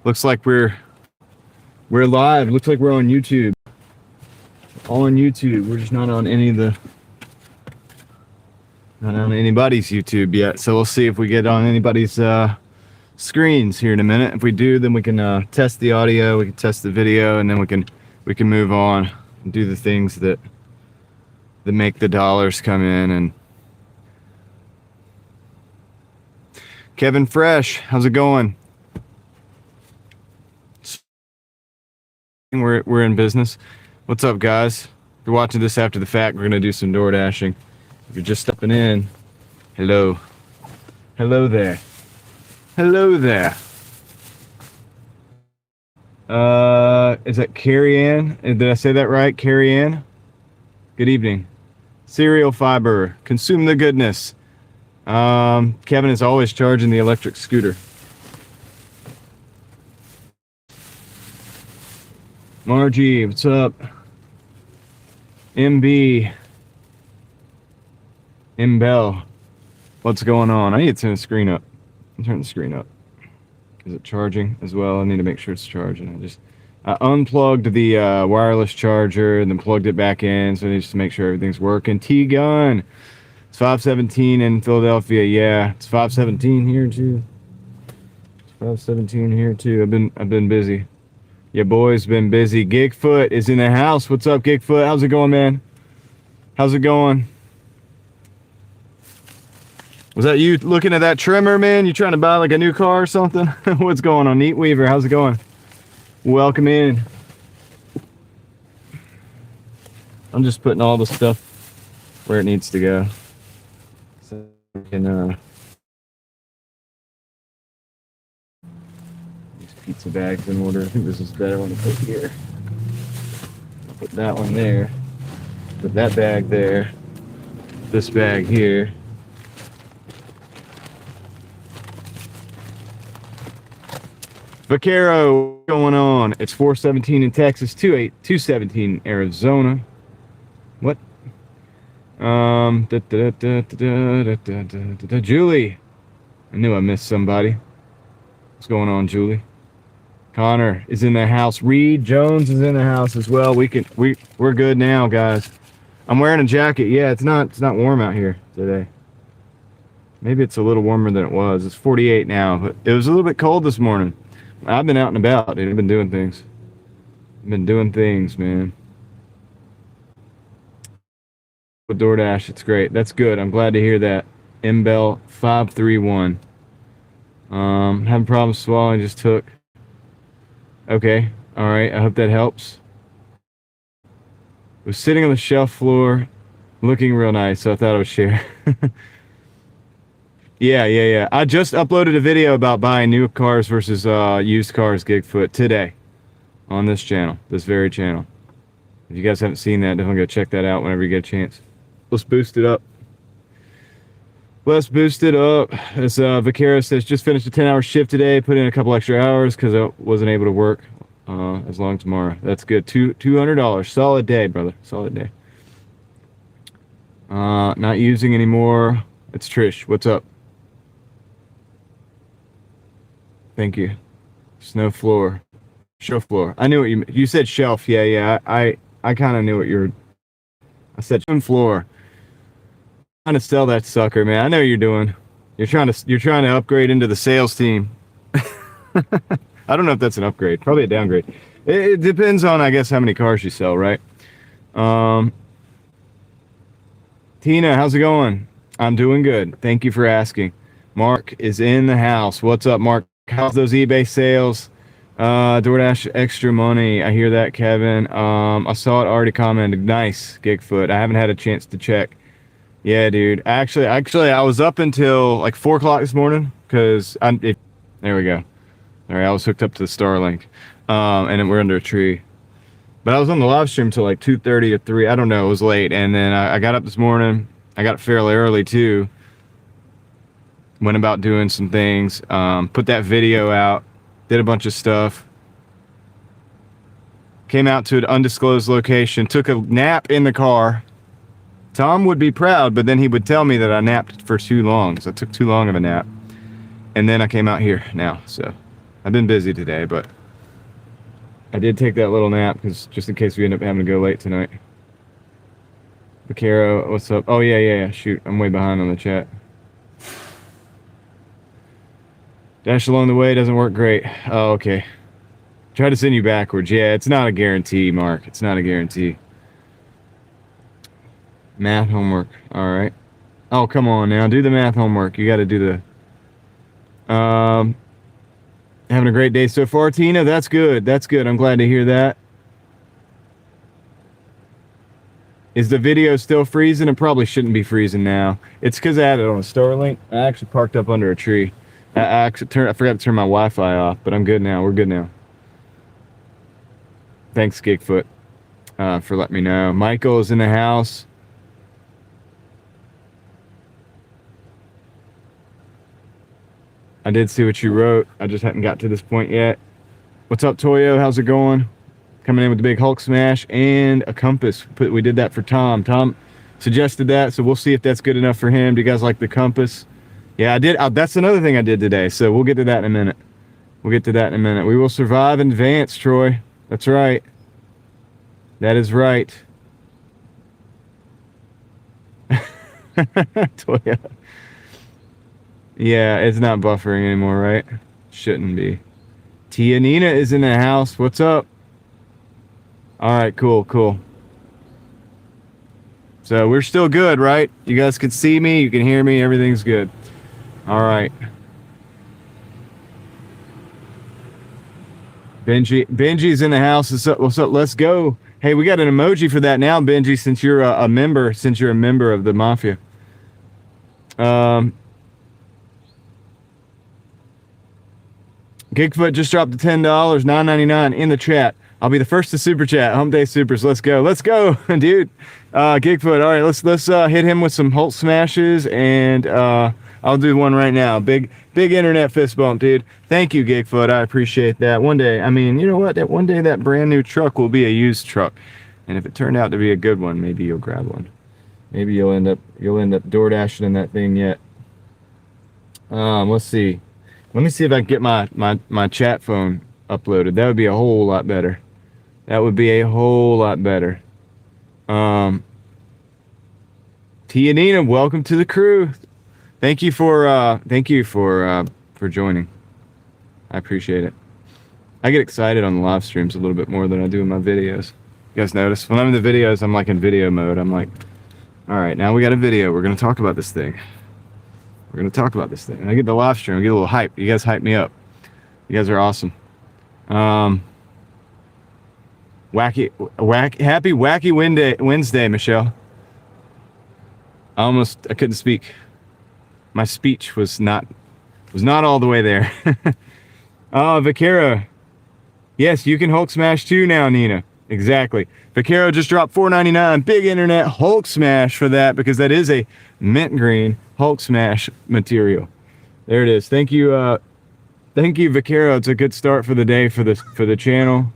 Looks like we're live. Looks like we're on YouTube. On YouTube. We're just not on anybody's YouTube yet. So we'll see if we get on anybody's screens here in a minute. If we do, then we can test the audio, we can test the video, and then we can move on and do the things that make the dollars come in. And Kevin Fresh, how's it going? We're in business. What's up, guys? If you're watching this after the fact, we're gonna do some door dashing. If you're just stepping in, hello there. Is that Carrie Ann? Did I say that right? Carrie Ann? Good evening. Cereal fiber. Consume the goodness. Kevin is always charging the electric scooter. Margie, what's up? MB. Mbell. What's going on? I need to turn the screen up. Turn the screen up. Is it charging as well? I need to make sure it's charging. I unplugged the wireless charger and then plugged it back in, so I need to make sure everything's working. T-Gun. It's 5:17 in Philadelphia. Yeah, it's 5:17 here too. It's 5:17 here too. I've been busy. Yeah, boy's been busy. Gigfoot is in the house. What's up, Gigfoot? How's it going, man? How's it going? Was that you looking at that trimmer, man? You trying to buy like a new car or something? What's going on? Neat Weaver, how's it going? Welcome in. I'm just putting all the stuff where it needs to go. So we can these pizza bags in order. I think this is a better one to put here. I'll put that one there. Put that bag there. This bag here. Vaquero, what's going on? It's 4:17 in Texas, 2:17 in Arizona. What? Julie. I knew I missed somebody. What's going on, Julie? Connor is in the house. Reed Jones is in the house as well. We're good now, guys. I'm wearing a jacket. Yeah, it's not warm out here today. Maybe it's a little warmer than it was. It's 48 now, but it was a little bit cold this morning. I've been out and about, dude. I've been doing things. Man. With Doordash, it's great. That's good. I'm glad to hear that. Mbell 531. Having problems swallowing, just took. Okay. All right. I hope that helps. Was sitting on the shelf floor, looking real nice, so I thought I would share. Yeah. I just uploaded a video about buying new cars versus used cars, Gigfoot, today on this channel, this very channel. If you guys haven't seen that, definitely go check that out whenever you get a chance. Let's boost it up. As Vaquero says, just finished a 10-hour shift today, put in a couple extra hours because I wasn't able to work as long tomorrow. That's good. $200. Solid day, brother. Solid day. Not using anymore. It's Trish. What's up? Thank you. Snow floor. Show floor. I knew what you said shelf. Yeah. I kind of knew what I said floor. Trying to sell that sucker, man. I know what you're doing. You're trying to upgrade into the sales team. I don't know if that's an upgrade. Probably a downgrade. It depends on, I guess, how many cars you sell, right? Tina, how's it going? I'm doing good. Thank you for asking. Mark is in the house. What's up, Mark? How's those eBay sales? DoorDash extra money. I hear that, Kevin. I saw it already commented. Nice, Gigfoot. I haven't had a chance to check. Yeah, dude. Actually, I was up until like 4 o'clock this morning because there we go. All right, I was hooked up to the Starlink, and then we're under a tree. But I was on the live stream till like 2:30 or 3. I don't know. It was late, and then I got up this morning. I got up fairly early too. Went about doing some things. Put that video out. Did a bunch of stuff. Came out to an undisclosed location. Took a nap in the car. Tom would be proud, but then he would tell me that I napped for too long. So I took too long of a nap. And then I came out here now. So I've been busy today, but I did take that little nap because just in case we end up having to go late tonight. Vaquero, what's up? Oh, yeah. Shoot, I'm way behind on the chat. Dash along the way doesn't work great. Oh, okay. Try to send you backwards. Yeah, it's not a guarantee, Mark. It's not a guarantee. Math homework. All right. Oh, come on now. Do the math homework. You got to do the... Having a great day so far, Tina. That's good. That's good. I'm glad to hear that. Is the video still freezing? It probably shouldn't be freezing now. It's because I had it on a Starlink. I actually parked up under a tree. I forgot to turn my Wi-Fi off, but I'm good now. We're good now. Thanks, Gigfoot, for letting me know. Michael is in the house. I did see what you wrote. I just hadn't got to this point yet. What's up, Toyo? How's it going? Coming in with the big Hulk smash and a compass. We did that for Tom. Tom suggested that, so we'll see if that's good enough for him. Do you guys like the compass? Yeah, I did. That's another thing I did today, so we'll get to that in a minute. We will survive and advance, Troy. That's right. That is right. Toya. Yeah, it's not buffering anymore, right? Shouldn't be. Tia Nina is in the house. What's up? All right, cool. So we're still good, right? You guys can see me, you can hear me, everything's good. All right. Benji's in the house. What's up? Let's go. Hey, we got an emoji for that now, Benji, since you're a member of the Mafia. Gigfoot just dropped the $10, $9.99 in the chat. I'll be the first to super chat. Hump Day Supers. Let's go, dude. Gigfoot. All right, let's hit him with some Hulk smashes, and I'll do one right now. Big internet fist bump, dude. Thank you, Gigfoot. I appreciate that. One day, I mean, you know what? One day that brand new truck will be a used truck, and if it turned out to be a good one, maybe you'll grab one. Maybe you'll end up Doordashing in that thing yet. Let's see. Let me see if I can get my chat phone uploaded. That would be a whole lot better. Tia Nina, welcome to the crew. Thank you for joining. I appreciate it. I get excited on the live streams a little bit more than I do in my videos. You guys notice? When I'm in the videos, I'm like in video mode. I'm like, all right, now we got a video. We're going to talk about this thing. And I get the live stream. I get a little hype. You guys hype me up. You guys are awesome. Happy Wacky Wednesday, Michelle. I couldn't speak. My speech was not all the way there. Oh, Vaquero. Yes, you can Hulk smash too now, Nina. Exactly. Vaquero just dropped $4.99. Big internet Hulk smash for that, because that is a mint green Hulk smash material. There it is. Thank you, Vaquero. It's a good start for the day for the channel.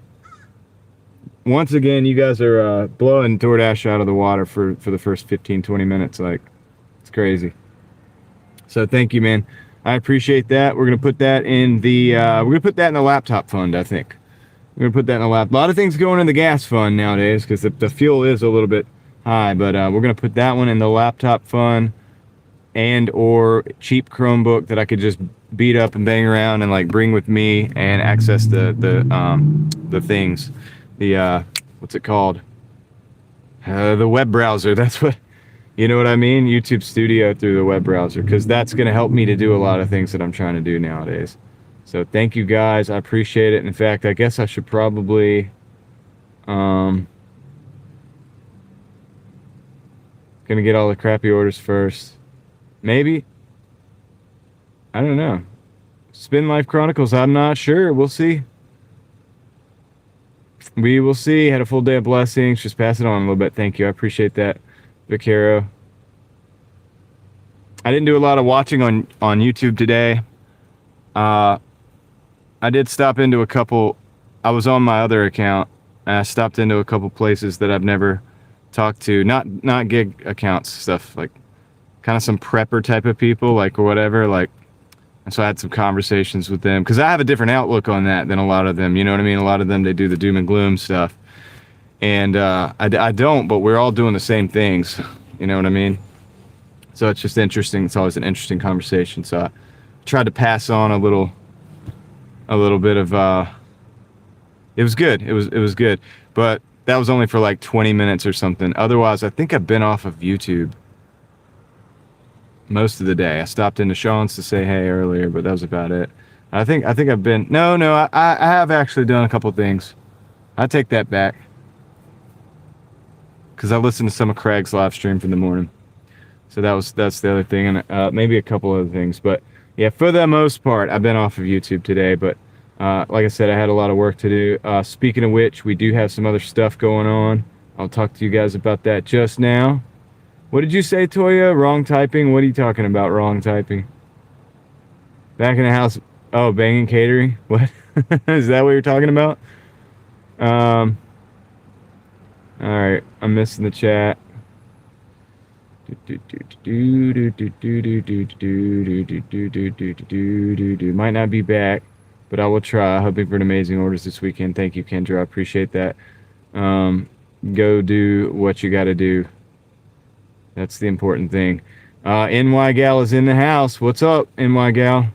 Once again, you guys are blowing Doordash out of the water for the first 15-20 minutes. Like, it's crazy. So thank you, man. I appreciate that. We're gonna put that in the laptop fund, I think. We're gonna put that in the lap. A lot of things going in the gas fund nowadays because the fuel is a little bit high, but we're gonna put that one in the laptop fund, and or cheap Chromebook that I could just beat up and bang around and like bring with me and access the things. The what's it called? The web browser. That's what, you know what I mean? YouTube Studio through the web browser, because that's gonna help me to do a lot of things that I'm trying to do nowadays. So thank you guys. I appreciate it. In fact, I guess I should probably gonna get all the crappy orders first. Maybe. I don't know. Spin Life Chronicles, I'm not sure. We'll see. We will see. Had a full day of blessings. Just pass it on a little bit. Thank you. I appreciate that, Vaquero. I didn't do a lot of watching on YouTube today. I did stop into a couple. I was on my other account, and I stopped into a couple places that I've never talked to. Not gig accounts, stuff like kind of some prepper type of people, like, or whatever, like And so I had some conversations with them because I have a different outlook on that than a lot of them. You know what I mean? A lot of them, they do the doom and gloom stuff. And I don't, but we're all doing the same things. You know what I mean? So it's just interesting. It's always an interesting conversation. So I tried to pass on a little bit of, it was good. It was good. But that was only for like 20 minutes or something. Otherwise, I think I've been off of YouTube most of the day. I stopped into Sean's to say hey earlier, but that was about it. I think I've been, I have actually done a couple things. I take that back. Because I listened to some of Craig's live stream from the morning. So that's the other thing, and maybe a couple other things. But yeah, for the most part, I've been off of YouTube today. But like I said, I had a lot of work to do. Speaking of which, we do have some other stuff going on. I'll talk to you guys about that just now. What did you say, Toya? Wrong typing? What are you talking about, wrong typing? Back in the house. Oh, banging catering? What? Is that what you're talking about? Alright, I'm missing the chat. Might not be back, but I will try. Hoping for an amazing orders this weekend. Thank you, Kendra. I appreciate that. Go do what you gotta do. That's the important thing. NY Gal is in the house. What's up, NY Gal?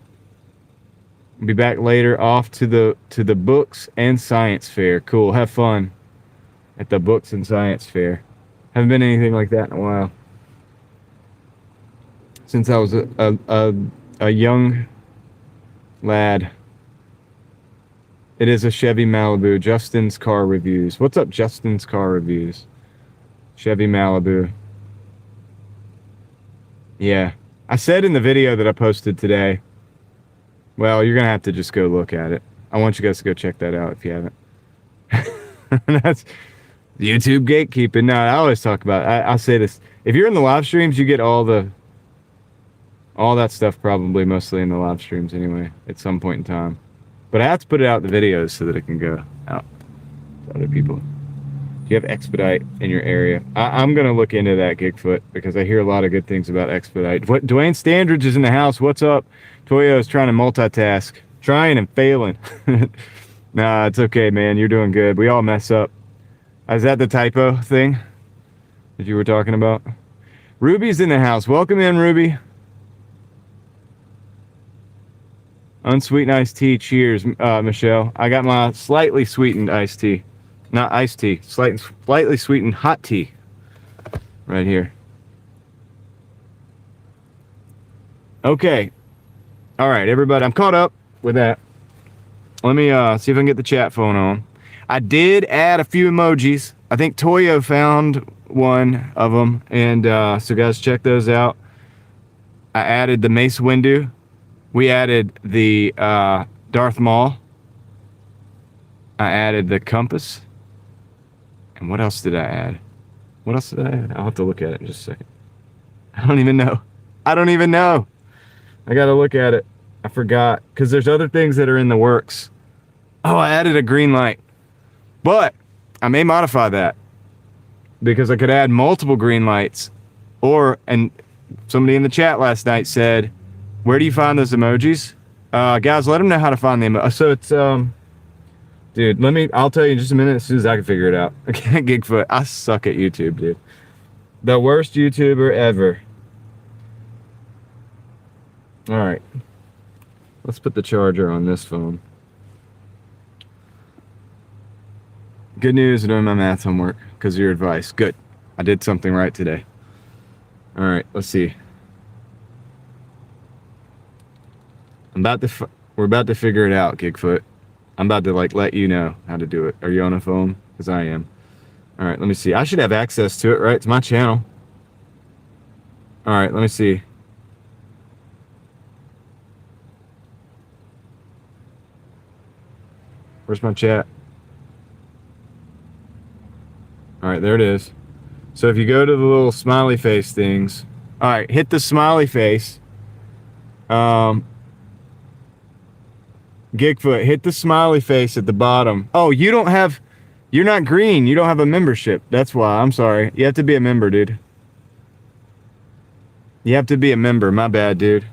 Be back later off to the books and science fair. Cool. Have fun at the books and science fair. Haven't been anything like that in a while. Since I was a young lad. It is a Chevy Malibu. Justin's Car Reviews. What's up, Justin's Car Reviews? Chevy Malibu. Yeah. I said in the video that I posted today, well, you're going to have to just go look at it. I want you guys to go check that out if you haven't. That's YouTube gatekeeping. No, I always talk about it. I'll say this. If you're in the live streams, you get all that stuff probably mostly in the live streams anyway at some point in time. But I have to put it out in the videos so that it can go out to other people. Do you have Expedite in your area? I'm going to look into that, Gigfoot, because I hear a lot of good things about Expedite. Dwayne Standridge is in the house. What's up? Toyo is trying to multitask. Trying and failing. Nah, it's okay, man. You're doing good. We all mess up. Is that the typo thing that you were talking about? Ruby's in the house. Welcome in, Ruby. Unsweetened iced tea. Cheers, Michelle. I got my slightly sweetened iced tea. Not iced tea. Slightly sweetened hot tea. Right here. Okay. All right, everybody. I'm caught up with that. Let me see if I can get the chat phone on. I did add a few emojis. I think Toyo found one of them. And so, guys, check those out. I added the Mace Windu. We added the Darth Maul. I added the compass. And what else did I add? What else did I add? I'll have to look at it in just a second. I don't even know. I got to look at it. I forgot. Because there's other things that are in the works. Oh, I added a green light. But I may modify that. Because I could add multiple green lights. And somebody in the chat last night said, where do you find those emojis? Guys, let them know how to find them. So it's, dude, I'll tell you in just a minute as soon as I can figure it out. Okay, Gigfoot, I suck at YouTube, dude. The worst YouTuber ever. All right. Let's put the charger on this phone. Good news, I'm doing my math homework because of your advice. Good. I did something right today. All right, let's see. We're about to figure it out, Gigfoot. I'm about to let you know how to do it. Are you on a phone? Because I am. All right, let me see. I should have access to it, right? It's my channel. All right, let me see. Where's my chat? All right, there it is. So if you go to the little smiley face things, all right, hit the smiley face. Gigfoot, hit the smiley face at the bottom. Oh, you're not green. You don't have a membership. That's why. I'm sorry. You have to be a member, dude. You have to be a member. My bad, dude.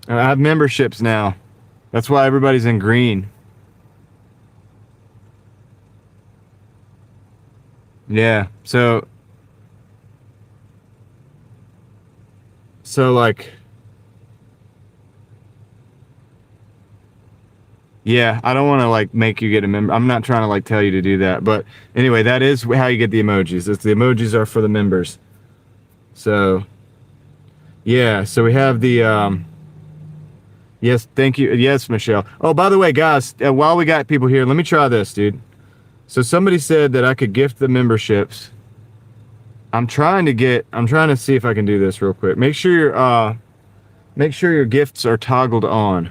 I have memberships now. That's why everybody's in green. Yeah. So like, yeah, I don't want to like make you get a member. I'm not trying to like tell you to do that, but anyway, that is how you get the emojis. It's the emojis are for the members. So yeah, so we have the yes, thank you. Yes, Michelle. Oh, by the way, guys, while we got people here, let me try this, dude. So somebody said that I could gift the memberships. I'm trying to see if I can do this real quick. Make sure your gifts are toggled on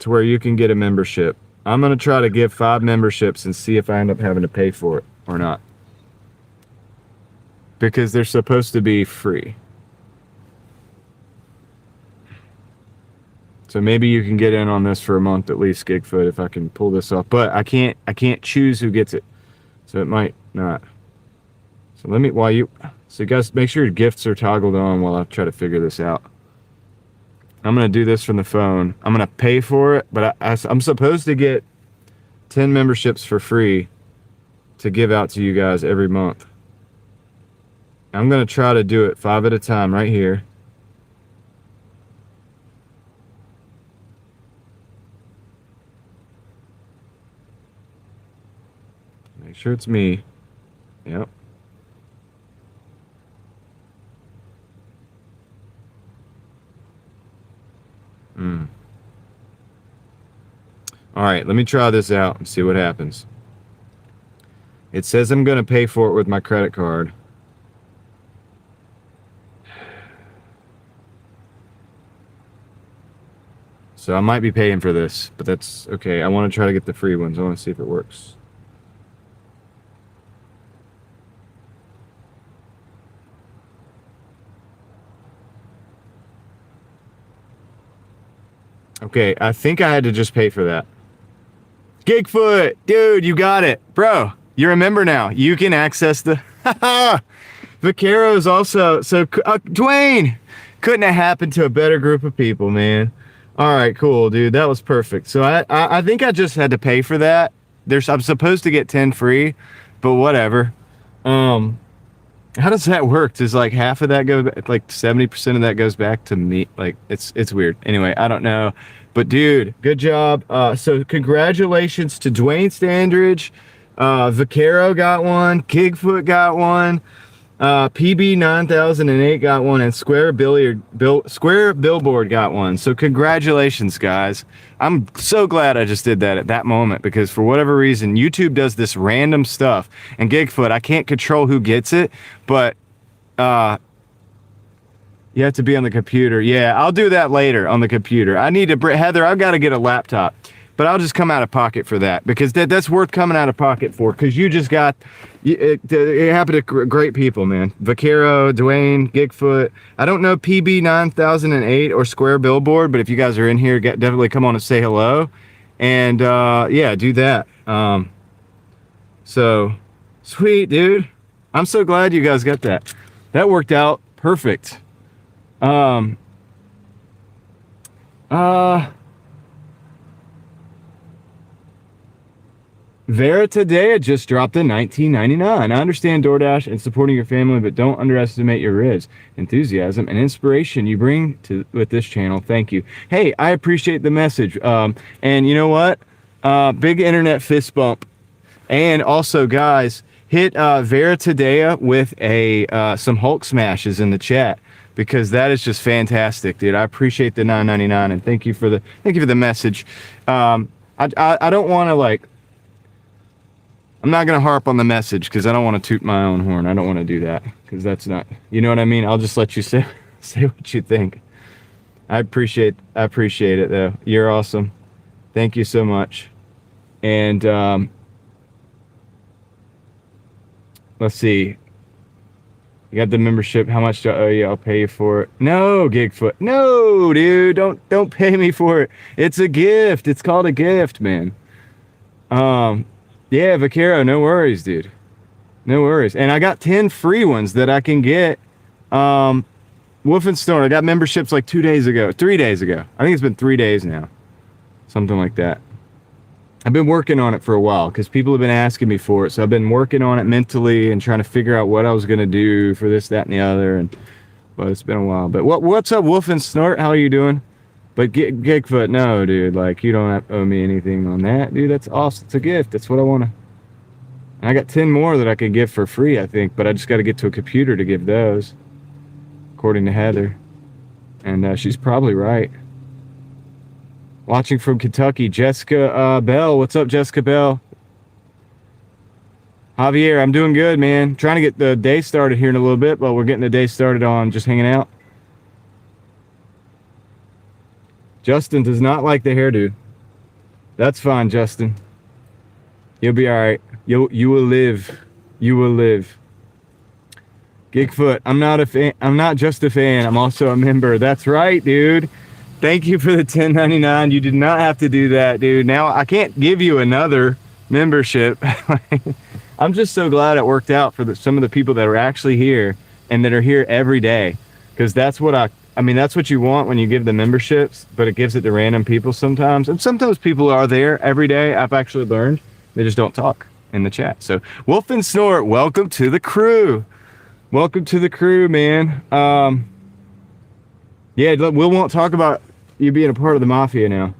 to where you can get a membership. I'm going to try to give 5 memberships and see if I end up having to pay for it or not. Because they're supposed to be free. So maybe you can get in on this for a month at least, Gigfoot, if I can pull this off. But I can't choose who gets it. So it might not. So so you guys make sure your gifts are toggled on while I try to figure this out. I'm going to do this from the phone. I'm going to pay for it, but I'm supposed to get 10 memberships for free to give out to you guys every month. I'm going to try to do it 5 at a time right here. Make sure it's me. Yep. All right, let me try this out and see what happens. It says I'm going to pay for it with my credit card. So I might be paying for this, but that's okay. I want to try to get the free ones. I want to see if it works. Okay, I think I had to just pay for that. Gigfoot, dude, you got it. Bro, you're a member now. You can access the... Vaquero's also... So, Dwayne! Couldn't have happened to a better group of people, man. All right, cool, dude. That was perfect. So I think I just had to pay for that. I'm supposed to get 10 free, but whatever. How does that work? Does like half of that go, like 70% of that goes back to me? Like it's weird. Anyway, I don't know, but dude, good job. So congratulations to Dwayne Standridge. Vaquero got one. Gigfoot got one. PB 9008 got one, and Square Billboard got one. So congratulations, guys. I'm so glad I just did that at that moment, because for whatever reason, YouTube does this random stuff. And Gigfoot, I can't control who gets it, but you have to be on the computer. Yeah, I'll do that later on the computer. I need to, Heather, I've got to get a laptop. But I'll just come out of pocket for that, because that's worth coming out of pocket for, because you just got, it happened to great people, man. Vaquero, Dwayne, Gigfoot. I don't know PB 9008 or Square Billboard, but if you guys are in here, definitely come on and say hello. And yeah, do that. So, sweet, dude. I'm so glad you guys got that. That worked out perfect. Vera today just dropped in $19.99. I understand DoorDash and supporting your family, but don't underestimate your Riz enthusiasm and inspiration you bring with this channel. Thank you. Hey, I appreciate the message. And you know what? Big internet fist bump. And also, guys, hit Vera Tadea with some Hulk smashes in the chat, because that is just fantastic, dude. I appreciate the $9.99, and thank you for the message. I don't want to like. I'm not going to harp on the message, because I don't want to toot my own horn. I don't want to do that, because that's not, you know what I mean? I'll just let you say what you think. I appreciate it, though. You're awesome. Thank you so much. And let's see. You got the membership. How much do I owe you? I'll pay you for it. No, Gigfoot. No, dude. Don't pay me for it. It's a gift. It's called a gift, man. Yeah, Vaquero, no worries, dude. No worries. And I got 10 free ones that I can get. Wolf and Snort. I got memberships like 3 days ago. I think it's been 3 days now. Something like that. I've been working on it for a while because people have been asking me for it. So I've been working on it mentally and trying to figure out what I was going to do for this, that, and the other. But it's been a while. But what's up, Wolf and Snort? How are you doing? But Gigfoot, no, dude. Like, you don't owe me anything on that, dude. That's awesome. It's a gift. That's what I want to. And I got 10 more that I could give for free, I think. But I just got to get to a computer to give those, according to Heather. And she's probably right. Watching from Kentucky, Jessica Bell. What's up, Jessica Bell? Javier, I'm doing good, man. Trying to get the day started here in a little bit, but we're getting the day started on just hanging out. Justin does not like the hairdo. That's fine, Justin. You'll be all right. You will live. You will live. Gigfoot, I'm not a fan. I'm not just a fan. I'm also a member. That's right, dude. Thank you for the $10.99. You did not have to do that, dude. Now I can't give you another membership. I'm just so glad it worked out for some of the people that are actually here and that are here every day, because that's what I mean, that's what you want when you give the memberships, but it gives it to random people sometimes. And sometimes people are there every day. I've actually learned they just don't talk in the chat. So Wolf and Snort, welcome to the crew. Welcome to the crew, man. Yeah, we won't talk about you being a part of the mafia now.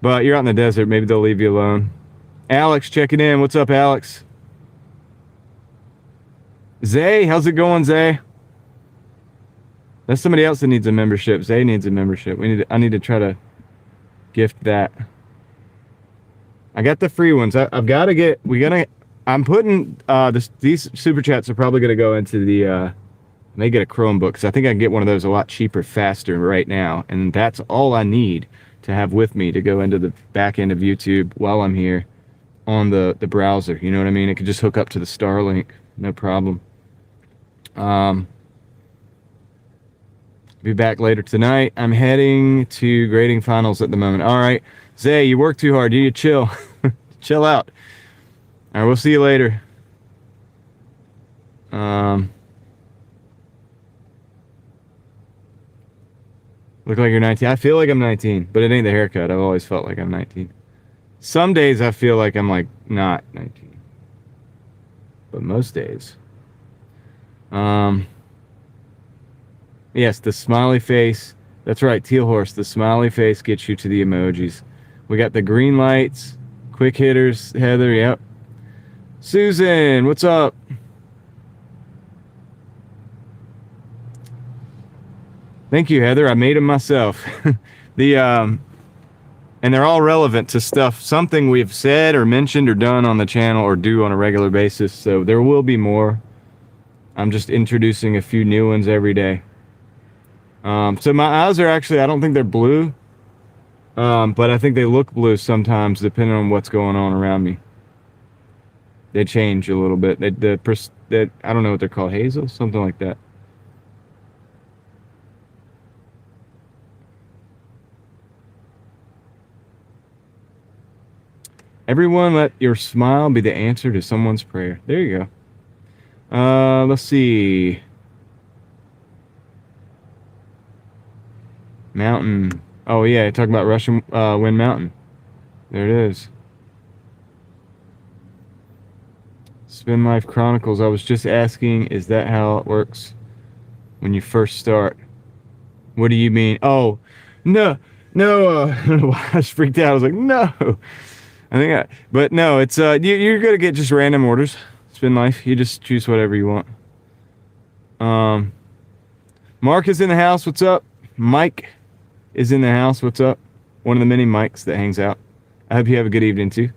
But you're out in the desert. Maybe they'll leave you alone. Alex checking in. What's up, Alex? Zay, how's it going, Zay? That's somebody else that needs a membership. Zay needs a membership. I need to try to gift that. I got the free ones. I've got to get. I'm putting these super chats are probably gonna go into the. I may get a Chromebook, because I think I can get one of those a lot cheaper, faster right now. And that's all I need to have with me to go into the back end of YouTube while I'm here on the browser. You know what I mean? It could just hook up to the Starlink. No problem. Be back later tonight. I'm heading to grading finals at the moment. All right. Zay, you work too hard. You need to chill. Chill out. All right, we'll see you later. Look like you're 19. I feel like I'm 19, but it ain't the haircut. I've always felt like I'm 19. Some days I feel like I'm like not 19. But most days. Yes, the smiley face. That's right, Teal Horse. The smiley face gets you to the emojis. We got the green lights, quick hitters, Heather, yep. Susan, what's up? Thank you, Heather. I made them myself. And they're all relevant to something we've said or mentioned or done on the channel or do on a regular basis. So there will be more. I'm just introducing a few new ones every day. So my eyes are actually, I don't think they're blue. But I think they look blue sometimes depending on what's going on around me. They change a little bit. I don't know what they're called, hazel, something like that. Everyone, let your smile be the answer to someone's prayer. There you go. Let's see. Mountain. Oh, yeah, talking about Russian Wind Mountain. There it is. Spin Life Chronicles. I was just asking, is that how it works when you first start? What do you mean? Oh, no. I don't know why I was freaked out. I was like, no. But no, it's you're gonna get just random orders. Spin Life. You just choose whatever you want. Mark is in the house. What's up? Mike is in the house. What's up? One of the many mics that hangs out. I hope you have a good evening too.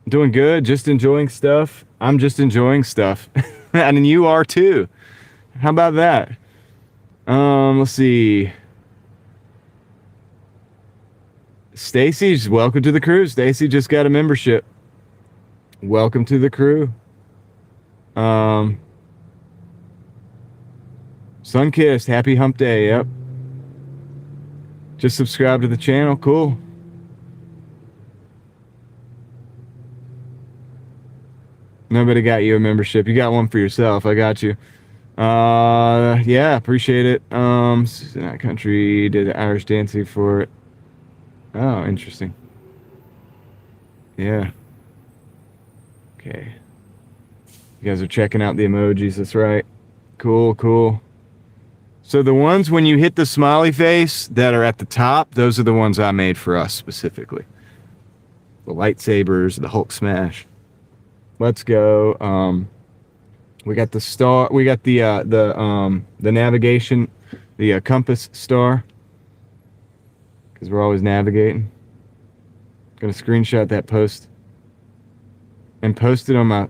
Doing good. Just enjoying stuff. I'm just enjoying stuff, and you are too. How about that? Let's see. Stacy's welcome to the crew. Stacy just got a membership. Welcome to the crew. Sunkissed, happy hump day. Yep. Just subscribe to the channel. Cool. Nobody got you a membership. You got one for yourself. I got you. Yeah, appreciate it. In that country did Irish dancing for it. Oh, interesting. Yeah. Okay. You guys are checking out the emojis. That's right. Cool, cool. So the ones when you hit the smiley face that are at the top, those are the ones I made for us specifically. The lightsabers, the Hulk smash. Let's go. We got the star. We got the navigation, the compass star, because we're always navigating. Gonna screenshot that post and post it on my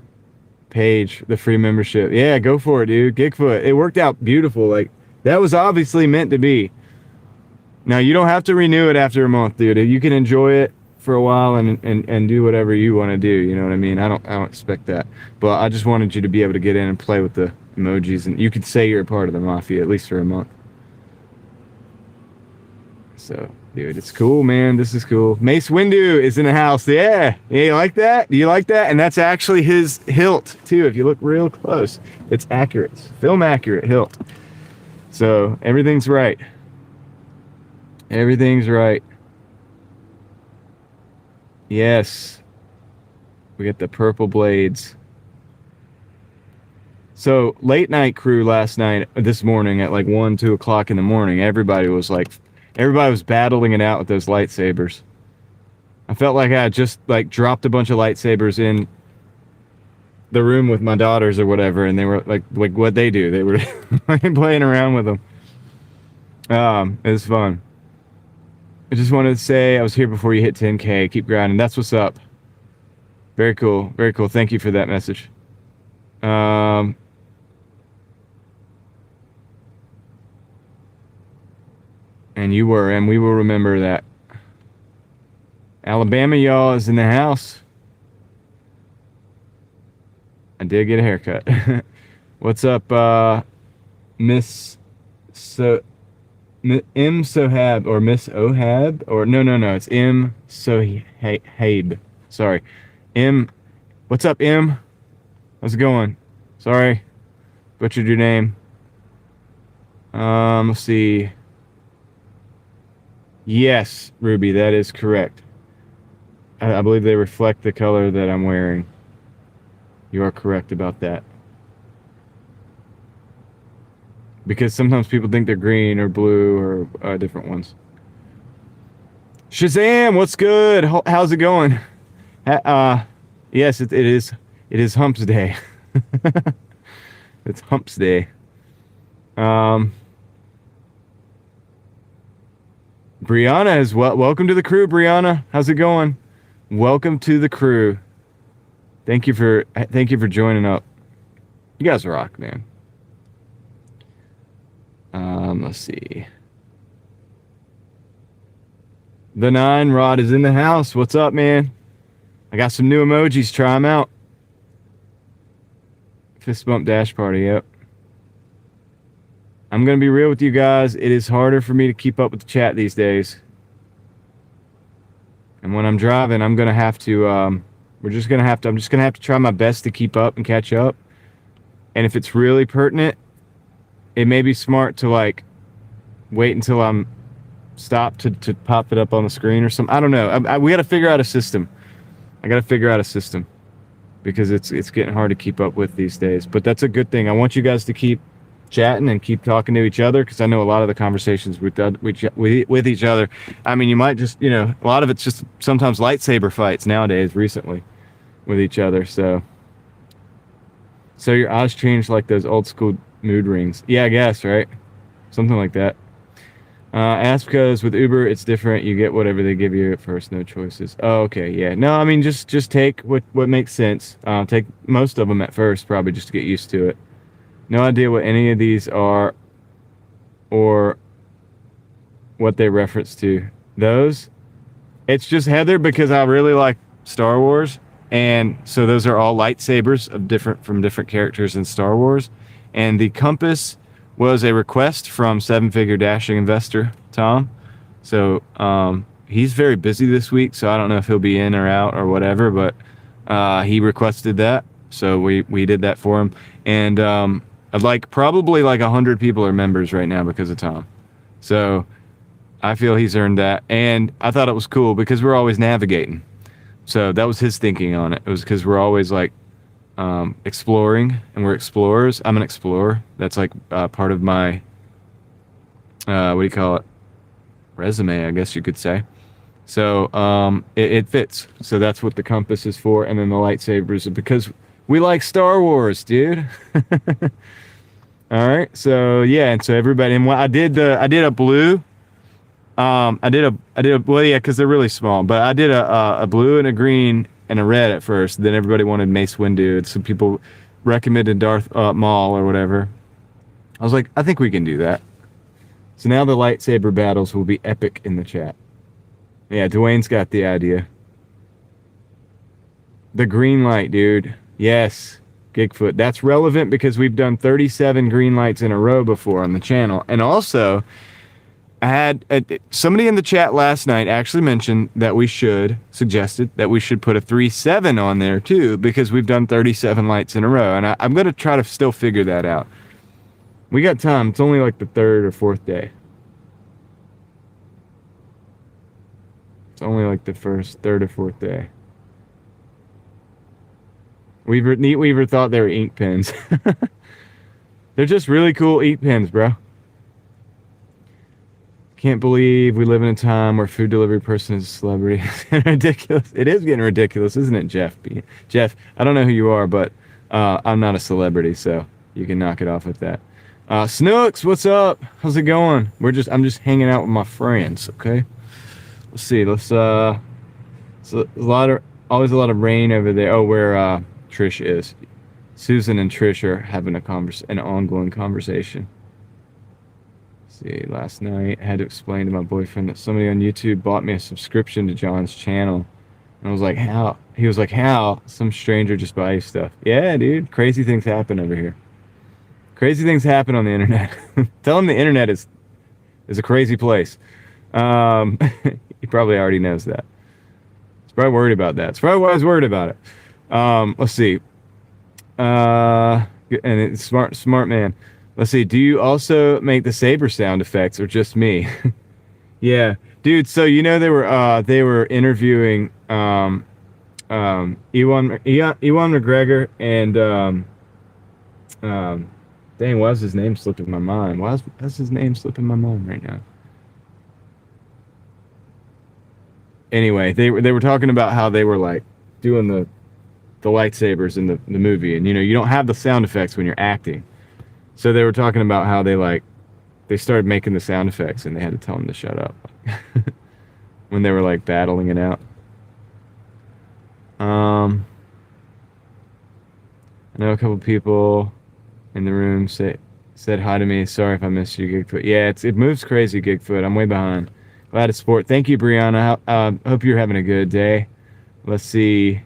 page, the free membership. Yeah, go for it, dude. Gigfoot. It worked out beautiful. Like that was obviously meant to be. Now you don't have to renew it after a month, dude. You can enjoy it for a while and do whatever you want to do. You know what I mean? I don't expect that, but I just wanted you to be able to get in and play with the emojis, and you could say you're a part of the mafia at least for a month. So, dude, it's cool, man. This is cool. Mace Windu is in the house. Yeah, you like that? Do you like that? And that's actually his hilt too. If you look real close, it's accurate, film accurate hilt. So everything's right. Everything's right. Yes. We got the purple blades. So late night crew last night, this morning at like 1, 2 o'clock in the morning, everybody was battling it out with those lightsabers. I felt like I had just like dropped a bunch of lightsabers in the room with my daughters or whatever, and they were like what they do. They were playing around with them. It was fun. I just wanted to say I was here before you hit 10K. Keep grinding. That's what's up. Very cool. Very cool. Thank you for that message. And you were, and we will remember that. Alabama, y'all, is in the house. I did get a haircut. What's up, Miss M Sohab or Miss Ohab or no, it's M Sohabe. Sorry, M. What's up, M? How's it going? Sorry, butchered your name. Let's see. Yes, Ruby, that is correct. I believe they reflect the color that I'm wearing. You are correct about that. Because sometimes people think they're green or blue or different ones. Shazam, what's good? How's it going? Yes, it is. It is Humps Day. It's Humps Day. Brianna is welcome to the crew. Brianna, how's it going? Welcome to the crew. Thank you for joining up. You guys rock, man. Let's see. The 9 Rod is in the house. What's up, man? I got some new emojis. Try them out. Fist bump dash party. Yep. I'm gonna be real with you guys. It is harder for me to keep up with the chat these days. And when I'm driving, I'm gonna have to. I'm just gonna have to try my best to keep up and catch up. And if it's really pertinent, it may be smart to like wait until I'm stopped to pop it up on the screen or something. I don't know. We got to figure out a system. I got to figure out a system because it's getting hard to keep up with these days. But that's a good thing. I want you guys to keep chatting and keep talking to each other because I know a lot of the conversations with each other. I mean, you might just, a lot of it's just sometimes lightsaber fights nowadays recently with each other. So your eyes change like those old school mood rings. Yeah, I guess, right? Something like that. Ask because with Uber it's different. You get whatever they give you at first, no choices. Oh, okay, yeah. No, I mean just take what makes sense. Take most of them at first, probably just to get used to it. No idea what any of these are or what they reference to. Those, it's just Heather because I really like Star Wars, and so those are all lightsabers from different characters in Star Wars. And the compass was a request from seven-figure dashing investor Tom. So he's very busy this week, so I don't know if he'll be in or out or whatever, but he requested that, so we did that for him. And Like probably like 100 people are members right now because of Tom. So I feel he's earned that. And I thought it was cool because we're always navigating. So that was his thinking on it. It was because we're always like exploring, and we're explorers. I'm an explorer. That's like part of my, what do you call it? Resume, I guess you could say. So it fits. So that's what the compass is for. And then the lightsabers are because we like Star Wars, dude. All right. So yeah, and so everybody, and I did a blue. I did a well, yeah, because they're really small. But I did a blue and a green and a red at first. Then everybody wanted Mace Windu. Some people recommended Darth Maul or whatever. I was like, I think we can do that. So now the lightsaber battles will be epic in the chat. Yeah, Dwayne's got the idea. The green light, dude. Yes, Gigfoot. That's relevant because we've done 37 green lights in a row before on the channel. And also, I had somebody in the chat last night actually mentioned that suggested that we should put a 3-7 on there too, because we've done 37 lights in a row. And I'm going to try to still figure that out. We got time. It's only like the third or fourth day. It's only like the third or fourth day. Neat Weaver thought they were ink pens. They're just really cool ink pens, bro. Can't believe we live in a time where food delivery person is a celebrity. It's ridiculous. It is getting ridiculous, isn't it, Jeff? Jeff, I don't know who you are, but I'm not a celebrity, so you can knock it off with that. Snooks, what's up? How's it going? I'm just hanging out with my friends, okay? Let's see. It's always a lot of rain over there. Oh, where Trish is. Susan and Trish are having an ongoing conversation. See, last night I had to explain to my boyfriend that somebody on YouTube bought me a subscription to John's channel. And I was like, how? He was like, how? Some stranger just buys stuff. Yeah, dude. Crazy things happen over here. Crazy things happen on the internet. Tell him the internet is a crazy place. He probably already knows that. He's probably worried about that. That's probably why I was worried about it. Let's see. And it's smart man. Let's see. Do you also make the saber sound effects, or just me? Yeah, dude. So they were interviewing Ewan McGregor and dang, why's his name slipping my mind? Why's his name slipping my mind right now? Anyway, they were talking about how they were like doing the lightsabers in the movie, and you don't have the sound effects when you're acting. So they were talking about how they started making the sound effects, and they had to tell them to shut up when they were like battling it out. I know a couple people in the room said hi to me. Sorry if I missed you, Gigfoot. Yeah, it moves crazy, Gigfoot. I'm way behind. Glad to support. Thank you, Brianna. Hope you're having a good day. Let's see.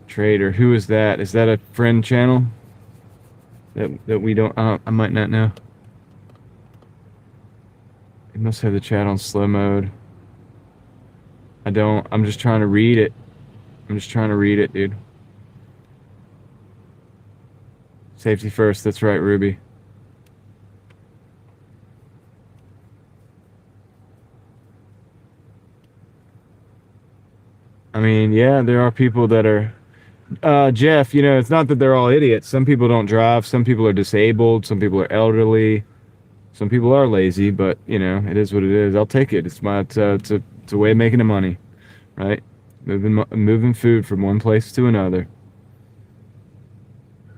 Trader, who is that? Is that a friend channel that we don't? I might not know. It must have the chat on slow mode. I don't. I'm just trying to read it. Dude. Safety first. That's right, Ruby. I mean, yeah, there are people that are. Jeff, it's not that they're all idiots. Some people don't drive. Some people are disabled. Some people are elderly. Some people are lazy, but it is what it is. I'll take it. It's a way of making the money, right? Moving food from one place to another.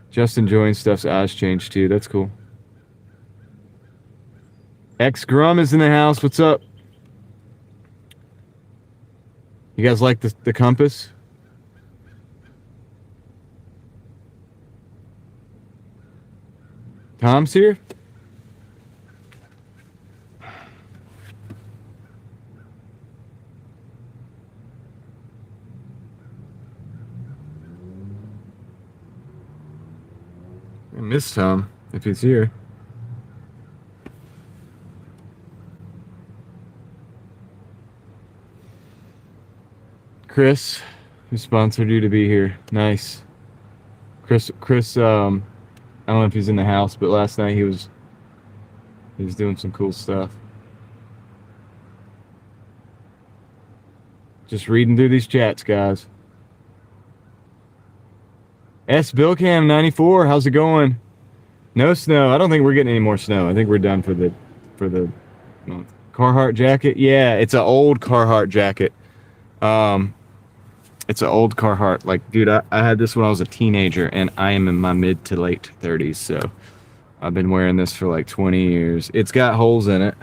Just enjoying stuff's eyes changed too. That's cool. X Grum is in the house. What's up? You guys like the compass? Tom's here? I miss Tom, if he's here. Chris, Who sponsored you to be here? Nice. Chris, I don't know if he's in the house, but last night he was doing some cool stuff. Just reading through these chats, guys. S Billcam 94, how's it going? No snow. I don't think we're getting any more snow. I think we're done for the month. Carhartt jacket. Yeah, it's an old Carhartt jacket. It's an old Carhartt. Like, dude, I had this when I was a teenager, and I am in my mid to late 30s, so I've been wearing this for like 20 years. It's got holes in it,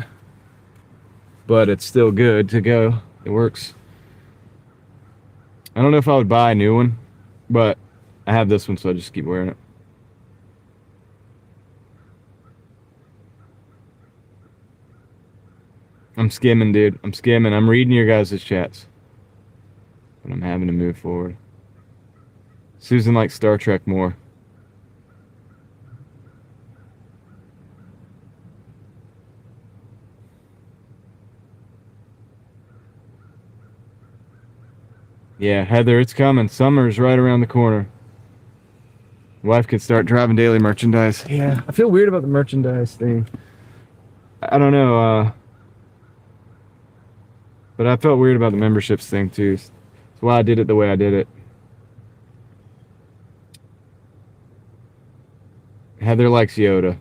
but it's still good to go. It works. I don't know if I would buy a new one, but I have this one, so I just keep wearing it. I'm skimming, dude. I'm skimming. I'm reading your guys' chats. But I'm having to move forward. Susan likes Star Trek more. Yeah, Heather, it's coming. Summer's right around the corner. Wife could start driving daily merchandise. Yeah, I feel weird about the merchandise thing. I don't know, but I felt weird about the memberships thing too. That's why I did it the way I did it. Heather likes Yoda.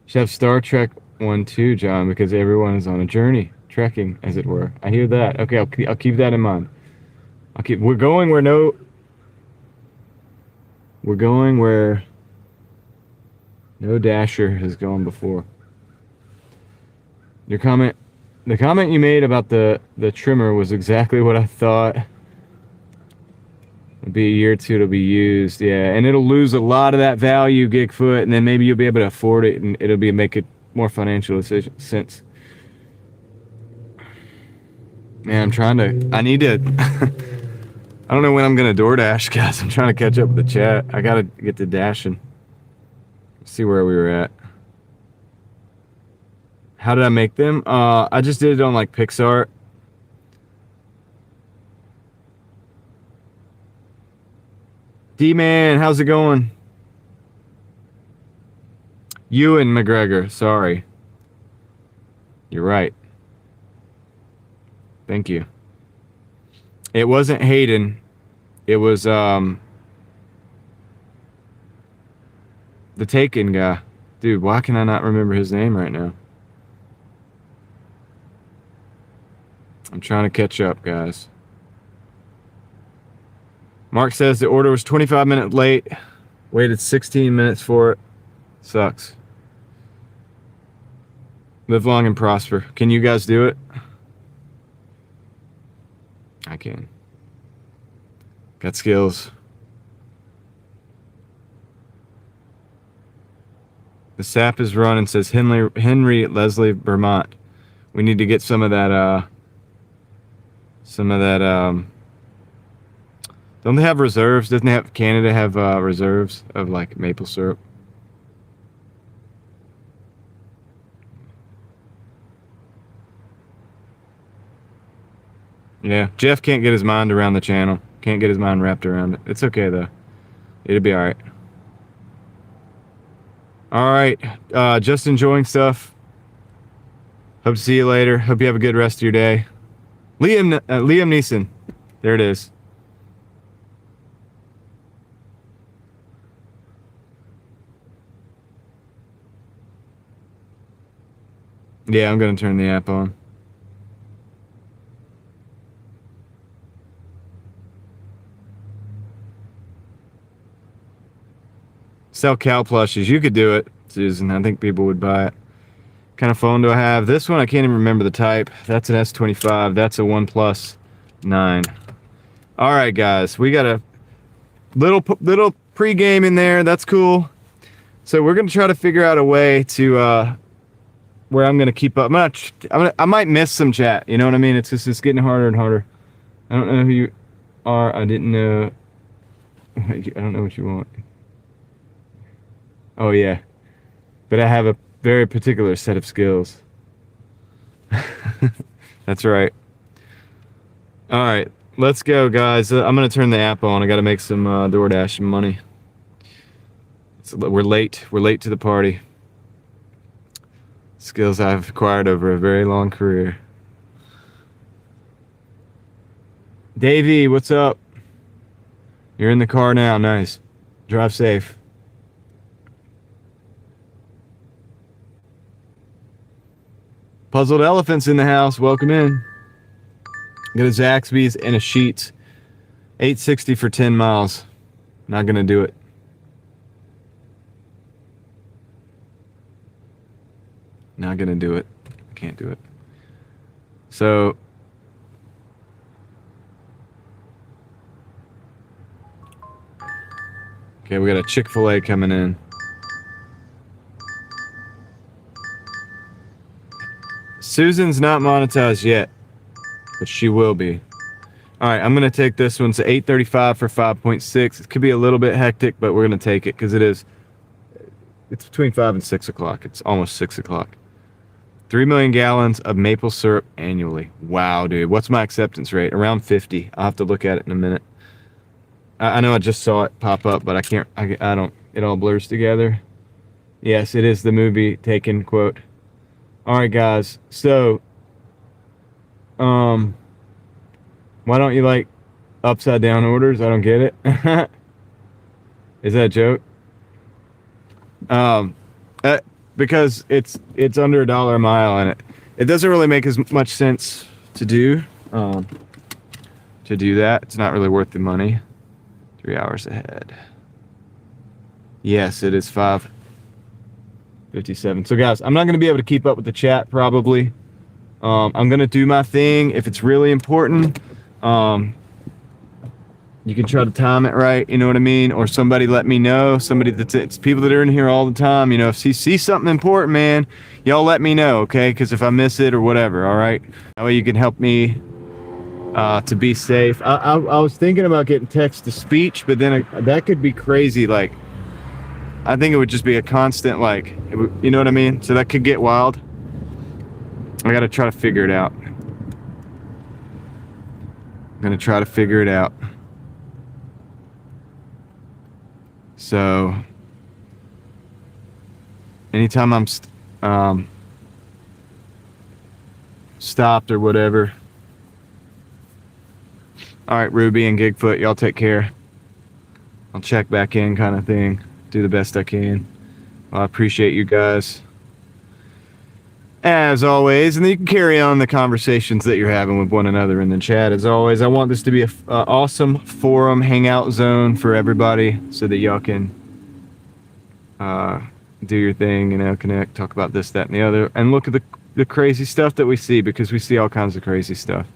Should have Star Trek one too, John, because everyone is on a journey, trekking, as it were. I hear that. Okay, I'll keep that in mind. We're going where no dasher has gone before. The comment you made about the trimmer was exactly what I thought. It'll be a year or two, it'll be used, yeah, and it'll lose a lot of that value, Gigfoot, and then maybe you'll be able to afford it, and it'll make it more financial sense. Man, I need to. I don't know when I'm gonna Doordash, guys. I'm trying to catch up with the chat. I gotta get to dashing. See where we were at. How did I make them? I just did it on like Pixar. D-Man, how's it going? Ewan McGregor, sorry. You're right. Thank you. It wasn't Hayden. It was the Taken guy. Dude, why can I not remember his name right now? I'm trying to catch up, guys. Mark says the order was 25 minutes late. Waited 16 minutes for it. Sucks. Live long and prosper. Can you guys do it? I can. Got skills. The sap is running, says Henry Leslie Vermont. We need to get some of that don't they have reserves? Doesn't Canada have reserves of like maple syrup? Yeah, Jeff can't get his mind around the channel. Can't get his mind wrapped around it. It's okay though. It'll be all right. All right, just enjoying stuff. Hope to see you later. Hope you have a good rest of your day. Liam Neeson. There it is. Yeah, I'm gonna turn the app on. Sell cow plushies. You could do it, Susan. I think people would buy it. What kind of phone do I have? This one, I can't even remember the type. That's an S25. That's a OnePlus 9. All right, guys. We got a little pregame in there. That's cool. So we're going to try to figure out a way to where I'm going to keep up. I might miss some chat. You know what I mean? It's getting harder and harder. I don't know who you are. I didn't know. I don't know what you want. Oh, yeah. But I have a very particular set of skills. That's right. All right. Let's go, guys. I'm gonna turn the app on. I gotta make some Doordash money. We're late. We're late to the party. Skills I've acquired over a very long career. Davey, what's up? You're in the car now. Nice. Drive safe. Puzzled Elephants in the house. Welcome in. Got a Zaxby's and a Sheetz. $8.60 for 10 miles. Not gonna do it. Not gonna do it. I can't do it. So okay, we got a Chick-fil-A coming in. Susan's not monetized yet, but she will be. All right, I'm gonna take this one. It's $8.35 for 5.6. It could be a little bit hectic, but we're gonna take it because it's between 5 and 6 o'clock. It's almost 6 o'clock. 3 million gallons of maple syrup annually. Wow, dude. What's my acceptance rate? Around 50. I'll have to look at it in a minute. I know I just saw it pop up, but I can't. I don't. It all blurs together. Yes, it is the movie Taken quote. All right, guys. So, why don't you like upside down orders? I don't get it. Is that a joke? Because it's under $1 a mile, and it doesn't really make as much sense to do that. It's not really worth the money. 3 hours ahead. Yes, it is 5:57. So guys, I'm not going to be able to keep up with the chat probably. I'm going to do my thing. If it's really important, you can try to time it right, you know what I mean? Or somebody let me know. It's people that are in here all the time. You know, if you see something important, man, y'all let me know, okay? Because if I miss it or whatever, all right? That way you can help me to be safe. I was thinking about getting text to speech, but then that could be crazy. Like, I think it would just be a constant, like, you know what I mean? So that could get wild. I got to try to figure it out. I'm going to try to figure it out. So, anytime I'm stopped or whatever. All right, Ruby and Gigfoot, y'all take care. I'll check back in, kind of thing. Do the best I can. Well, I appreciate you guys, as always, and then you can carry on the conversations that you're having with one another in the chat. As always, I want this to be an awesome forum hangout zone for everybody, so that y'all can do your thing, you know, connect, talk about this, that, and the other, and look at the crazy stuff that we see, because we see all kinds of crazy stuff.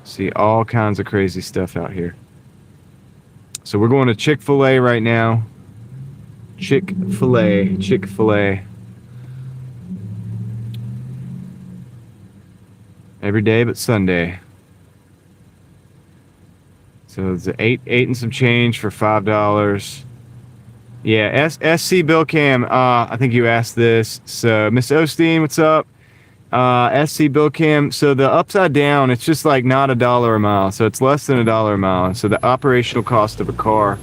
See all kinds of crazy stuff out here. So we're going to Chick-fil-A right now. Chick-fil-A. Every day but Sunday. So it's eight and some change for $5. Yeah, SC Bill Cam. I think you asked this. So Miss Osteen, what's up? SC Bill Cam. So the upside down, it's just like not $1 a mile. So it's less than $1 a mile. So the operational cost of a car,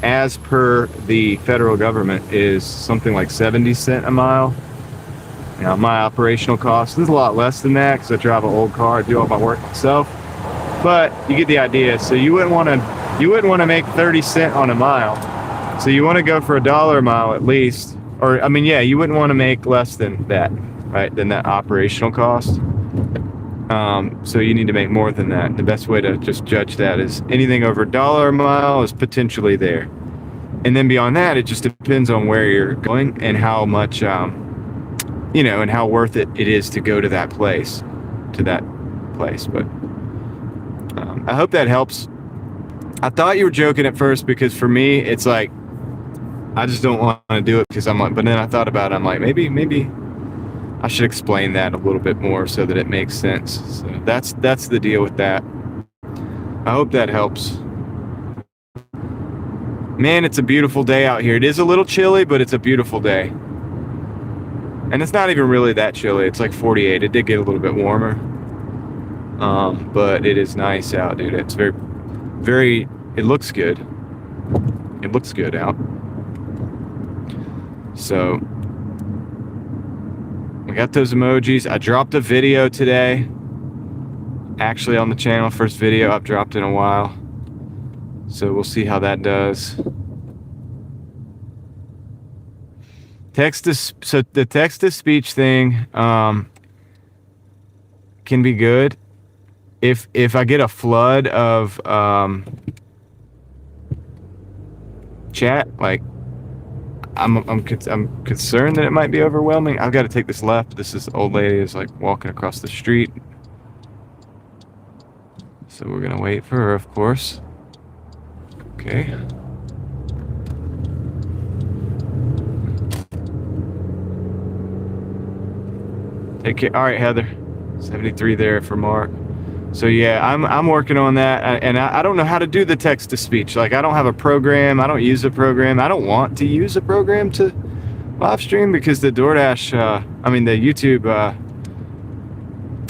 as per the federal government, is something like 70 cents a mile. Now my operational cost is a lot less than that because I drive an old car, I do all my work myself. But you get the idea. So you wouldn't want to make 30 cents on a mile. So you want to go for $1 a mile at least. Or I mean, yeah, you wouldn't want to make less than that, right? Than that operational cost. So you need to make more than that. The best way to just judge that is anything over $1 a mile is potentially there. And then beyond that, it just depends on where you're going and how much, you know, and how worth it is to go to that place. But I hope that helps. I thought you were joking at first, because for me, it's like, I just don't want to do it because I'm like, but then I thought about it. I'm like, maybe I should explain that a little bit more so that it makes sense. So that's the deal with that. I hope that helps. Man, it's a beautiful day out here. It is a little chilly, but it's a beautiful day. And it's not even really that chilly. It's like 48. It did get a little bit warmer. But it is nice out, dude. It's very, it looks good. It looks good out. So we got those emojis. I dropped a video today, actually on the channel. First video I've dropped in a while. So we'll see how that does. So the text to speech thing can be good if I get a flood of chat. Like I'm concerned that it might be overwhelming. I've got to take this left. This old lady is like walking across the street, so we're gonna wait for her, of course. Okay. Take care. All right, Heather. 73 there for Mark. So yeah, I'm working on that, and I don't know how to do the text to speech. Like I don't have a program. I don't use a program. I don't want to use a program to live stream because the Doordash, the YouTube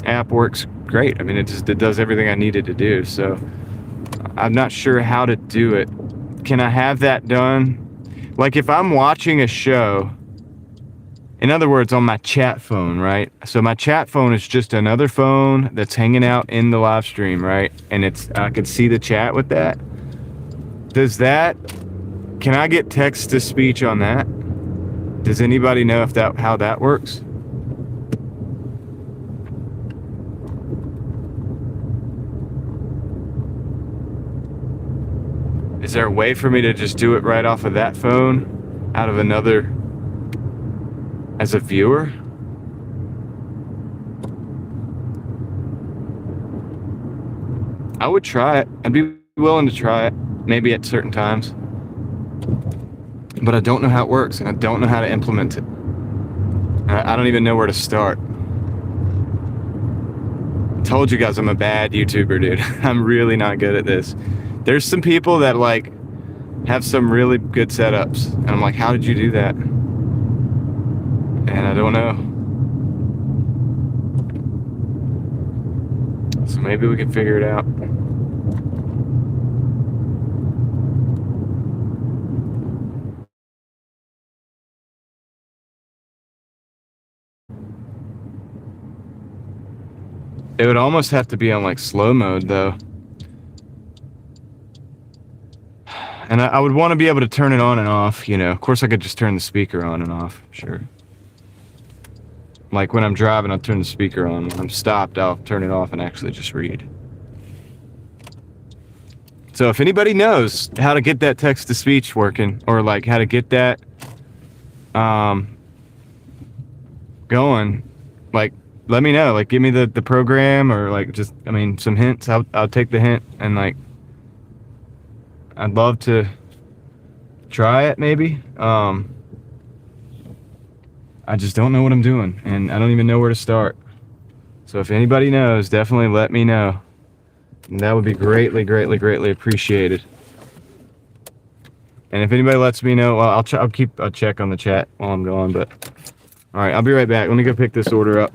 app works great. I mean, it does everything I needed to do. So I'm not sure how to do it. Can I have that done? Like if I'm watching a show. In other words, on my chat phone, right? So my chat phone is just another phone that's hanging out in the live stream, right? And I can see the chat with that. Can I get text to speech on that? Does anybody know how that works? Is there a way for me to just do it right off of that phone out of another as a viewer? I would try it. I'd be willing to try it, maybe at certain times. But I don't know how it works, and I don't know how to implement it. I don't even know where to start. I told you guys I'm a bad YouTuber, dude. I'm really not good at this. There's some people that like have some really good setups, and I'm like, how did you do that? And I don't know. So maybe we can figure it out. It would almost have to be on like slow mode though. And I would want to be able to turn it on and off, you know. Of course I could just turn the speaker on and off, sure. Like when I'm driving, I'll turn the speaker on. When I'm stopped, I'll turn it off and actually just read. So if anybody knows how to get that text to speech working, or like how to get that going, like let me know. Like give me the program, or like just some hints. I'll take the hint, and like I'd love to try it maybe. I just don't know what I'm doing, and I don't even know where to start. So if anybody knows, definitely let me know. And that would be greatly, greatly, greatly appreciated. And if anybody lets me know, well, I'll keep a check on the chat while I'm gone. But all right, I'll be right back. Let me go pick this order up.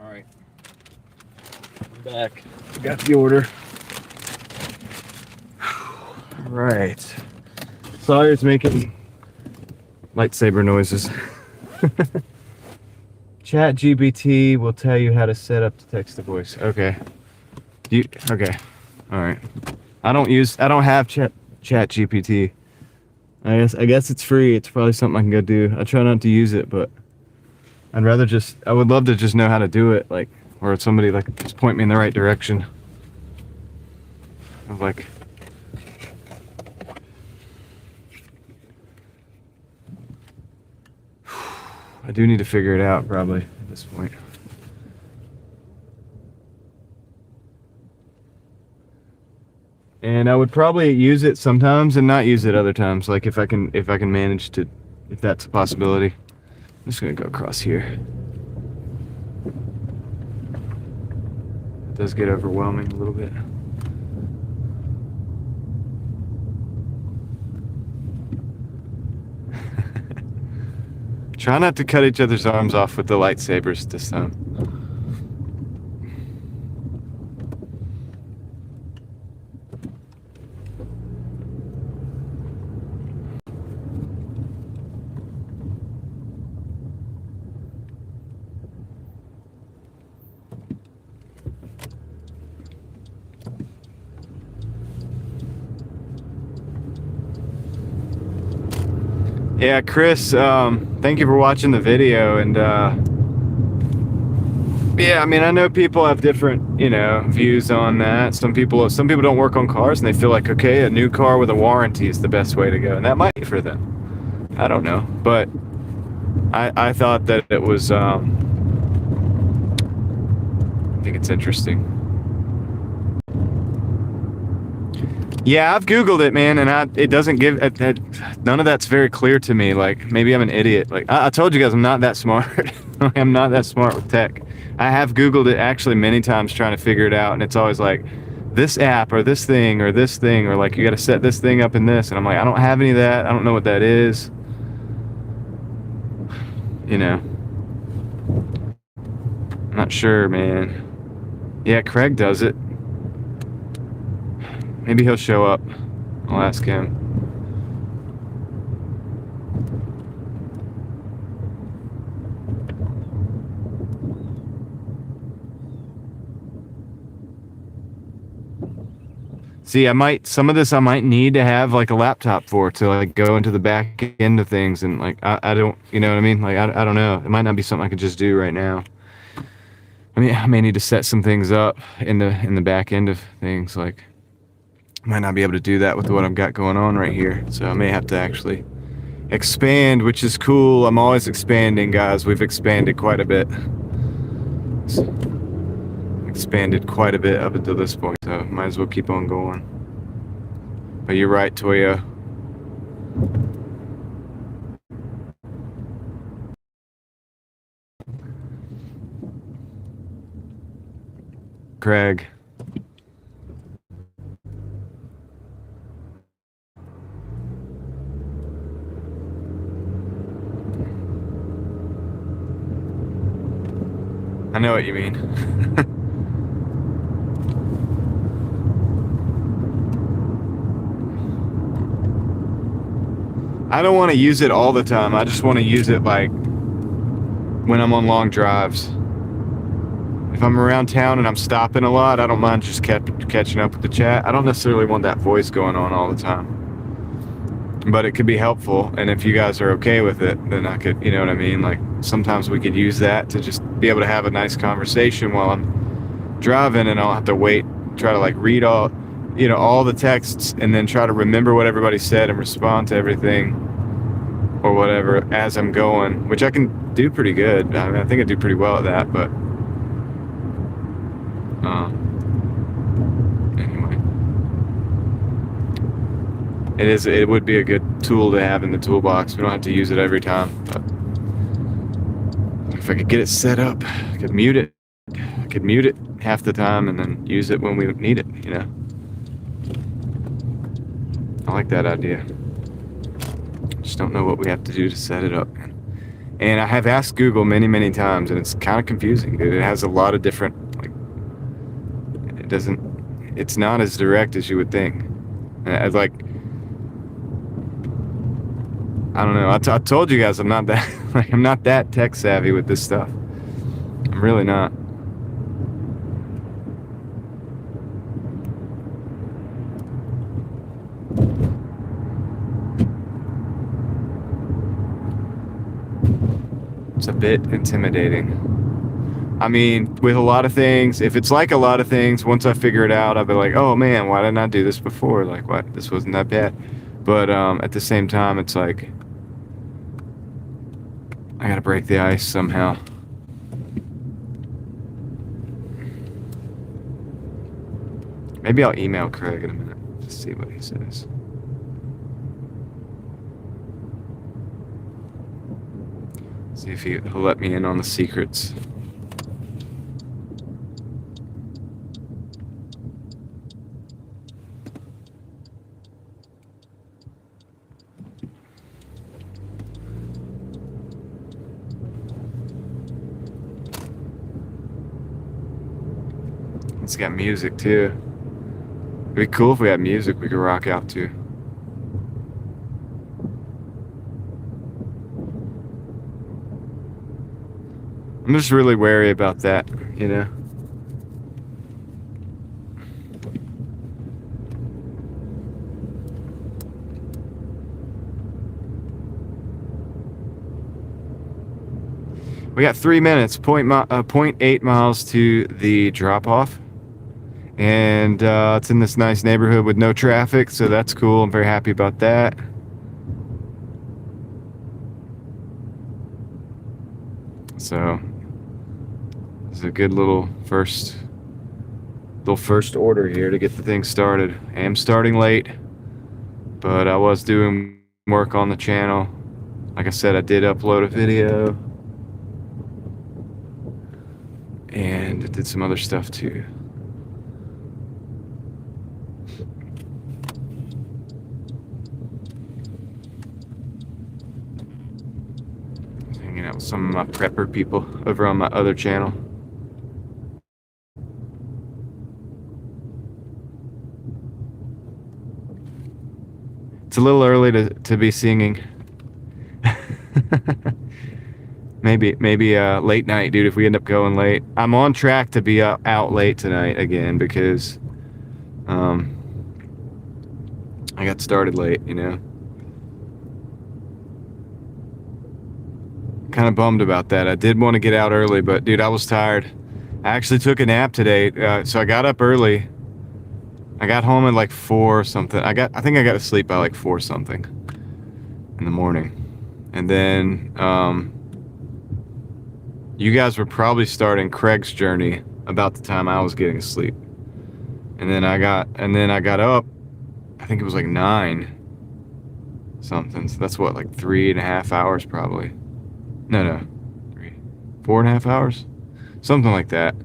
right. I'm back. I got the order. All right. Sawyer's making lightsaber noises. Chat GPT will tell you how to set up the text to voice. Okay. Okay. All right. I don't have chat GPT. I guess it's free. It's probably something I can go do. I try not to use it, but I would love to just know how to do it, like, or somebody like just point me in the right direction. Like, I do need to figure it out probably at this point. And I would probably use it sometimes and not use it other times, like if I can manage to, if that's a possibility. I'm just gonna go across here. It does get overwhelming a little bit. Try not to cut each other's arms off with the lightsabers this time. Yeah, Chris, thank you for watching the video, and yeah, I mean, I know people have different, views on that. Some people don't work on cars and they feel like, okay, a new car with a warranty is the best way to go, and that might be for them. I don't know, but I thought that it was, I think it's interesting. Yeah, I've Googled it, man, and it doesn't give, none of that's very clear to me. Like, maybe I'm an idiot. Like, I told you guys I'm not that smart. I'm not that smart with tech. I have Googled it actually many times trying to figure it out, and it's always like, this app or this thing, or like, you got to set this thing up in this. And I'm like, I don't have any of that. I don't know what that is. I'm not sure, man. Yeah, Craig does it. Maybe he'll show up. I'll ask him. See, some of this I might need to have like a laptop for, to like go into the back end of things, and like I don't, you know what I mean? Like I don't know. It might not be something I could just do right now. I mean, I may need to set some things up in the back end of things. Like, I might not be able to do that with what I've got going on right here. So I may have to actually expand, which is cool. I'm always expanding, guys. We've expanded quite a bit. Expanded quite a bit up until this point, so might as well keep on going. But you're right, Toya. Craig. I know what you mean. I don't want to use it all the time. I just want to use it like when I'm on long drives. If I'm around town and I'm stopping a lot, I don't mind just catching up with the chat. I don't necessarily want that voice going on all the time. But it could be helpful, and if you guys are okay with it, then I could, you know what I mean? Like, sometimes we could use that to just be able to have a nice conversation while I'm driving, and I'll have to wait, try to like read all the texts, and then try to remember what everybody said and respond to everything or whatever as I'm going, which I can do pretty good. I mean, I think I do pretty well at that, but anyway. It would be a good tool to have in the toolbox. We don't have to use it every time, but if I could get it set up, I could mute it. I could mute it half the time and then use it when we need it, I like that idea. Just don't know what we have to do to set it up. And I have asked Google many, many times, and it's kind of confusing, dude. It has a lot of different, like, it's not as direct as you would think. And like, I don't know. I told you guys I'm not that, like, I'm not that tech savvy with this stuff. I'm really not. It's a bit intimidating. I mean, with a lot of things, if it's like a lot of things, once I figure it out, I'll be like, oh man, why didn't I do this before? Like, what? This wasn't that bad. But at the same time, it's like, I gotta break the ice somehow. Maybe I'll email Craig in a minute to see what he says. See if he'll let me in on the secrets. It's got music too. It'd be cool if we had music we could rock out to. I'm just really wary about that, you know? We got 3 minutes, 0.8 miles to the drop-off. And it's in this nice neighborhood with no traffic, so that's cool. I'm very happy about that. So, it's a good little first order here to get the thing started. I am starting late, but I was doing work on the channel. Like I said, I did upload a video. And I did some other stuff too. Hanging out with some of my prepper people over on my other channel. It's a little early to be singing. maybe late night, dude, if we end up going late. I'm on track to be out late tonight again because I got started late, you know. Kind of bummed about that. I did want to get out early, but dude, I was tired. I actually took a nap today, so I got up early. I got home at like 4 something. I think I got to sleep by like 4 something in the morning. And then you guys were probably starting Craig's journey about the time I was getting asleep. And then I got up, I think it was like 9 something. So that's what, like 3.5 hours probably. No, 4.5 hours, something like that,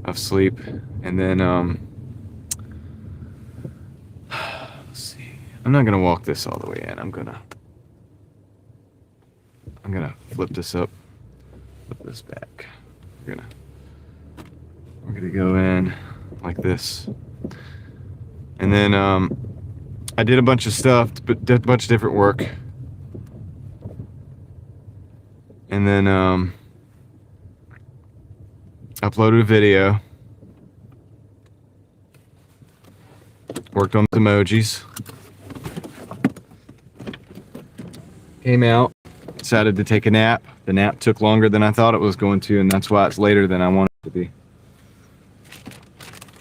of sleep. And then let's see. I'm not gonna walk this all the way in. I'm gonna flip this up, flip this back. We're gonna go in like this. And then I did a bunch of stuff, but did a bunch of different work. And then uploaded a video. Worked on the emojis. Came out. Decided to take a nap. The nap took longer than I thought it was going to, and that's why it's later than I wanted it to be.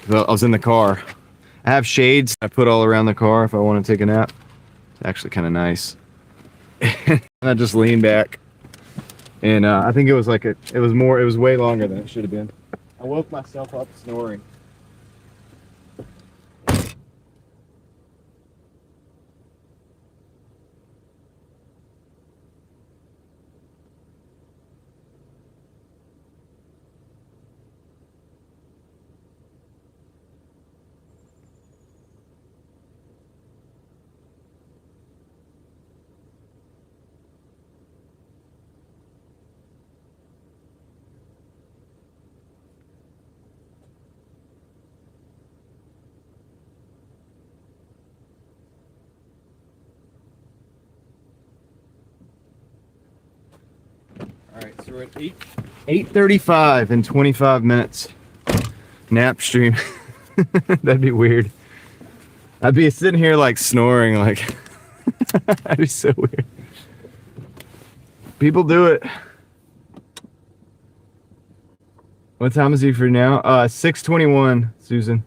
Well, I was in the car. I have shades I put all around the car if I want to take a nap. It's actually kind of nice. And I just leaned back. And I think it was way longer than it should have been. I woke myself up snoring. we're at 8:35 in 25 minutes. Nap stream. That'd be weird. I'd be sitting here like snoring, like that'd be so weird. People do it. What time is it for now? 6:21, Susan.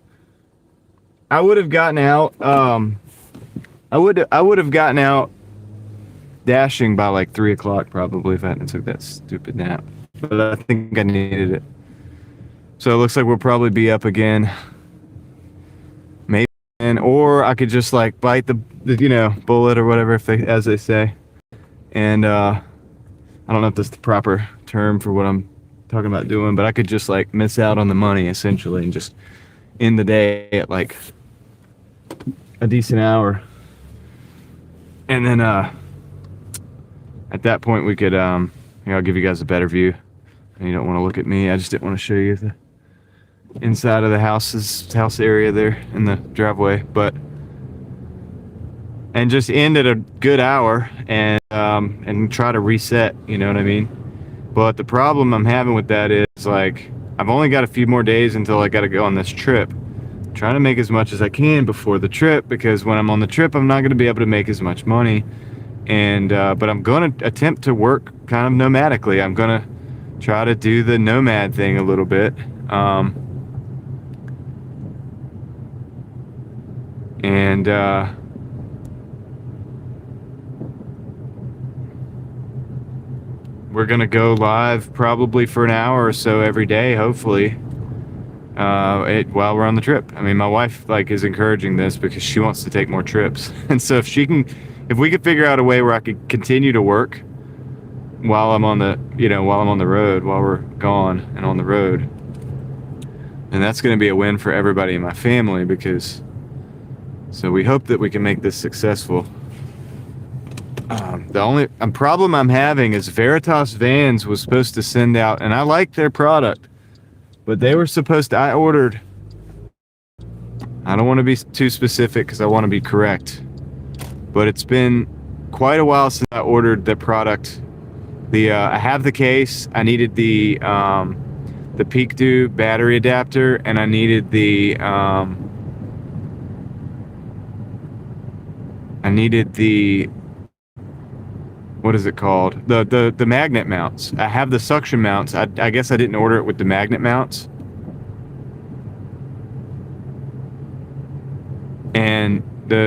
I would have gotten out. I would have gotten out dashing by like 3 o'clock probably if I hadn't took that stupid nap. But I think I needed it. So it looks like we'll probably be up again. Maybe, or I could just like bite the bullet or whatever, as they say. And I don't know if that's the proper term for what I'm talking about doing, but I could just like miss out on the money essentially and just end the day at like a decent hour. And then at that point we could I'll give you guys a better view. And you don't want to look at me. I just didn't want to show you the inside of the house area there in the driveway, and just end at a good hour and try to reset, you know what I mean? But the problem I'm having with that is like I've only got a few more days until I got to go on this trip. I'm trying to make as much as I can before the trip, because when I'm on the trip I'm not going to be able to make as much money. And but I'm going to attempt to work kind of nomadically. I'm going to try to do the nomad thing a little bit. We're gonna go live probably for an hour or so every day, hopefully, while we're on the trip. I mean, my wife is encouraging this because she wants to take more trips, and so if we could figure out a way where I could continue to work while I'm on the road, while we're gone and on the road, and that's going to be a win for everybody in my family, so we hope that we can make this successful. The only problem I'm having is Veritas Vans was supposed to send out, and I like their product, but they were supposed to, I don't want to be too specific because I want to be correct, but it's been quite a while since I ordered the product. I have the case, I needed the Peak Dew battery adapter, and I needed the what is it called? The magnet mounts. I have the suction mounts. I guess I didn't order it with the magnet mounts. And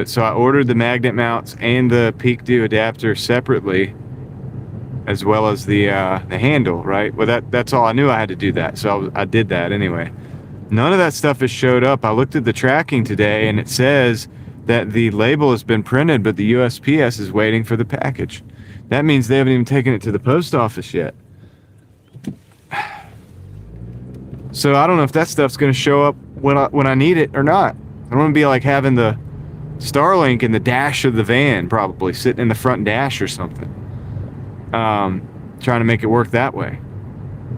so I ordered the magnet mounts and the Peak Dew adapter separately, as well as the handle, right? Well, that's all. I knew I had to do that, so I did that anyway. None of that stuff has showed up. I looked at the tracking today, and it says that the label has been printed, but the USPS is waiting for the package. That means they haven't even taken it to the post office yet. So I don't know if that stuff's going to show up when I need it or not. I don't want to be like having the Starlink in the dash of the van, probably sitting in the front dash or something. Trying to make it work that way.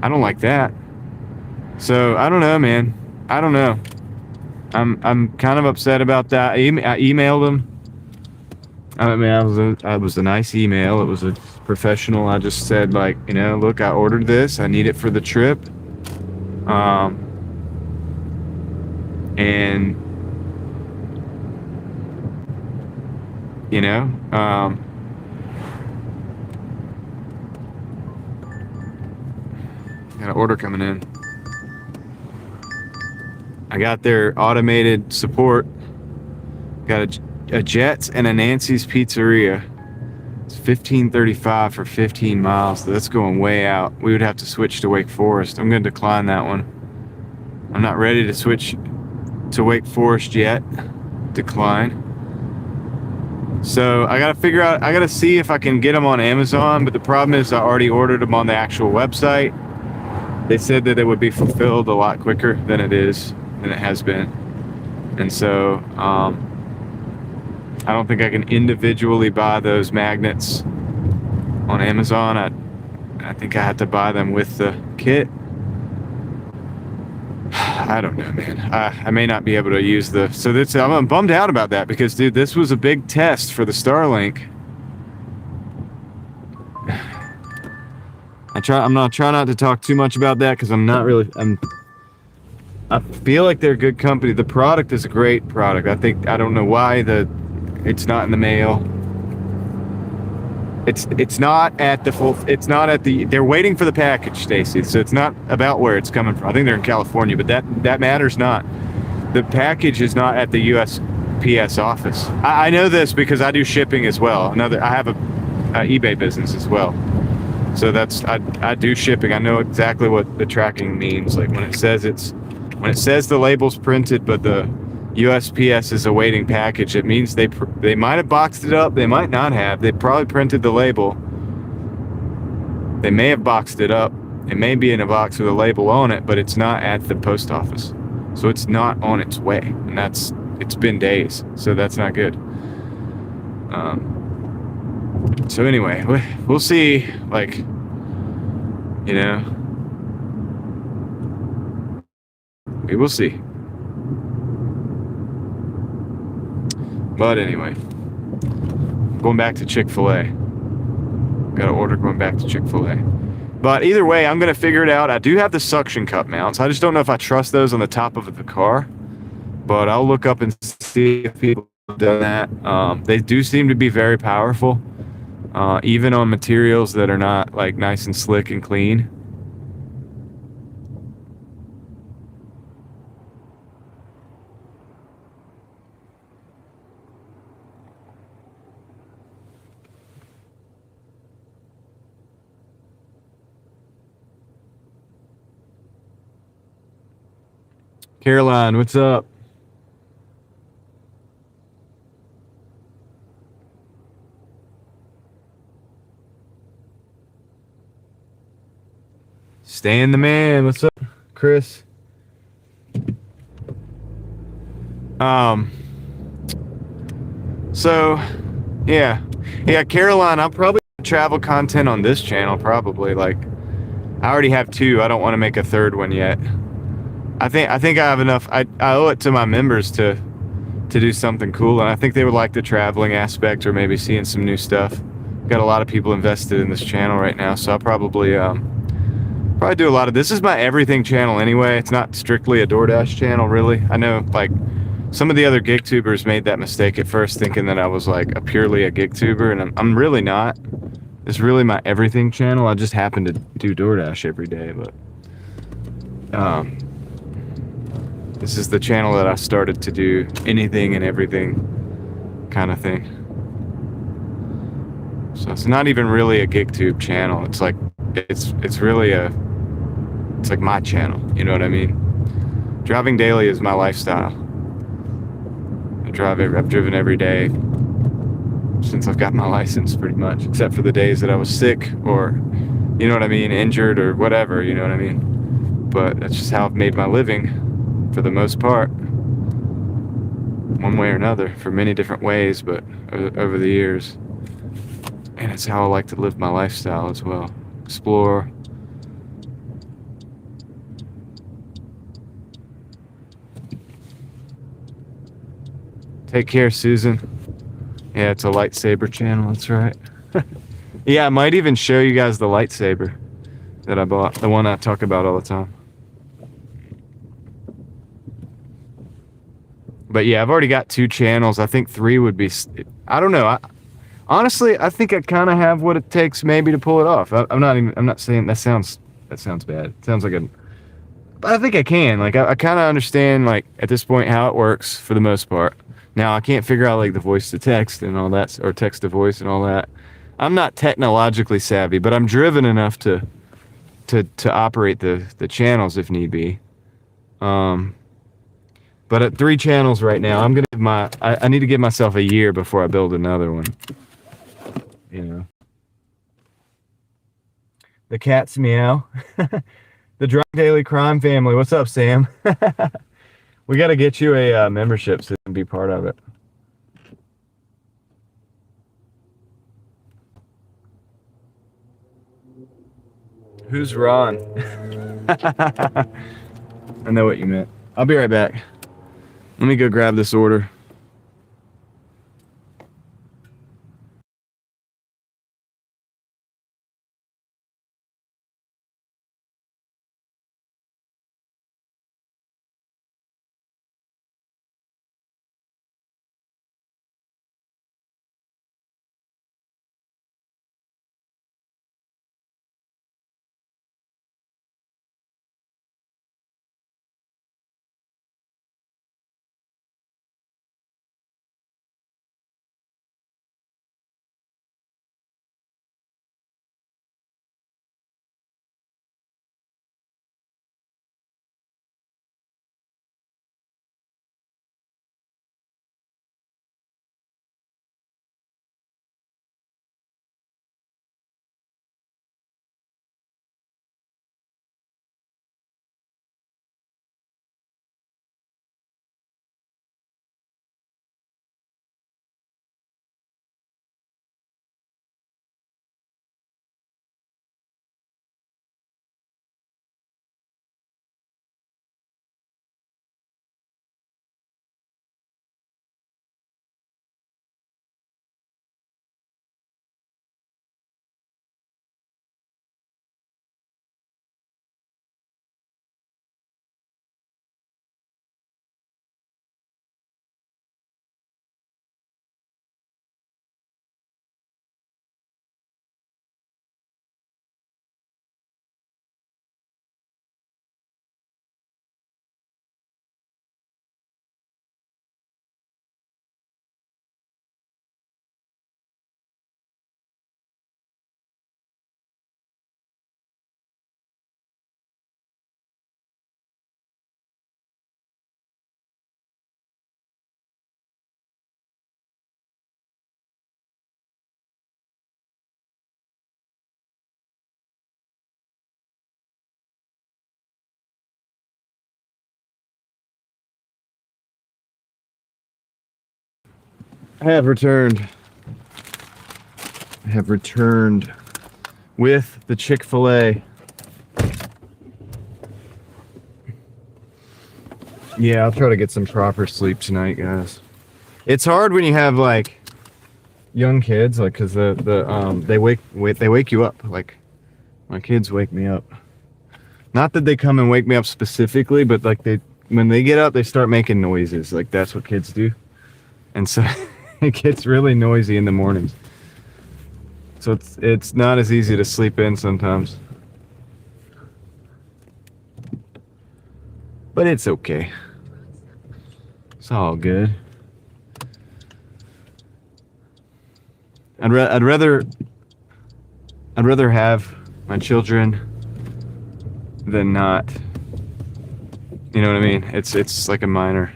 I don't like that. So I don't know, man. I don't know. I'm kind of upset about that. I emailed them. I mean, it was a nice email. It was a professional. I just said, like, look, I ordered this. I need it for the trip. And got an order coming in. I got their automated support. Got a Jets and a Nancy's Pizzeria. It's $15.35 for 15 miles. So that's going way out. We would have to switch to Wake Forest. I'm going to decline that one. I'm not ready to switch to Wake Forest yet. Decline. So I got to see if I can get them on Amazon, but the problem is I already ordered them on the actual website. They said that it would be fulfilled a lot quicker than it has been. And so I don't think I can individually buy those magnets on Amazon. I think I have to buy them with the kit. I don't know, man. I may not be able to use I'm bummed out about that because, dude, this was a big test for the Starlink. I'm not trying not to talk too much about that because I feel like they're a good company. The product is a great product. I don't know why it's not in the mail. It's not at the they're waiting for the package, Stacy. So it's not about where it's coming from. I think they're in California, but that matters not. The package is not at the USPS office. I know this because I do shipping as well. I have a eBay business as well. So I do shipping. I know exactly what the tracking means. Like when it says the label's printed, but the USPS is awaiting package, it means they might have boxed it up. They might not have. They probably printed the label. They may have boxed it up. It may be in a box with a label on it, but it's not at the post office. So it's not on its way, and it's been days. So that's not good. So anyway, we'll see. Like, you know, we will see. But anyway, going back to Chick-fil-A. Got to order going back to Chick-fil-A. But either way, I'm going to figure it out. I do have the suction cup mounts. I just don't know if I trust those on the top of the car. But I'll look up and see if people have done that. They do seem to be very powerful, even on materials that are not like nice and slick and clean. Caroline, what's up? Stan the man, what's up, Chris? So yeah, Caroline, I'll probably travel content on this channel. Probably, like, I already have 2. I don't want to make a 3rd one yet. I think I have enough. I owe it to my members to do something cool, and I think they would like the traveling aspect or maybe seeing some new stuff. Got a lot of people invested in this channel right now, so I'll probably do a lot of this. Is my everything channel anyway. It's not strictly a DoorDash channel, really. I know, like, some of the other gig tubers made that mistake at first, thinking that I was like purely a gig tuber, and I'm really not. It's really my everything channel. I just happen to do DoorDash every day, but this is the channel that I started to do anything and everything kind of thing. So it's not even really a gig tube channel. It's like it's like my channel. You know what I mean? Driving daily is my lifestyle. I've driven every day since I've got my license, pretty much, except for the days that I was sick or, you know what I mean, injured or whatever, you know what I mean? But that's just how I've made my living for the most part, one way or another, for many different ways, but over the years. And it's how I like to live my lifestyle as well. Explore. Take care, Susan. Yeah, it's a lightsaber channel, that's right. Yeah, I might even show you guys the lightsaber that I bought, the one I talk about all the time. But yeah, I've already got 2 channels. I think 3 would be, I don't know. Honestly, I think I kind of have what it takes maybe to pull it off. I'm not saying that sounds bad. It sounds like but I think I can. Like, I kind of understand, like, at this point how it works for the most part. Now, I can't figure out, like, the voice to text and all that, or text to voice and all that. I'm not technologically savvy, but I'm driven enough to operate the channels if need be. But at 3 channels right now, I'm gonna I need to give myself a year before I build another one. You know. The cats meow. The Drunk Daily Crime Family. What's up, Sam? We got to get you a membership so you can be part of it. Who's Ron? I know what you meant. I'll be right back. Let me go grab this order. I have returned. I have returned with the Chick-fil-A. Yeah, I'll try to get some proper sleep tonight, guys. It's hard when you have like young kids, like, cause they wake you up. Like, my kids wake me up. Not that they come and wake me up specifically, but like when they get up, they start making noises. Like, that's what kids do, and so it gets really noisy in the mornings. So it's not as easy to sleep in sometimes. But it's okay. It's all good. I'd rather have my children than not. You know what I mean? It's like a minor.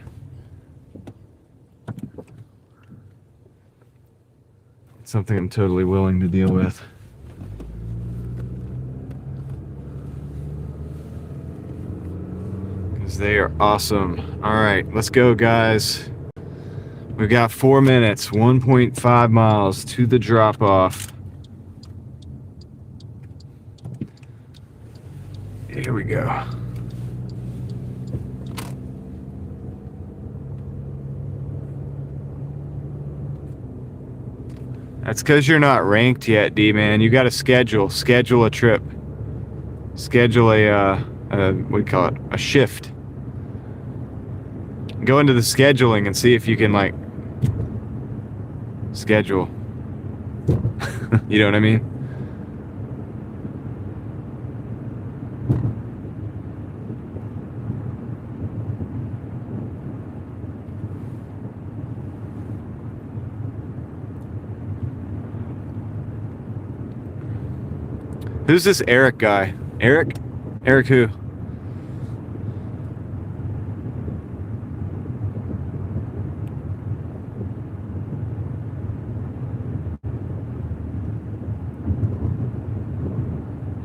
It's something I'm totally willing to deal with. Because they are awesome. All right, let's go, guys. We've got 4 minutes, 1.5 miles to the drop-off. Here we go. That's because you're not ranked yet, D-man. You got to schedule a trip. Schedule what do you call it? A shift. Go into the scheduling and see if you can, like, schedule. You know what I mean? Who's this Eric guy? Eric? Eric who?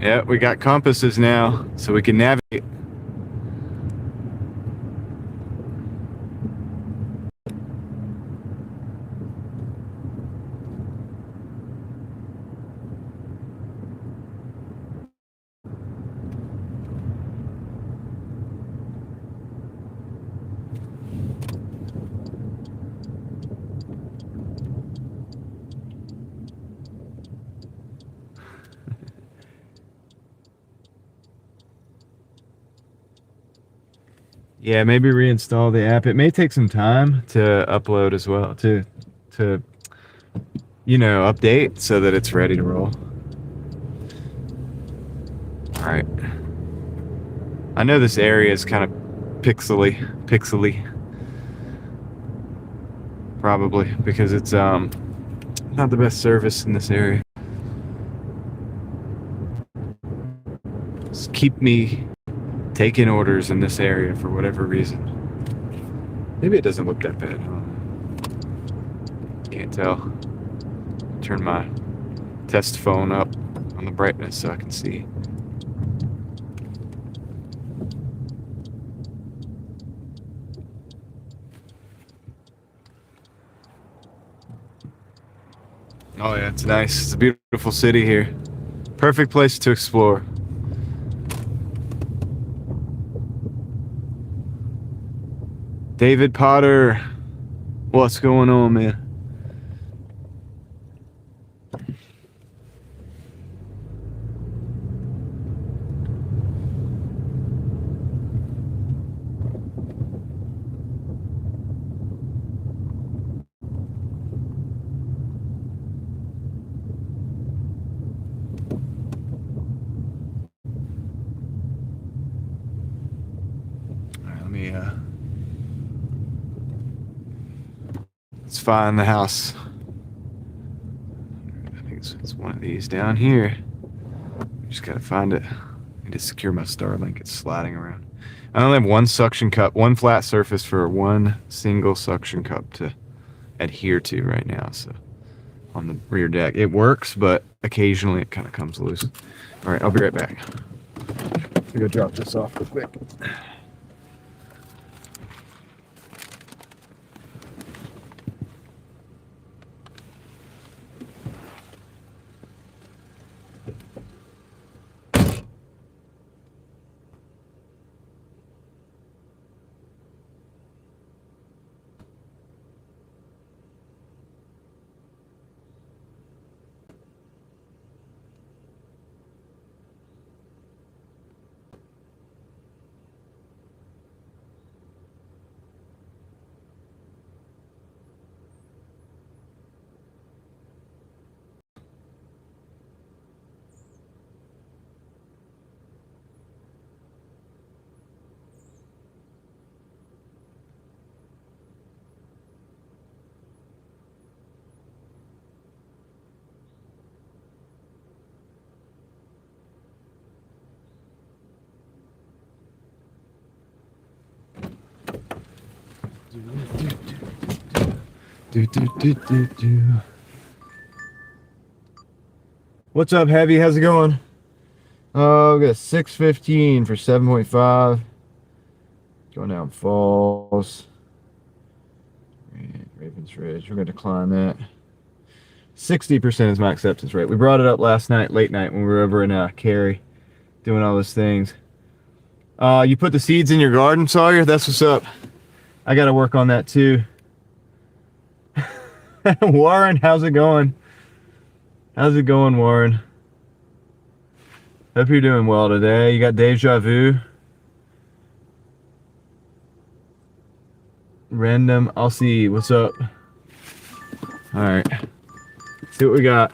Yeah, we got compasses now, so we can navigate. Yeah, maybe reinstall the app. It may take some time to upload as well, to update so that it's ready to roll. All right. I know this area is kind of pixely, probably because it's not the best service in this area. Just keep me taking orders in this area for whatever reason. Maybe it doesn't look that bad. I don't know. Can't tell. Turn my test phone up on the brightness so I can see. Oh yeah, it's nice. It's a beautiful city here. Perfect place to explore. David Potter, what's going on, man? All right, let me let's find the house. I think it's one of these down here. Just gotta find it. I need to secure my Starlink. It's sliding around. I only have one suction cup, one flat surface for one single suction cup to adhere to right now. So on the rear deck, it works, but occasionally it kind of comes loose. All right, I'll be right back. Let me go drop this off real quick. What's up, Heavy? How's it going? Oh, we got 615 for 7.5. Going down falls. Ravens Ridge. We're going to decline that. 60% is my acceptance rate. We brought it up last night, late night, when we were over in Cary doing all those things. You put the seeds in your garden, Sawyer? That's what's up. I got to work on that too. Warren, how's it going? How's it going, Warren? Hope you're doing well today. You got deja vu? Random. I'll see. What's up? All right. See what we got.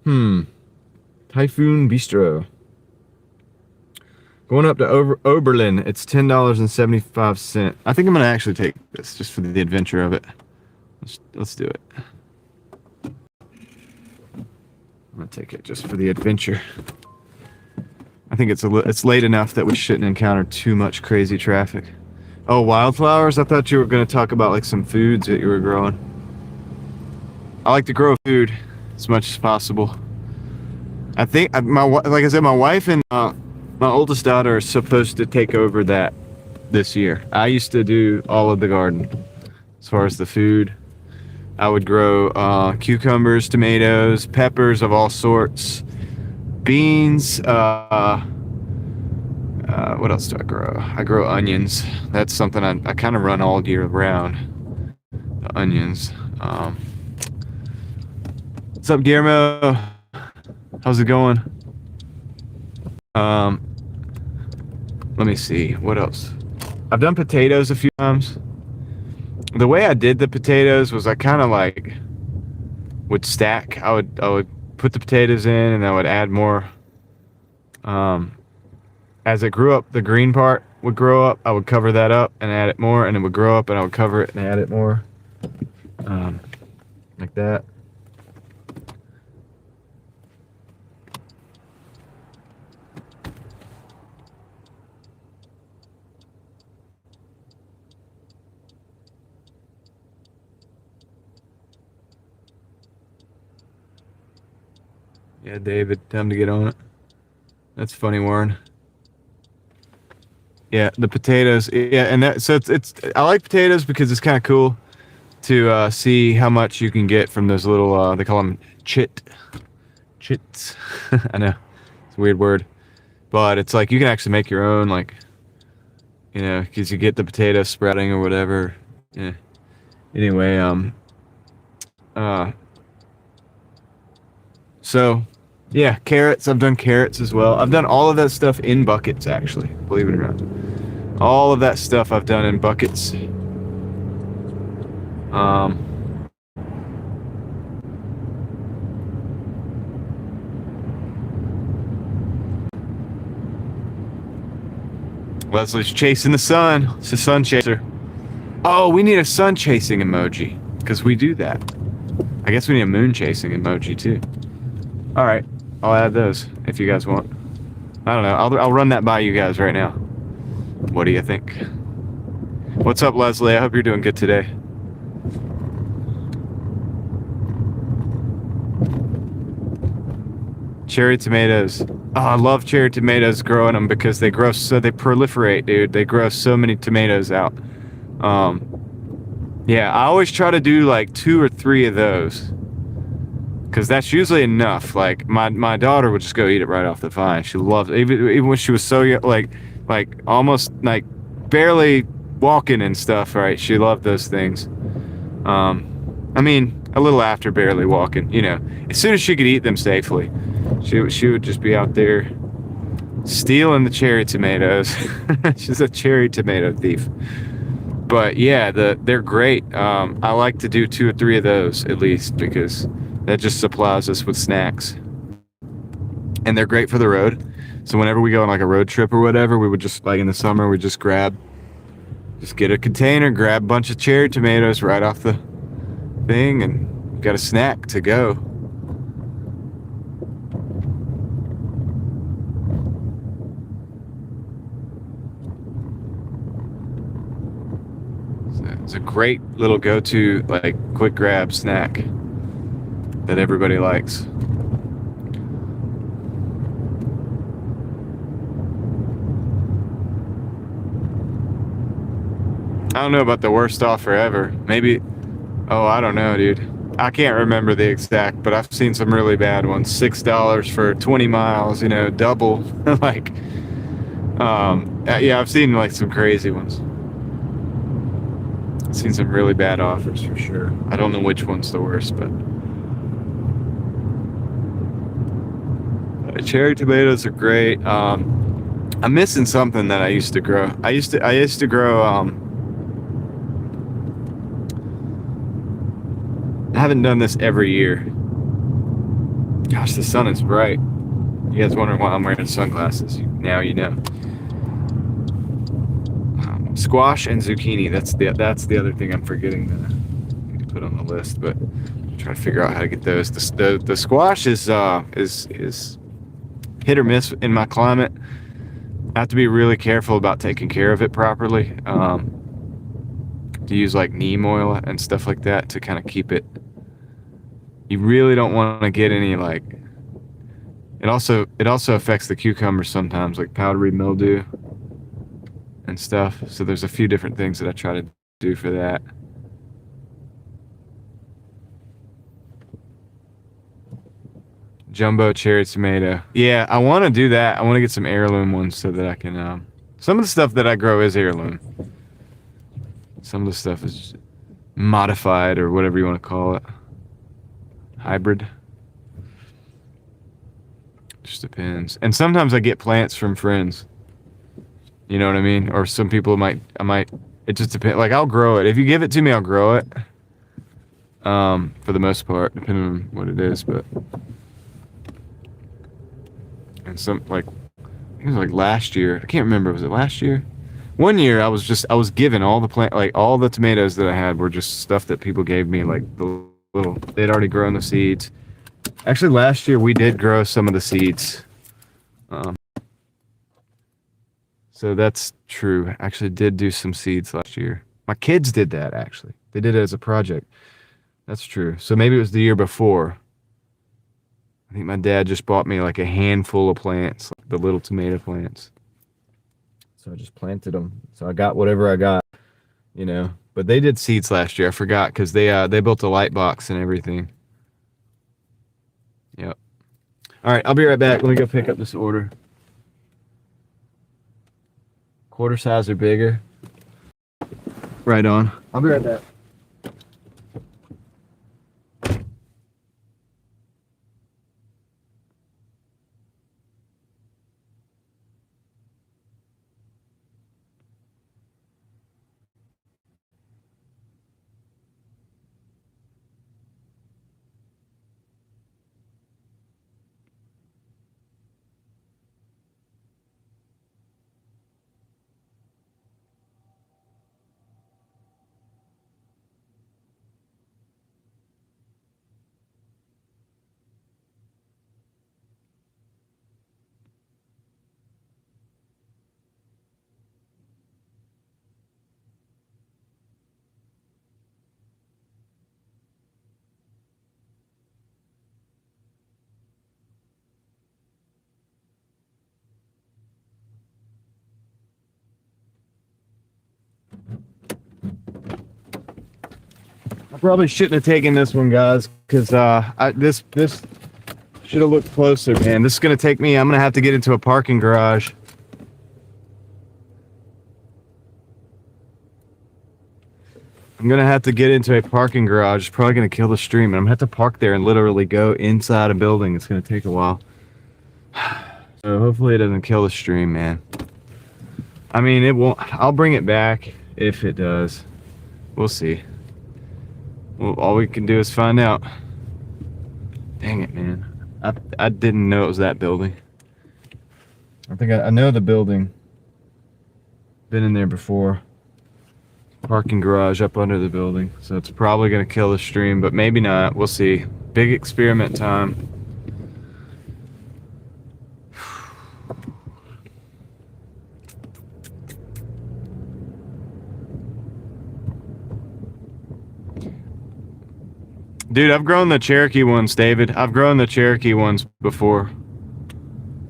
Typhoon Bistro. Going up to Oberlin. It's $10.75. I think I'm gonna actually take this just for the adventure of it. Let's do it. I'm gonna take it just for the adventure. I think it's late enough that we shouldn't encounter too much crazy traffic. Oh, wildflowers? I thought you were gonna talk about like some foods that you were growing. I like to grow food as much as possible. I think like I said, my wife and my oldest daughter are supposed to take over that this year. I used to do all of the garden as far as the food. I would grow cucumbers, tomatoes, peppers of all sorts, beans. What else do I grow? I grow onions. That's something I kind of run all year round. The onions. What's up, Guillermo? How's it going? Let me see. What else? I've done potatoes a few times. The way I did the potatoes was I kind of like would stack. I would put the potatoes in and I would add more. As it grew up, the green part would grow up. I would cover that up and add it more, and it would grow up and I would cover it and add it more. Like that. Yeah, David, time to get on it. That's funny, Warren. Yeah, the potatoes. Yeah, and it's I like potatoes because it's kind of cool to see how much you can get from those little they call them chits. I know it's a weird word, but it's like you can actually make your own, like, you know, because you get the potato sprouting or whatever. Yeah. Anyway, so yeah, carrots. I've done carrots as well. I've done all of that stuff in buckets, actually, believe it or not. All of that stuff I've done in buckets. Leslie's chasing the sun. It's a sun chaser. Oh, we need a sun chasing emoji because we do that. I guess we need a moon chasing emoji too. All right, I'll add those if you guys want. I don't know. I'll run that by you guys right now. What do you think? What's up, Leslie? I hope you're doing good today. Cherry tomatoes. Oh, I love cherry tomatoes, growing them because they proliferate, dude. They grow so many tomatoes out. Yeah, I always try to do like 2 or 3 of those because that's usually enough. Like my daughter would just go eat it right off the vine. She loved it. Even when she was so young, like almost like barely walking and stuff, right? She loved those things. I mean, a little after barely walking, you know. As soon as she could eat them safely, she would just be out there stealing the cherry tomatoes. She's a cherry tomato thief. But yeah, they're great. I like to do 2 or 3 of those at least because that just supplies us with snacks. And they're great for the road. So whenever we go on like a road trip or whatever, we would just, like in the summer, we just get a container, grab a bunch of cherry tomatoes right off the thing, and got a snack to go. great little go-to, like, quick grab snack that everybody likes. I don't know about the worst offer ever. Maybe, oh, I don't know, dude. I can't remember the exact, but I've seen some really bad ones. $6 for 20 miles, you know, double. Like, yeah, I've seen like some crazy ones. I've seen some really bad offers for sure. I don't know which one's the worst, but cherry tomatoes are great. I'm missing something that I used to grow. I used to grow. I haven't done this every year. Gosh, the sun is bright. You guys wondering why I'm wearing sunglasses? Now you know. Squash and zucchini. That's the other thing I'm forgetting that I need to put on the list. But I'm trying to figure out how to get those. The squash is hit or miss in my climate. I have to be really careful about taking care of it properly. To use like neem oil and stuff like that to kind of keep it. You really don't want to get any like. It also affects the cucumbers sometimes, like powdery mildew and stuff. So there's a few different things that I try to do for that. Jumbo cherry tomato. Yeah, I want to do that. I want to get some heirloom ones so that I can. Some of the stuff that I grow is heirloom. Some of the stuff is modified or whatever you want to call it. Hybrid. Just depends. And sometimes I get plants from friends. You know what I mean? Or some people I might. It just depends. Like I'll grow it. If you give it to me, I'll grow it. For the most part, depending on what it is, but. And some like, I think it was like last year. I can't remember. Was it last year? One year I was given all all the tomatoes that I had were just stuff that people gave me, like the little. They'd already grown the seeds. Actually, last year we did grow some of the seeds. So that's true. I actually did do some seeds last year. My kids did that, actually. They did it as a project. That's true. So maybe it was the year before. I think my dad just bought me like a handful of plants, like the little tomato plants. So I just planted them. So I got whatever I got, you know. But they did seeds last year. I forgot because they built a light box and everything. Yep. All right, I'll be right back. Let me go pick up this order. Quarter size or bigger. Right on. I'll be right back. I probably shouldn't have taken this one, guys, because this should have looked closer, man. This is gonna take me. I'm gonna have to get into a parking garage. I'm gonna have to get into a parking garage. It's probably gonna kill the stream, and I'm gonna have to park there and literally go inside a building. It's gonna take a while. So hopefully it doesn't kill the stream, man. I mean, it won't. I'll bring it back if it does. We'll see. Well, all we can do is find out. Dang it, man. I didn't know it was that building. I think I know the building. Been in there before. Parking garage up under the building. So it's probably going to kill the stream, but maybe not. We'll see. Big experiment time. Dude, I've grown the Cherokee ones, David. I've grown the Cherokee ones before.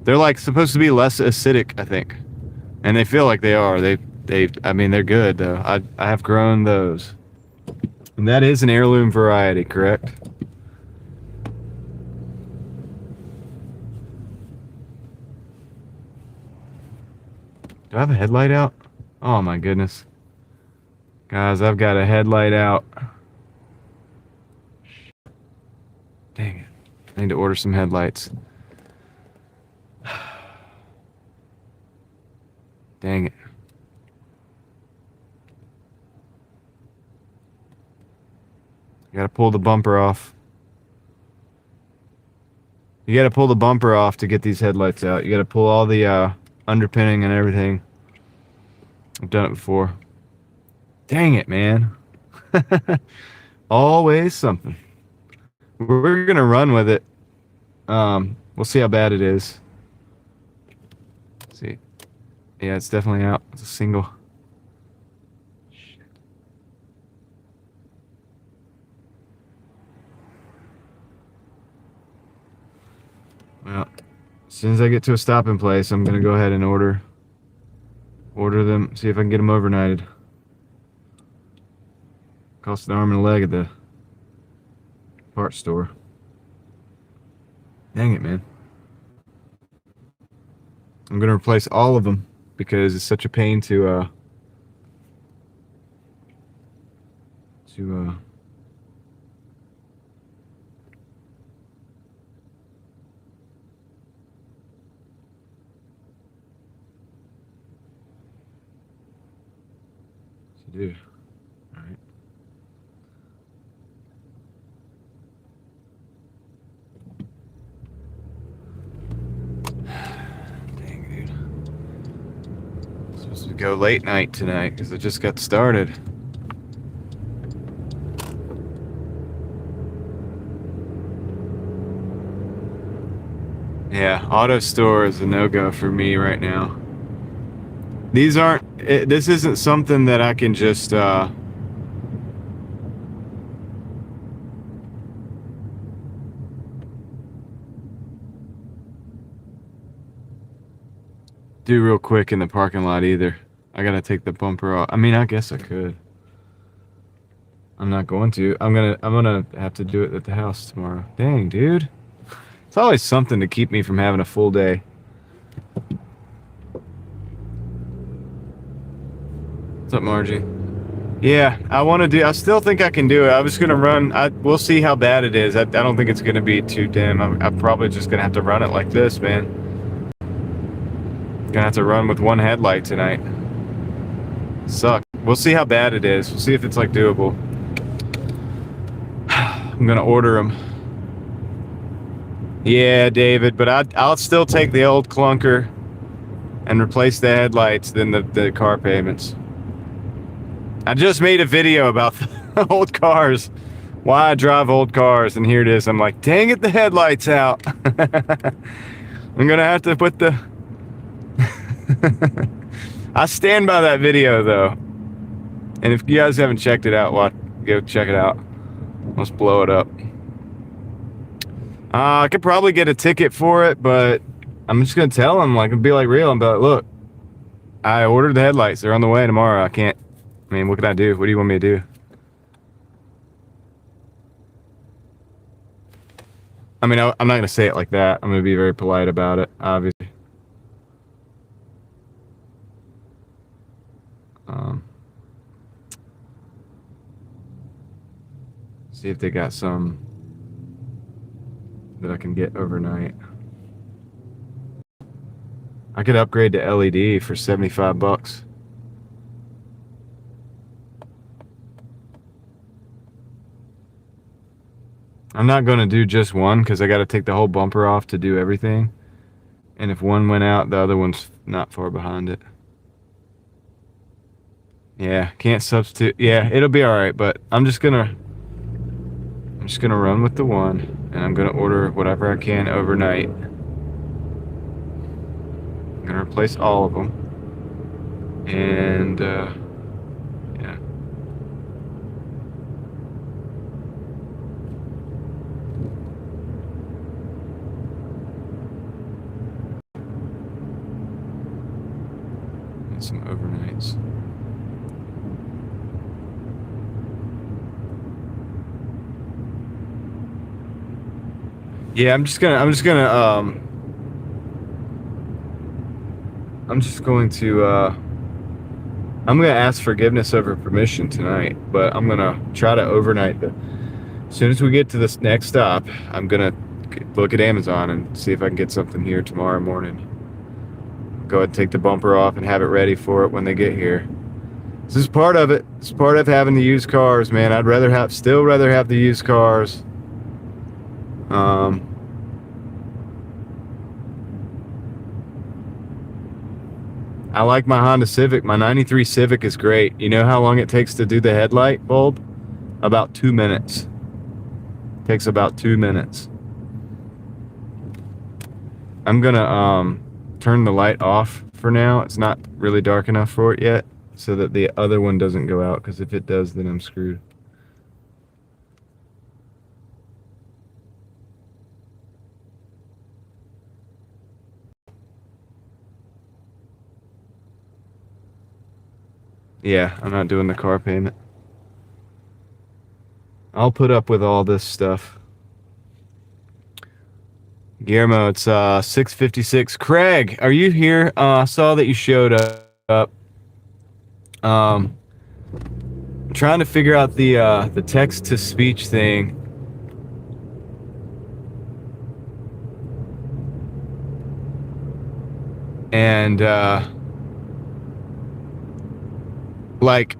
They're like supposed to be less acidic, I think. And they feel like they are. I mean, they're good though. I have grown those. And that is an heirloom variety, correct? Do I have a headlight out? Oh my goodness. Guys, I've got a headlight out. Dang it. I need to order some headlights. Dang it. You gotta pull the bumper off. You gotta pull the bumper off to get these headlights out. You gotta pull all the underpinning and everything. I've done it before. Dang it, man. Always something. We're gonna run with it. We'll see how bad it is. Let's see. Yeah, it's definitely out. It's a single. Shit. Well, as soon as I get to a stopping place, I'm gonna go ahead and order them. See if I can get them overnighted. Cost an arm and a leg at the parts store. Dang it, man. I'm gonna replace all of them because it's such a pain to do. All right. Dang, dude. I'm supposed to go late night tonight because I just got started. Yeah, auto store is a no-go for me right now. These aren't, this isn't something that I can just, do real quick in the parking lot either. I gotta take the bumper off. I mean, I guess I could. I'm not going to. I'm gonna have to do it at the house tomorrow. Dang, dude. It's always something to keep me from having a full day. What's up, Margie? Yeah, I still think I can do it. I was gonna run. We'll see how bad it is. I don't think it's gonna be too dim. I'm probably just gonna have to run it like this, man. Gonna have to run with one headlight tonight. Suck. We'll see how bad it is. We'll see if it's like doable. I'm gonna order them. Yeah, David, but I'll still take the old clunker and replace the headlights than the car payments. I just made a video about the old cars, why I drive old cars, and here it is. I'm like, dang it, the headlights out. I'm gonna have to put the... I stand by that video though, and if you guys haven't checked it out, go check it out. Let's blow it up. I could probably get a ticket for it, but I'm just gonna tell them, like, be like real and be like, look, I ordered the headlights, they're on the way tomorrow. I mean, what can I do? What do you want me to do? I mean, I'm not gonna say it like that. I'm gonna be very polite about it, obviously. See if they got some that I can get overnight. I could upgrade to LED for $75. I'm not going to do just one because I got to take the whole bumper off to do everything. And if one went out, the other one's not far behind it. Yeah, can't substitute. Yeah, it'll be all right, but I'm just gonna run with the one, and I'm gonna order whatever I can overnight. I'm gonna replace all of them, and yeah. some overnights. Yeah, I'm just going to ask forgiveness over permission tonight, but I'm going to try to overnight as soon as we get to this next stop, I'm going to look at Amazon and see if I can get something here tomorrow morning. Go ahead and take the bumper off and have it ready for it when they get here. This is part of it. It's part of having the used cars, man. I'd still rather have the used cars. I like my Honda Civic. My 93 Civic is great. You know how long it takes to do the headlight bulb? About 2 minutes. Takes about 2 minutes. I'm gonna turn the light off for now. It's not really dark enough for it yet, so that the other one doesn't go out, because if it does, then I'm screwed. Yeah, I'm not doing the car payment. I'll put up with all this stuff. Guillermo, it's 6:56. Craig, are you here? I saw that you showed up. Trying to figure out the text to speech thing. And like,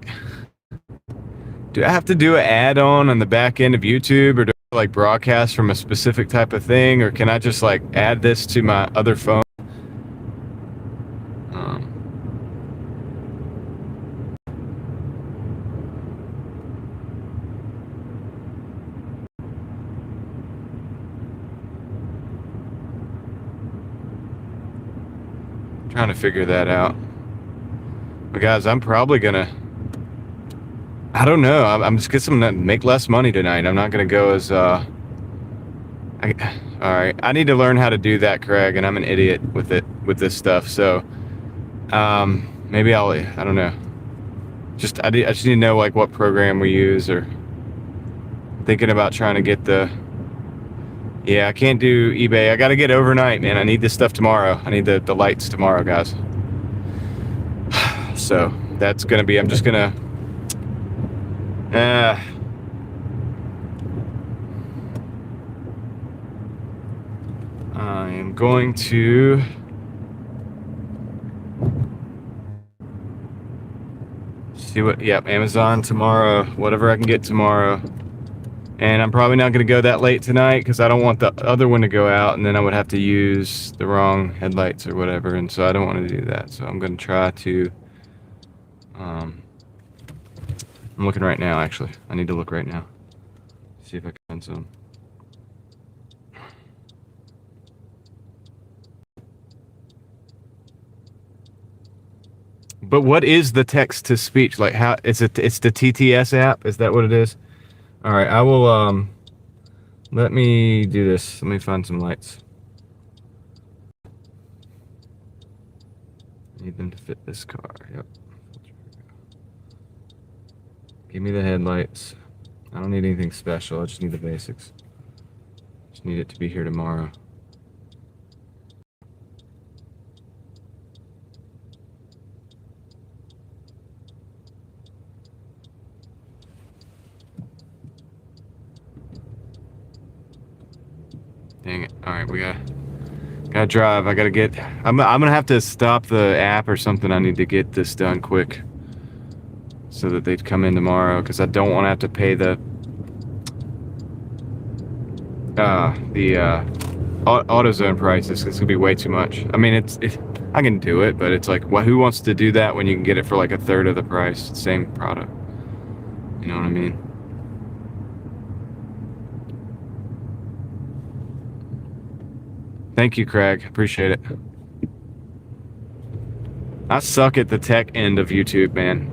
do I have to do an add-on on the back end of YouTube, or do I like broadcast from a specific type of thing, or can I just like add this to my other phone? Trying to figure that out. But guys, I'm probably gonna, I don't know, I'm just gonna make less money tonight. I'm not gonna go as all right, I need to learn how to do that, Craig, and I'm an idiot with this stuff. So maybe I don't know, I just need to know like what program we use, or thinking about trying to get I can't do eBay. I gotta get overnight, man. I need this stuff tomorrow. I need the lights tomorrow, guys. So that's gonna be, I'm just gonna I am going to see Amazon tomorrow, whatever I can get tomorrow. And I'm probably not going to go that late tonight, because I don't want the other one to go out, and then I would have to use the wrong headlights or whatever, and so I don't want to do that. So I'm going to try to I'm looking right now, actually. I need to look right now. See if I can find some. But what is the text to speech? Like, how it's the TTS app? Is that what it is? All right, I will let me do this. Let me find some lights. I need them to fit this car. Yep. Give me the headlights. I don't need anything special. I just need the basics. Just need it to be here tomorrow. Dang it. All right, we gotta drive. I gotta get, I'm gonna have to stop the app or something. I need to get this done quick so that they'd come in tomorrow, because I don't want to have to pay the AutoZone prices. It's gonna be way too much. I mean, I can do it, but it's like, who wants to do that when you can get it for like a third of the price, same product? You know what I mean? Thank you, Craig. Appreciate it. I suck at the tech end of YouTube, man.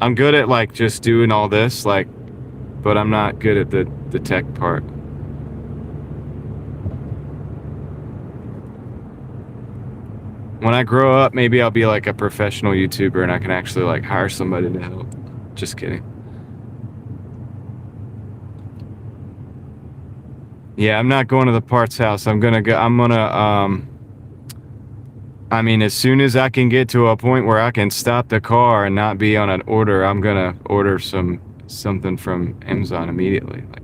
I'm good at like just doing all this, like, but I'm not good at the tech part. When I grow up, maybe I'll be like a professional YouTuber and I can actually like hire somebody to help. Just kidding. Yeah, I'm not going to the parts house. I'm gonna go. I mean, as soon as I can get to a point where I can stop the car and not be on an order, I'm gonna order something from Amazon immediately. Like,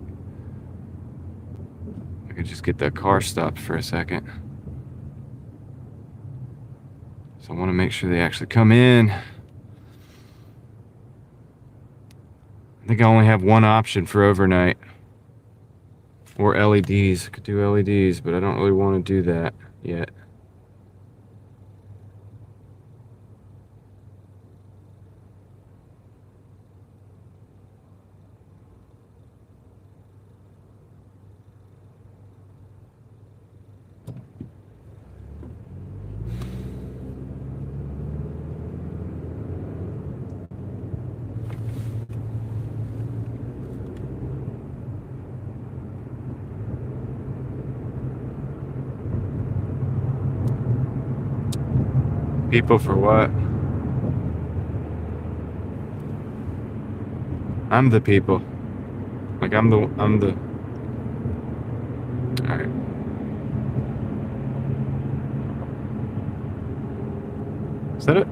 I could just get the car stopped for a second. So I want to make sure they actually come in. I think I only have one option for overnight. Or LEDs. I could do LEDs, but I don't really want to do that yet. People for what? I'm the people. Like I'm the. All right. Is that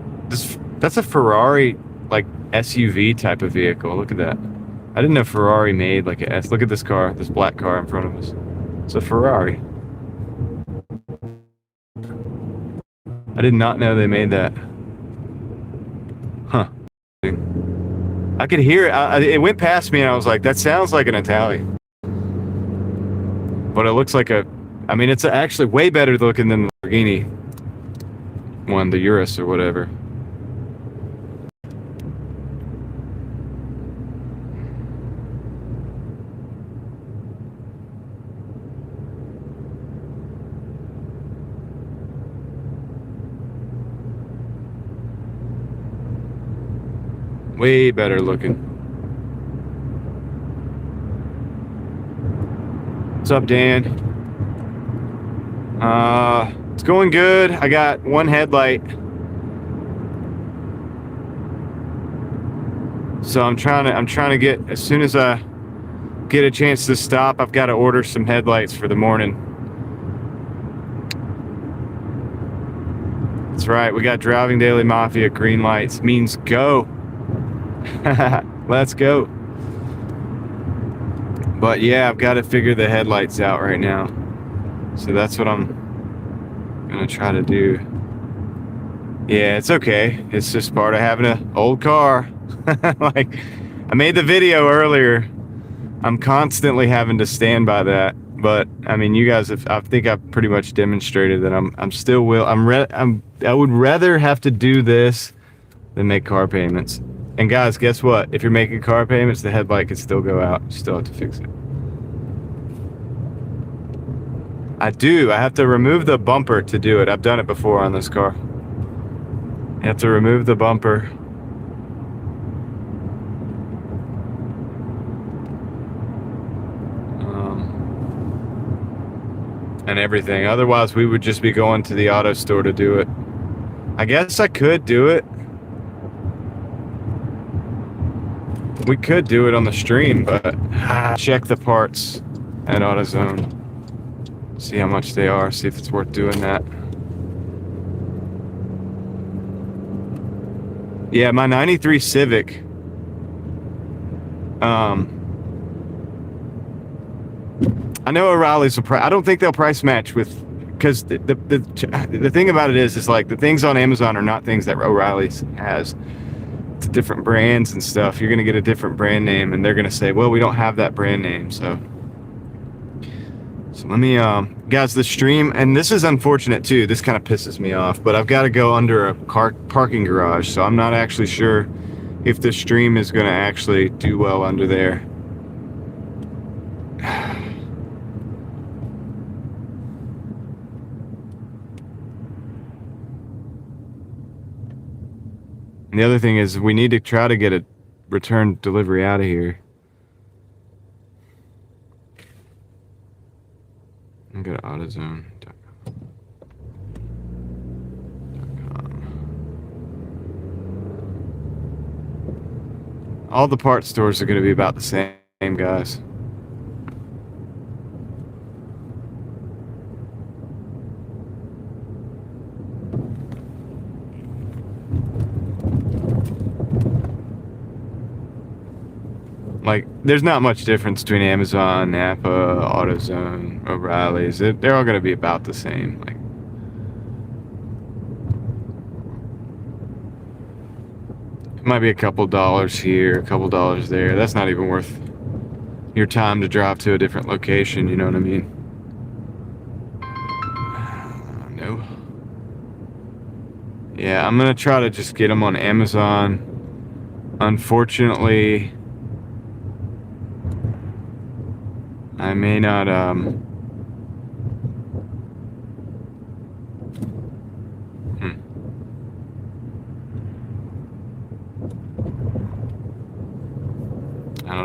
that's a Ferrari like SUV type of vehicle. Look at that. I didn't know Ferrari made like a S. Look at this car, this black car in front of us. It's a Ferrari. I did not know they made that. Huh. I could hear it. It went past me and I was like, that sounds like an Italian. But it looks like a, I mean, it's actually way better looking than the Lamborghini one, the Urus or whatever. Way better looking. What's up, Dan? It's going good. I got one headlight. So I'm trying to get, as soon as I get a chance to stop, I've got to order some headlights for the morning. That's right. We got DrivingDaily Mafia green lights. Means go. Let's go. But yeah, I've got to figure the headlights out right now. So that's what I'm gonna try to do. Yeah, it's okay. It's just part of having an old car. Like, I made the video earlier. I'm constantly having to stand by that. But I mean, you guys have, I think I've pretty much demonstrated that I'm still I would rather have to do this than make car payments. And guys, guess what? If you're making car payments, the headlight can still go out. You still have to fix it. I do. I have to remove the bumper to do it. I've done it before on this car. You have to remove the bumper. And everything. Otherwise, we would just be going to the auto store to do it. I guess I could do it. We could do it on the stream, but check the parts at AutoZone. See how much they are. See if it's worth doing that. Yeah, my 93 Civic. I know O'Reilly's will I don't think they'll price match with, because the thing about it is like the things on Amazon are not things that O'Reilly's has. It's different brands and stuff. You're gonna get a different brand name, and they're gonna say, "Well, we don't have that brand name." So let me, guys, the stream, and this is unfortunate too. This kind of pisses me off, but I've got to go under a parking garage, so I'm not actually sure if the stream is gonna actually do well under there. And the other thing is we need to try to get a return delivery out of here. I'm going to AutoZone. all the parts stores are going to be about the same, guys. Like, there's not much difference between Amazon, Napa, AutoZone, O'Reilly's. They're all going to be about the same. Like, it might be a couple dollars here, a couple dollars there. That's not even worth your time to drive to a different location, you know what I mean? No. Yeah, I'm going to try to just get them on Amazon. Unfortunately, I may not, I don't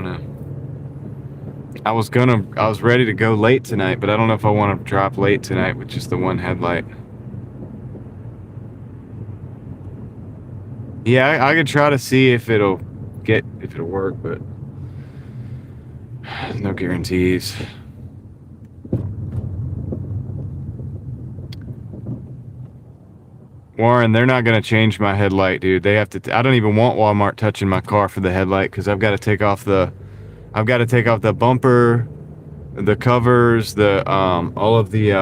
know. I was ready to go late tonight, but I don't know if I want to drop late tonight with just the one headlight. Yeah, I could try to see if it'll work, but no guarantees. Warren, they're not going to change my headlight, dude. They have to. I don't even want Walmart touching my car for the headlight because I've got to take off the bumper, the covers, the all of the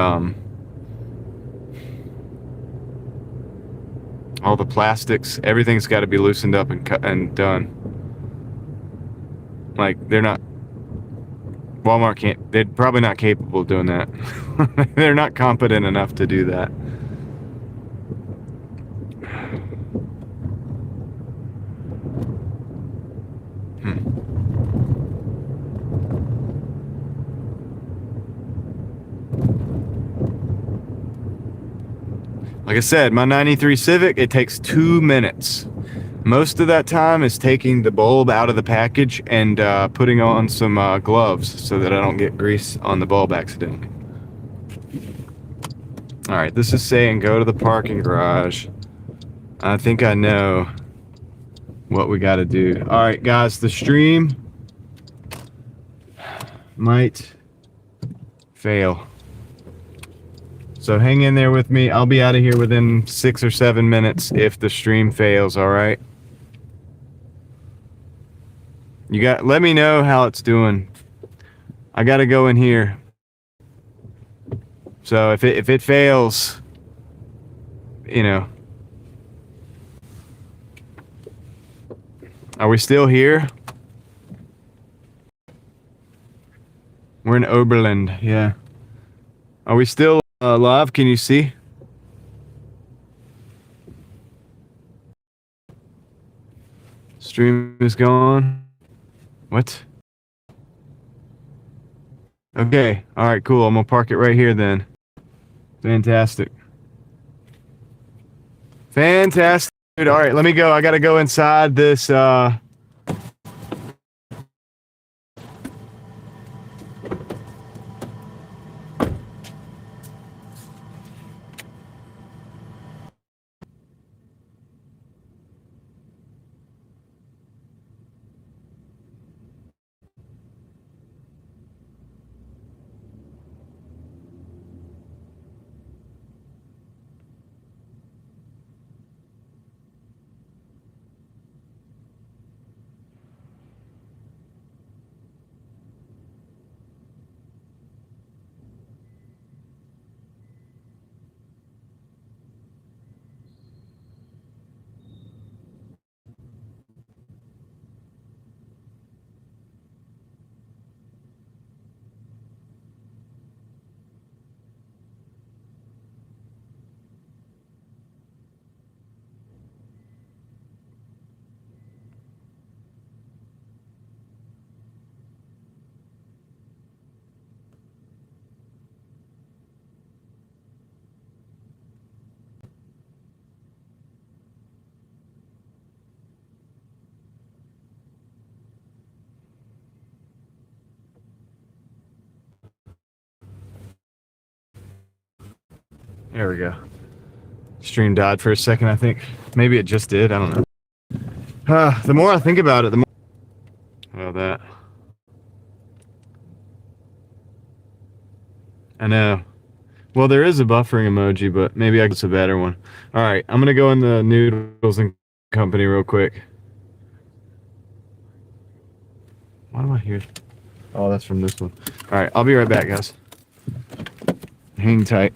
all the plastics. Everything's got to be loosened up and cut and done. Like, Walmart can't. They're probably not capable of doing that. They're not competent enough to do that. Like I said, my 93 Civic, it takes 2 minutes. Most of that time is taking the bulb out of the package and putting on some gloves so that I don't get grease on the bulb accidentally. All right, this is saying go to the parking garage. I think I know what we got to do. All right, guys, the stream might fail. So hang in there with me. I'll be out of here within 6 or 7 minutes if the stream fails, all right? Let me know how it's doing. I got to go in here. So if it fails, you know. Are we still here? We're in Oberlin, yeah. Are we still live? Can you see? Stream is gone. What? Okay. All right, cool. I'm going to park it right here then. Fantastic. Fantastic. All right, let me go. I got to go inside this There we go. Stream died for a second, I think. Maybe it just did. I don't know. The more I think about it, the more I know. Well, there is a buffering emoji, but maybe I guess a better one. All right, I'm gonna go in the Noodles and Company real quick. Why do I hear? Oh, that's from this one. All right, I'll be right back, guys. Hang tight.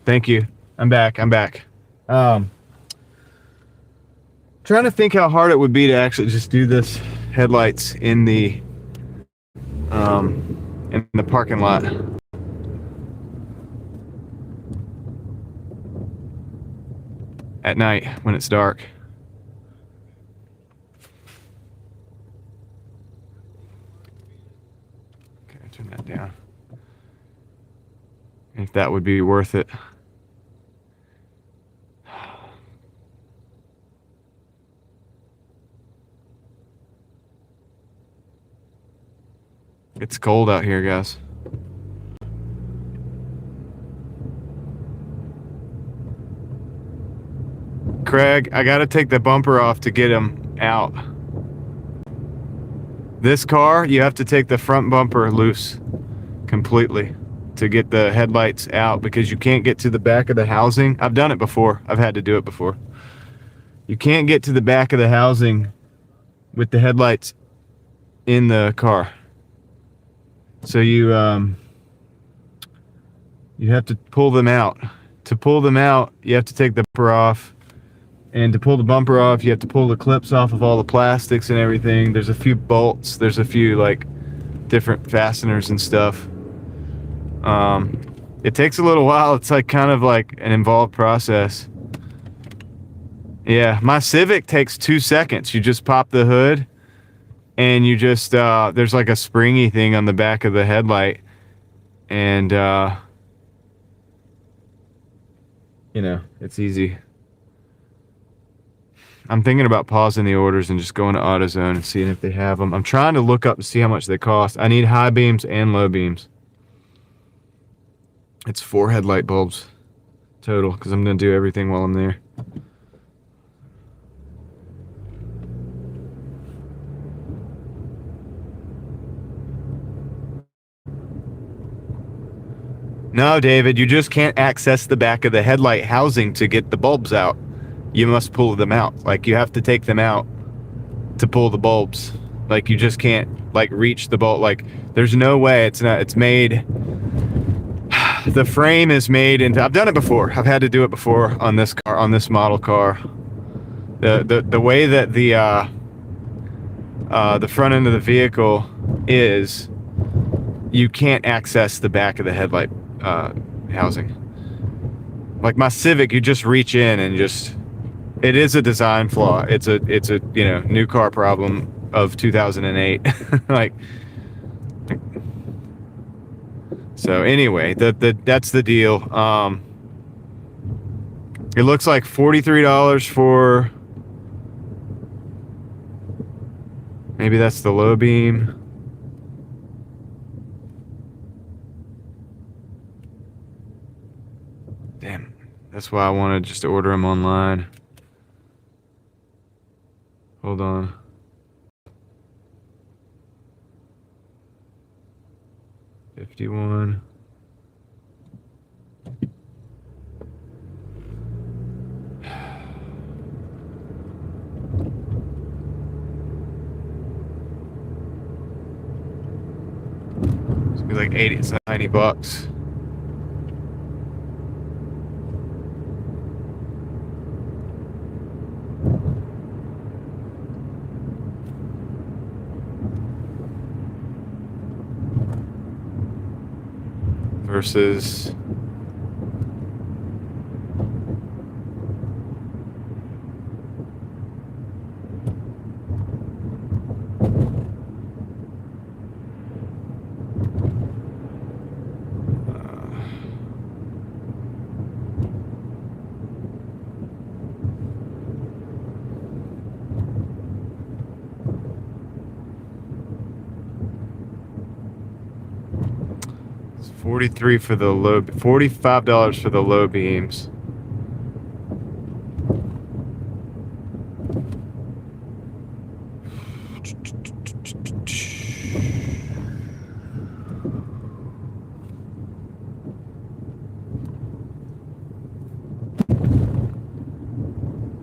Thank you. I'm back. Trying to think how hard it would be to actually just do this headlights in the parking lot. At night when it's dark. Okay, turn that down. If that would be worth it. It's cold out here, guys. Craig, I gotta take the bumper off to get him out. This car, you have to take the front bumper loose completely to get the headlights out because you can't get to the back of the housing. I've done it before. I've had to do it before. You can't get to the back of the housing with the headlights in the car. So you have to pull them out. To pull them out, you have to take the bumper off. And to pull the bumper off, you have to pull the clips off of all the plastics and everything. There's a few bolts. There's a few like different fasteners and stuff. It takes a little while. It's like kind of like an involved process. Yeah, my Civic takes 2 seconds. You just pop the hood and you just, there's like a springy thing on the back of the headlight. And, you know, it's easy. I'm thinking about pausing the orders and just going to AutoZone and seeing if they have them. I'm trying to look up to see how much they cost. I need high beams and low beams. It's 4 headlight bulbs total because I'm going to do everything while I'm there. No, David, you just can't access the back of the headlight housing to get the bulbs out. You must pull them out. Like, you have to take them out to pull the bulbs. Like, you just can't, like, reach the bulb. Like, there's no way. It's made, the frame is made into, I've done it before. I've had to do it before on this car, on this model car. The way that the front end of the vehicle is, you can't access the back of the headlight housing. Like my Civic, you just reach in and just, it is a design flaw. It's a you know, new car problem of 2008. Like, So anyway, that's the deal. It looks like $43 for, maybe that's the low beam. Damn, that's why I wanted just to order them online. Hold on. $51. It's be like 80, it's $90. Versus $43 for the low, $45 for the low beams.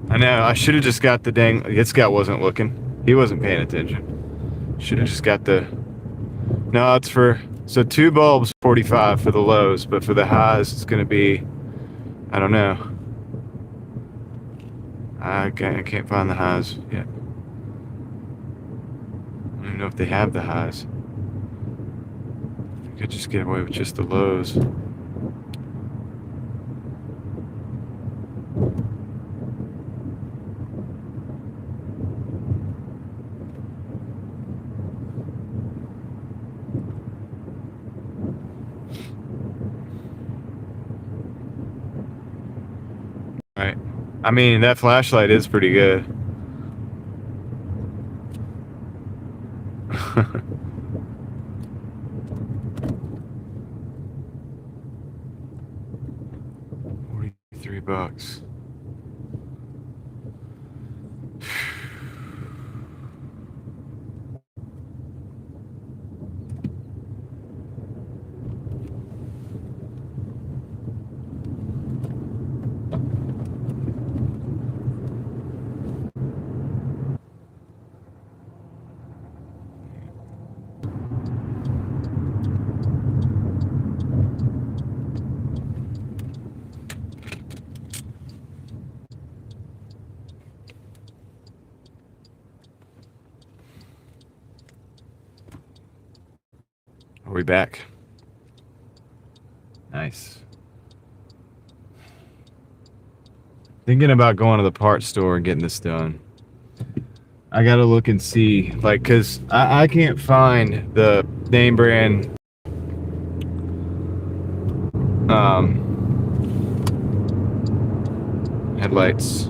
I know, I should have just got the dang, this guy wasn't looking. He wasn't paying attention. Should have just got the, no, it's for, so 2 bulbs, 45 for the lows, but for the highs, it's going to be, I don't know. I can't find the highs yet. I don't even know if they have the highs. I could just get away with just the lows. Right. I mean, that flashlight is pretty good. $43. Are we back? Nice. Thinking about going to the parts store and getting this done. I gotta look and see, like, cause I can't find the name brand headlights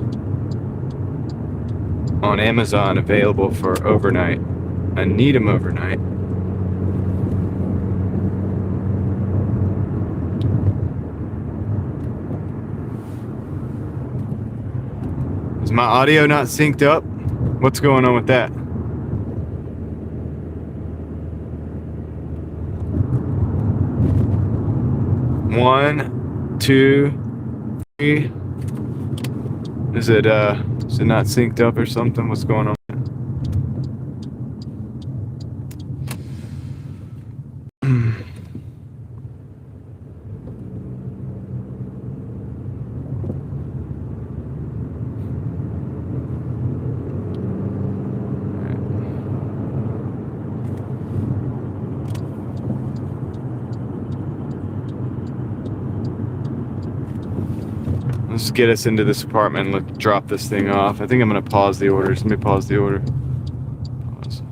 on Amazon available for overnight. I need them overnight. Is my audio not synced up? What's going on with that? One, two, three. Is it not synced up or something? What's going on? Let's get us into this apartment and let's drop this thing off. I think I'm going to pause the orders. Let me pause the order. Pause.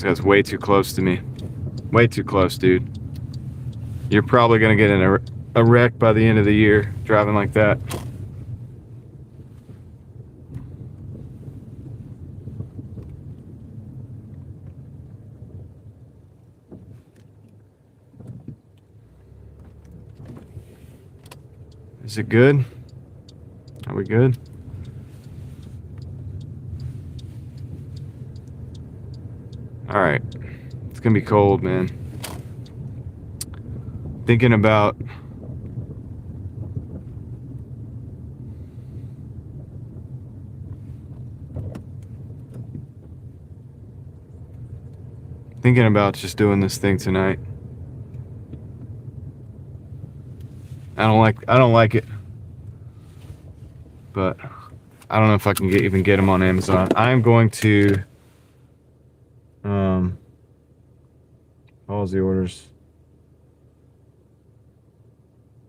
This guy's way too close to me. Way too close, dude. You're probably gonna get in a wreck by the end of the year driving like that. Is it good? Are we good? All right. It's gonna be cold, man. Thinking about just doing this thing tonight. I don't like it, but I don't know if I can even get them on Amazon. I'm going to pause the orders.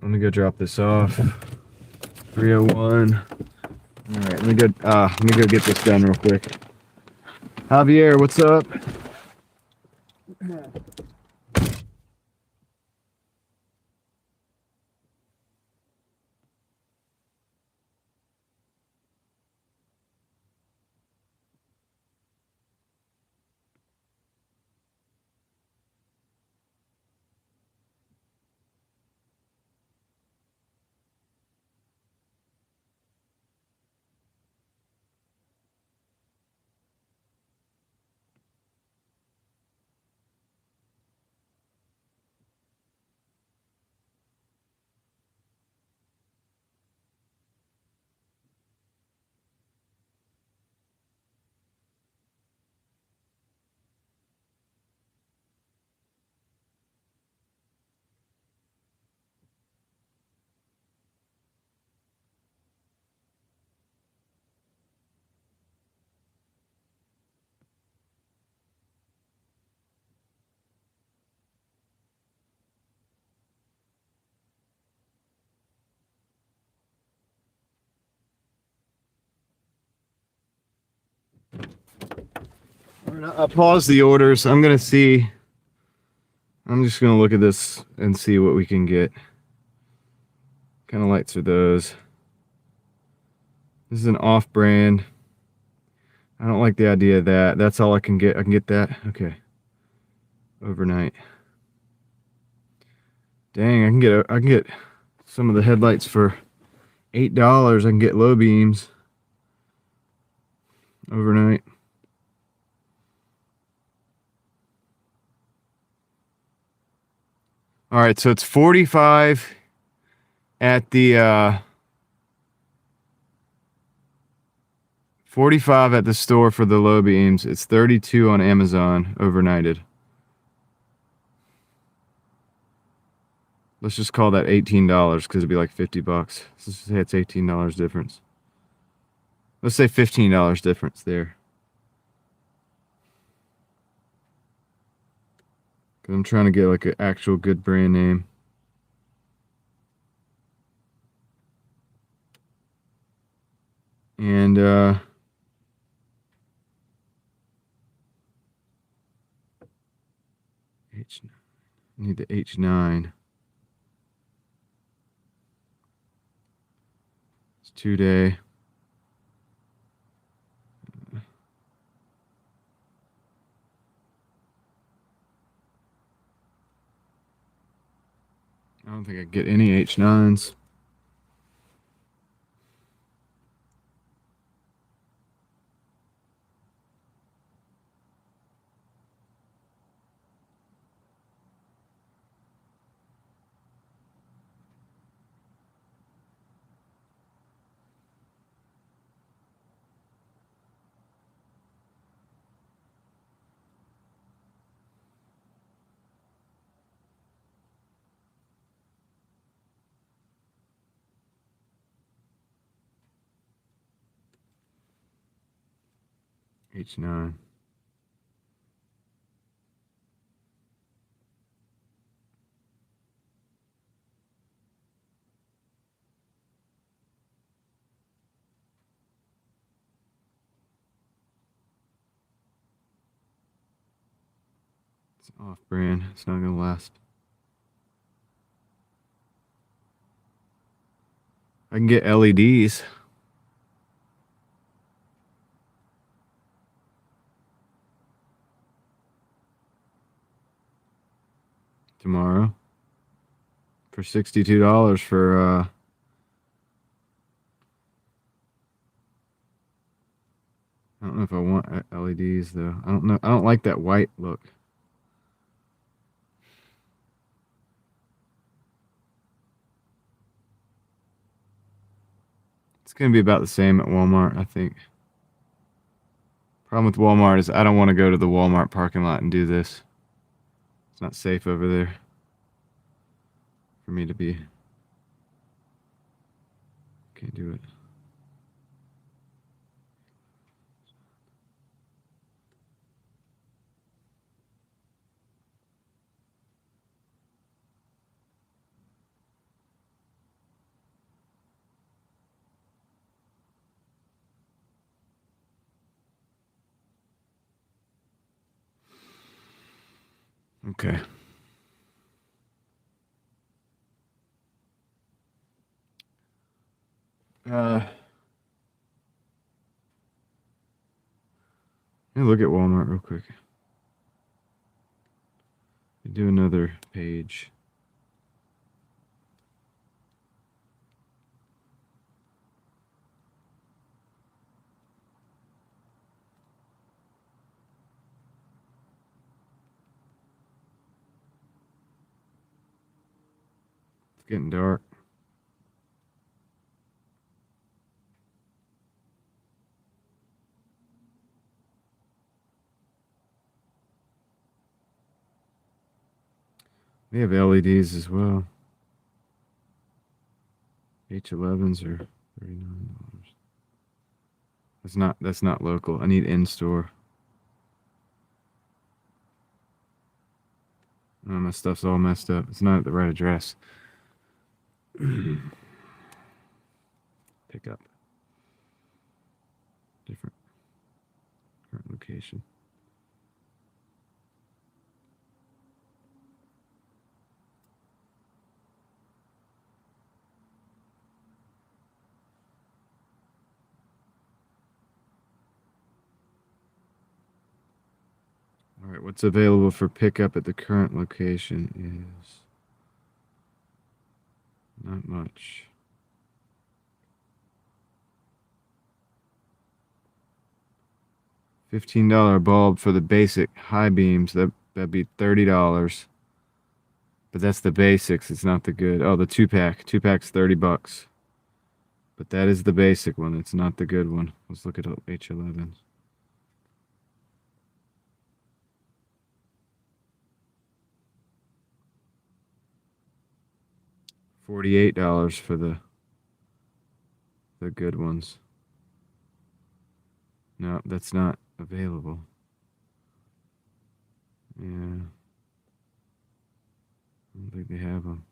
Let me go drop this off. 301. All right, let me go get this done real quick. Javier, what's up? I paused the orders. I'm just gonna look at this and see what we can get. Kind of lights are those. This is an off-brand. I don't like the idea of that. That's all I can get. I can get that. Okay. Overnight. Dang, I can get some of the headlights for $8. I can get low beams overnight. All right, so it's 45 at the 45 at the store for the low beams. It's 32 on Amazon overnighted. Let's just call that $18 because it'd be like 50 bucks. Let's just say it's $18 difference. Let's say $15 difference there. Because I'm trying to get like an actual good brand name. And I need the H9. It's 2-day. I don't think I get any H9s. H9. Off-brand. It's not gonna last. I can get LEDs. Tomorrow. For $62 for I don't know if I want LEDs though. I don't know. I don't like that white look. It's going to be about the same at Walmart, I think. Problem with Walmart is I don't want to go to the Walmart parking lot and do this. It's not safe over there for me to be. Can't do it. Okay. Let me look at Walmart real quick. Do another page. It's getting dark. They have LEDs as well. H11s are $39. That's not local. I need in-store. Oh, my stuff's all messed up. It's not at the right address. Pick up. Different. Current location. All right, what's available for pickup at the current location is not much. $15 bulb for the basic high beams. That'd be $30. But that's the basics. It's not the good. Oh, the 2-pack. 2-pack's $30. But that is the basic one. It's not the good one. Let's look at H11s. $48 for the good ones. No, that's not available. Yeah. I don't think they have them.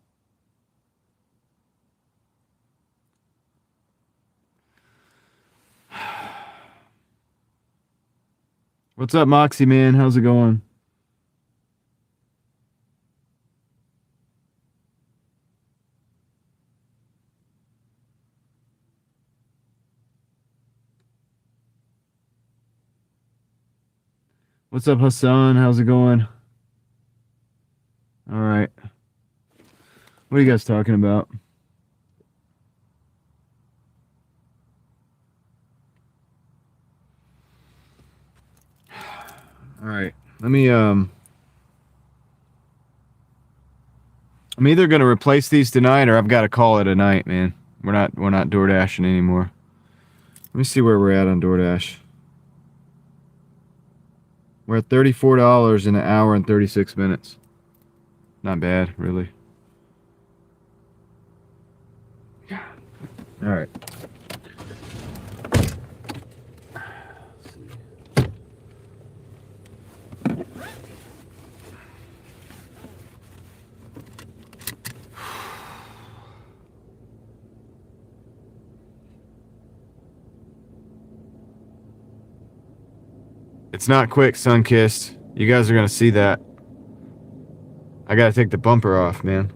What's up, Moxie man? How's it going? What's up, Hassan? How's it going? All right. What are you guys talking about? All right. Let me I'm either going to replace these tonight or I've got to call it a night, man. We're not Doordashing anymore. Let me see where we're at on Doordash. We're at $34 in an hour and 36 minutes. Not bad, really. All right. It's not quick, Sunkissed. You guys are going to see that. I gotta take the bumper off, man.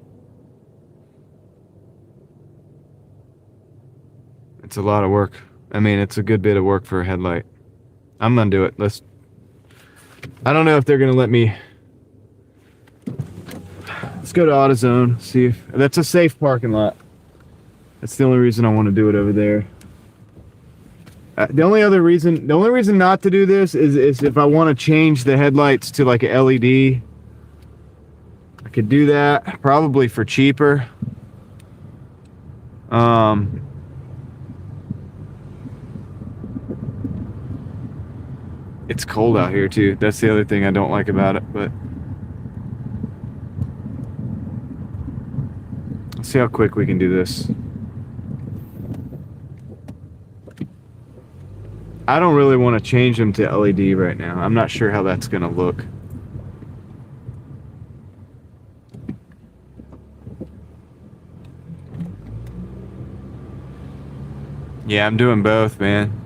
It's a lot of work. I mean, it's a good bit of work for a headlight. I'm gonna do it. I don't know if they're gonna let me. Let's go to AutoZone, see if that's a safe parking lot. That's the only reason I want to do it over there. The only reason not to do this is if I want to change the headlights to like a LED. I could do that probably for cheaper. It's cold out here too. That's the other thing I don't like about it, but let's see how quick we can do this. I don't really want to change them to LED right now. I'm not sure how that's gonna look. Yeah, I'm doing both, man.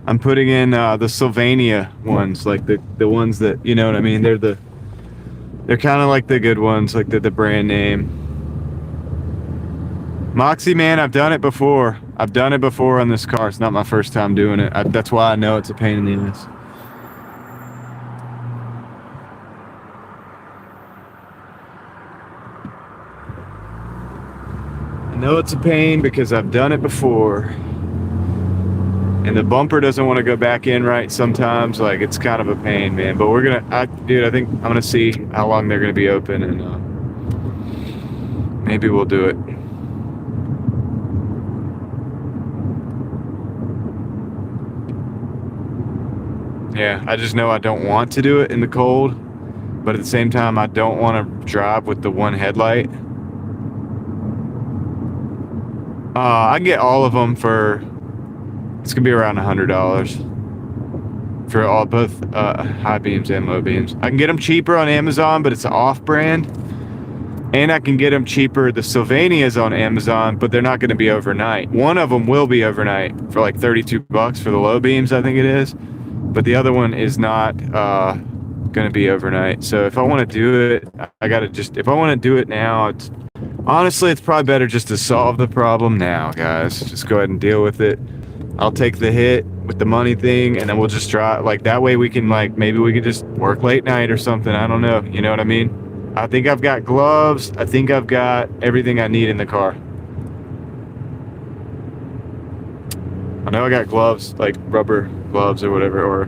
I'm putting in the Sylvania ones, like the ones that, you know what I mean? They're kind of like the good ones, like the brand name. Moxie, man, I've done it before. I've done it before on this car. It's not my first time doing it. That's why I know it's a pain in the ass. I know it's a pain because I've done it before. And the bumper doesn't want to go back in right sometimes. Like, it's kind of a pain, man. But dude, I think I'm going to see how long they're going to be open, and maybe we'll do it. Yeah, I just know I don't want to do it in the cold, but at the same time, I don't want to drive with the one headlight. I can get all of them for, it's gonna be around $100 for both high beams and low beams. I can get them cheaper on Amazon, but it's an off-brand, and I can get them cheaper. The Sylvanias on Amazon, but they're not going to be overnight. One of them will be overnight for like $32 for the low beams, I think it is, but the other one is not going to be overnight. So if I want to do it, if I want to do it now, honestly, it's probably better just to solve the problem now, guys. Just go ahead and deal with it. I'll take the hit with the money thing, and then we'll just try, like, that way we can, like, maybe we could just work late night or something. I don't know. You know what I mean? I think I've got gloves. I think I've got everything I need in the car. I know I got gloves, like rubber gloves or whatever, or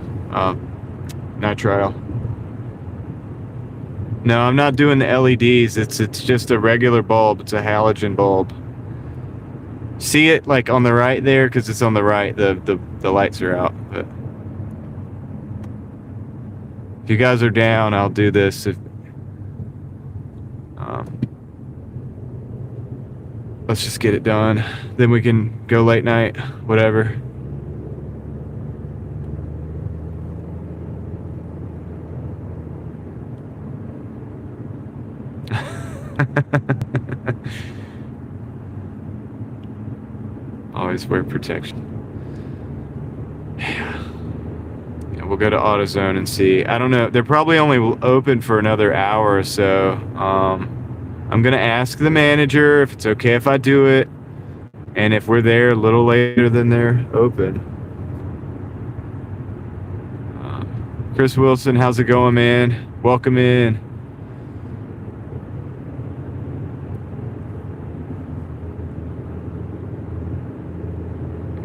nitrile. No, I'm not doing the LEDs. It's just a regular bulb. It's a halogen bulb. See it like on the right there, because it's on the right. The lights are out. But if you guys are down, I'll do this. Let's just get it done. Then we can go late night, whatever. Always wear protection. Yeah, we'll go to AutoZone and see. I don't know. They're probably only open for another hour or so. I'm going to ask the manager if it's okay if I do it, and if we're there a little later than they're open. Chris Wilson, how's it going, man? Welcome in.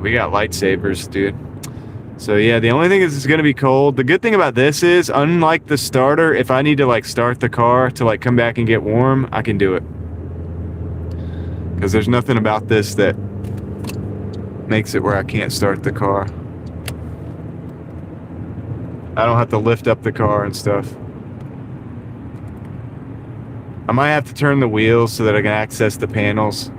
We got lightsabers, dude. So yeah, the only thing is it's gonna be cold. The good thing about this is, unlike the starter, if I need to like start the car to like come back and get warm, I can do it. Because there's nothing about this that makes it where I can't start the car. I don't have to lift up the car and stuff. I might have to turn the wheels so that I can access the panels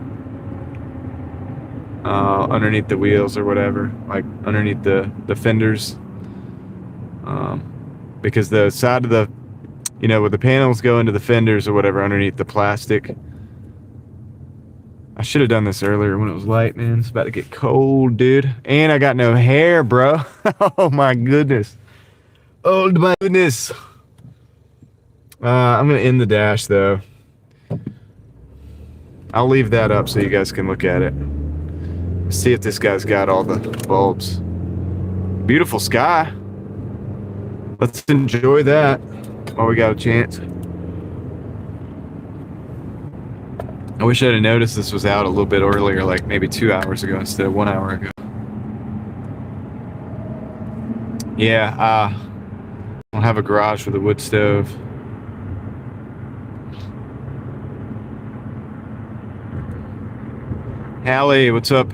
underneath the wheels or whatever, like underneath the fenders, because the side of the, you know, where the panels go into the fenders or whatever, underneath the plastic. I should have done this earlier when it was light, man. It's about to get cold, dude. And I got no hair, bro. Oh my goodness. Oh my goodness. I'm going to end the dash, though. I'll leave that up so you guys can look at it. See if this guy's got all the bulbs. Beautiful sky. Let's enjoy that while we got a chance. I wish I'd have noticed this was out a little bit earlier, like maybe 2 hours ago instead of 1 hour ago. Yeah, I don't have a garage with a wood stove. Hallie, what's up?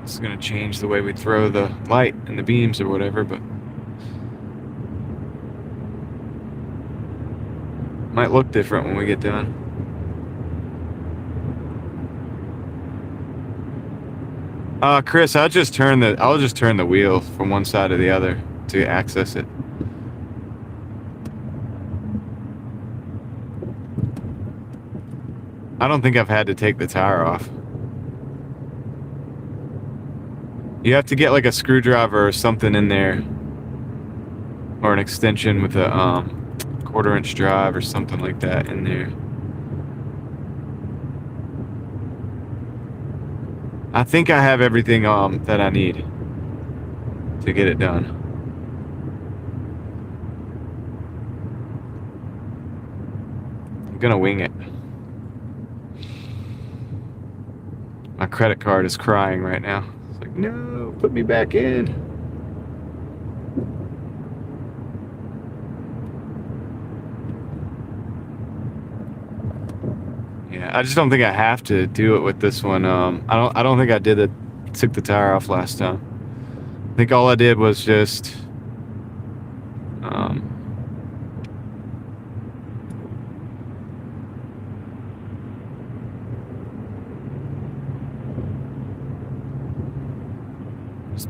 This is gonna change the way we throw the light and the beams or whatever, but might look different when we get done. Chris, I'll just turn the wheel from one side to the other to access it. I don't think I've had to take the tire off. You have to get like a screwdriver or something in there, or an extension with a 1/4-inch drive or something like that in there. I think I have everything that I need to get it done. I'm gonna wing it. My credit card is crying right now. It's like, no, put me back in. Yeah, I just don't think I have to do it with this one. I don't think I took the tire off last time. I think all I did was just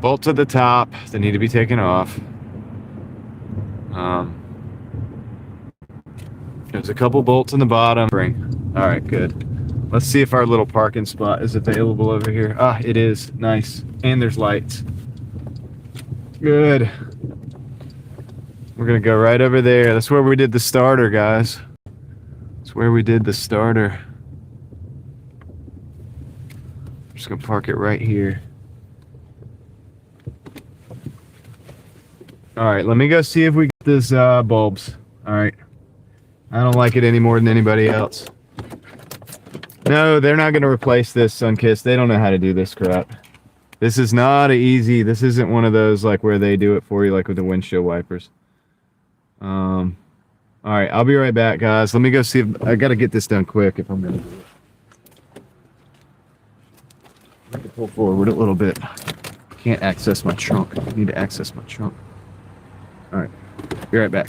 bolts at the top that need to be taken off. There's a couple bolts in the bottom. All right, good. Let's see if our little parking spot is available over here. Ah, it is. Nice. And there's lights. Good. We're gonna go right over there. That's where we did the starter, guys. That's where we did the starter. I'm just gonna park it right here. All right, let me go see if we get this bulbs. All right. I don't like it any more than anybody else. No, they're not gonna replace this, Sunkist. They don't know how to do this crap. This is not easy. This isn't one of those like where they do it for you, like with the windshield wipers. All right, I'll be right back, guys. Let me go see if I gotta get this done quick if I'm gonna do it. I have to pull forward a little bit. Can't access my trunk. I need to access my trunk. All right, be right back.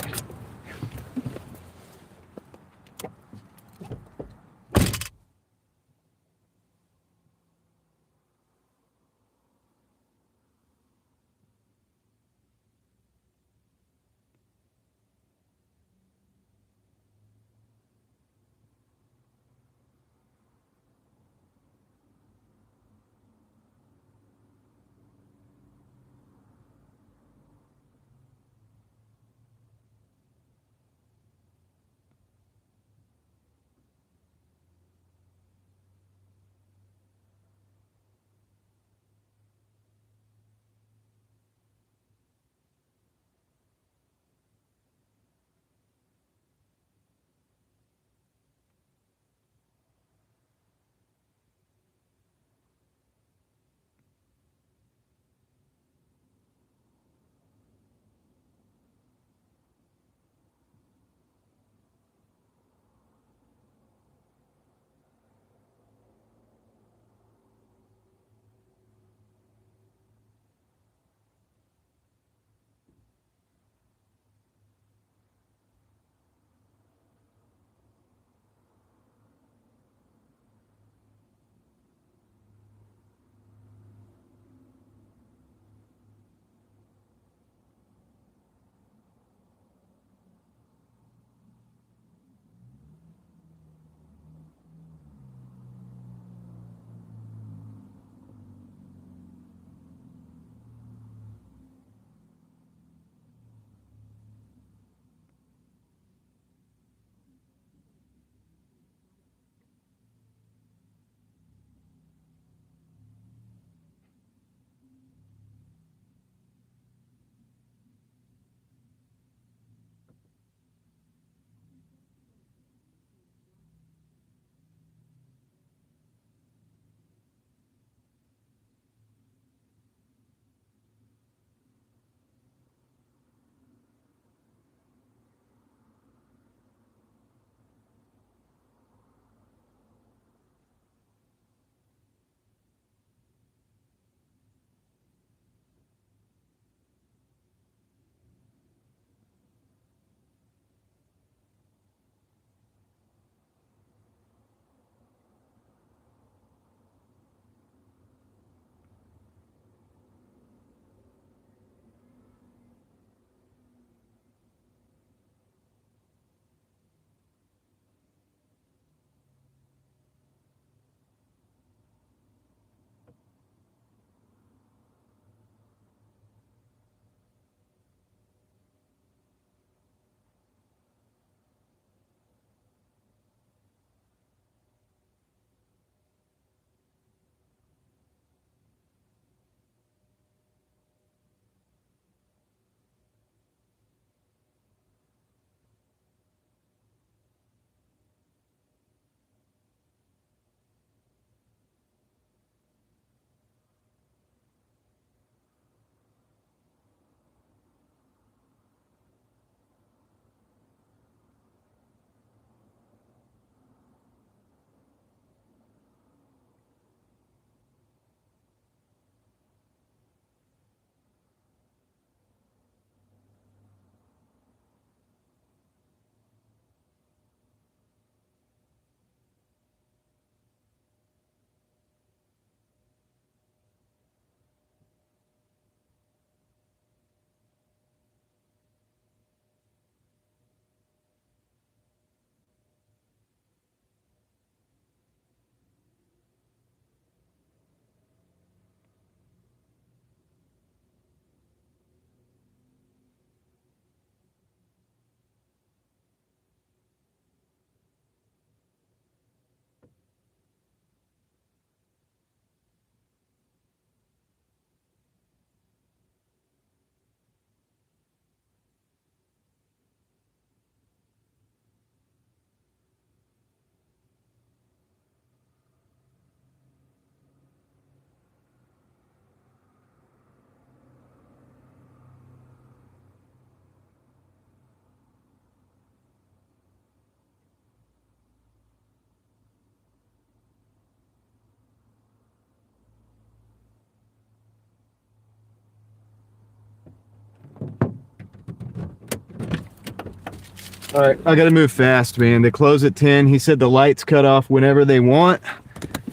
All right, I gotta move fast, man. They close at 10. He said the lights cut off whenever they want,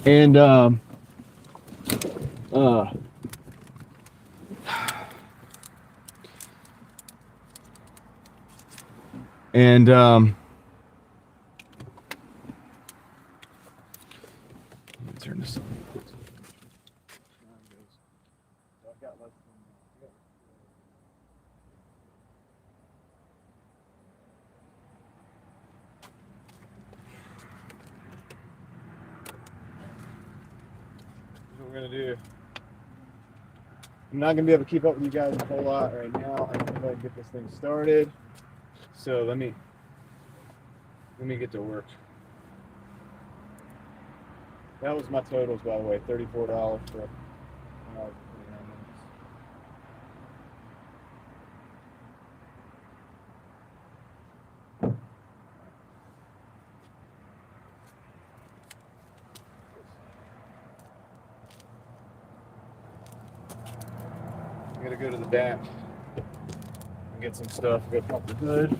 and uh, and let me turn this on. What we're gonna do. I'm not gonna be able to keep up with you guys a whole lot right now. I'm gonna go ahead and get this thing started. So let me get to work. That was my totals, by the way. $34 for 1 hour and 29 minutes. I gotta go to the back and get some stuff. Go pump the hood.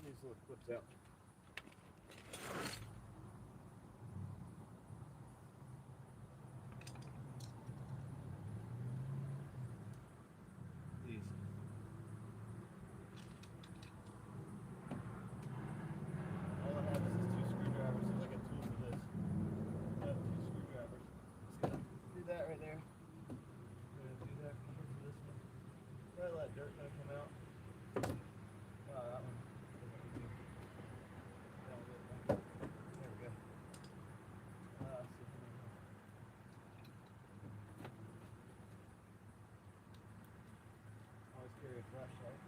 these little clips out. These. All it has is two screwdrivers. There's like a tool for this. I have two screwdrivers. Just gonna do that right there. We're gonna do that for this one. Try to let dirt kind of come out. Wow, that one. There we go. Always carry a flashlight.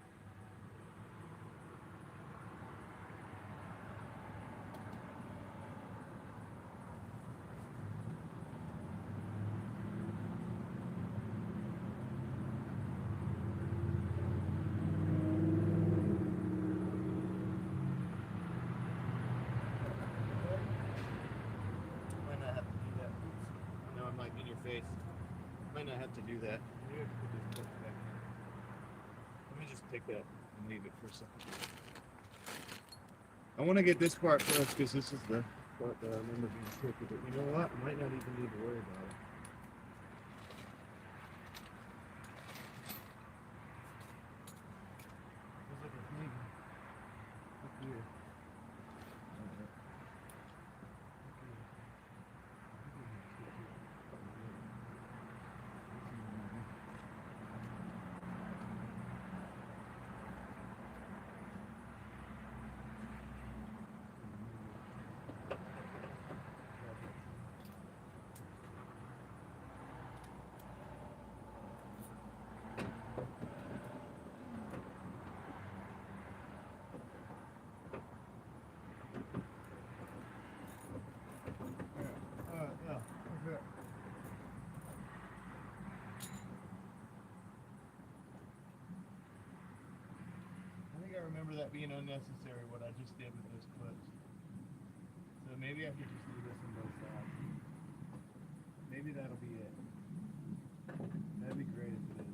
Might not have to do that. I know I'm like in your face. Might not have to do that. Maybe I could put this clip back in. Let me just take that and leave it for a second. I want to get this part first because this is the part that I remember being tricky. But you know what? I might not even need to worry about it. There's like a thing up here. I remember that being unnecessary, what I just did with those clips. So maybe I could just do this on both sides. Maybe that'll be it. That'd be great if it is.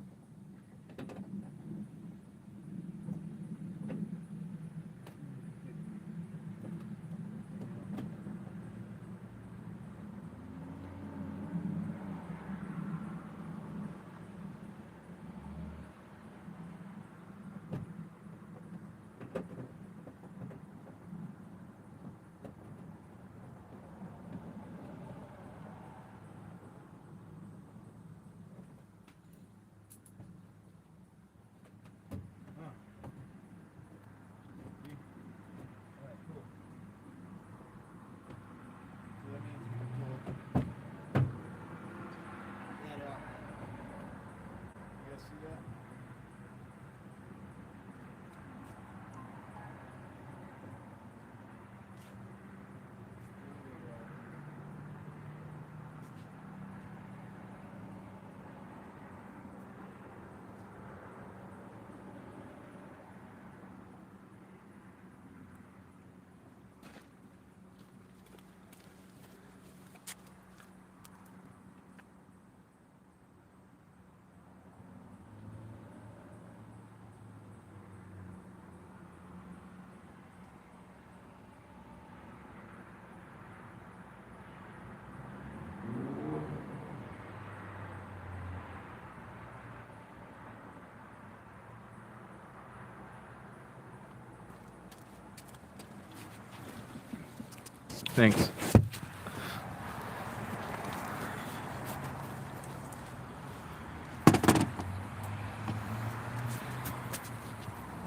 Thanks.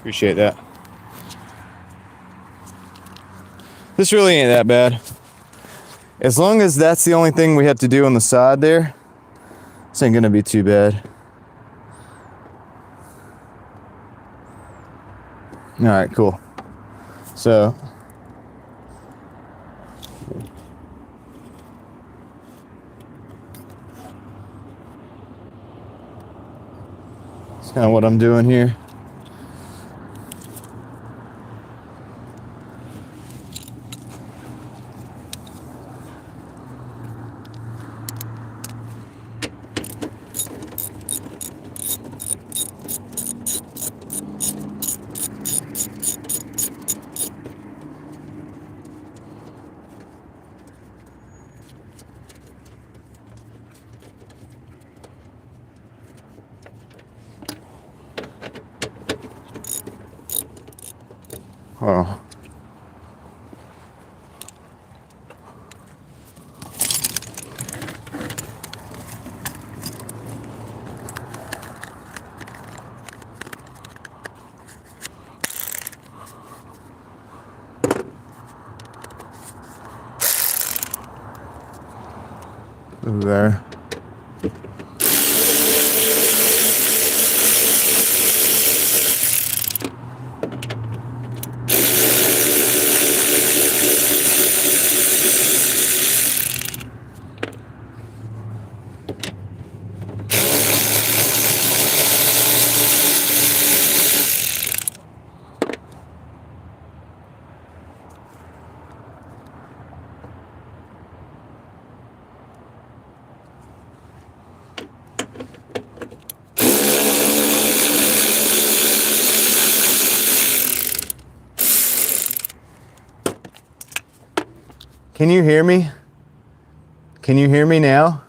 Appreciate that. This really ain't that bad. As long as that's the only thing we have to do on the side there, this ain't gonna be too bad. All right, cool. So that's kind of what I'm doing here. Oh. There. Can you hear me? Can you hear me now?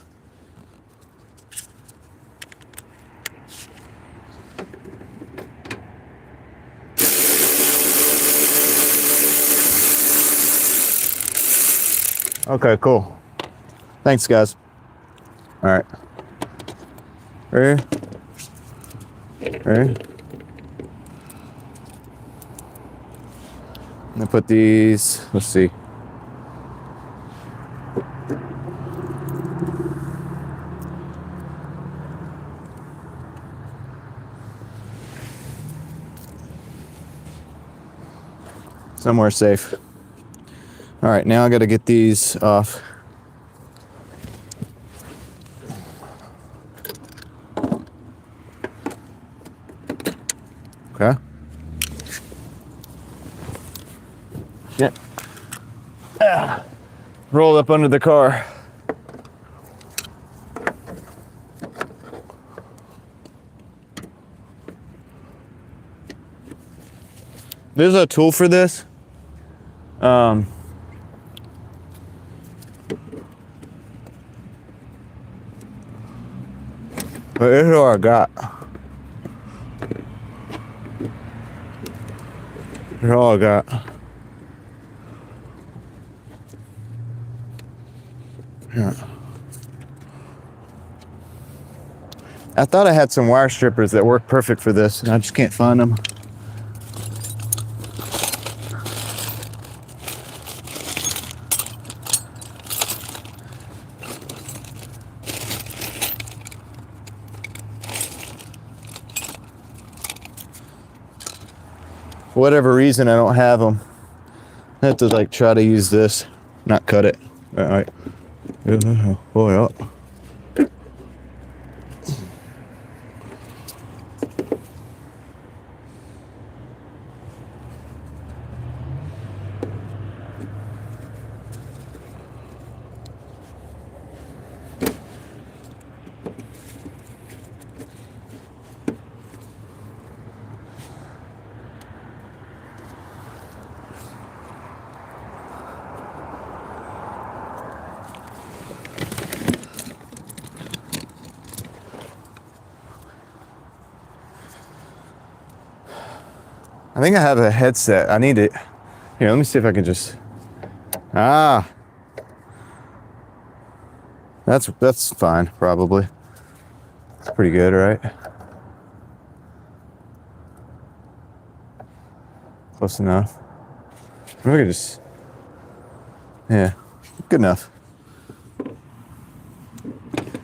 Okay, cool. Thanks, guys. All right. Ready? Ready? I'm gonna put these, let's see. Somewhere safe. All right, now I gotta get these off. Okay. Yeah. Roll up under the car. There's a tool for this. But this is what I got. This is all I got. Yeah. I thought I had some wire strippers that work perfect for this, and I just can't find them. For whatever reason, I don't have them. I have to like try to use this, not cut it. All right. Boy, up. I think I have a headset. I need it. Here, let me see if I can just. That's fine, probably. It's pretty good, right? Close enough. Maybe I could just. Yeah, good enough.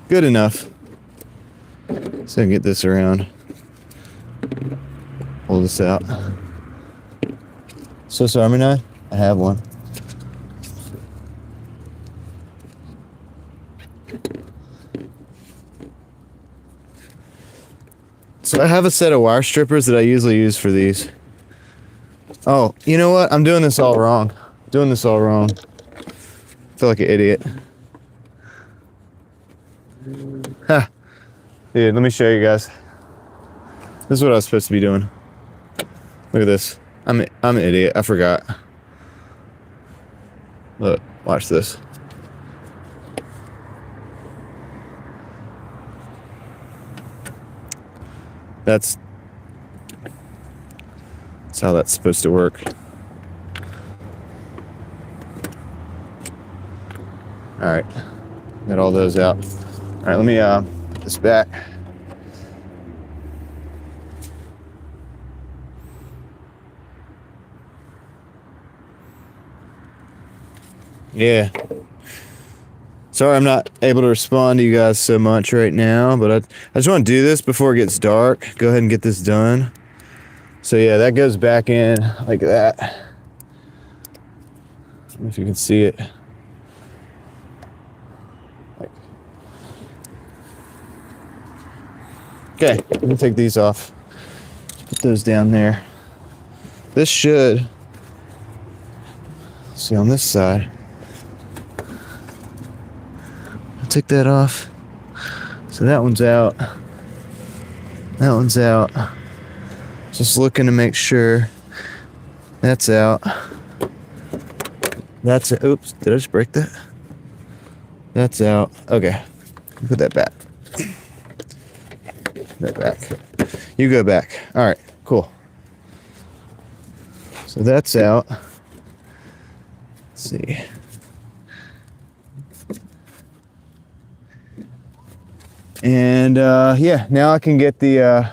Good enough. So I can get this around. Pull this out. Swiss Army knife? I have one. So I have a set of wire strippers that I usually use for these. Oh, you know what? I'm doing this all wrong. I feel like an idiot. Ha. Dude, let me show you guys. This is what I was supposed to be doing. Look at this. I'm an idiot. I forgot. Look, watch this. That's how that's supposed to work. All right, got all those out. All right, let me put this back. Yeah. Sorry I'm not able to respond to you guys so much right now, but I just want to do this before it gets dark. Go ahead and get this done. So yeah, that goes back in like that. I don't know if you can see it. Okay, let me take these off. Put those down there. This should, see on this side. I'll take that off. So that one's out. That one's out. Just looking to make sure that's out. That's it. Oops, did I just break that? That's out. Okay, put that back. That back. You go back. All right, cool. So that's out. Let's see. And yeah, now I can get the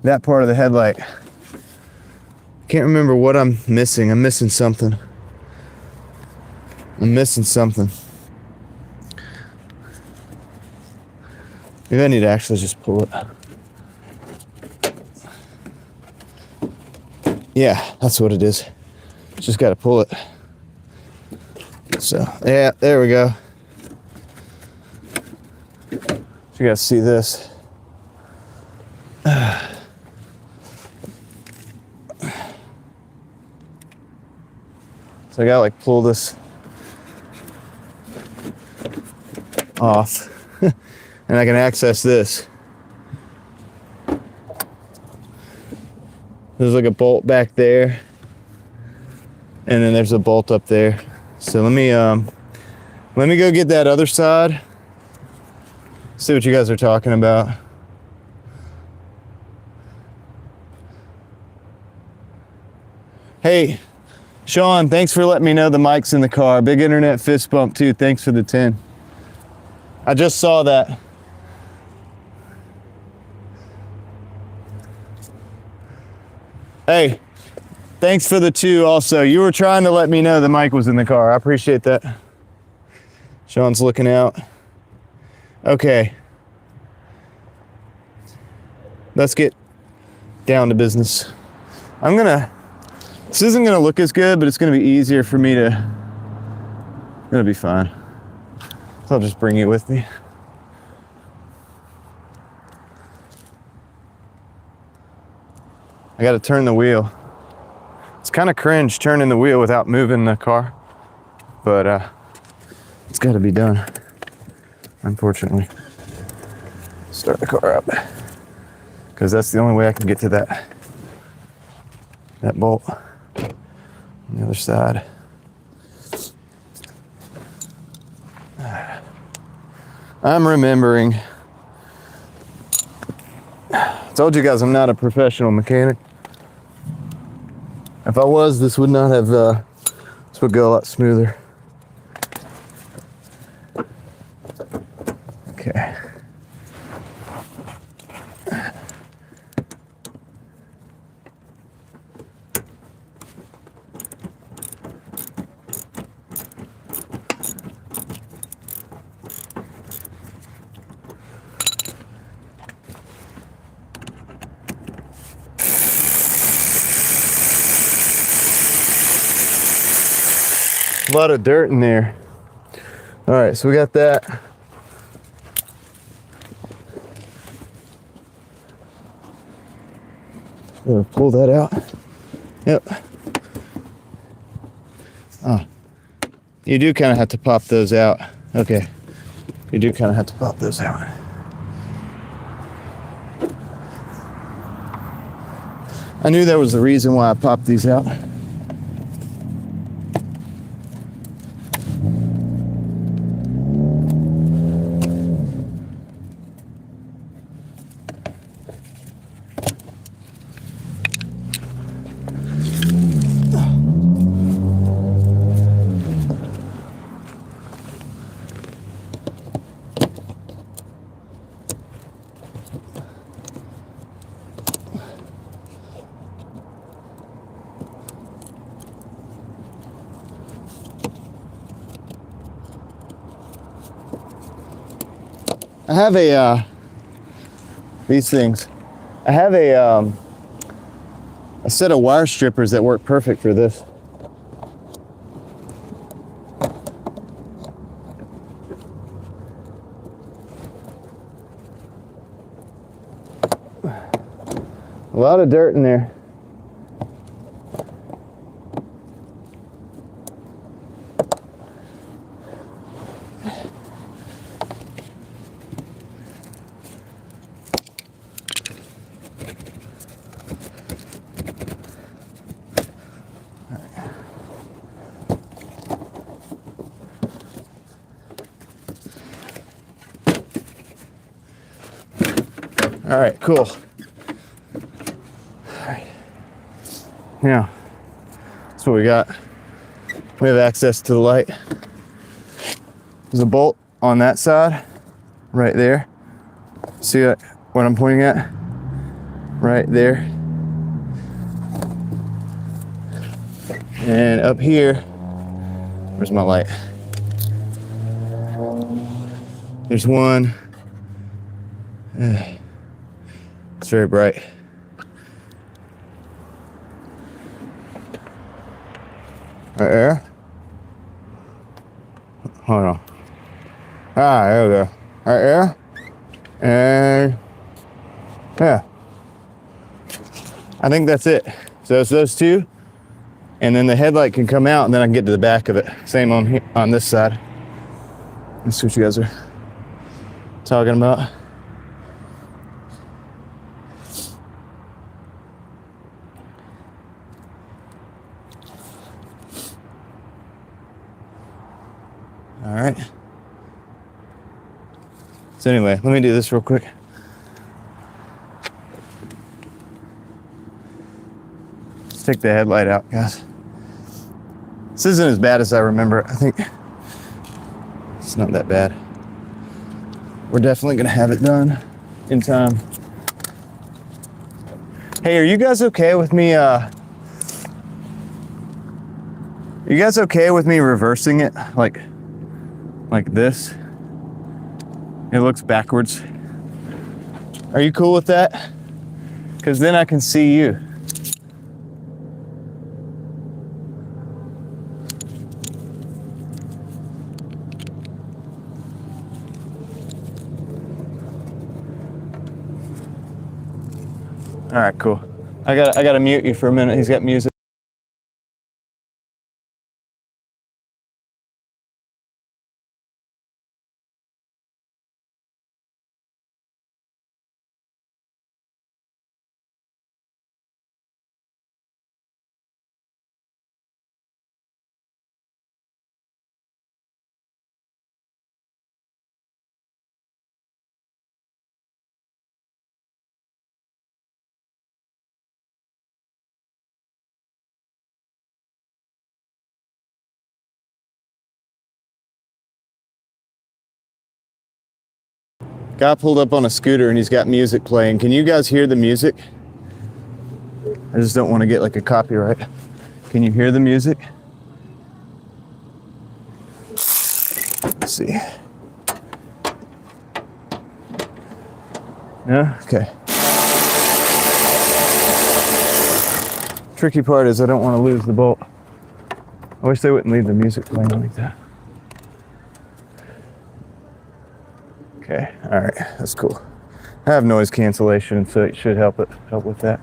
that part of the headlight. Can't remember what I'm missing. I'm missing something. I'm missing something. Maybe I need to actually just pull it. Yeah, that's what it is. Just got to pull it. So, yeah, there we go. So you guys see this. So I gotta like pull this off and I can access this. There's like a bolt back there and then there's a bolt up there. So let me go get that other side. See what you guys are talking about. Hey, Sean, thanks for letting me know the mic's in the car. Big internet fist bump too. Thanks for the 10. I just saw that. Hey, thanks for the 2 also. You were trying to let me know the mic was in the car. I appreciate that. Sean's looking out. Okay. Let's get down to business. This isn't gonna look as good, but it's gonna be easier for me to, it'll be fine. So I'll just bring it with me. I gotta turn the wheel. It's kind of cringe turning the wheel without moving the car, but it's gotta be done, unfortunately. Start the car up, because that's the only way I can get to that bolt on the other side. I'm remembering. I told you guys I'm not a professional mechanic. If I was, this would not have, this would go a lot smoother. Okay. A lot of dirt in there. All right, so we got that. Pull that out. Yep. Oh, you do kind of have to pop those out. Okay, you do kind of have to pop those out. I knew there was a reason why I popped these out. have a, these things. I have a set of wire strippers that work perfect for this. A lot of dirt in there. All right, cool. All right. Now, that's what we got. We have access to the light. There's a bolt on that side, right there. See what I'm pointing at? Right there. And up here, where's my light? There's one. It's very bright. Right there. Hold on. Ah, there we go. Right there. And yeah. I think that's it. So it's those two. And then the headlight can come out and then I can get to the back of it. Same on here, on this side. Let's see what you guys are talking about. All right. So anyway, let me do this real quick. Let's take the headlight out, guys. This isn't as bad as I remember. I think it's not that bad. We're definitely gonna have it done in time. Hey, are you guys okay with me, are you guys okay with me reversing it like this? It looks backwards. Are you cool with that? Because then I can see you. All right, cool. I gotta mute you for a minute. He's got music. Guy pulled up on a scooter and he's got music playing. Can you guys hear the music? I just don't want to get like a copyright. Can you hear the music? Let's see. No? Okay. Tricky part is I don't want to lose the bolt. I wish they wouldn't leave the music playing like that. Okay, all right, that's cool. I have noise cancellation, so it should help with that.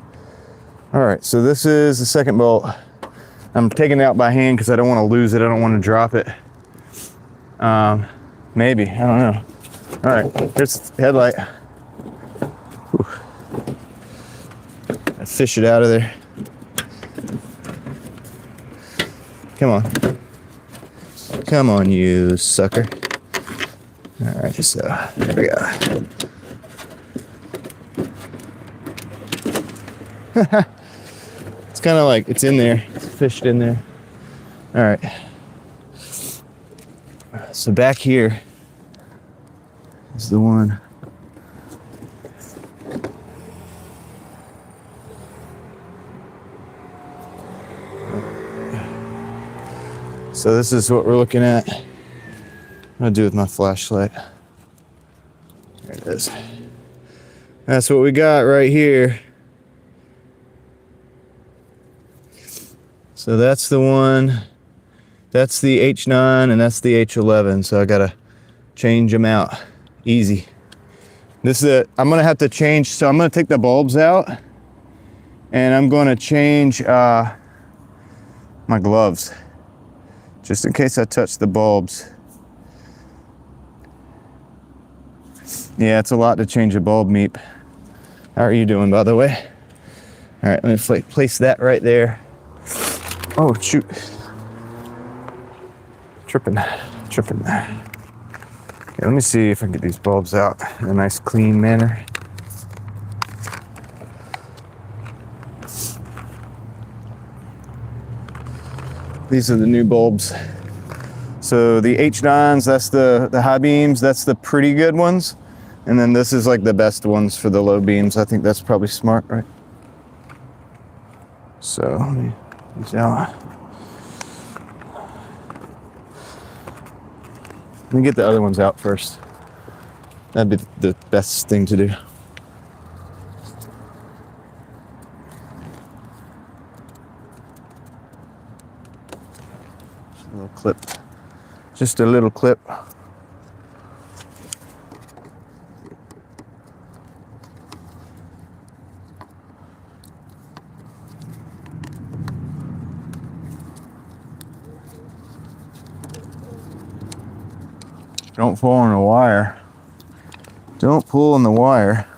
All right, so this is the second bolt. I'm taking it out by hand because I don't want to lose it. I don't want to drop it. Maybe, I don't know. All right, here's the headlight. Whew. I fish it out of there. Come on. Come on, you sucker. All right, so there we go. It's kind of like it's in there. It's fished in there. All right. So back here is the one. So this is what we're looking at. I'm gonna do with my flashlight. There it is. That's what we got right here. So that's the one. That's the H9 and that's the H11. So I gotta change them out. Easy. This is I'm gonna have to change. So I'm gonna take the bulbs out and I'm gonna change my gloves just in case I touch the bulbs. Yeah, it's a lot to change a bulb, Meep. How are you doing, by the way? All right, let me place that right there. Oh, shoot. Tripping. Okay, let me see if I can get these bulbs out in a nice clean manner. These are the new bulbs. So the H9s, that's the high beams, that's the pretty good ones. And then this is like the best ones for the low beams. I think that's probably smart, right? So let me get these out. Let me get the other ones out first. That'd be the best thing to do. A little clip. Just a little clip. Don't pull on the wire. Don't pull on the wire.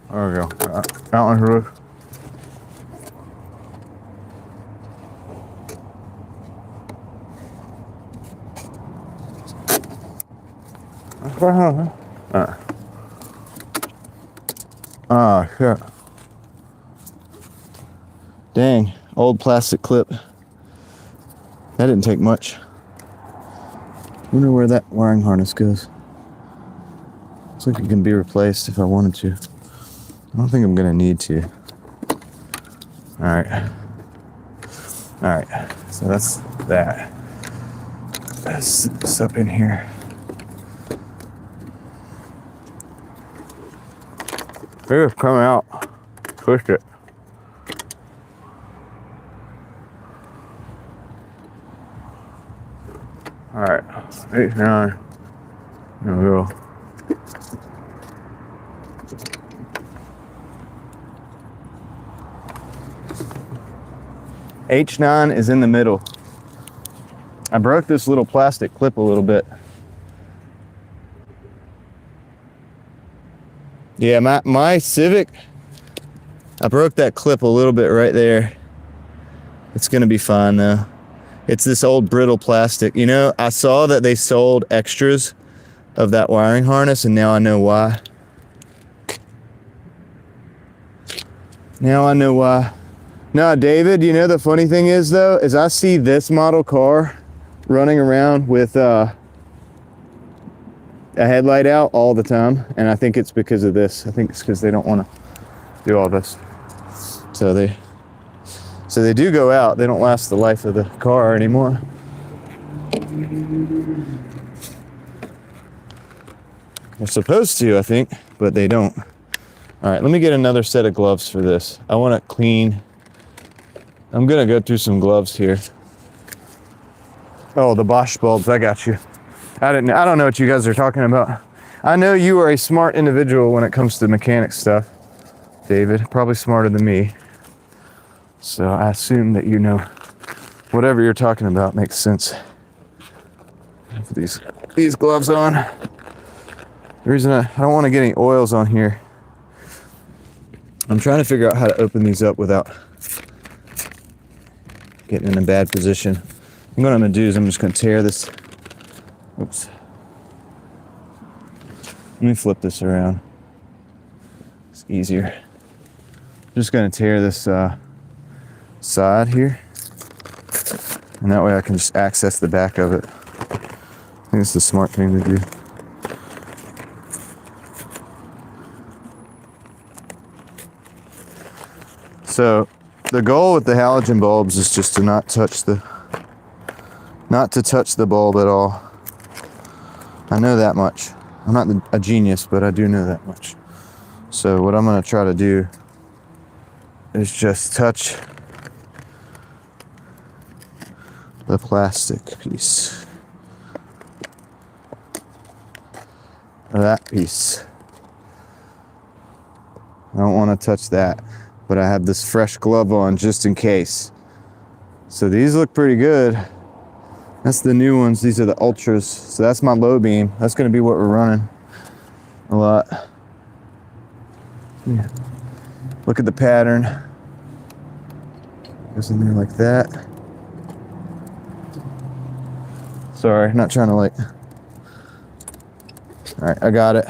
There we go. Out on the roof. Ah, shit. Dang, old plastic clip. That didn't take much. Wonder where that wiring harness goes. Looks like it can be replaced if I wanted to. I don't think I'm gonna need to. Alright. Alright, so that's that. Let's sit this up in here. It's coming out. Twist it. Alright, 8, 9. There we go. H9 is in the middle. I broke this little plastic clip a little bit. Yeah, my Civic, I broke that clip a little bit right there. It's gonna be fine though. It's this old brittle plastic. You know, I saw that they sold extras of that wiring harness and now I know why. Now I know why. No, David, you know the funny thing is though, is I see this model car running around with a headlight out all the time, and I think it's because of this. I think it's because they don't want to do all this. So they do go out. They don't last the life of the car anymore. They're supposed to, I think, but they don't. All right, let me get another set of gloves for this. I want to clean. I'm gonna go through some gloves here. Oh, the Bosch bulbs, I got you. I don't know what you guys are talking about. I know you are a smart individual when it comes to mechanic stuff, David. Probably smarter than me. So I assume that you know whatever you're talking about makes sense. Put these gloves on. The reason I don't want to get any oils on here. I'm trying to figure out how to open these up without getting in a bad position. What I'm gonna do is I'm just gonna tear this. Oops. Let me flip this around. It's easier. I'm just gonna tear this side here. And that way I can just access the back of it. I think it's the smart thing to do. So the goal with the halogen bulbs is just to not to touch the bulb at all. I know that much. I'm not a genius, but I do know that much. So what I'm going to try to do is just touch the plastic piece. Or that piece. I don't want to touch that, but I have this fresh glove on just in case. So these look pretty good. That's the new ones. These are the ultras. So that's my low beam. That's going to be what we're running a lot. Yeah. Look at the pattern. Goes in there like that. Sorry, not trying to like. All right, I got it.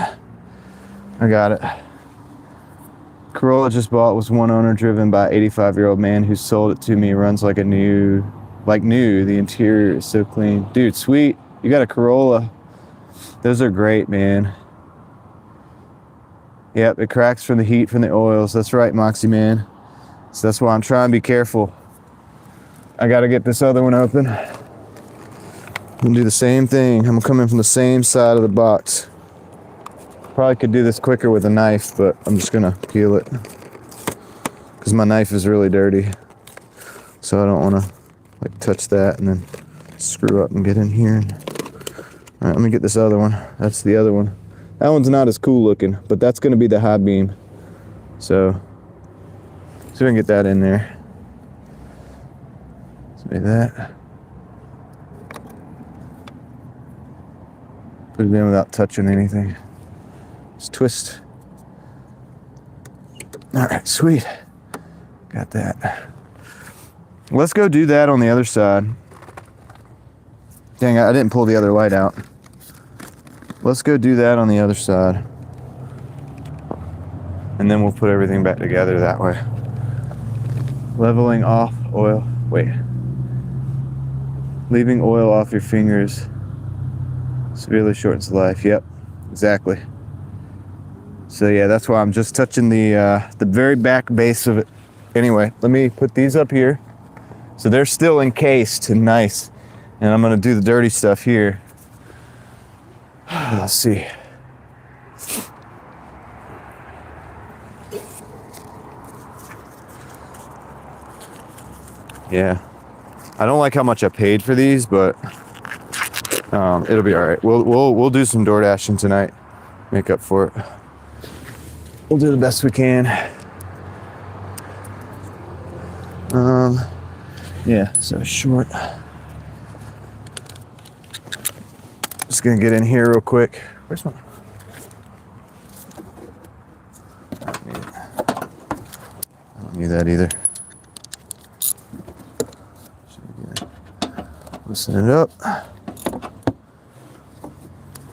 Corolla just bought, was one owner, driven by an 85-year-old man who sold it to me. Runs like new. The interior is so clean. Dude, sweet. You got a Corolla. Those are great, man. Yep, it cracks from the heat from the oils. That's right, Moxie man. So that's why I'm trying to be careful. I got to get this other one open. I'm going to do the same thing. I'm going to come in from the same side of the box. Probably could do this quicker with a knife, but I'm just going to peel it. Because my knife is really dirty. So I don't want to like touch that and then screw up and get in here. All right, let me get this other one. That's the other one. That one's not as cool looking, but that's going to be the high beam. So see if I can get that in there. Let's make that. Put it in without touching anything. Just twist. All right, sweet. Got that. Let's go do that on the other side. Dang, I didn't pull the other light out. Let's go do that on the other side. And then we'll put everything back together that way. Leveling off oil. Wait. Leaving oil off your fingers severely shortens life. Yep, exactly. So yeah, that's why I'm just touching the very back base of it. Anyway, let me put these up here. So they're still encased and nice. And I'm gonna do the dirty stuff here. Let's see. Yeah. I don't like how much I paid for these, but it'll be all right. We'll do some Doordashing tonight. Make up for it. We'll do the best we can. Yeah, so short. Just gonna get in here real quick. Where's my? I don't need that either. Loosen it up.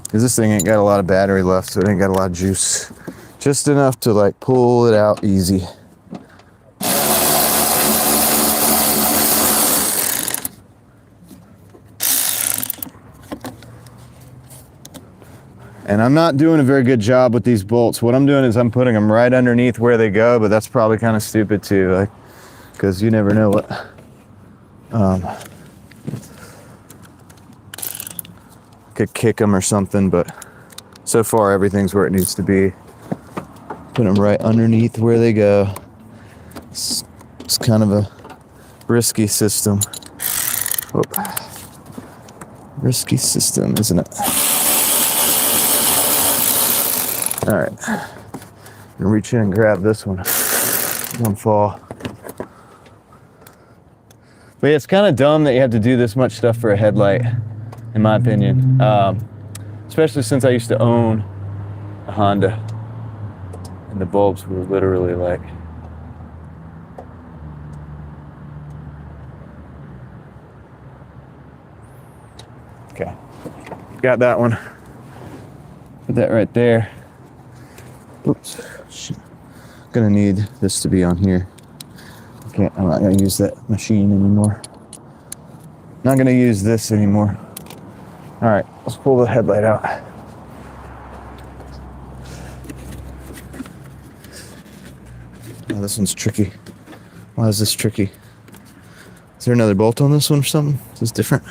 Because this thing ain't got a lot of battery left, so it ain't got a lot of juice. Just enough to like pull it out easy. And I'm not doing a very good job with these bolts. What I'm doing is I'm putting them right underneath where they go, but that's probably kind of stupid too, like, because you never know what. Could kick them or something, but so far everything's where it needs to be. Put them right underneath where they go. It's kind of a risky system. Whoop. Risky system, isn't it? All right, I'm gonna reach in and grab this one. It won't fall. But yeah, it's kind of dumb that you have to do this much stuff for a headlight, in my opinion. Especially since I used to own a Honda, and the bulbs were literally like. Okay, got that one. Put that right there. Oops, shit. Gonna need this to be on here. I'm not gonna use that machine anymore. Not gonna use this anymore. All right, let's pull the headlight out. Oh, this one's tricky. Why is this tricky? Is there another bolt on this one or something? Is this different?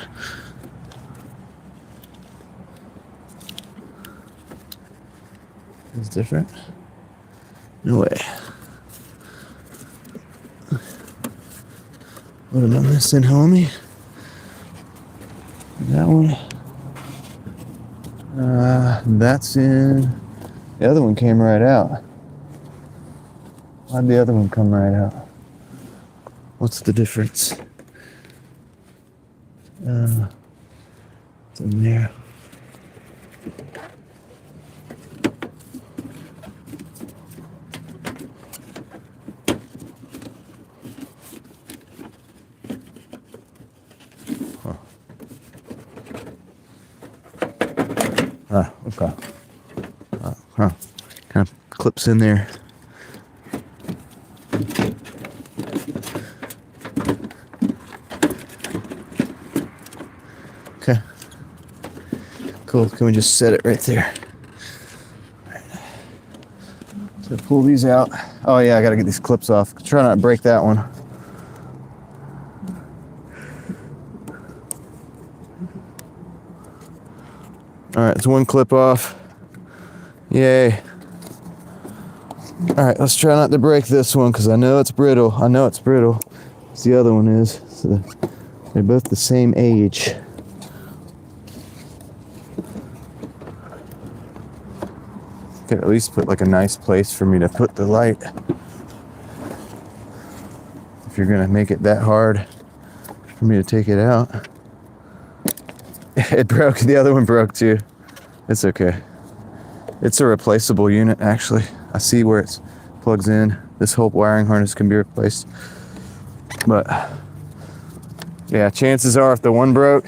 Is this different? No way. What am I missing, homie? That one. That's in. The other one came right out. Why'd the other one come right out? What's the difference? It's in there. Okay. Kind of clips in there. Okay. Cool. Can we just set it right there? So pull these out. Oh yeah, I gotta get these clips off. Try not to break that one. All right, it's one clip off. Yay. All right, let's try not to break this one because I know it's brittle. The other one is. So they're both the same age. Could at least put like a nice place for me to put the light. If you're gonna make it that hard for me to take it out. It broke. The other one broke too. It's okay. It's a replaceable unit, actually. I see where it plugs in. This whole wiring harness can be replaced. But yeah, chances are if the one broke,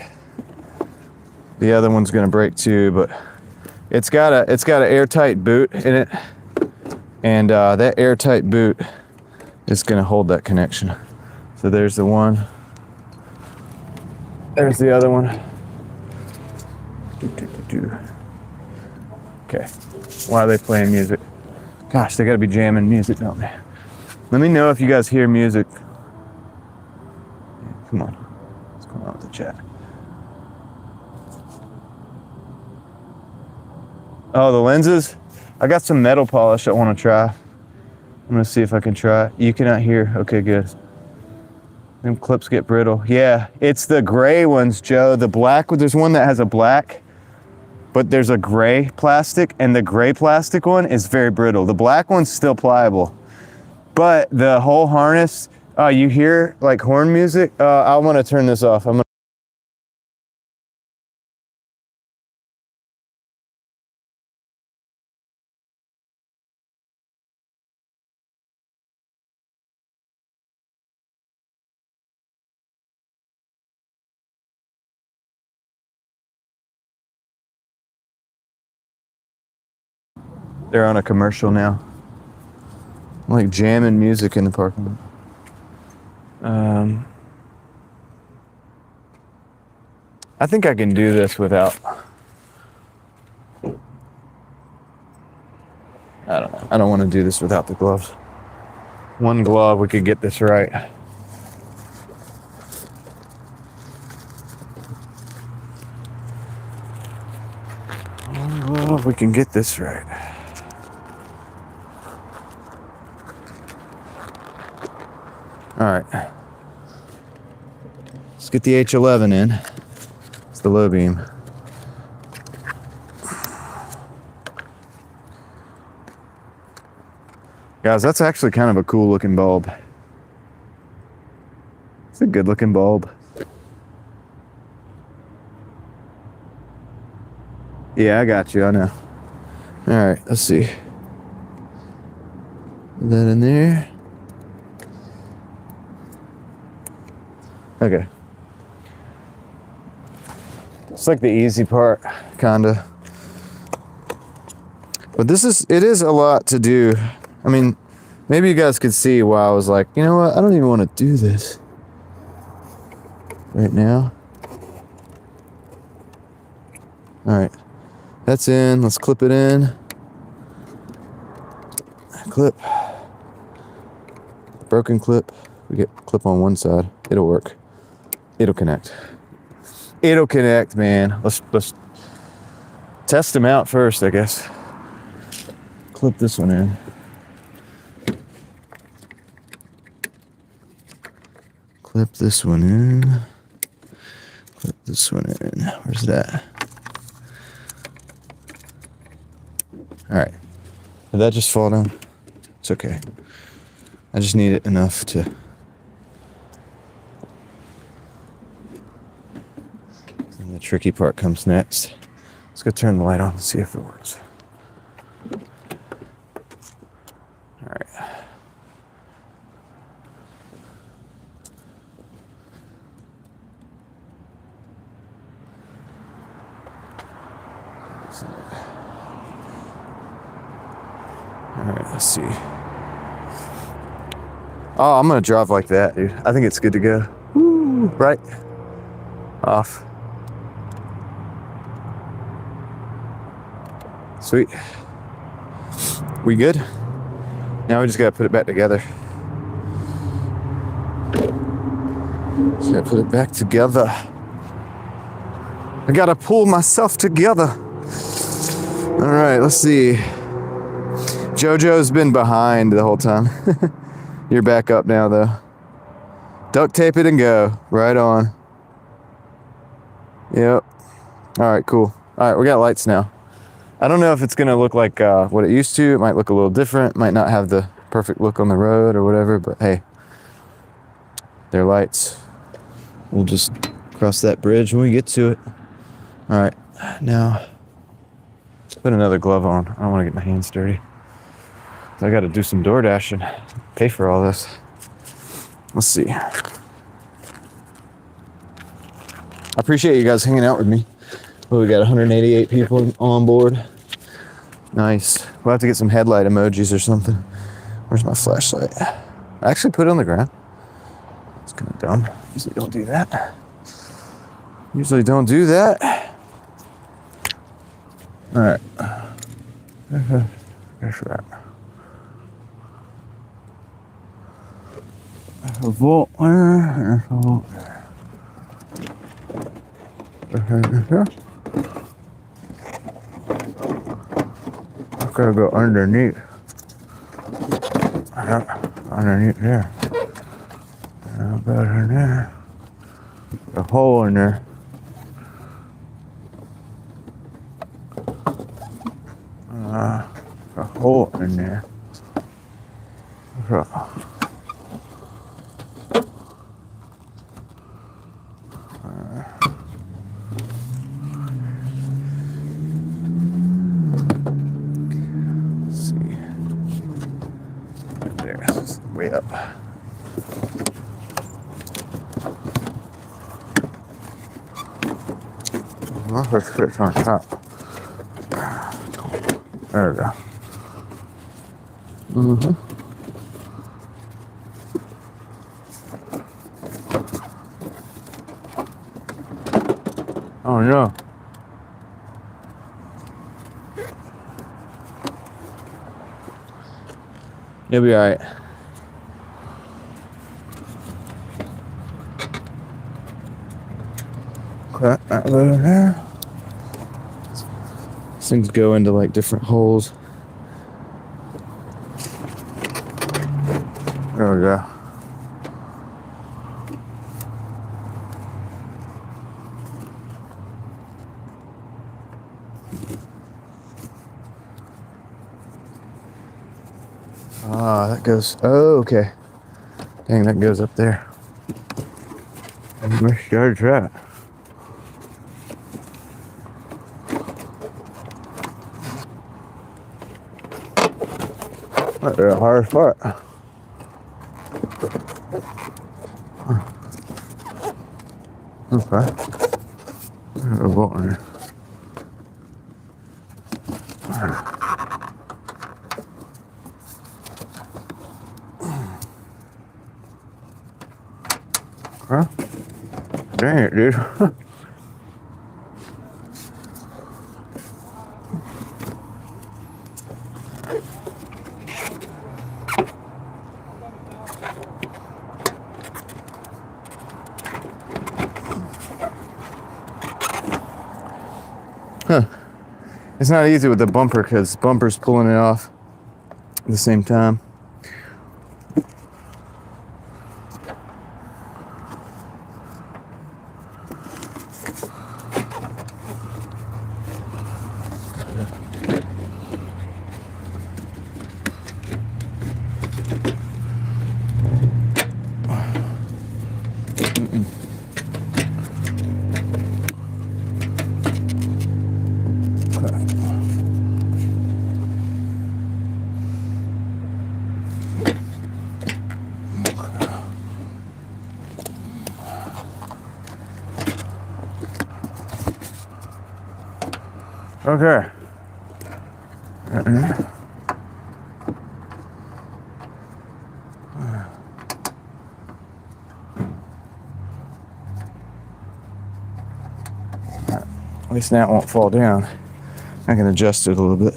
the other one's gonna break too. But it's got an airtight boot in it, and that airtight boot is gonna hold that connection. So there's the one. There's the other one. Okay. Why are they playing music? Gosh, they gotta be jamming music, don't they? Let me know if you guys hear music. Come on. What's going on with the chat? Oh, the lenses? I got some metal polish I want to try. I'm gonna see if I can try it. You cannot hear? Okay, good. Them clips get brittle. Yeah, it's the gray ones, Joe. The black, there's one that has a black, but there's a gray plastic, and the gray plastic one is very brittle. The black one's still pliable, but the whole harness, you hear like horn music. I want to turn this off. They're on a commercial now. I'm like jamming music in the parking lot. I think I can do this without. I don't know. I don't want to do this without the gloves. One glove, we could get this right. One glove, we can get this right. All right, let's get the H11 in. It's the low beam. Guys, that's actually kind of a cool looking bulb. It's a good looking bulb. Yeah, I got you, I know. All right, let's see. Put that in there. Okay. It's like the easy part, kinda. But it is a lot to do. I mean, maybe you guys could see why I was like, you know what, I don't even want to do this right now. All right, that's in. Let's clip it in. Clip. Broken clip. We get clip on one side. It'll work. It'll connect. It'll connect, man. Let's test them out first, I guess. Clip this one in. Clip this one in. Clip this one in. Where's that? All right. Did that just fall down? It's okay. I just need it enough to. And the tricky part comes next. Let's go turn the light on and see if it works. All right. All right, let's see. Oh, I'm gonna drive like that, dude. I think it's good to go. Woo, right? Off. Sweet. We good? Now we just gotta put it back together. Just gotta put it back together. I gotta pull myself together. All right, let's see. JoJo's been behind the whole time. You're back up now, though. Duct tape it and go. Right on. Yep. All right, cool. All right, we got lights now. I don't know if it's going to look like what it used to. It might look a little different. Might not have the perfect look on the road or whatever, but hey, they're lights. We'll just cross that bridge when we get to it. All right, now let's put another glove on. I don't want to get my hands dirty. I got to do some Doordashing, pay for all this. Let's see. I appreciate you guys hanging out with me. Well, we got 188 people on board. Nice. We'll have to get some headlight emojis or something. Where's my flashlight? I actually put it on the ground. It's kind of dumb. Usually don't do that. Usually don't do that. All right. There's that. A volt there. A volt there. I've got to go underneath. Underneath there. About in there. A hole in there. A hole in there. Way up. Well, let's fit on top. There we go. Oh no. You'll be alright. Cut that over there. These things go into like different holes. There we go. Ah, that goes. Oh, okay. Dang, that goes up there. Where's George at? That's a hard spot. Okay. There's a bolt in there. Huh? Dang it, dude. It's not easy with the bumper because bumper's pulling it off at the same time. Okay. At least now it won't fall down. I can adjust it a little bit.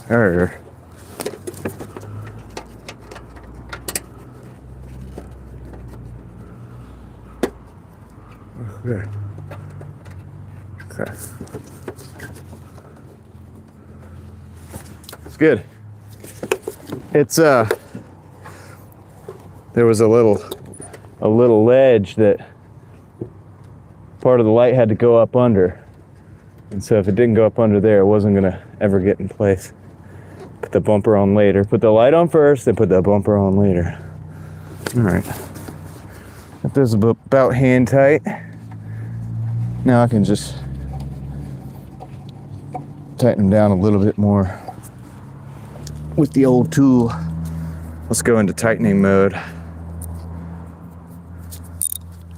There. Okay. Okay. It's good. It's there was a little ledge that part of the light had to go up under. And so if it didn't go up under there, it wasn't gonna ever get in place. Put the bumper on later. Put the light on first, then put the bumper on later. All right. Got this about hand tight. Now I can just tighten them down a little bit more with the old tool. Let's go into tightening mode.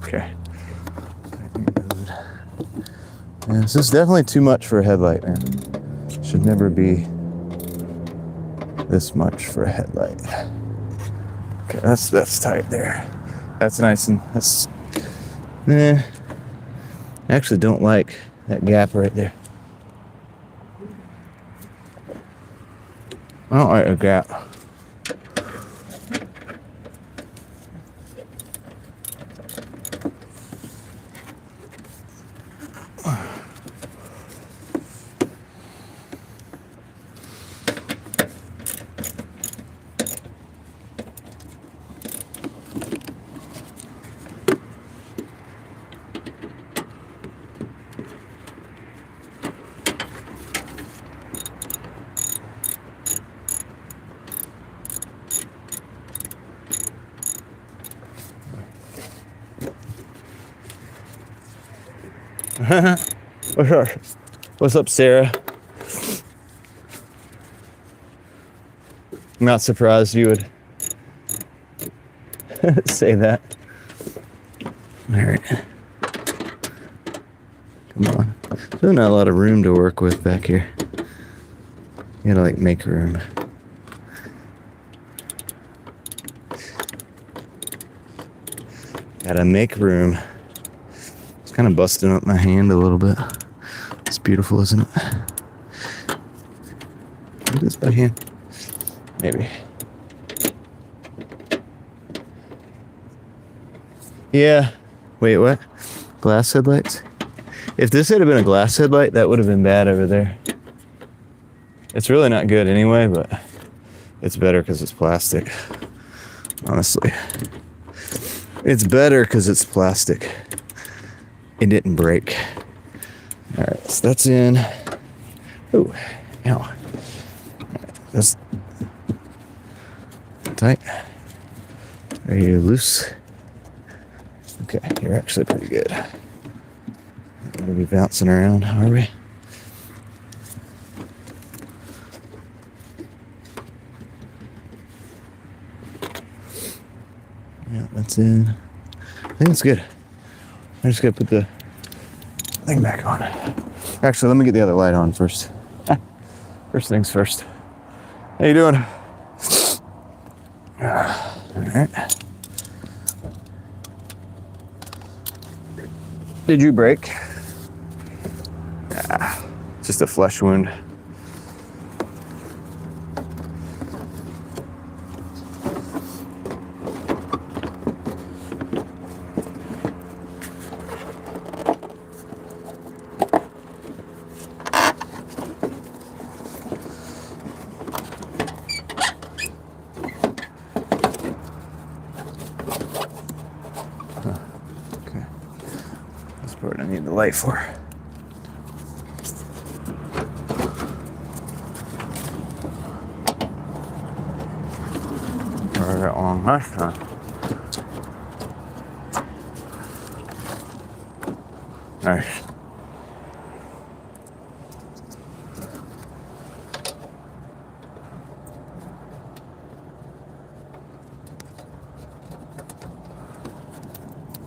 Okay. Yeah, this is definitely too much for a headlight, man. Should never be this much for a headlight. Okay, that's tight there. That's nice and that's. I actually don't like that gap right there. I don't like a gap. What's up, Sarah? I'm not surprised you would say that. All right. Come on. There's not a lot of room to work with back here. You gotta like make room. Gotta make room. It's kind of busting up my hand a little bit. It's beautiful, isn't it? Look at this by hand. Maybe. Yeah. Wait, what? Glass headlights? If this had been a glass headlight, that would have been bad over there. It's really not good anyway, but it's better because it's plastic. Honestly. It's better because it's plastic. It didn't break. All right, so that's in. Oh, ow. That's tight. Are you loose? Okay, you're actually pretty good. Not gonna be bouncing around, are we? Yeah, that's in. I think it's good. I just gotta put the thing back on. Actually, let me get the other light on first. First things first. How you doing? All right. Did you break? Just a flesh wound. Okay. That's what I need the light for. That long last time. Nice.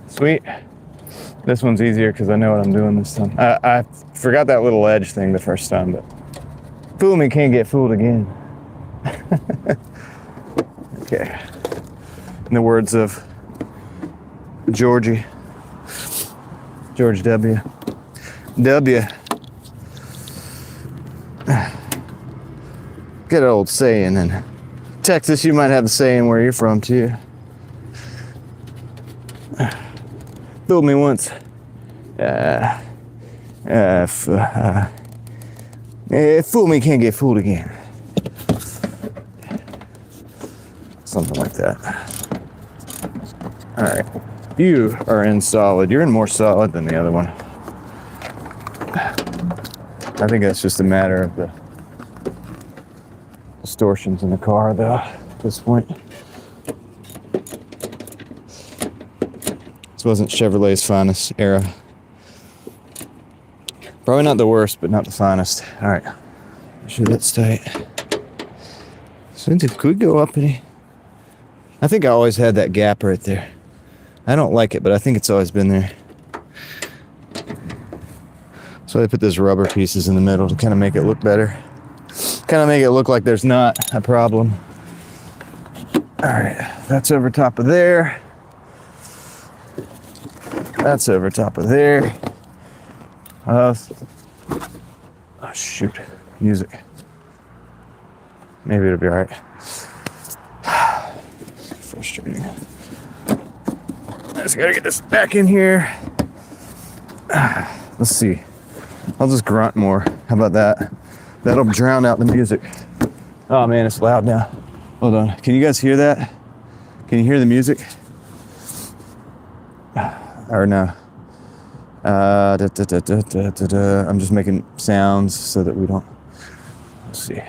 Sweet. This one's easier because I know what I'm doing this time. I forgot that little edge thing the first time, but fool me can't get fooled again. Okay. In the words of George W. Good old saying. In Texas, you might have the saying where you're from too. Fooled me once. Fool me can't get fooled again. Something like that. All right. You are in solid. You're in more solid than the other one. I think that's just a matter of the distortions in the car, though, at this point. This wasn't Chevrolet's finest era. Probably not the worst, but not the finest. All right. Make sure that's tight. So could we go up any? I think I always had that gap right there. I don't like it, but I think it's always been there. So I put those rubber pieces in the middle to kind of make it look better. Kind of make it look like there's not a problem. All right, that's over top of there. That's over top of there. Oh shoot, music. Maybe it'll be all right. Frustrating. I just gotta get this back in here. Let's see. I'll just grunt more. How about that? That'll drown out the music. Oh man, it's loud now. Hold on. Can you guys hear that? Can you hear the music? Or no? I'm just making sounds so that we don't. Let's see.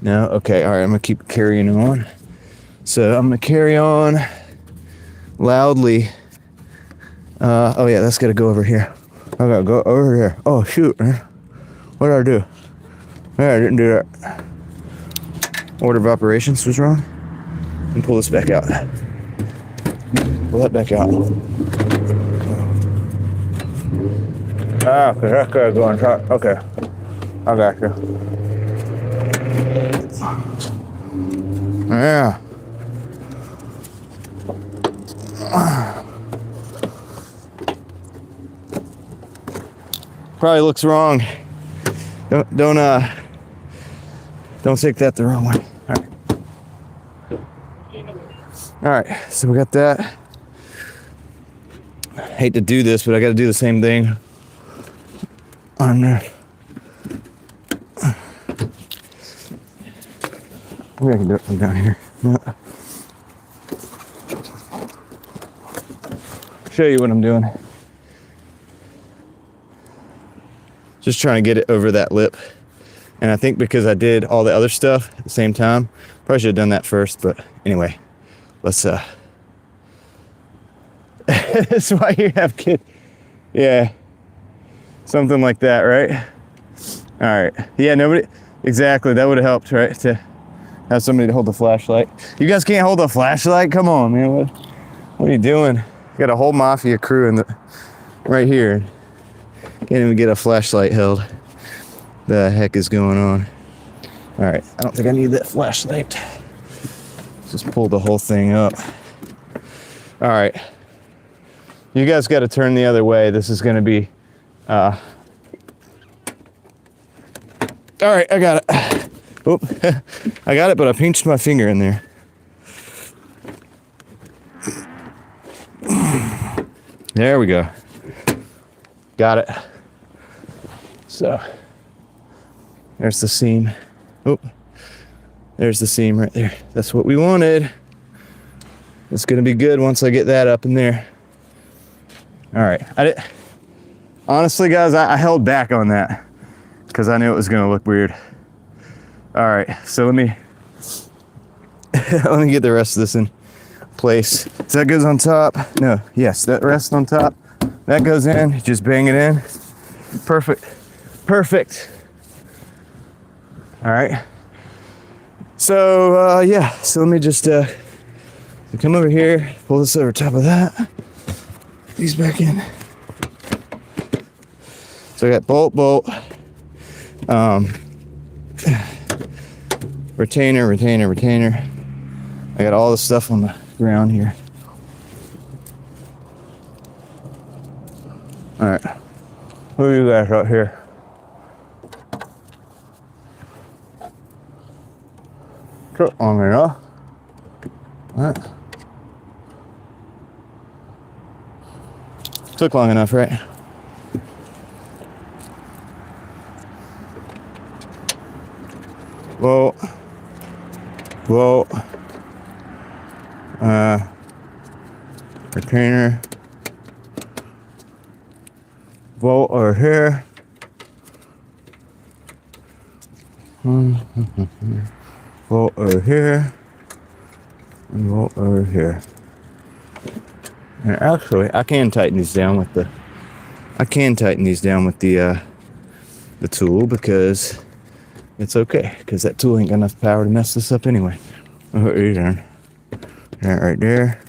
No? Okay. All right. I'm gonna keep carrying on. So I'm gonna carry on loudly. Oh yeah, that's gotta go over here. I gotta go over here. Oh shoot, man. What did I do? Yeah, I didn't do that. Order of operations was wrong. And pull this back out. Pull that back out. Ah, okay, that's gotta go on top. Okay. I got you. Yeah. Probably looks wrong. Don't take that the wrong way. All right, so we got that. I hate to do this, but I got to do the same thing on there. Maybe I can do it from down here. No. Show you what I'm doing. Just trying to get it over that lip. And I think because I did all the other stuff at the same time, probably should have done that first, but anyway, let's that's why you have kids. Yeah. Something like that, right? All right. Yeah, nobody exactly, that would have helped, right? To have somebody to hold the flashlight. You guys can't hold the flashlight? Come on, man. What are you doing? You got a whole mafia crew in the right here. Can't even get a flashlight held. The heck is going on? All right, I don't think I need that flashlight. Just pull the whole thing up. All right, you guys got to turn the other way. This is going to be All right, I got it. Oh, I got it, but I pinched my finger in there. There we go. Got it. So, there's the seam. Oh, there's the seam right there. That's what we wanted. It's gonna be good once I get that up in there. All right. Honestly, guys, I held back on that because I knew it was gonna look weird. All right, so let me let me get the rest of this in place. So that goes on top. No, yes, that rests on top. That goes in. Just bang it in. Perfect. Perfect. All right. So yeah. So let me just come over here. Pull this over top of that. These back in. So I got bolt, retainer. I got all the stuff on the ground here. All right, who are you guys out here? Took long enough. All right. Took long enough, right? Bolt, retainer, bolt over here, bolt over here, and bolt over here. And actually, I can tighten these down with the tool because it's okay, because that tool ain't got enough power to mess this up anyway. I'll put these in. That right there.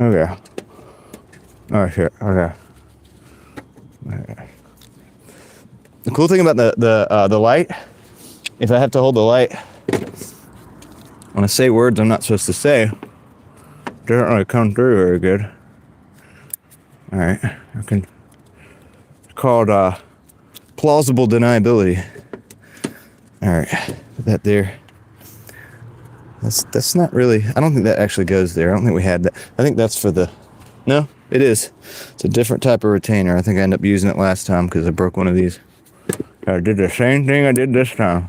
Okay. Oh shit. Okay. The cool thing about the light, if I have to hold the light when I say words I'm not supposed to say, it doesn't really come through very good. All right, it's called plausible deniability. All right, put that there. That's not really. I don't think that actually goes there. I don't think we had that. I think that's for the. No, it is. It's a different type of retainer. I think I ended up using it last time because I broke one of these. I did the same thing I did this time.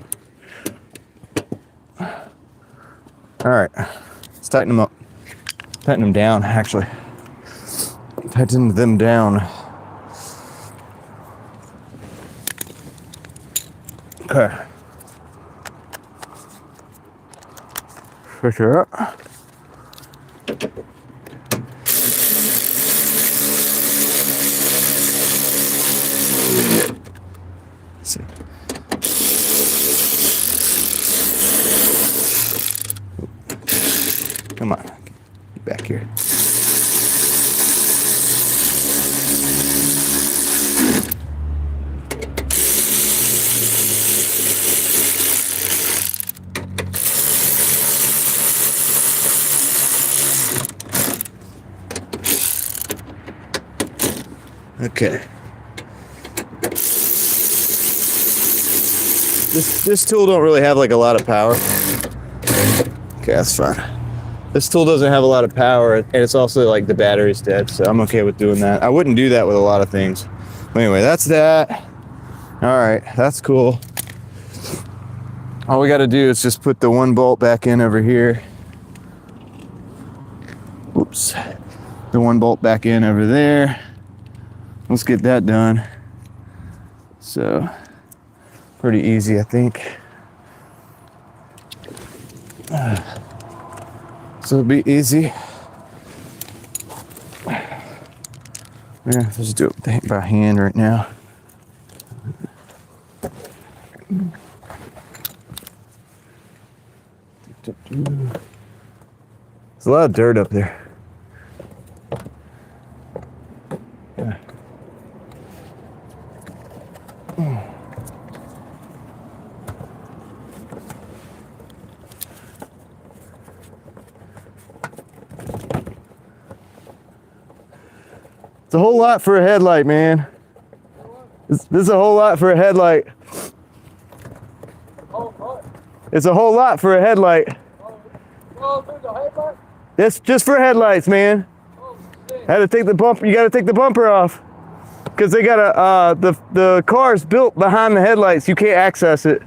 All right, let's tighten them up. Tighten them down, actually. Tighten them down. Okay. Switch her up. Let's see. Come on, get back here. Okay. This tool don't really have like a lot of power. Okay, that's fine. This tool doesn't have a lot of power, and it's also like the battery's dead, so I'm okay with doing that. I wouldn't do that with a lot of things. Anyway, that's that. All right, that's cool. All we got to do is just put the one bolt back in over here. Oops. The one bolt back in over there. Let's get that done. So, pretty easy, I think. So it'll be easy. Yeah, let's just do it by hand right now. There's a lot of dirt up there. Yeah. It's a whole lot for a headlight, man. This is a whole lot for a headlight. It's a whole lot for a headlight. It's just for headlights, man. Had to take the bumper. You got to take the bumper off because they got the car's built behind the headlights. You can't access it.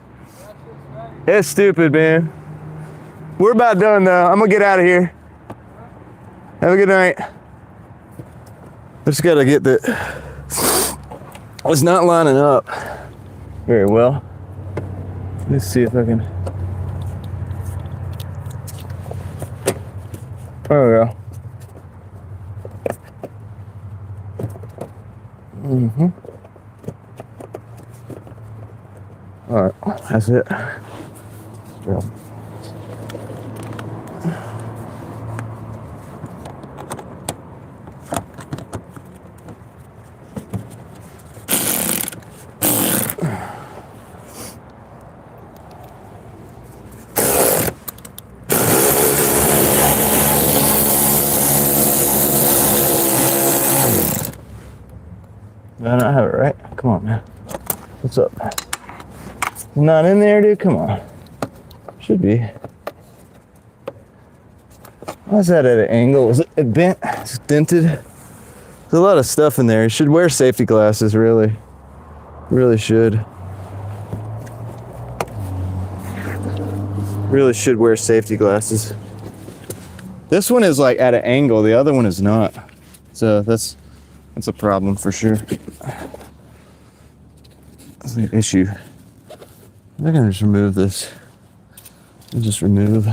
It's stupid, man. We're about done though. I'm gonna get out of here. Have a good night. I just gotta get the. It's not lining up very well. Let's see if I can. There we go. All right, that's it. Yeah. Man, I have it right. Come on, man. What's up? Not in there, dude. Come on. Should be. Why is that at an angle? Is it bent? It's dented. There's a lot of stuff in there. You should wear safety glasses, really. Really should. Really should wear safety glasses. This one is like at an angle. The other one is not. So that's a problem for sure. That's an issue. I'm gonna just remove this. I'll just remove.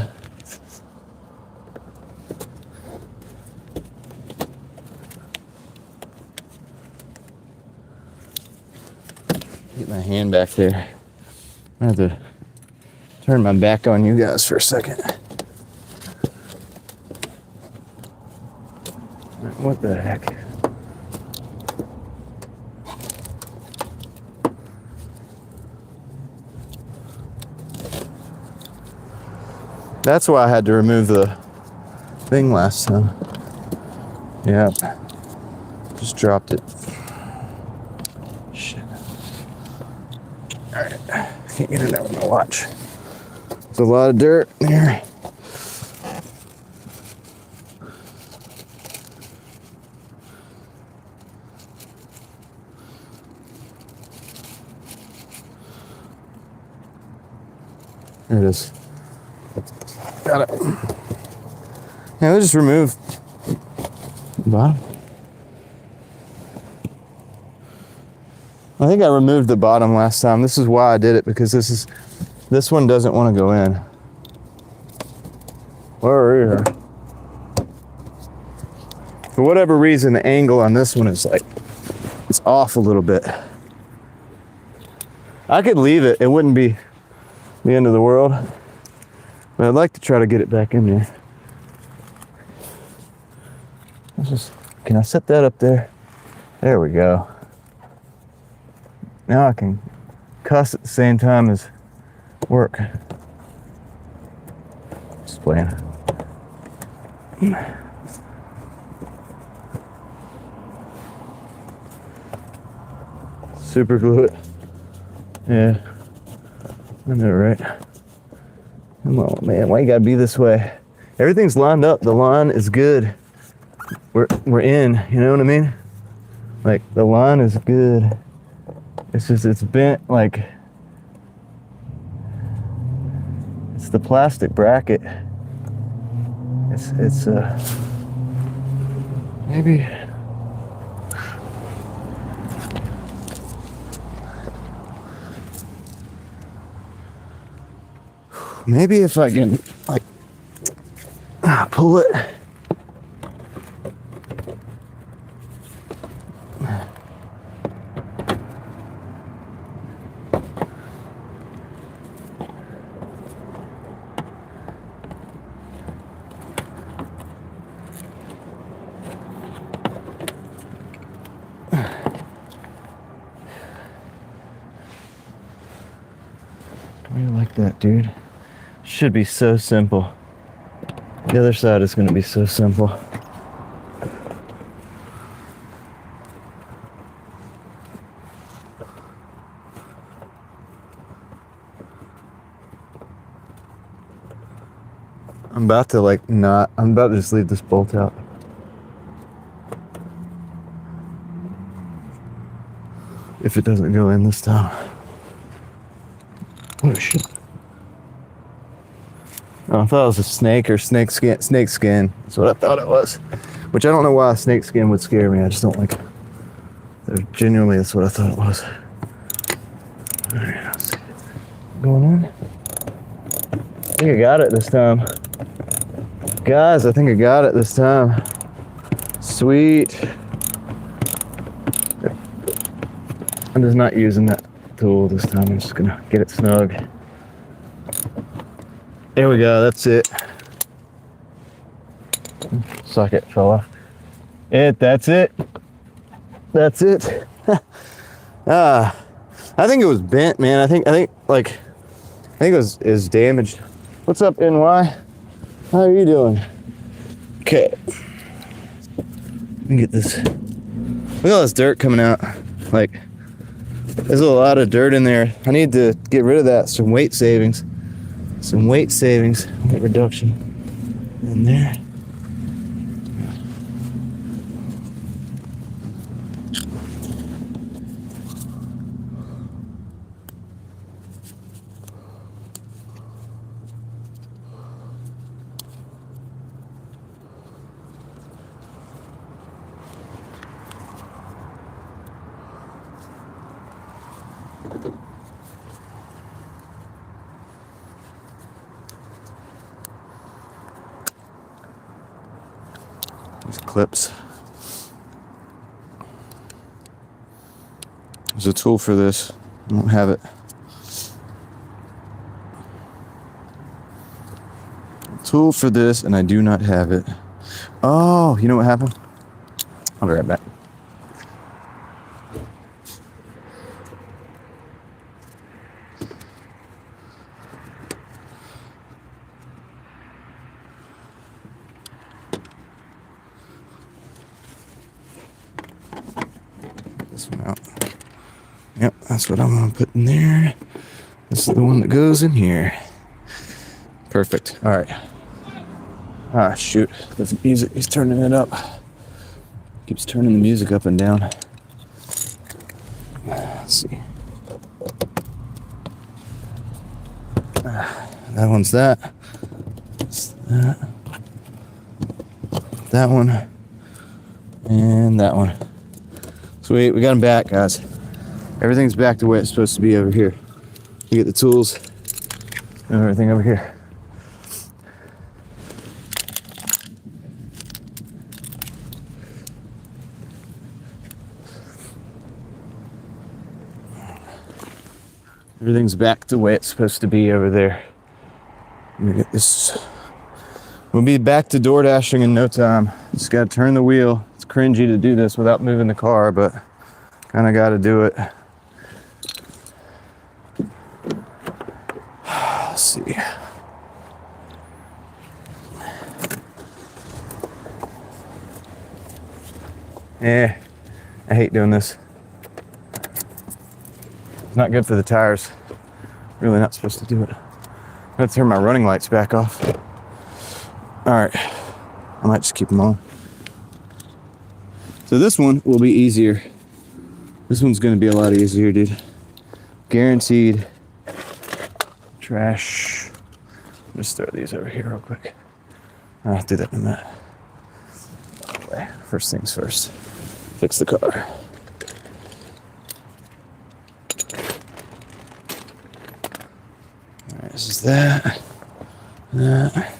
Get my hand back there. I have to turn my back on you guys for a second. What the heck? That's why I had to remove the thing last time. Yeah. Just dropped it. Shit. Alright. Can't get it out with my watch. There's a lot of dirt in here. There it is. Got it. Yeah, let's just remove the bottom. I think I removed the bottom last time. This is why I did it, because this one doesn't want to go in. Where are you? For whatever reason, the angle on this one is like, it's off a little bit. I could leave it. It wouldn't be the end of the world. But I'd like to try to get it back in there. Can I set that up there? There we go. Now I can cuss at the same time as work. Just playing. Super glue it. Yeah. I know, right? Come on, man. Why you gotta be this way? Everything's lined up. The line is good. We're in. You know what I mean? Like, the line is good. It's just, it's bent, like, it's the plastic bracket. It's maybe. Maybe if I can, like, pull it. I really like that, dude. Should be so simple. The other side is going to be so simple. I'm about to like not. I'm about to just leave this bolt out. If it doesn't go in this time. Oh shit. Oh, I thought it was a snake or snake skin. Snake skin. That's what I thought it was. Which I don't know why a snake skin would scare me. I just don't like it. Genuinely, that's what I thought it was. Alright, let's see. What's going on? I think I got it this time. Guys, I think I got it this time. Sweet. I'm just not using that tool this time. I'm just gonna get it snug. There we go, that's it. Suck it, fell off. That's it. That's it. I think it was bent, man. I think it was damaged. What's up, NY? How are you doing? Okay. Let me get this. Look at all this dirt coming out. Like, there's a lot of dirt in there. I need to get rid of that. Some weight savings. Weight reduction in there. These clips. There's a tool for this. I don't have it. Tool for this, and I do not have it. Oh, you know what happened? I'll be right back. This one out. Yep, that's what I'm gonna put in there. This is the one that goes in here. Perfect. All right. Ah, shoot. The music, he's turning it up. Keeps turning the music up and down. Let's see. That one's that. That's that. That one. And that one. Sweet, we got them back, guys. Everything's back to where it's supposed to be over here. You get the tools and everything over here. Everything's back to where it's supposed to be over there. Let me get this. We'll be back to Doordashing in no time. Just gotta turn the wheel. It's cringy to do this without moving the car, but kinda gotta do it. Let's see. Yeah, I hate doing this. It's not good for the tires. Really not supposed to do it. I'm gonna turn my running lights back off. All right, I might just keep them on. So this one will be easier. This one's gonna be a lot easier, dude. Guaranteed. Trash. Just throw these over here real quick. I'll do that in a minute. Anyway, first things first. Fix the car. All right, this is that. That.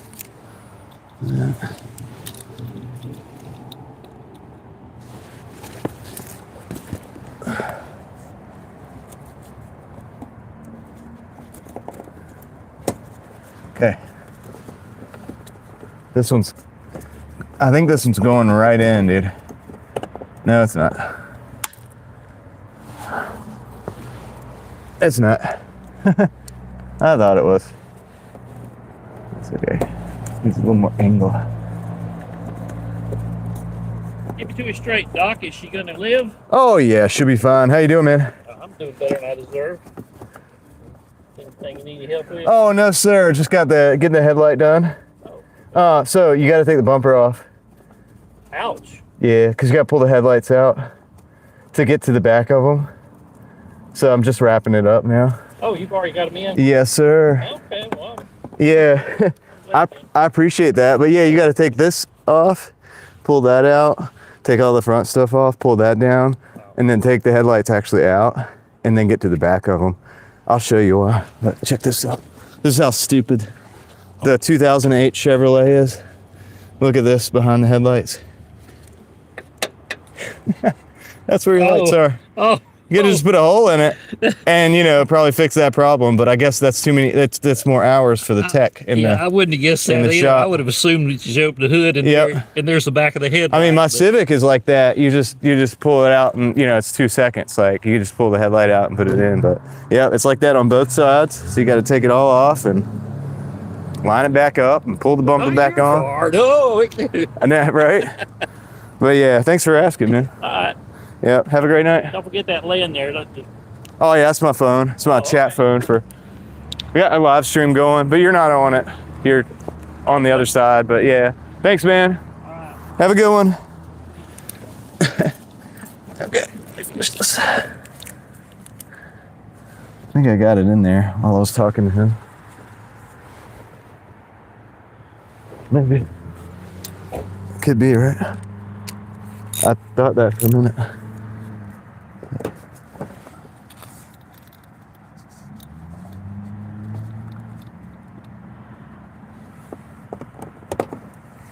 Okay. I think this one's going right in, dude. No, it's not. It's not. I thought it was. It's okay. Needs a little more angle. Get me to a straight, Doc. Is she gonna live? Oh yeah, should be fine. How you doing, man? I'm doing better than I deserve. Anything you need help with? Oh no, sir. Just getting the headlight done. Oh, So you got to take the bumper off. Ouch. Yeah, because you got to pull the headlights out to get to the back of them. So I'm just wrapping it up now. Oh, you've already got them in? Yes, sir. Okay, well. Yeah, I appreciate that. But yeah, you got to take this off, pull that out, take all the front stuff off, pull that down, and then take the headlights actually out, and then get to the back of them. I'll show you why. But check this out. This is how stupid the 2008 Chevrolet is. Look at this behind the headlights. That's where your lights are. Oh. You could just put a hole in it and, you know, probably fix that problem. But I guess that's too many. That's more hours for the tech. I wouldn't have guessed that either. I would have assumed that you open the hood and, and there's the back of the headlight. I mean, my Civic is like that. You just pull it out and, you know, it's 2 seconds. Like, you just pull the headlight out and put it in. But, yeah, it's like that on both sides. So you got to take it all off and line it back up and pull the bumper back on. No, I know, right? But, yeah, thanks for asking, man. all right. Yeah, have a great night. Don't forget that lay in there. Oh yeah, that's my phone. It's my chat phone for. We got a live stream going, but you're not on it. You're on the other side. But yeah, thanks, man. All right. Have a good one. Okay, I think I got it in there while I was talking to him. Maybe. Could be, right? I thought that for a minute.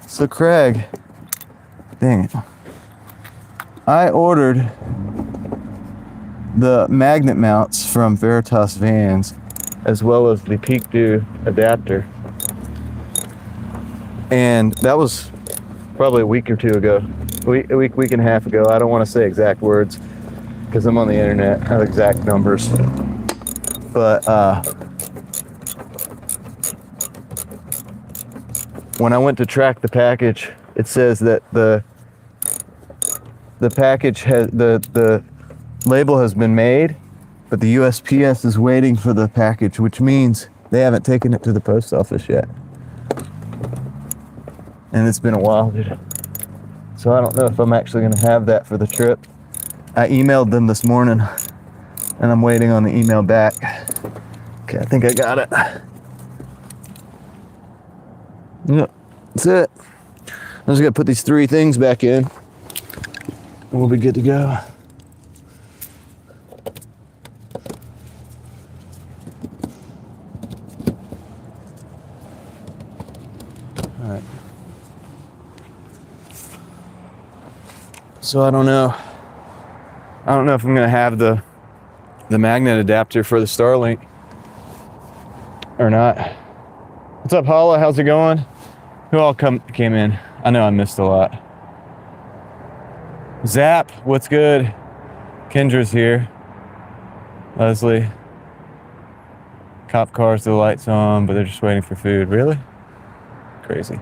So Craig, dang it. I ordered the magnet mounts from Veritas Vans as well as the Peak Dew adapter. And that was probably a week or two ago. A week and a half ago. I don't want to say exact words because I'm on the internet. I have exact numbers. But when I went to track the package, it says that the package has the label has been made, but the USPS is waiting for the package, which means they haven't taken it to the post office yet. And it's been a while, dude. So I don't know if I'm actually going to have that for the trip. I emailed them this morning, and I'm waiting on the email back. Okay, I think I got it. Yep, that's it. I'm just gonna put these 3 things back in, and we'll be good to go. All right. So I don't know if I'm gonna have the magnet adapter for the Starlink or not. What's up, Holla? How's it going? Who all came in? I know I missed a lot. Zap, what's good? Kendra's here. Leslie. Cop cars, the lights on, but they're just waiting for food. Really? Crazy.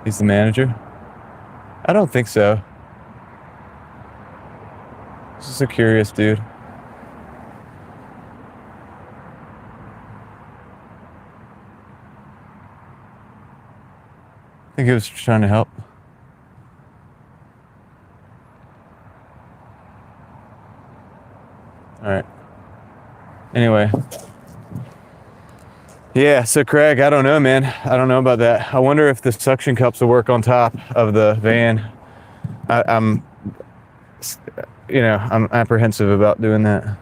He's the manager? I don't think so. This is a curious dude. I think he was trying to help. All right. Anyway. Yeah, so Craig, I don't know, man. I don't know about that. I wonder if the suction cups will work on top of the van. I'm apprehensive about doing that.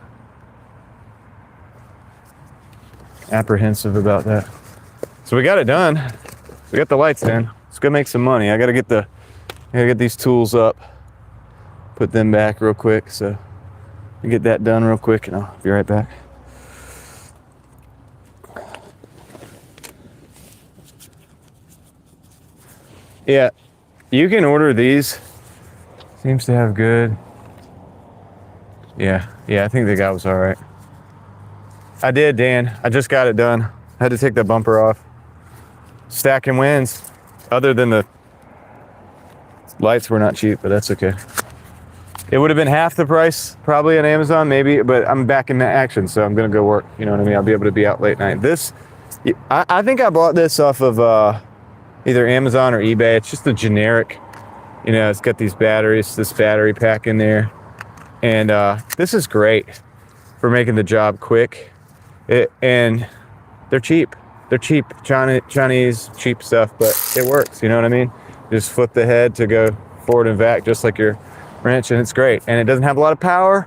Apprehensive about that. So we got it done. We got the lights in. Let's go make some money. I gotta get these tools up, put them back real quick. So I get that done real quick, and I'll be right back. Yeah, you can order these. Seems to have good. Yeah, I think the guy was all right. I did, Dan. I just got it done. I had to take the bumper off. Stacking wins. Other than the lights were not cheap, but that's okay. It would have been half the price probably on Amazon, maybe, but I'm back in action, so I'm gonna go work. You know what I mean? I'll be able to be out late night. This I think I bought this off of either Amazon or eBay. It's just a generic, you know, it's got these batteries, this battery pack in there. And this is great for making the job quick. And they're cheap. They're cheap, Chinese cheap stuff, but it works, you know what I mean? Just flip the head to go forward and back just like your wrench, and it's great. And it doesn't have a lot of power.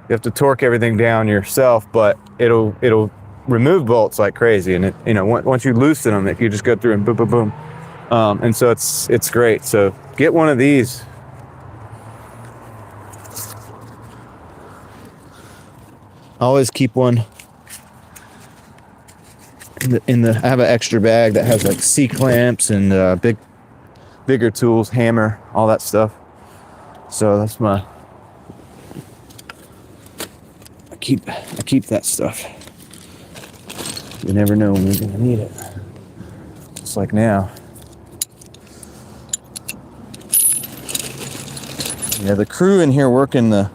You have to torque everything down yourself, but it'll remove bolts like crazy. And it, you know, once you loosen them, if you just go through and boom, boom, boom. And so it's great. So get one of these. Always keep one in the I have an extra bag that has like C-clamps and bigger tools, hammer, all that stuff. So that's I keep that stuff. You never know when you're gonna need it. Just like now. Yeah, the crew in here working the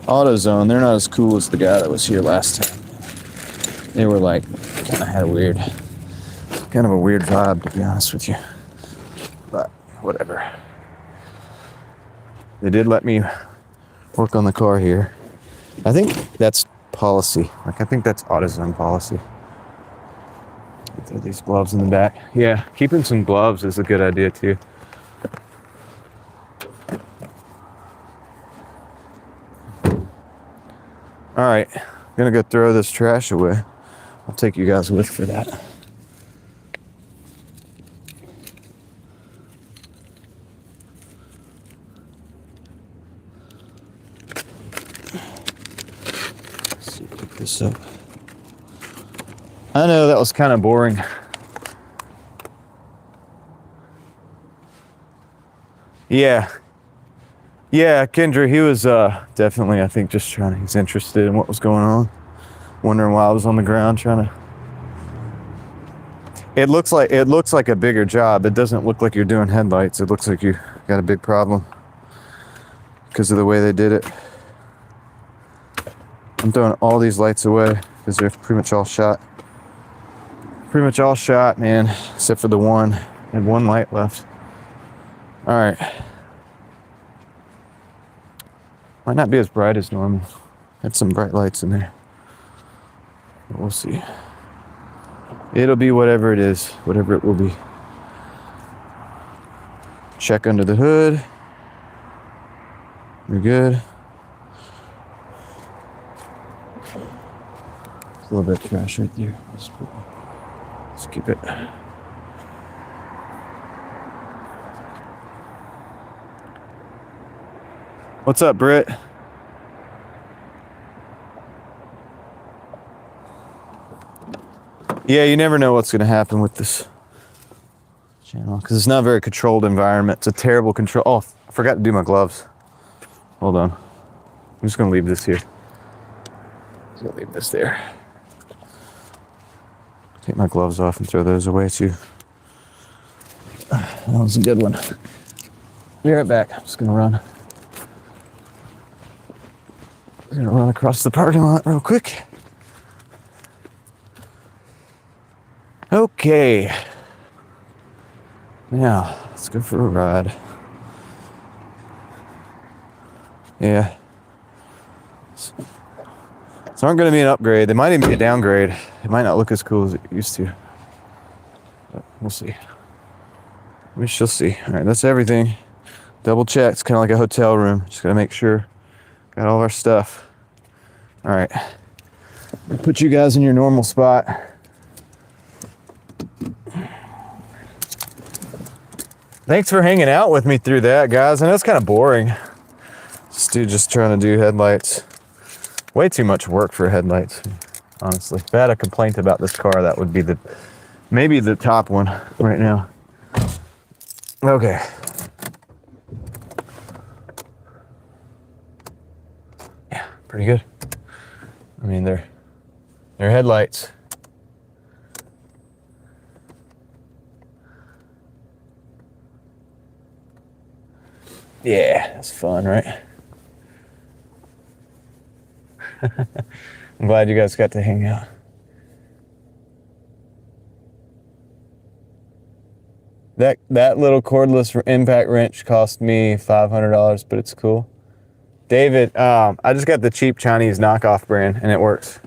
AutoZone, they're not as cool as the guy that was here last time. They were like, kind of had a weird vibe, to be honest with you. But whatever. They did let me work on the car here. I think that's policy. Like, I think that's AutoZone policy. Throw these gloves in the back. Yeah, keeping some gloves is a good idea too. All right, I'm gonna go throw this trash away. I'll take you guys with for that. Let's see, pick this up. I know that was kind of boring. Yeah, Kendra, he was definitely, I think, just he's interested in what was going on. Wondering why I was on the ground trying to. It looks like a bigger job. It doesn't look like you're doing headlights. It looks like you got a big problem because of the way they did it. I'm throwing all these lights away because they're pretty much all shot. Pretty much all shot, man, except for the one. I had one light left. All right. Might not be as bright as normal. Had some bright lights in there. But we'll see. It'll be whatever it is, whatever it will be. Check under the hood. We're good. There's a little bit of trash right there. Let's keep it. What's up, Britt? Yeah, you never know what's going to happen with this channel because it's not a very controlled environment. It's a terrible control. Oh, I forgot to do my gloves. Hold on. I'm just going to leave this here. Just going to leave this there. Take my gloves off and throw those away too. That was a good one. Be right back. I'm just going to run. We're going to run across the parking lot real quick. Okay. Now, let's go for a ride. Yeah. So aren't going to be an upgrade. They might even be a downgrade. It might not look as cool as it used to. But we'll see. We shall see. All right, that's everything. Double check. It's kind of like a hotel room. Just got to make sure. Got all our stuff. All right. Put you guys in your normal spot. Thanks for hanging out with me through that, guys. I know it's kind of boring. This dude just trying to do headlights. Way too much work for headlights, honestly. If I had a complaint about this car, that would be maybe the top one right now. Okay. Yeah, pretty good. I mean, they're headlights. Yeah, that's fun, right? I'm glad you guys got to hang out. That little cordless impact wrench cost me $500, but it's cool. David, I just got the cheap Chinese knockoff brand, and it works.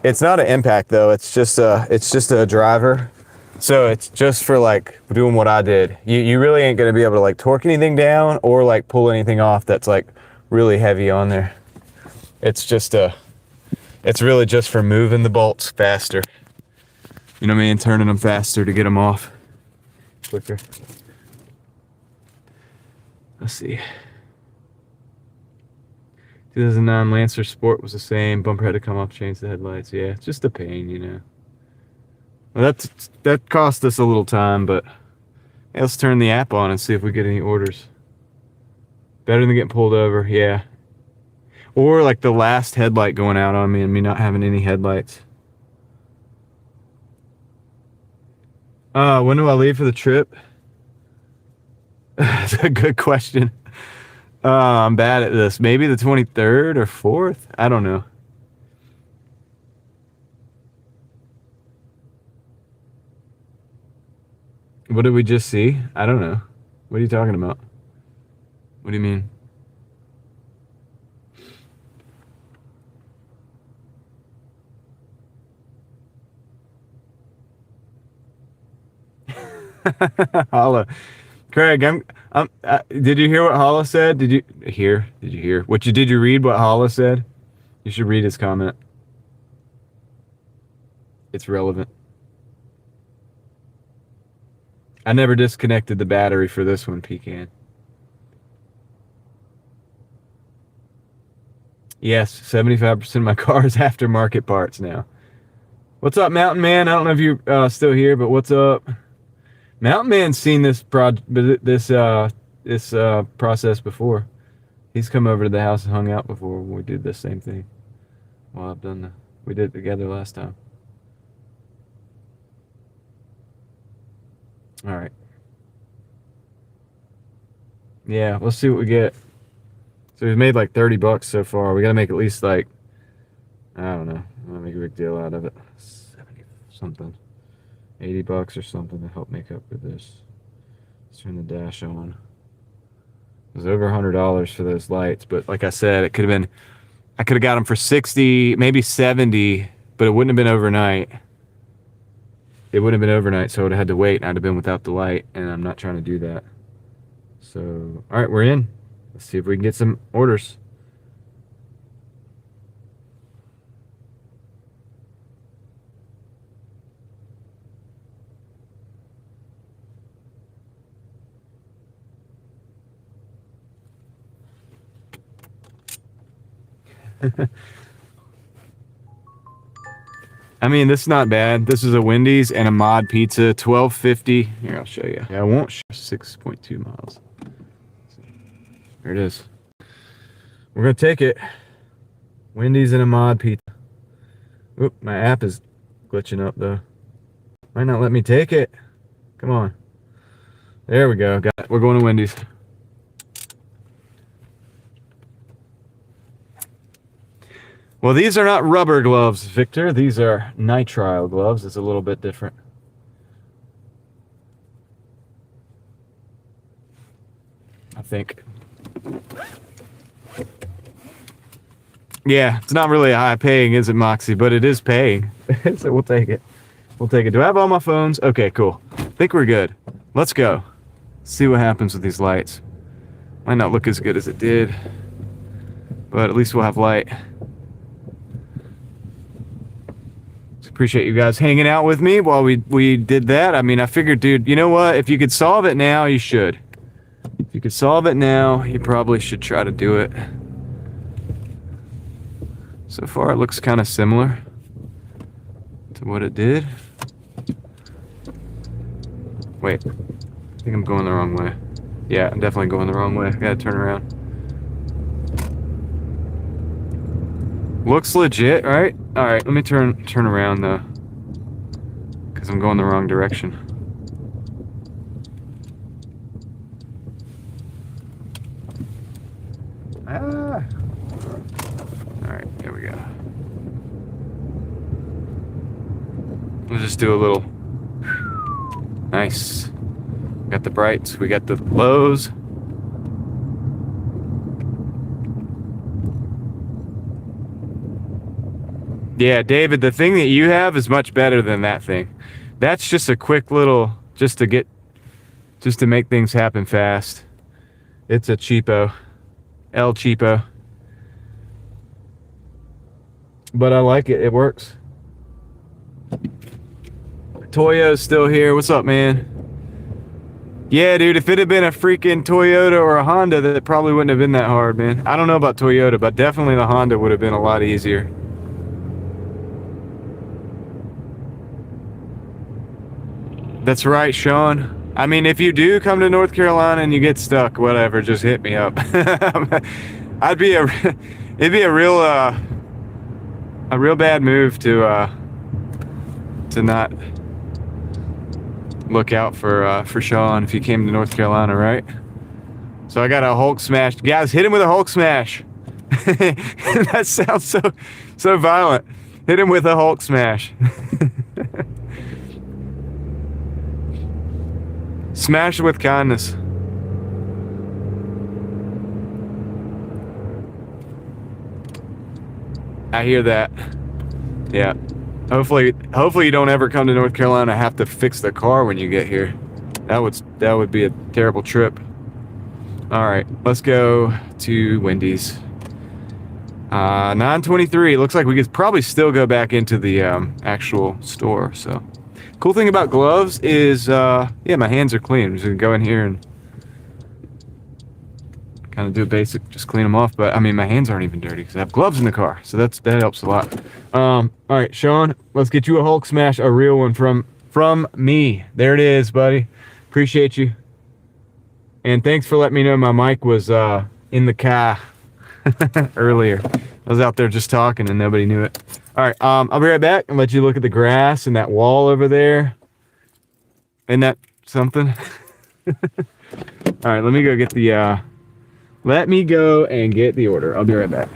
It's not an impact though. It's just a driver. So it's just for like doing what I did. You really ain't gonna be able to like torque anything down or like pull anything off that's like really heavy on there. It's really just for moving the bolts faster. You know what I mean? Turning them faster to get them off quicker. Let's see. 2009 Lancer Sport was the same. Bumper had to come off, change the headlights. Yeah, it's just a pain, you know. Well, that cost us a little time, but yeah, let's turn the app on and see if we get any orders. Better than getting pulled over, yeah. Or like the last headlight going out on me and me not having any headlights. When do I leave for the trip? That's a good question. I'm bad at this. Maybe the 23rd or 4th? I don't know. What did we just see? I don't know. What are you talking about? What do you mean? Holla. Craig, did you hear what Holla said? Did you hear? Did you read what Holla said? You should read his comment. It's relevant. I never disconnected the battery for this one, Pecan. Yes, 75% of my car is aftermarket parts now. What's up, Mountain Man? I don't know if you're still here, but what's up? Mountain Man's seen this process before. He's come over to the house and hung out before when we did the same thing. Well, we did it together last time. All right. Yeah, let's see what we get. So we've made like $30 so far. We gotta make at least like, I don't know. I'm gonna make a big deal out of it. 70 something. $80 or something to help make up for this. Let's turn the dash on. It was over $100 for those lights, but like I said, I could have got them for 60, maybe 70, but it wouldn't have been overnight. It wouldn't have been overnight, so I would have had to wait, and I'd have been without the light, and I'm not trying to do that. So, all right, we're in. Let's see if we can get some orders. I mean, this is not bad. This is a Wendy's and a mod pizza, $12.50. Here, I'll show you. Yeah, I won't show 6.2 miles. There it is. We're gonna take it. Wendy's and a mod pizza. Oop, my app is glitching up though. Might not let me take it. Come on. There we go. Got it. We're going to Wendy's. Well, these are not rubber gloves, Victor. These are nitrile gloves. It's a little bit different. I think. Yeah, it's not really high paying, is it, Moxie? But it is paying. So we'll take it. We'll take it. Do I have all my phones? Okay, cool. I think we're good. Let's go. See what happens with these lights. Might not look as good as it did, but at least we'll have light. Appreciate you guys hanging out with me while we did that. I mean, I figured, dude, you know what? If you could solve it now, you should. If you could solve it now, you probably should try to do it. So far, it looks kind of similar to what it did. Wait, I think I'm going the wrong way. Yeah, I'm definitely going the wrong way. I gotta turn around. Looks legit, right? All right, let me turn around though, because I'm going the wrong direction. Ah. All right, there we go. We'll just do a little. Nice. Got the brights, we got the lows. Yeah, David, the thing that you have is much better than that thing. That's just a quick little, just to make things happen fast. It's a cheapo, El Cheapo. But I like it, it works. Toyo's still here, what's up, man? Yeah, dude, if it had been a freaking Toyota or a Honda, that probably wouldn't have been that hard, man. I don't know about Toyota, but definitely the Honda would have been a lot easier. That's right, Sean. I mean, if you do come to North Carolina and you get stuck, whatever, just hit me up. It'd be a real bad move to not look out for Sean if he came to North Carolina, right? So I got a Hulk smash. Guys, hit him with a Hulk smash. That sounds so violent. Hit him with a Hulk smash. Smash with kindness. I hear that. Yeah. Hopefully you don't ever come to North Carolina and have to fix the car when you get here. That would be a terrible trip. All right, let's go to Wendy's. 9:23. Looks like we could probably still go back into the actual store. So, cool thing about gloves is, yeah, my hands are clean. I'm just gonna go in here and kind of do a basic, just clean them off. But I mean, my hands aren't even dirty because I have gloves in the car, so that helps a lot. All right, Sean, let's get you a Hulk smash, a real one from me. There it is, buddy. Appreciate you. And thanks for letting me know my mic was in the car earlier. I was out there just talking and nobody knew it. All right, I'll be right back and let you look at the grass and that wall over there. Isn't that something? All right, let me go get the let me go and get the order. I'll be right back.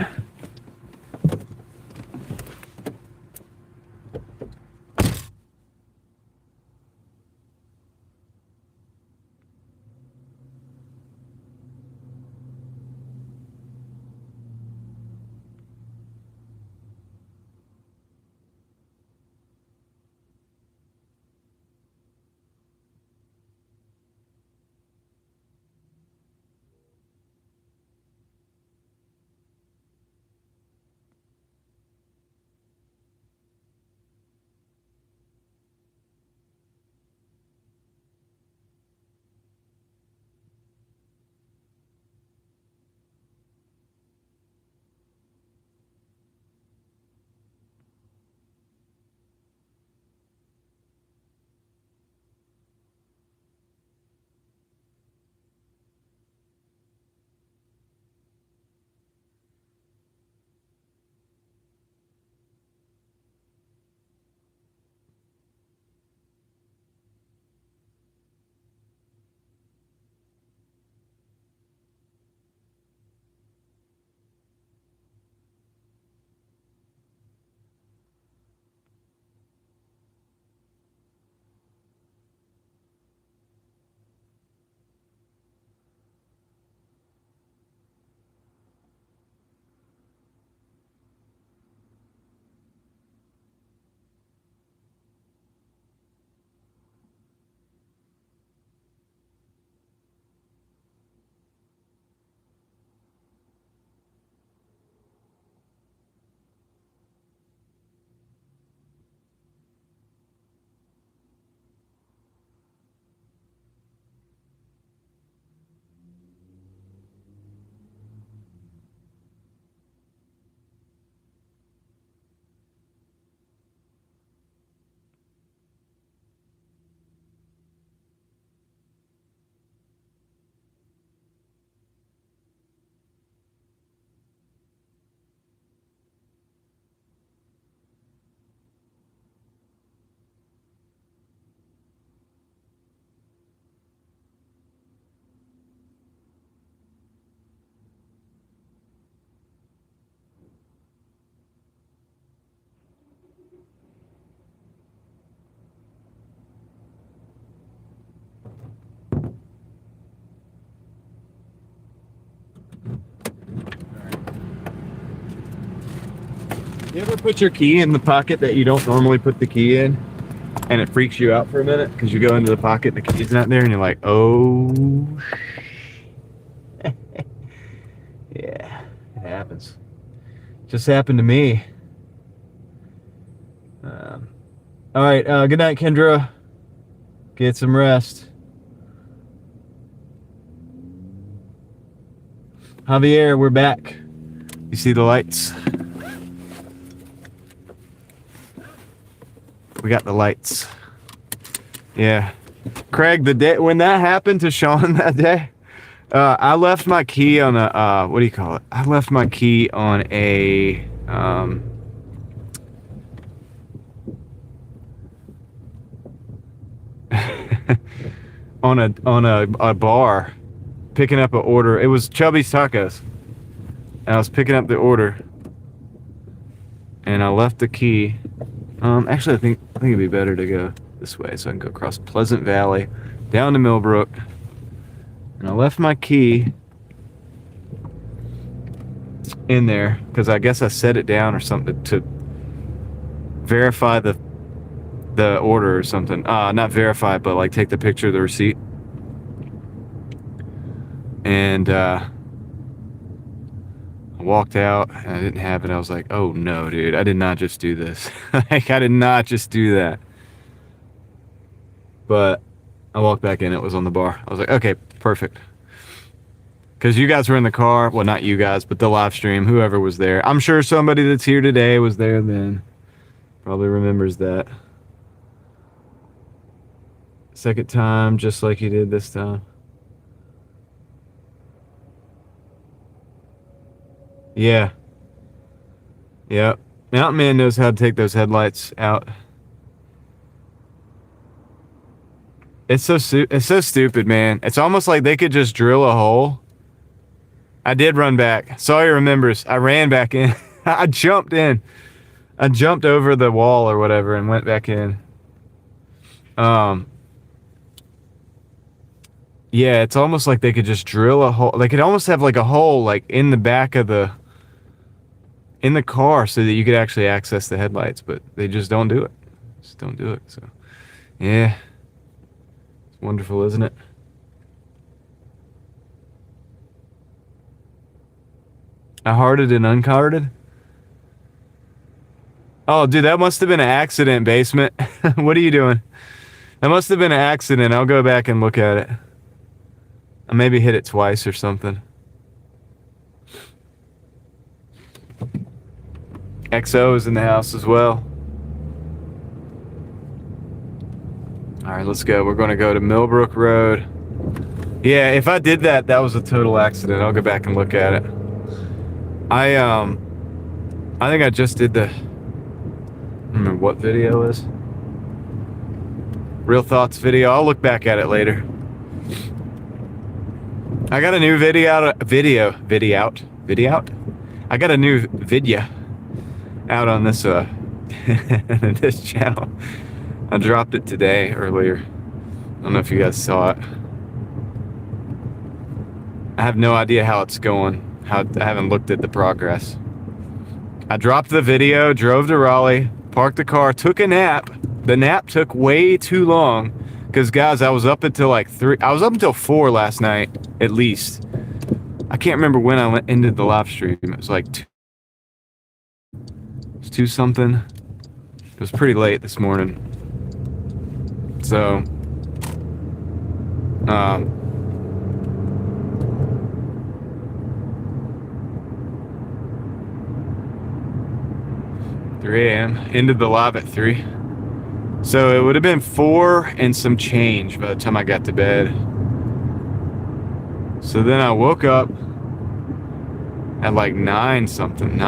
You ever put your key in the pocket that you don't normally put the key in, and it freaks you out for a minute because you go into the pocket, the key's not there, and you're like, oh, yeah, it happens. Just happened to me. All right, good night, Kendra. Get some rest. Javier, we're back. You see the lights? We got the lights. Yeah. Craig, the day when that happened to Sean that day, I left my key on a, what do you call it? I left my key on a, on a bar, picking up an order. It was Chubby's Tacos. And I was picking up the order, and I left the key. Actually, I think it'd be better to go this way, so I can go across Pleasant Valley, down to Millbrook. And I left my key in there because I guess I set it down or something to verify the order or something. Not verify, but like take the picture of the receipt. And I walked out and I didn't have it. I was like, oh no, dude, I did not just do this. Like, I did not just do that. But I walked back in, it was on the bar. I was like, okay, perfect. Because you guys were in the car. Well, not you guys, but the live stream, whoever was there. I'm sure somebody that's here today was there then. Probably remembers that. Second time, just like you did this time. Yeah. Yep. Mountain Man knows how to take those headlights out. It's so stupid, man. It's almost like they could just drill a hole. I did run back. Sawyer remembers. I ran back in. I jumped in. I jumped over the wall or whatever and went back in. Yeah, it's almost like they could just drill a hole. They could almost have like a hole like in the back of the car so that you could actually access the headlights, but they just don't do it. Just don't do it. So, yeah. It's wonderful, isn't it? I hearted and uncarded? Oh, dude, that must have been an accident, basement. What are you doing? That must have been an accident. I'll go back and look at it. I maybe hit it twice or something. XO is in the house as well. All right, let's go. We're going to go to Millbrook Road. Yeah, if I did that, that was a total accident. I'll go back and look at it. I think I just did the, I don't remember what video is. Real Thoughts video. I'll look back at it later. I got a new video out. I got a new video out on this this channel. I dropped it today earlier. I don't know if you guys saw it. I have no idea how it's going. I haven't looked at the progress. I dropped the video, drove to Raleigh, parked the car, took a nap. The nap took way too long because, guys, I was up until like 3. I was up until 4 last night, at least. I can't remember when I ended the live stream. It was like 2. It was 2 something. It was pretty late this morning. So, 3 a.m. Ended the live at 3. So it would have been 4 and some change by the time I got to bed. So then I woke up at like 9 something.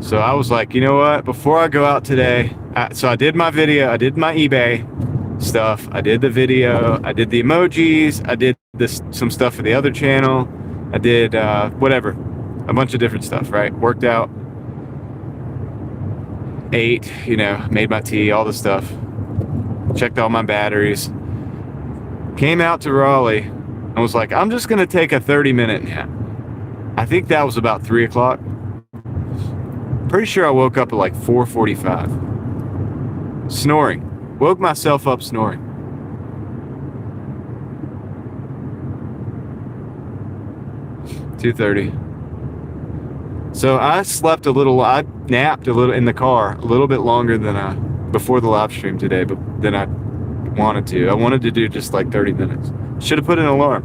So I was like, you know what? Before I go out today, so I did my video, I did my eBay stuff, I did the video, I did the emojis, I did some stuff for the other channel, I did whatever, a bunch of different stuff, right? Worked out. Ate, made my tea, all the stuff. Checked all my batteries. Came out to Raleigh and was like, I'm just going to take a 30-minute nap. I think that was about 3 o'clock. Pretty sure I woke up at like 4:45. Snoring. Woke myself up snoring. $2:30. So I slept a little. I napped a little in the car, a little bit longer than before the live stream today, but than I wanted to. I wanted to do just like 30 minutes. Should have put an alarm.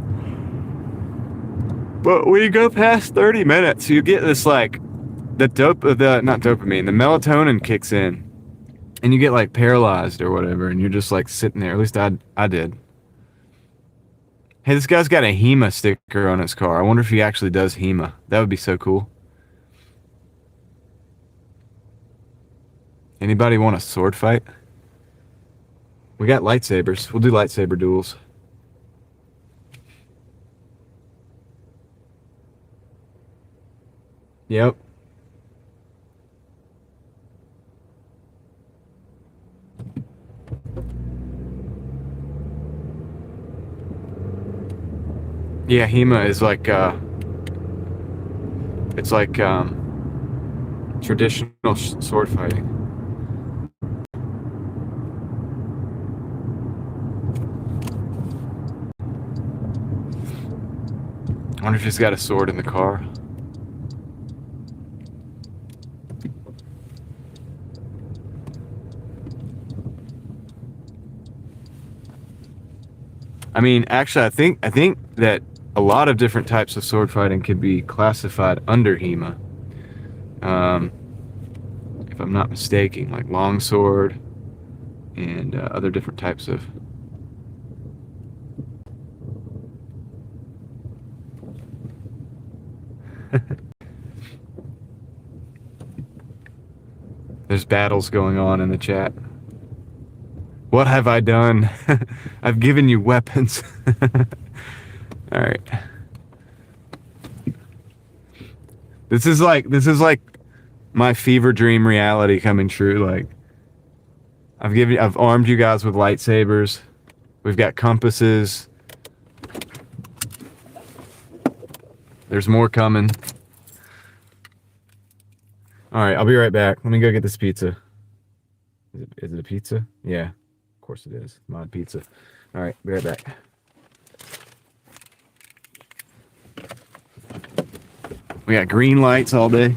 But when you go past 30 minutes, you get this like not dopamine, the melatonin kicks in, and you get like paralyzed or whatever, and you're just like sitting there. At least I did. Hey, this guy's got a HEMA sticker on his car. I wonder if he actually does HEMA. That would be so cool. Anybody want a sword fight? We got lightsabers. We'll do lightsaber duels. Yep. Yeah, HEMA is like it's like traditional sword fighting. I wonder if he's got a sword in the car. I mean, actually, I think that a lot of different types of sword fighting could be classified under HEMA. If I'm not mistaken, like longsword and other different types of. There's battles going on in the chat. What have I done? I've given you weapons. All right. This is like my fever dream reality coming true. Like I've armed you guys with lightsabers. We've got compasses. There's more coming. All right, I'll be right back. Let me go get this pizza. Is it a pizza? Yeah, of course it is. Mod pizza. All right, be right back. We got green lights all day.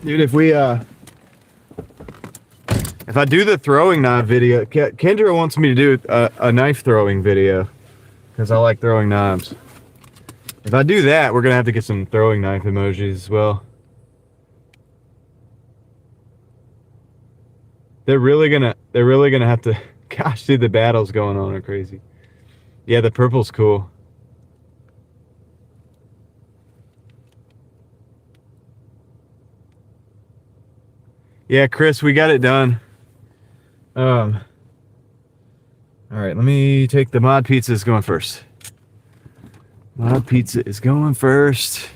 Dude, if I do the throwing knife video, Kendra wants me to do a knife throwing video because I like throwing knives. If I do that, we're gonna have to get some throwing knife emojis as well. They're really gonna have to. Gosh, dude, the battles going on are crazy. Yeah, the purple's cool. Yeah, Chris, we got it done. All right, let me take the mod pizza is going first. Mod pizza is going first.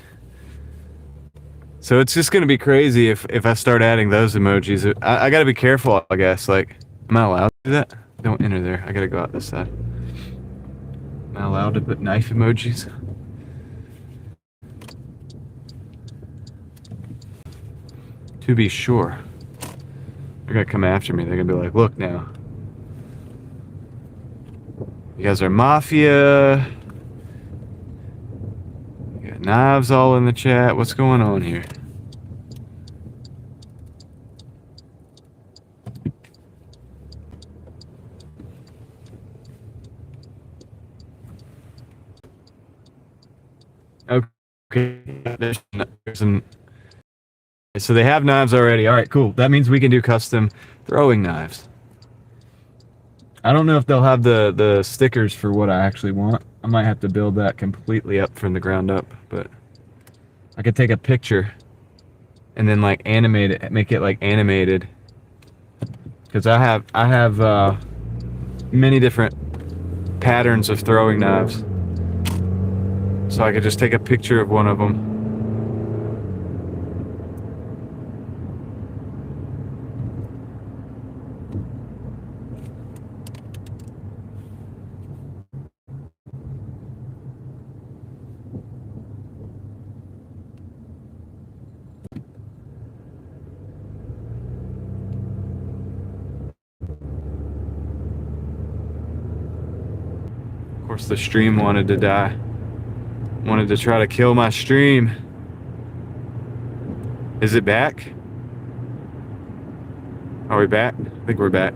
So it's just gonna be crazy if I start adding those emojis. I gotta be careful, I guess. Like, am I allowed to do that? Don't enter there. I gotta go out this side. Am I allowed to put knife emojis? To be sure. They're gonna come after me. They're gonna be like, look now. You guys are mafia. You got knives all in the chat. What's going on here? Okay. There's some. So they have knives already. All right, cool. That means we can do custom throwing knives. I don't know if they'll have the stickers for what I actually want. I might have to build that completely up from the ground up, but I could take a picture and then like animate it, make it like animated. Because I have many different patterns of throwing knives. So I could just take a picture of one of them. Of course, the stream wanted to die. Wanted to try to kill my stream. Is it back? Are we back? I think we're back.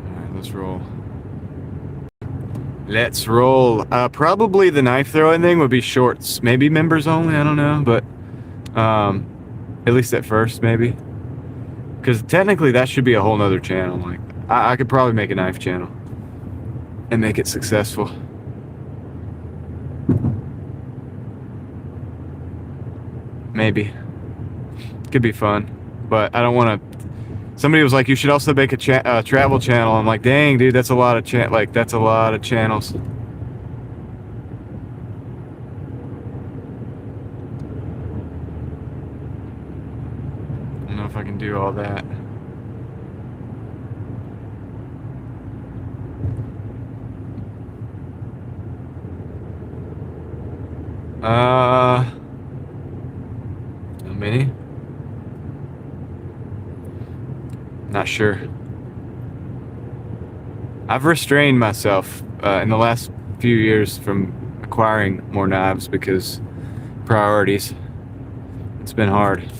Alright, let's roll. Let's roll. Probably the knife throwing thing would be shorts. Maybe members only, I don't know, but at least at first, maybe. Because technically that should be a whole nother channel. Like, I could probably make a knife channel and make it successful. Maybe. Could be fun, but I don't want to. Somebody was like, you should also make a travel channel. I'm like, dang, dude, that's a lot of that's a lot of channels. I don't know if I can do all that. How many? Not sure. I've restrained myself in the last few years from acquiring more knives because priorities. It's been hard.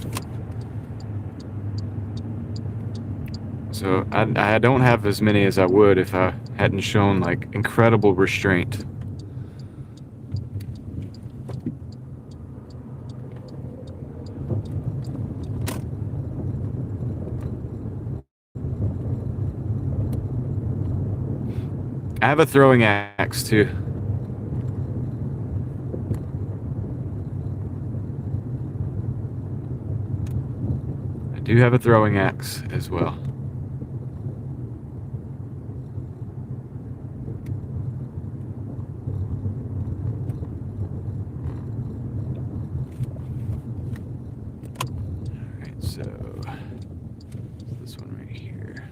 So I don't have as many as I would if I hadn't shown like incredible restraint. I have a throwing axe too. I do have a throwing axe as well. Alright, so this one right here.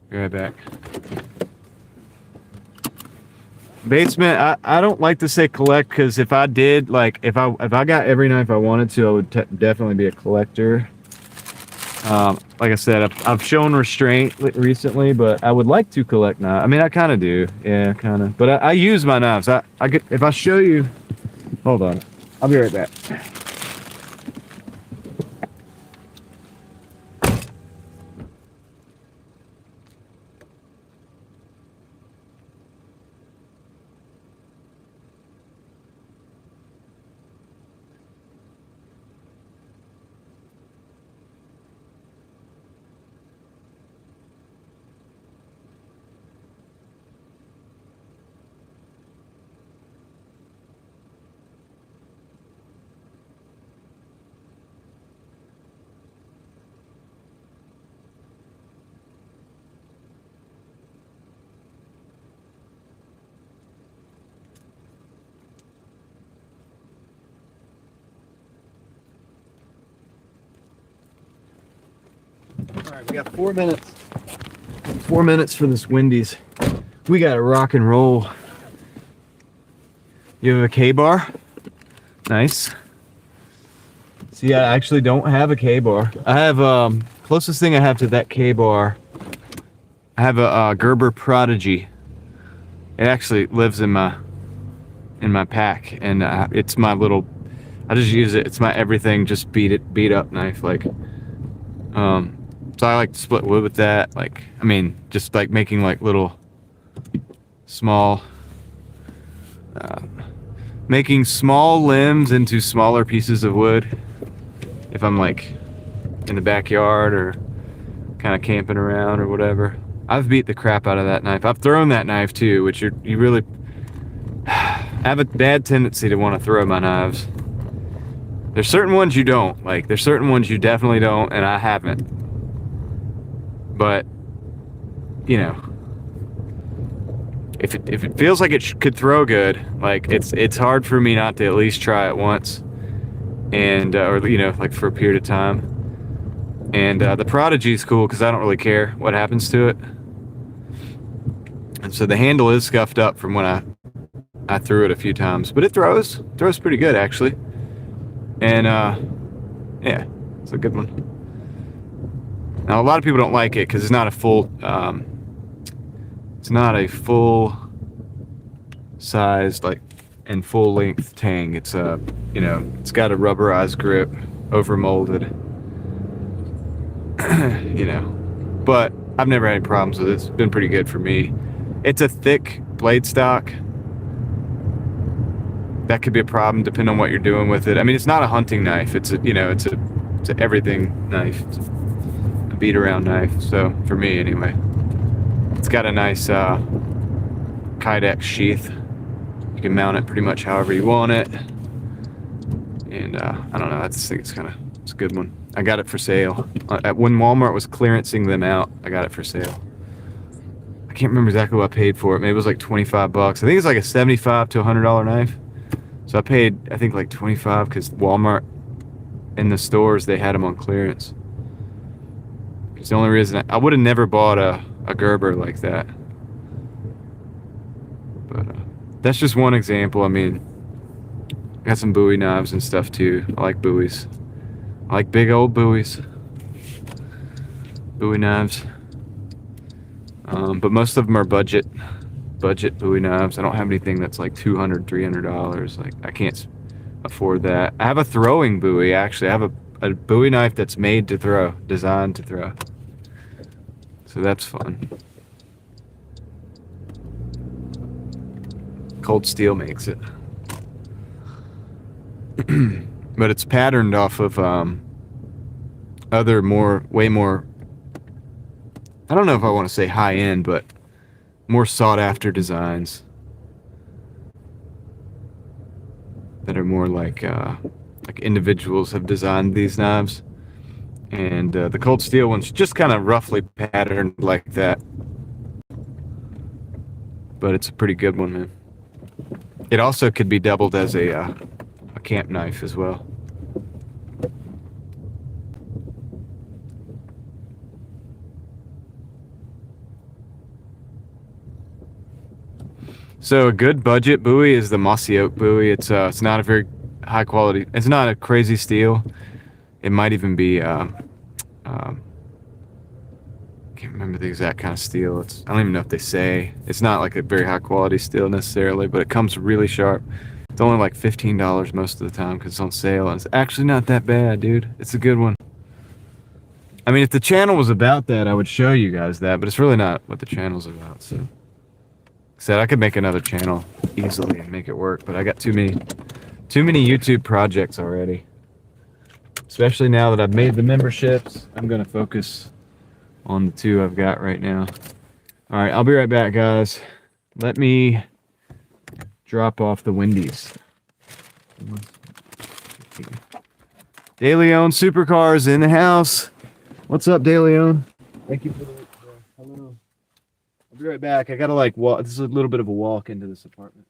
Be right back. Basement, I don't like to say collect because if I did, like, if I got every knife I wanted to, I would definitely be a collector. Like I said, I've shown restraint recently, but I would like to collect knives. I mean, I kind of do, yeah, kind of. But I use my knives. I could, if I show you, hold on, I'll be right back. All right, we got 4 minutes. 4 minutes for this Wendy's. We got to rock and roll. You have a K-bar? Nice. See, I actually don't have a K-bar. I have, closest thing I have to that K-bar, I have a Gerber Prodigy. It actually lives in my pack, and it's my little, I just use it, it's my everything, just beat up knife, like, so I like to split wood with that, like, I mean, just like making like little small, making small limbs into smaller pieces of wood, if I'm like in the backyard or kind of camping around or whatever. I've beat the crap out of that knife. I've thrown that knife too, which you really have a bad tendency to want to throw my knives. There's certain ones you don't, like there's certain ones you definitely don't, and I haven't. But, you know, if it feels like it could throw good, like it's hard for me not to at least try it once, and or you know, like for a period of time. And the Prodigy is cool because I don't really care what happens to it. And so the handle is scuffed up from when I threw it a few times, but it throws pretty good actually. And yeah, it's a good one. Now a lot of people don't like it because it's not a full sized like and full length tang. It's you know, it's got a rubberized grip, over molded. You know, but I've never had any problems with it. It's been pretty good for me. It's a thick blade stock. That could be a problem depending on what you're doing with it. I mean, it's not a hunting knife. It's a, you know, it's a everything knife. It's a beat around knife. So for me anyway, it's got a nice Kydex sheath. You can mount it pretty much however you want it. And I don't know, I just think it's a good one. I got it for sale. When Walmart was clearancing them out, I got it for sale. I can't remember exactly what I paid for it. Maybe it was like 25 bucks. I think it's like a $75 to $100 knife. So I paid, I think like 25 because Walmart in the stores, they had them on clearance. It's the only reason I would have never bought a Gerber like that. But that's just one example. I mean, I got some Bowie knives and stuff too. I like buoys. I like big old buoys. Bowie knives. But most of them are budget Bowie knives. I don't have anything that's like $200, $300. Like, I can't afford that. I have a throwing Bowie, actually. I have a Bowie knife that's made to throw, designed to throw. So that's fun. Cold Steel makes it. But it's patterned off of other way more, I don't know if I want to say high end, but more sought after designs that are more like individuals have designed these knives. And the Cold Steel one's just kind of roughly patterned like that. But it's a pretty good one, man. It also could be doubled as a camp knife as well. So a good budget Bowie is the Mossy Oak Bowie. It's not a very high quality. It's not a crazy steel. It might even be can't remember the exact kind of steel. I don't even know if they say. It's not like a very high quality steel necessarily, but it comes really sharp. It's only like $15 most of the time because it's on sale, and it's actually not that bad, dude. It's a good one. I mean, if the channel was about that, I would show you guys that, but it's really not what the channel's about. So, like I said, I could make another channel easily and make it work, but I got too many YouTube projects already. Especially now that I've made the memberships, I'm gonna focus on the two I've got right now. All right, I'll be right back, guys. Let me drop off the Wendy's. DeLeon Supercars in the house. What's up, DeLeon? Thank you for the hello. I'll be right back. I gotta like walk. This is a little bit of a walk into this apartment.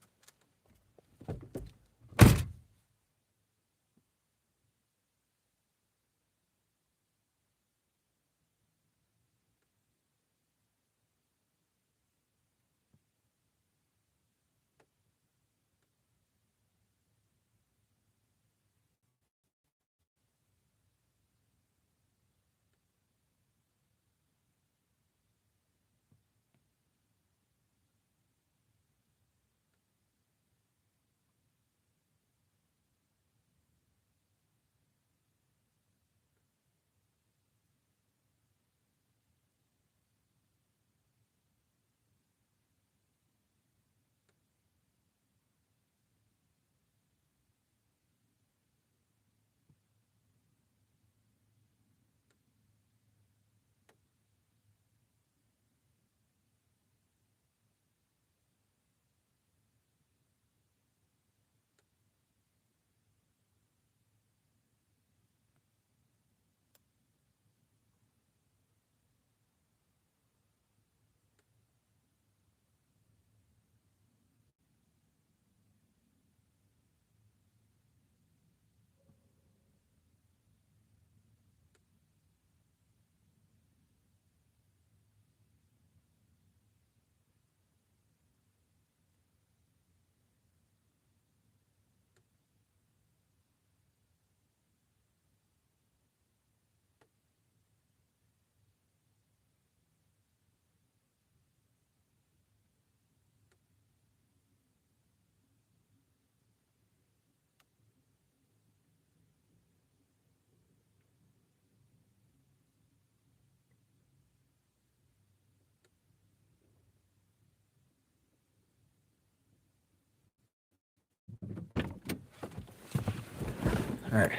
All right.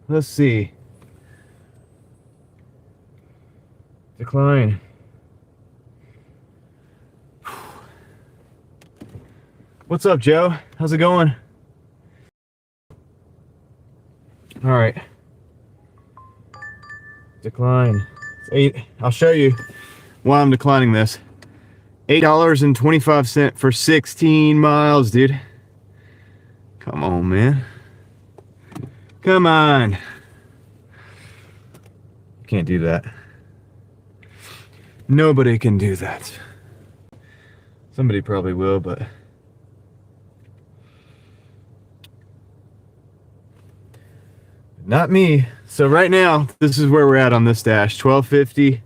Let's see. Decline. What's up, Joe? How's it going? All right. Decline. It's 8. I'll show you why I'm declining this. $8.25 for 16 miles, dude. Come on, man. Come on. Can't do that. Nobody can do that. Somebody probably will, but not me. So right now, this is where we're at on this dash. 12:50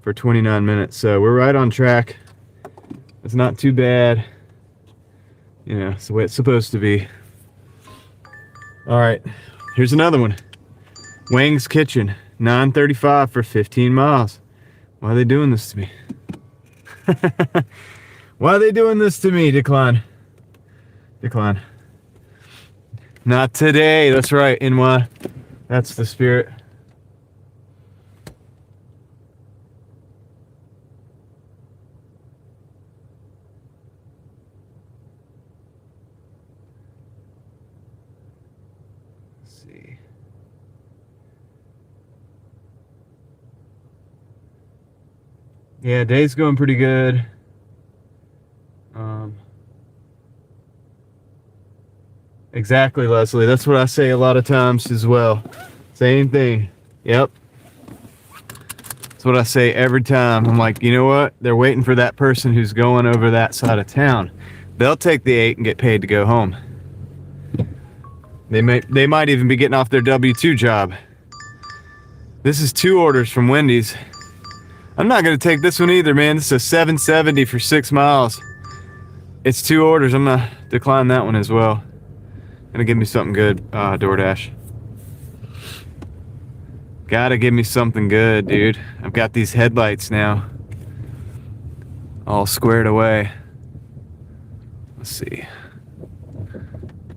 for 29 minutes. So we're right on track. It's not too bad. You know, it's the way it's supposed to be. All right, here's another one. Wang's Kitchen, 9:35 for 15 miles. Why are they doing this to me? Why are they doing this to me? Decline. Decline. Not today. That's right, NY. That's the spirit. Let's see. Yeah, day's going pretty good. Exactly, Leslie. That's what I say a lot of times as well. Same thing. Yep. That's what I say every time. I'm like, you know what? They're waiting for that person who's going over that side of town. They'll take the 8 and get paid to go home. They might even be getting off their W-2 job. This is 2 orders from Wendy's. I'm not going to take this one either, man. This is a $7.70 for 6 miles. It's 2 orders. I'm going to decline that one as well. Gonna give me something good, DoorDash. Gotta give me something good, dude. I've got these headlights now all squared away. Let's see.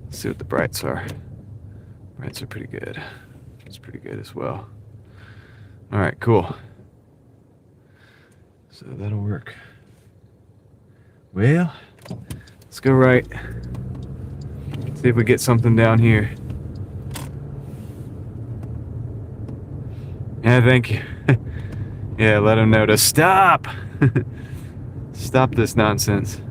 Let's see what the brights are. Brights are pretty good. It's pretty good as well. All right, cool. So that'll work. Well, let's go right. See if we get something down here. Yeah, thank you. Yeah, let them know to stop. Stop this nonsense.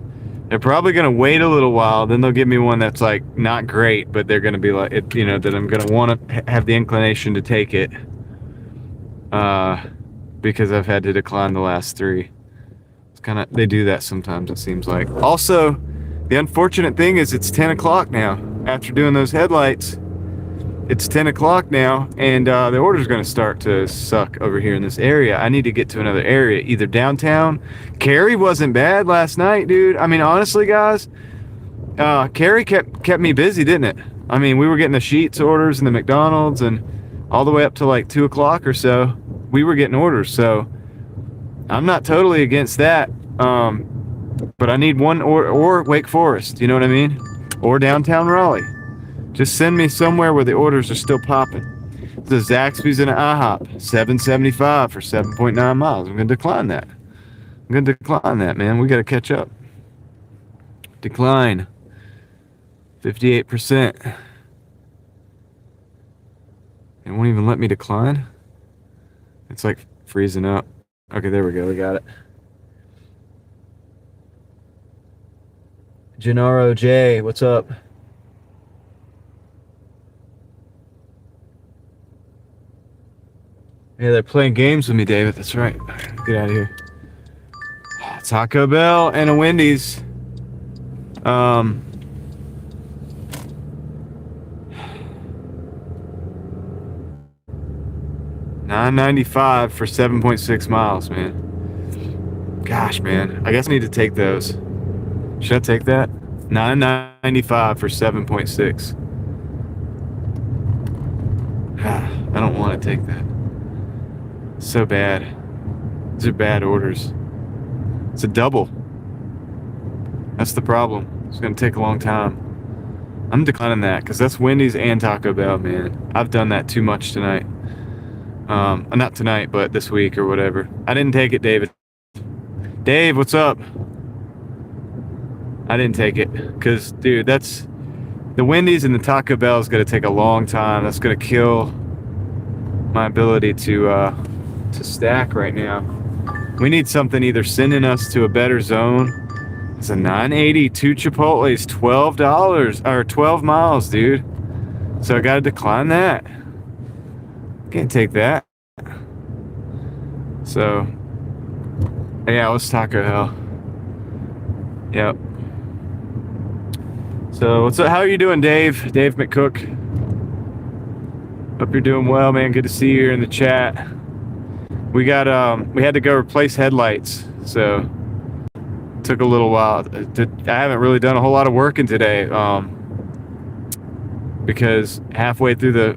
They're probably gonna wait a little while, then they'll give me one that's like not great, but they're gonna be like, it, you know, that I'm gonna want to have the inclination to take it. Because I've had to decline the last 3. It's kind of, they do that sometimes, it seems like. Also, the unfortunate thing is it's 10 o'clock now. After doing those headlights, it's 10 o'clock now, and the order's going to start to suck over here in this area. I need to get to another area, either downtown. Cary wasn't bad last night, dude. I mean, honestly, guys, Cary kept me busy, didn't it? I mean, we were getting the Sheetz orders and the McDonald's, and all the way up to like 2 o'clock or so, we were getting orders. So I'm not totally against that. But I need one or Wake Forest, you know what I mean? Or downtown Raleigh. Just send me somewhere where the orders are still popping. The Zaxby's and an IHOP, $7.75 for 7.9 miles. I'm gonna decline that. I'm gonna decline that, man. We gotta catch up. Decline. 58%. It won't even let me decline. It's like freezing up. Okay, there we go. We got it. Gennaro J, what's up? Yeah, they're playing games with me, David. That's right. Get out of here. Taco Bell and a Wendy's. $9.95 for 7.6 miles, man. Gosh, man. I guess I need to take those. Should I take that? $9.95 for 7.6. I don't want to take that. So bad. These are bad orders. It's a double. That's the problem. It's gonna take a long time. I'm declining that because that's Wendy's and Taco Bell, man. I've done that too much tonight. Not tonight, but this week or whatever. I didn't take it, David. Dave, what's up? I didn't take it because, dude, that's the Wendy's and the Taco Bell is gonna take a long time. That's gonna kill my ability to stack right now. We need something either sending us to a better zone. It's a 980 to Chipotle's, $12 or 12 miles, dude. So I gotta decline that. Can't take that. So yeah, let's Taco Hell. Yep. So what's up? How are you doing, Dave? Dave McCook. Hope you're doing well, man. Good to see you here in the chat. We got we had to go replace headlights, so took a little while. I haven't really done a whole lot of working today because halfway through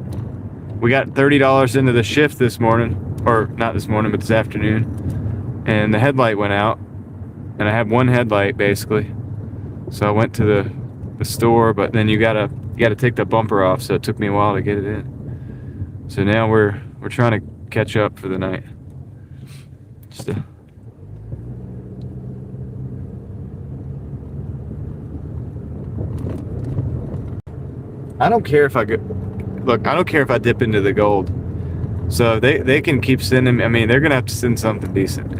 we got $30 into the shift this morning, or not this morning, but this afternoon, and the headlight went out, and I had one headlight basically. So I went to the store, but then you gotta take the bumper off, so it took me a while to get it in. So now we're trying to catch up for the night. I don't care if I don't care if I dip into the gold. So they can keep sending. I mean, they're gonna have to send something decent.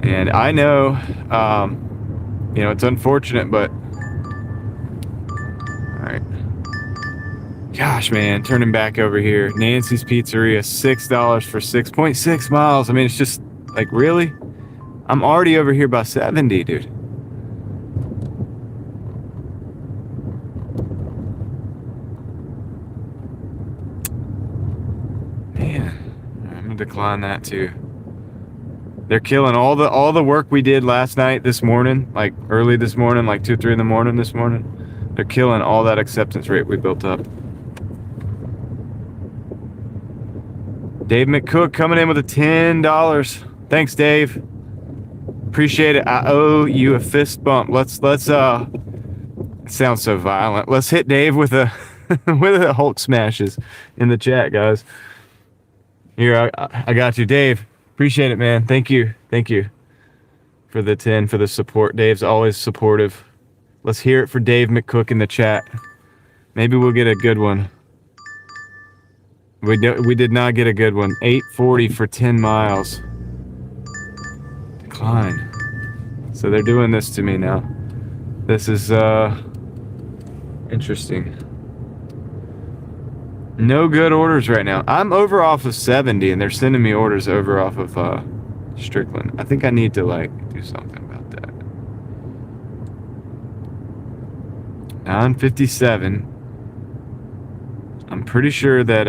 And I know, it's unfortunate, but all right. Gosh, man, turning back over here. Nancy's Pizzeria, $6 for 6.6 miles. I mean, it's just like, really? I'm already over here by 70, dude. Decline that too. They're killing all the work we did last night, this morning, like early this morning, like 2, 3 in the morning this morning. They're killing all that acceptance rate we built up. Dave McCook coming in with a $10. Thanks, Dave. Appreciate it. I owe you a fist bump. Let's it sounds so violent. Let's hit Dave with a with a Hulk smashes in the chat, guys. Here, I got you, Dave. Appreciate it, man. Thank you for the 10, for the support. Dave's always supportive. Let's hear it for Dave McCook in the chat. Maybe we'll get a good one. We did not get a good one. 840 for 10 miles. Decline. So they're doing this to me now. This is interesting. No good orders right now. I'm over off of 70 and they're sending me orders over off of Strickland. I think I need to do something about that. 957. I'm pretty sure that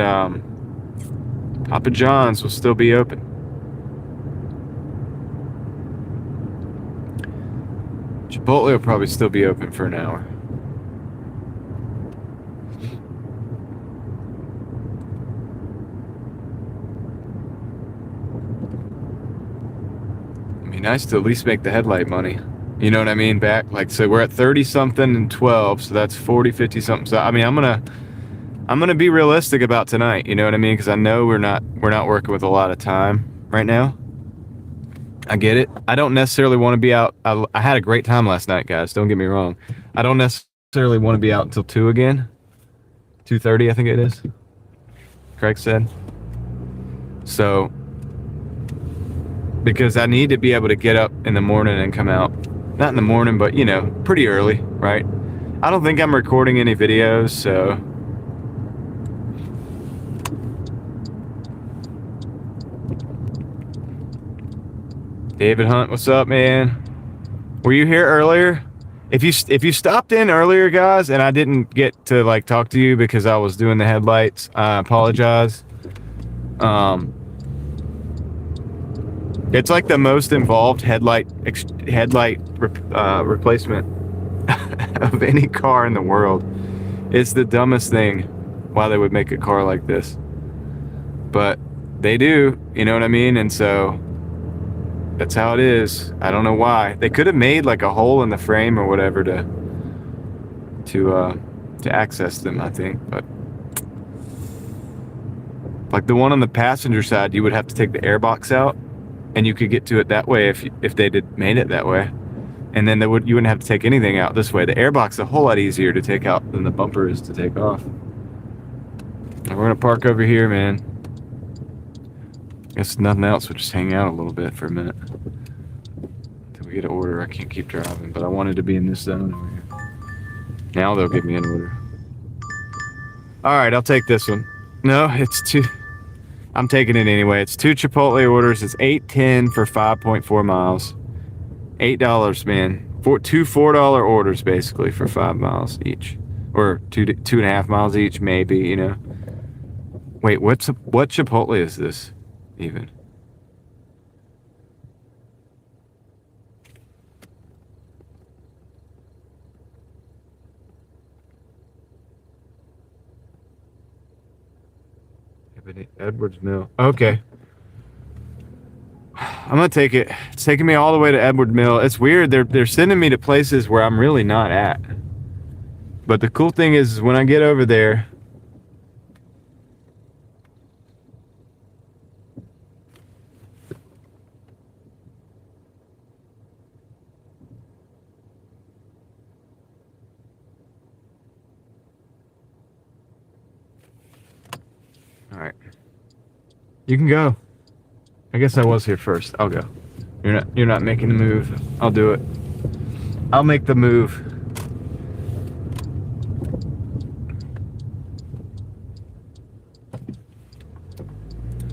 Papa John's will still be open. Chipotle will probably still be open for an hour. Nice to at least make the headlight money. You know what I mean? Back, so we're at 30 something and 12, so that's 40, 50 something. So I mean, I'm gonna be realistic about tonight. You know what I mean? Because I know we're not working with a lot of time right now. I get it. I don't necessarily want to be out. I had a great time last night, guys. Don't get me wrong. I don't necessarily want to be out until 2 again. 2:30, I think it is. Craig said. So. Because I need to be able to get up in the morning and come out. Not in the morning, but, pretty early, right? I don't think I'm recording any videos, so. David Hunt, what's up, man? Were you here earlier? If you stopped in earlier, guys, and I didn't get to, talk to you because I was doing the headlights, I apologize. It's like the most involved headlight replacement of any car in the world. It's the dumbest thing why they would make a car like this. But they do, you know what I mean? And so that's how it is. I don't know why. They could have made like a hole in the frame or whatever to access them, I think. But like the one on the passenger side, you would have to take the airbox out, and you could get to it that way if they made it that way. And then you wouldn't have to take anything out this way. The airbox is a whole lot easier to take out than the bumper is to take off. We're gonna park over here, man. Guess nothing else, we'll just hang out a little bit for a minute until we get an order. I can't keep driving, but I wanted to be in this zone over here. Now they'll give me an order. All right, I'll take this one. No, it's two. I'm taking it anyway. It's 2 Chipotle orders. It's $8.10 for 5.4 miles. $8, man. Two $4 orders basically for 5 miles each, or 2.5 miles each, maybe. You know. Wait, what Chipotle is this even? Edwards Mill. Okay. I'm gonna take it. It's taking me all the way to Edward Mill. It's weird. They're sending me to places where I'm really not at. But the cool thing is when I get over there, all right. You can go. I guess I was here first. I'll go. You're not making the move. I'll do it. I'll make the move.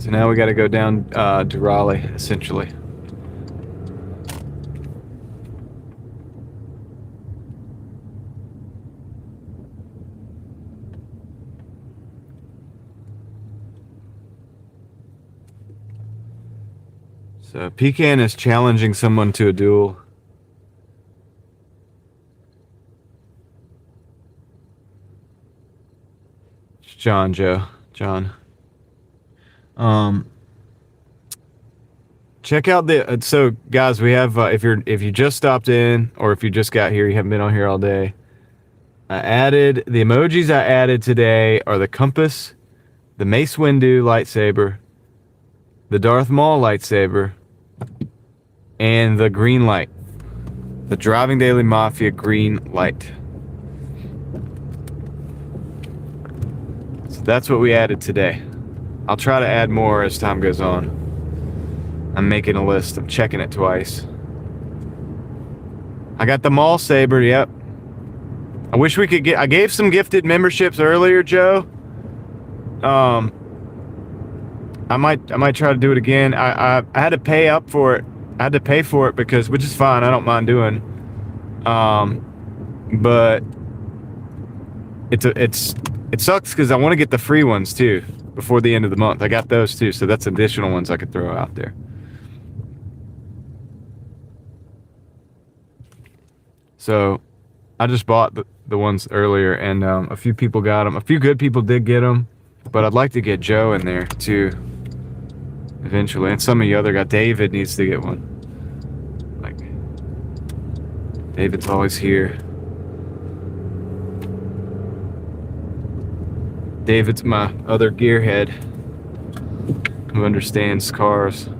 So now we got to go down to Raleigh, essentially. So Pecan is challenging someone to a duel. It's John. Check out the so guys, we have if you just stopped in or if you just got here, you haven't been on here all day. I added the emojis I added today are the compass, the Mace Windu lightsaber, the Darth Maul lightsaber, and the green light. The Driving Daily Mafia green light. So that's what we added today. I'll try to add more as time goes on. I'm making a list. I'm checking it twice. I got the Maul saber, yep. I wish we could I gave some gifted memberships earlier, Joe. I might try to do it again. I had to pay up for it. I had to pay for it because, which is fine. I don't mind doing. But it sucks because I want to get the free ones too before the end of the month. I got those too, so that's additional ones I could throw out there. So I just bought the ones earlier, and a few people got them. A few good people did get them, but I'd like to get Joe in there too eventually, and some of you other guys. David needs to get one. Like, David's always here. David's my other gearhead who understands cars.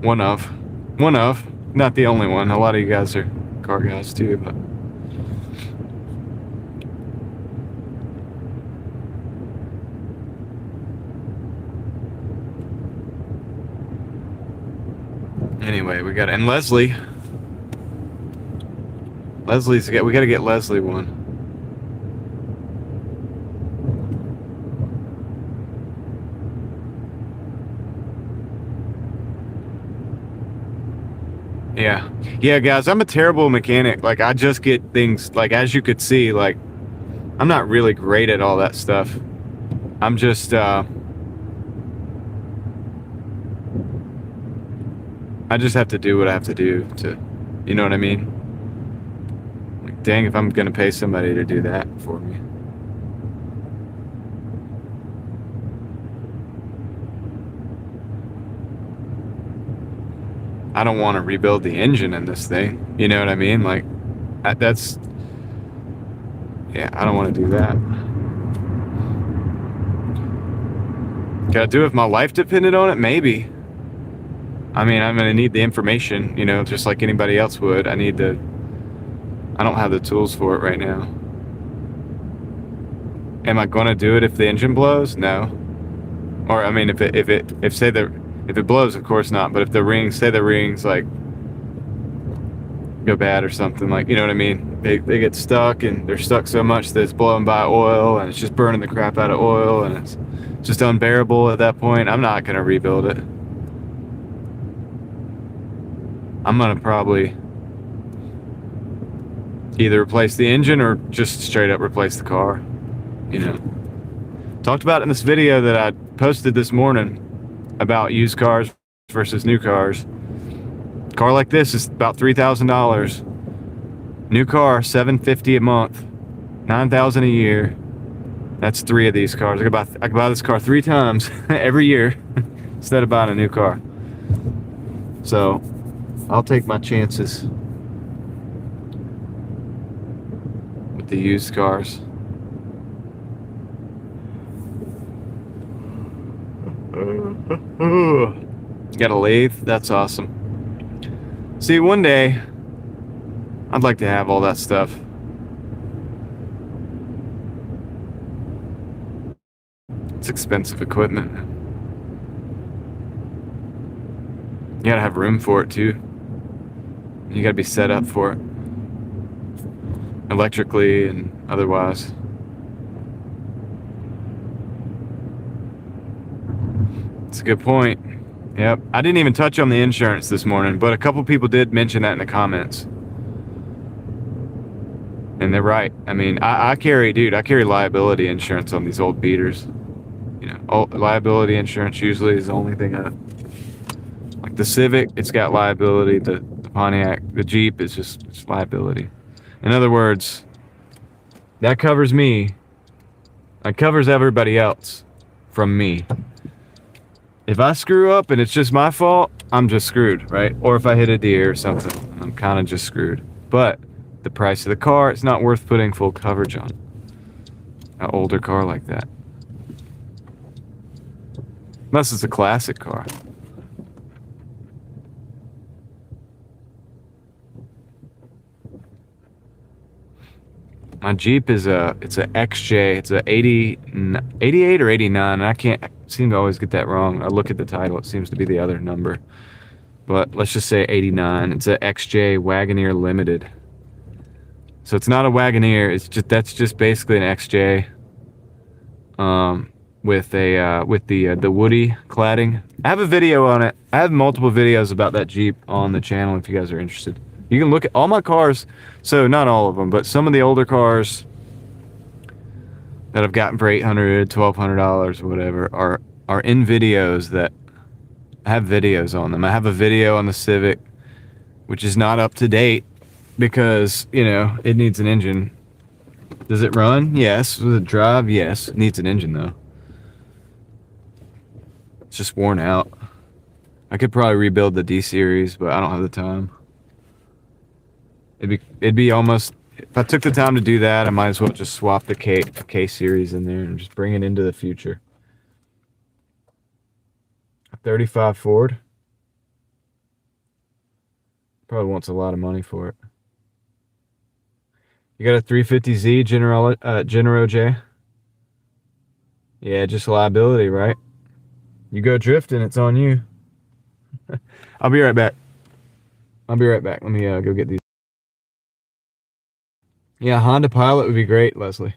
One of. Not the only one. A lot of you guys are car guys too, but anyway, we got, and Leslie's we got to get Leslie one. Yeah, guys, I'm a terrible mechanic. Like, I just get things, like, as you could see, like, I'm not really great at all that stuff. I'm just I just have to do what I have to do to, you know what I mean? Like, dang if I'm going to pay somebody to do that for me. I don't want to rebuild the engine in this thing. You know what I mean? Like, that's... Yeah, I don't want to do that. Could I do it if my life depended on it? Maybe. I mean, I'm going to need the information, you know, just like anybody else would. I don't have the tools for it right now. Am I going to do it if the engine blows? No. Or, I mean, if it blows, of course not. But if say the rings, like, go bad or something, like, you know what I mean? They get stuck, and they're stuck so much that it's blowing by oil, and it's just burning the crap out of oil, and it's just unbearable at that point. I'm not going to rebuild it. I'm going to probably either replace the engine or just straight up replace the car, you know. Talked about it in this video that I posted this morning about used cars versus new cars. A car like this is about $3,000. New car, $750 a month, $9,000 a year. That's 3 of these cars. I could buy this car 3 times every year instead of buying a new car. So I'll take my chances with the used cars. Got a lathe? That's awesome. See, one day I'd like to have all that stuff. It's expensive equipment. You gotta have room for it too. You gotta be set up for it, electrically and otherwise. It's a good point. Yep. I didn't even touch on the insurance this morning, but a couple people did mention that in the comments. And they're right. I mean, I carry liability insurance on these old beaters. You know, liability insurance usually is the only thing like the Civic, it's got liability. The Pontiac, the Jeep is it's liability. In other words, that covers me. That covers everybody else from me. If I screw up and it's just my fault, I'm just screwed, right? Or if I hit a deer or something, I'm kind of just screwed. But the price of the car, it's not worth putting full coverage on an older car like that. Unless it's a classic car. My Jeep is it's a XJ. It's a 88 or 89. I seem to always get that wrong. I look at the title, it seems to be the other number. But let's just say 89. It's a XJ Wagoneer Limited. So it's not a Wagoneer. That's just basically an XJ. With the woody cladding. I have a video on it. I have multiple videos about that Jeep on the channel if you guys are interested. You can look at all my cars. So not all of them, but some of the older cars that I've gotten for $800, $1,200 or whatever are in videos that have videos on them. I have a video on the Civic, which is not up to date because, you know, it needs an engine. Does it run? Yes. Does it drive? Yes. It needs an engine though. It's just worn out. I could probably rebuild the D series, but I don't have the time. It'd be almost, if I took the time to do that, I might as well just swap the K series in there and just bring it into the future. A 35 Ford. Probably wants a lot of money for it. You got a 350Z Genero J? Yeah, just liability, right? You go drifting, it's on you. I'll be right back. Let me go get these. Yeah, Honda Pilot would be great, Leslie.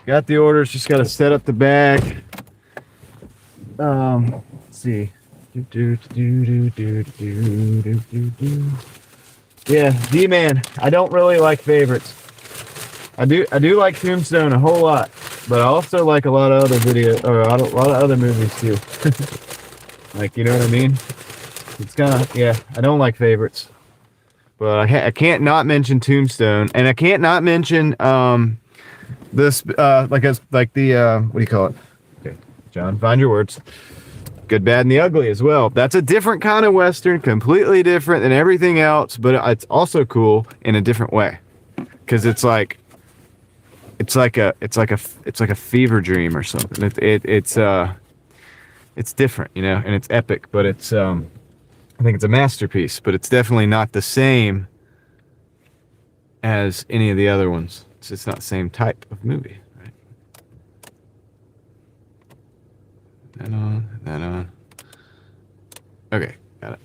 got the orders. Just got to set up the bag. Let's see. Yeah, D-Man. I don't really like favorites. I do like Tombstone a whole lot, but I also like a lot of other a lot of other movies too. Like, you know what I mean? It's kind of, yeah. I don't like favorites, but I can't not mention Tombstone, and I can't not mention this what do you call it? Okay, John, find your words. Good, Bad, and the Ugly as well. That's a different kind of Western, completely different than everything else, but it's also cool in a different way. Because it's like a fever dream or something. It's different, you know, and it's epic, but it's I think it's a masterpiece, but it's definitely not the same as any of the other ones. It's just not the same type of movie, right? That on. Okay, got it.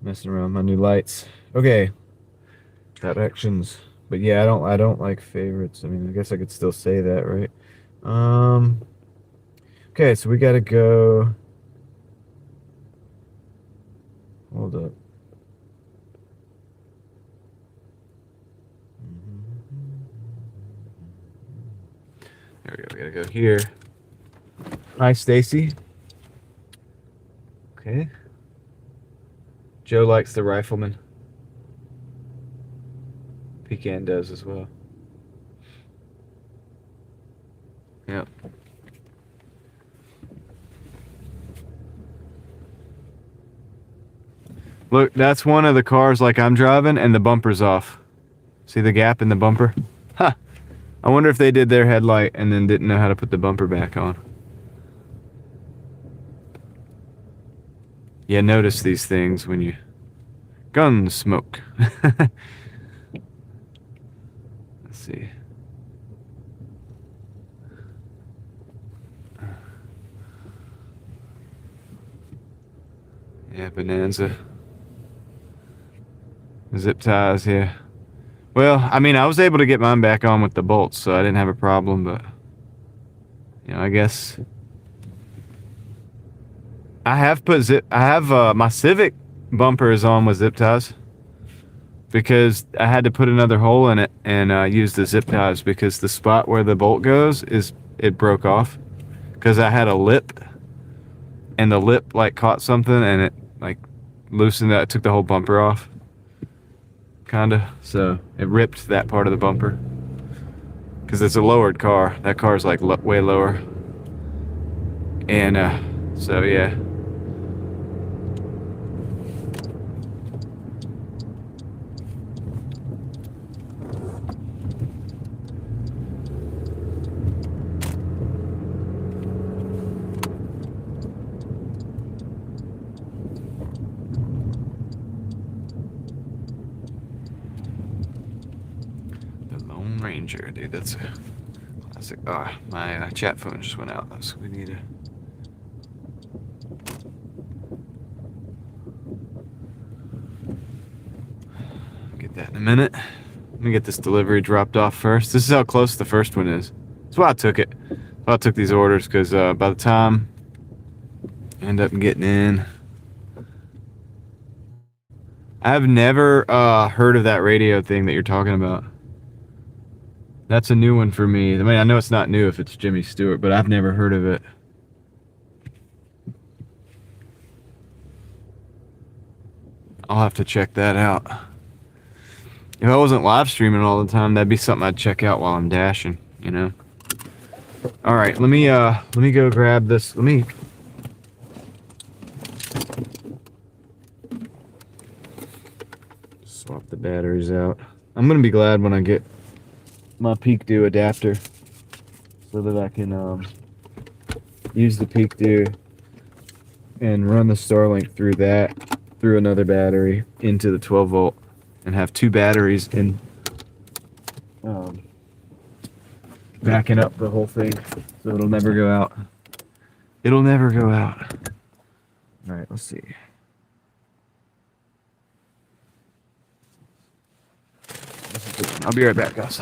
Messing around with my new lights. Okay. Directions. But yeah, I don't like favorites. I mean, I guess I could still say that, right? Okay, so we gotta go. Hold up. There we go. We gotta go here. Hi, Stacy. Okay. Joe likes the Rifleman. Pecan does as well. Yep. Look, that's one of the cars like I'm driving, and the bumper's off. See the gap in the bumper? Huh. I wonder if they did their headlight and then didn't know how to put the bumper back on. Yeah, notice these things when you... Gun smoke. Let's see. Yeah, Bonanza. Zip ties, yeah. Well, I mean, I was able to get mine back on with the bolts, so I didn't have a problem, but... You know, I guess... I have my Civic bumper is on with zip ties because I had to put another hole in it and use the zip ties because the spot where the bolt goes it broke off because I had a lip and the lip like caught something and it like loosened that. It took the whole bumper off, kinda. So it ripped that part of the bumper because it's a lowered car. That car is like way lower, and so yeah. Ranger, dude, that's a classic. My chat phone just went out, so we need to get that in a minute. Let me get this delivery dropped off first. This is how close the first one is. That's why I took it. That's why I took these orders, because by the time I end up getting in, I've never heard of that radio thing that you're talking about. That's a new one for me. I mean, I know it's not new if it's Jimmy Stewart, but I've never heard of it. I'll have to check that out. If I wasn't live streaming all the time, that'd be something I'd check out while I'm dashing, you know? All right, let me go grab this. Let me swap the batteries out. I'm gonna be glad when I get my peak dew adapter so that I can use the peak dew and run the Starlink through another battery into the 12 volt and have two batteries in backing up the whole thing so it'll never go out. It'll never go out. All right, let's see. I'll be right back, guys.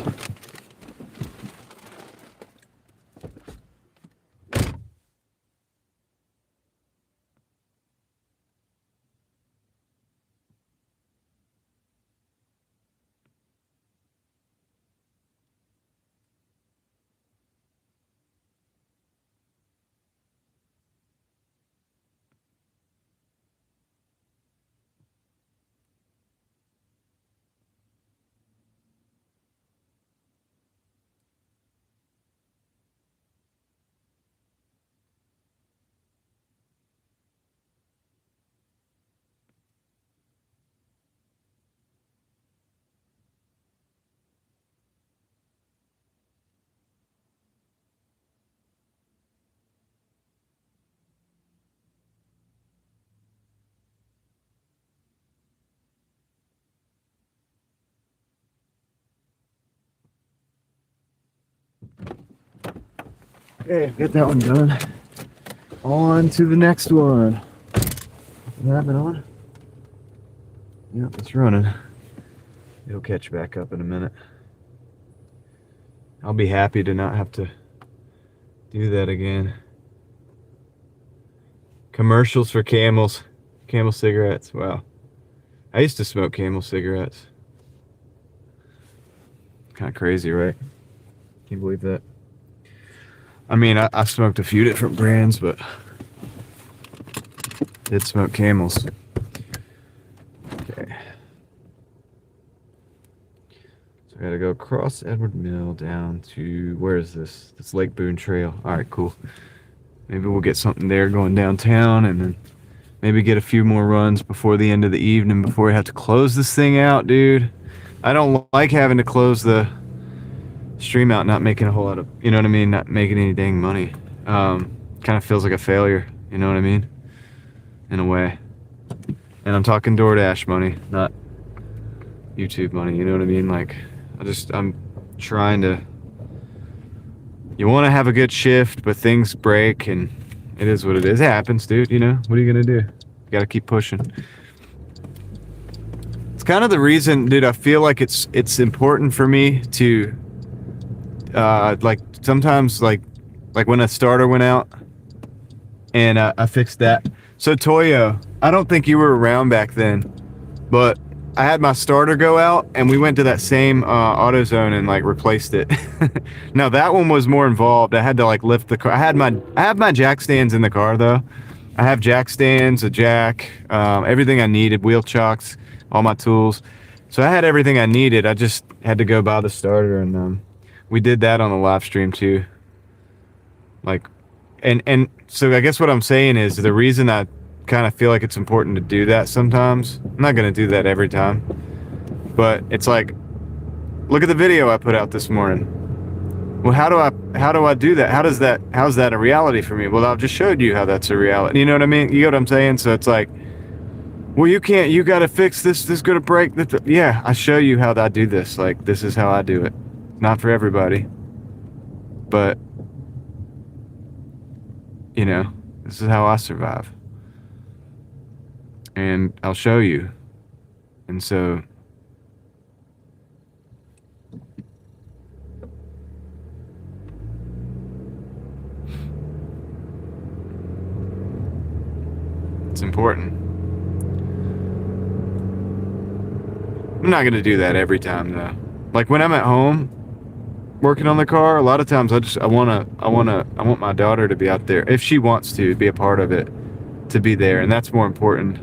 Okay, get that one done. On to the next one. Has that been on? Yep, it's running. It'll catch back up in a minute. I'll be happy to not have to do that again. Commercials for Camel cigarettes. Wow. I used to smoke Camel cigarettes. Kind of crazy, right? Can you believe that? I mean, I smoked a few different brands, but did smoke Camels. Okay. So I gotta go across Edward Mill down to, where is this? It's Lake Boone Trail. All right, cool. Maybe we'll get something there going downtown, and then maybe get a few more runs before the end of the evening before we have to close this thing out, dude. I don't like having to close the stream out, not making a whole lot of, you know what I mean? Not making any dang money. Kind of feels like a failure, you know what I mean? In a way. And I'm talking Doordash money, not YouTube money, you know what I mean? Like, I'm trying to, you want to have a good shift, but things break, and it is what it is. It happens, dude, you know? What are you going to do? You got to keep pushing. It's kind of the reason, dude, I feel like it's important for me to, like, sometimes, like when a starter went out, and I fixed that. So, Toyo, I don't think you were around back then, but I had my starter go out, and we went to that same AutoZone and like replaced it. Now that one was more involved. I had to like lift the car. I have my jack stands in the car though. I have jack stands, a jack, everything I needed, wheel chocks, all my tools. So I had everything I needed. I just had to go buy the starter, and we did that on the live stream too. Like, and so I guess what I'm saying is the reason I kind of feel like it's important to do that sometimes. I'm not going to do that every time, but it's like, look at the video I put out this morning. Well, how do I do that? How's that a reality for me? Well, I've just showed you how that's a reality. You know what I mean? You know what I'm saying? So it's like, well, you got to fix this. This is going to break. Yeah, I show you how I do this. Like, this is how I do it. Not for everybody, but you know, this is how I survive. And I'll show you. And so it's important. I'm not going to do that every time though. Like when I'm at home working on the car, a lot of times I want my daughter to be out there, if she wants to be a part of it, to be there, and that's more important.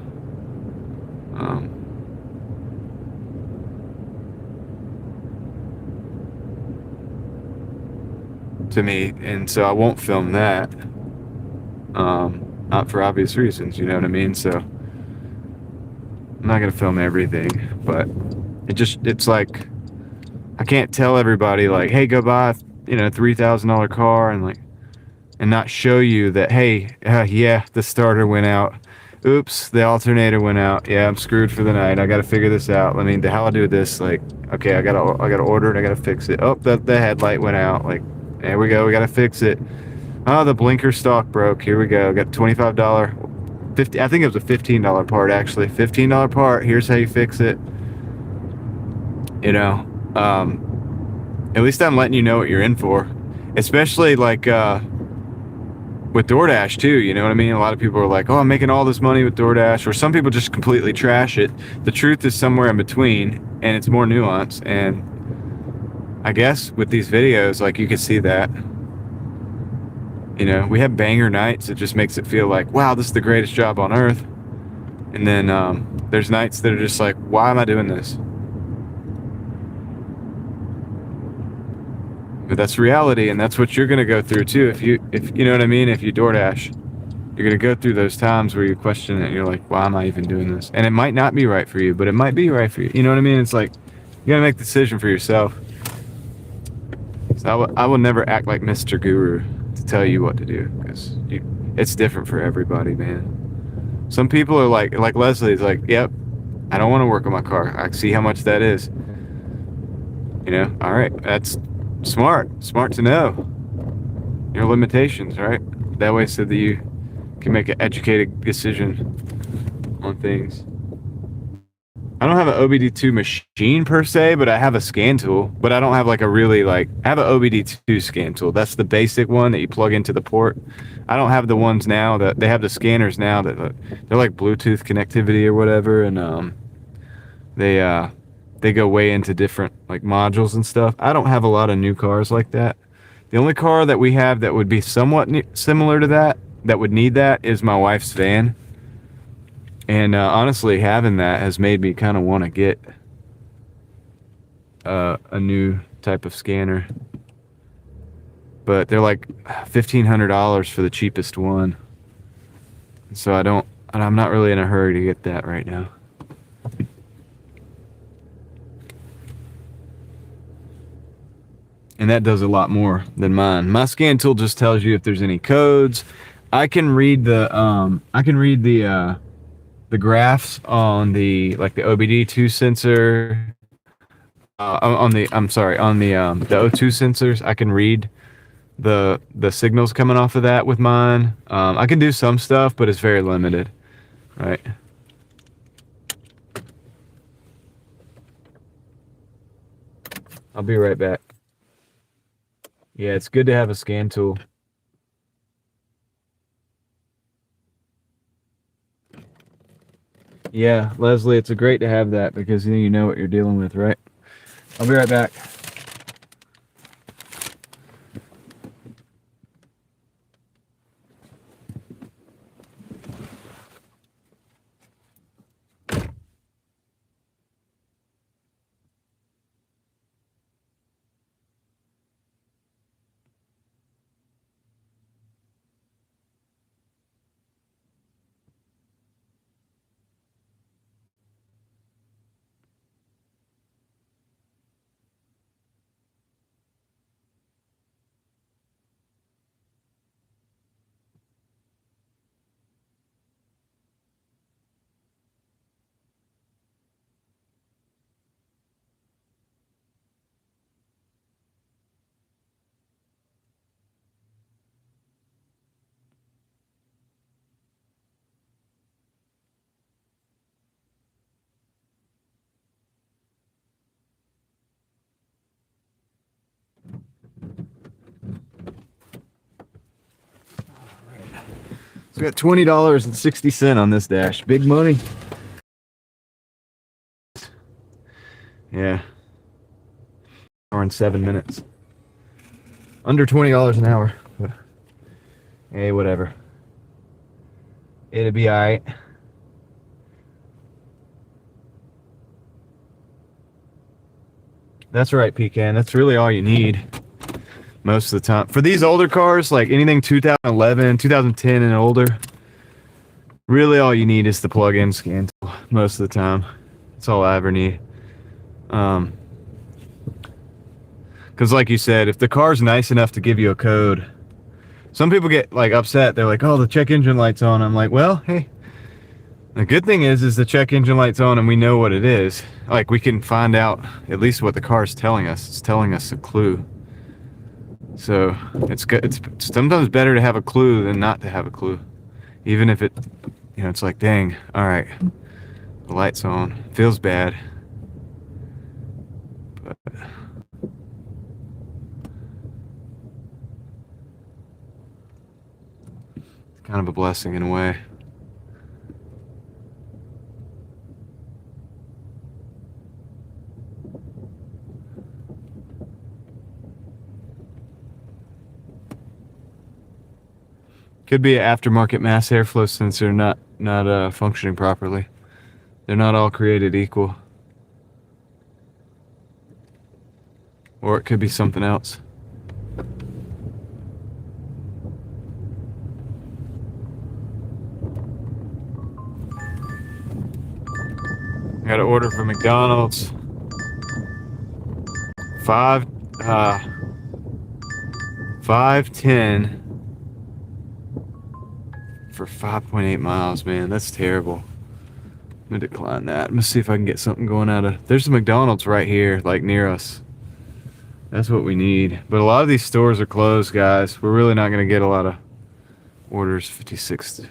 To me, and so I won't film that, not for obvious reasons, you know what I mean? So I'm not gonna film everything, but it's like I can't tell everybody like, hey, go buy $3,000 car and not show you that, hey, yeah, the starter went out. Oops, the alternator went out. Yeah, I'm screwed for the night. I got to figure this out. I mean, how I do this, like, okay, I gotta order it. I gotta fix it. Oh, the headlight went out. Like, there we go. We gotta fix it. Oh, the blinker stalk broke. Here we go. Got $25, I think it was a $15 part actually. $15 part. Here's how you fix it. You know, at least I'm letting you know what you're in for. Especially like with Doordash too, you know what I mean? A lot of people are like, oh, I'm making all this money with Doordash, or some people just completely trash it. The truth is somewhere in between, and it's more nuanced. And I guess with these videos, like, you can see that. You know, we have banger nights. It just makes it feel like, wow, this is the greatest job on earth. And then there's nights that are just like, why am I doing this? But that's reality, and that's what you're going to go through too. If you know what I mean, if you DoorDash, you're going to go through those times where you question it and you're like, why am I even doing this? And it might not be right for you, but it might be right for you. You know what I mean? It's like, you got to make the decision for yourself. So I will never act like Mr. Guru to tell you what to do, because it's different for everybody, man. Some people are like Leslie's like, yep, I don't want to work on my car. I see how much that is. You know, all right, that's smart to know. your limitations, right? That way, so that you can make an educated decision on things. I don't have an OBD2 machine per se, but I have a scan tool. But I don't have like a really I have an OBD2 scan tool. That's the basic one that you plug into the port. I don't have the ones now that they have the scanners now that they're like Bluetooth connectivity or whatever, and they go way into different like modules and stuff. I don't have a lot of new cars like that. The only car that we have that would be somewhat similar to that would need that is my wife's van. And honestly, having that has made me kind of want to get a new type of scanner. But they're like $1,500 for the cheapest one. So I'm not really in a hurry to get that right now. And that does a lot more than mine. My scan tool just tells you if there's any codes. I can read the graphs on the OBD2 sensor, on the O2 sensors. I can read the signals coming off of that with mine. I can do some stuff, but it's very limited, right? I'll be right back. Yeah, it's good to have a scan tool. Yeah, Leslie, it's great to have that because then you know what you're dealing with, right? I'll be right back. So we got $20.60 on this dash. Big money. Yeah. Hour and 7 minutes. Under $20 an hour. But hey, whatever. It'll be alright. That's right, Pecan. That's really all you need most of the time. For these older cars, like anything 2011, 2010 and older, really all you need is the plug-in scan tool most of the time. That's all I ever need. Because like you said, if the car's nice enough to give you a code, some people get like upset. They're like, oh, the check engine light's on. I'm like, well, hey, the good thing is the check engine light's on and we know what it is. Like we can find out at least what the car's telling us. It's telling us a clue. So it's good. It's sometimes better to have a clue than not to have a clue. Even if it, it's like, dang, all right, the light's on. Feels bad. But it's kind of a blessing in a way. Could be an aftermarket mass airflow sensor not functioning properly. They're not all created equal. Or it could be something else. I got an order from McDonald's. 510 for 5.8 miles, man. That's terrible. I'm gonna decline that. I'm gonna see if I can get something going out of. There's a McDonald's right here, like near us. That's what we need. But a lot of these stores are closed, guys. We're really not going to get a lot of orders. 56.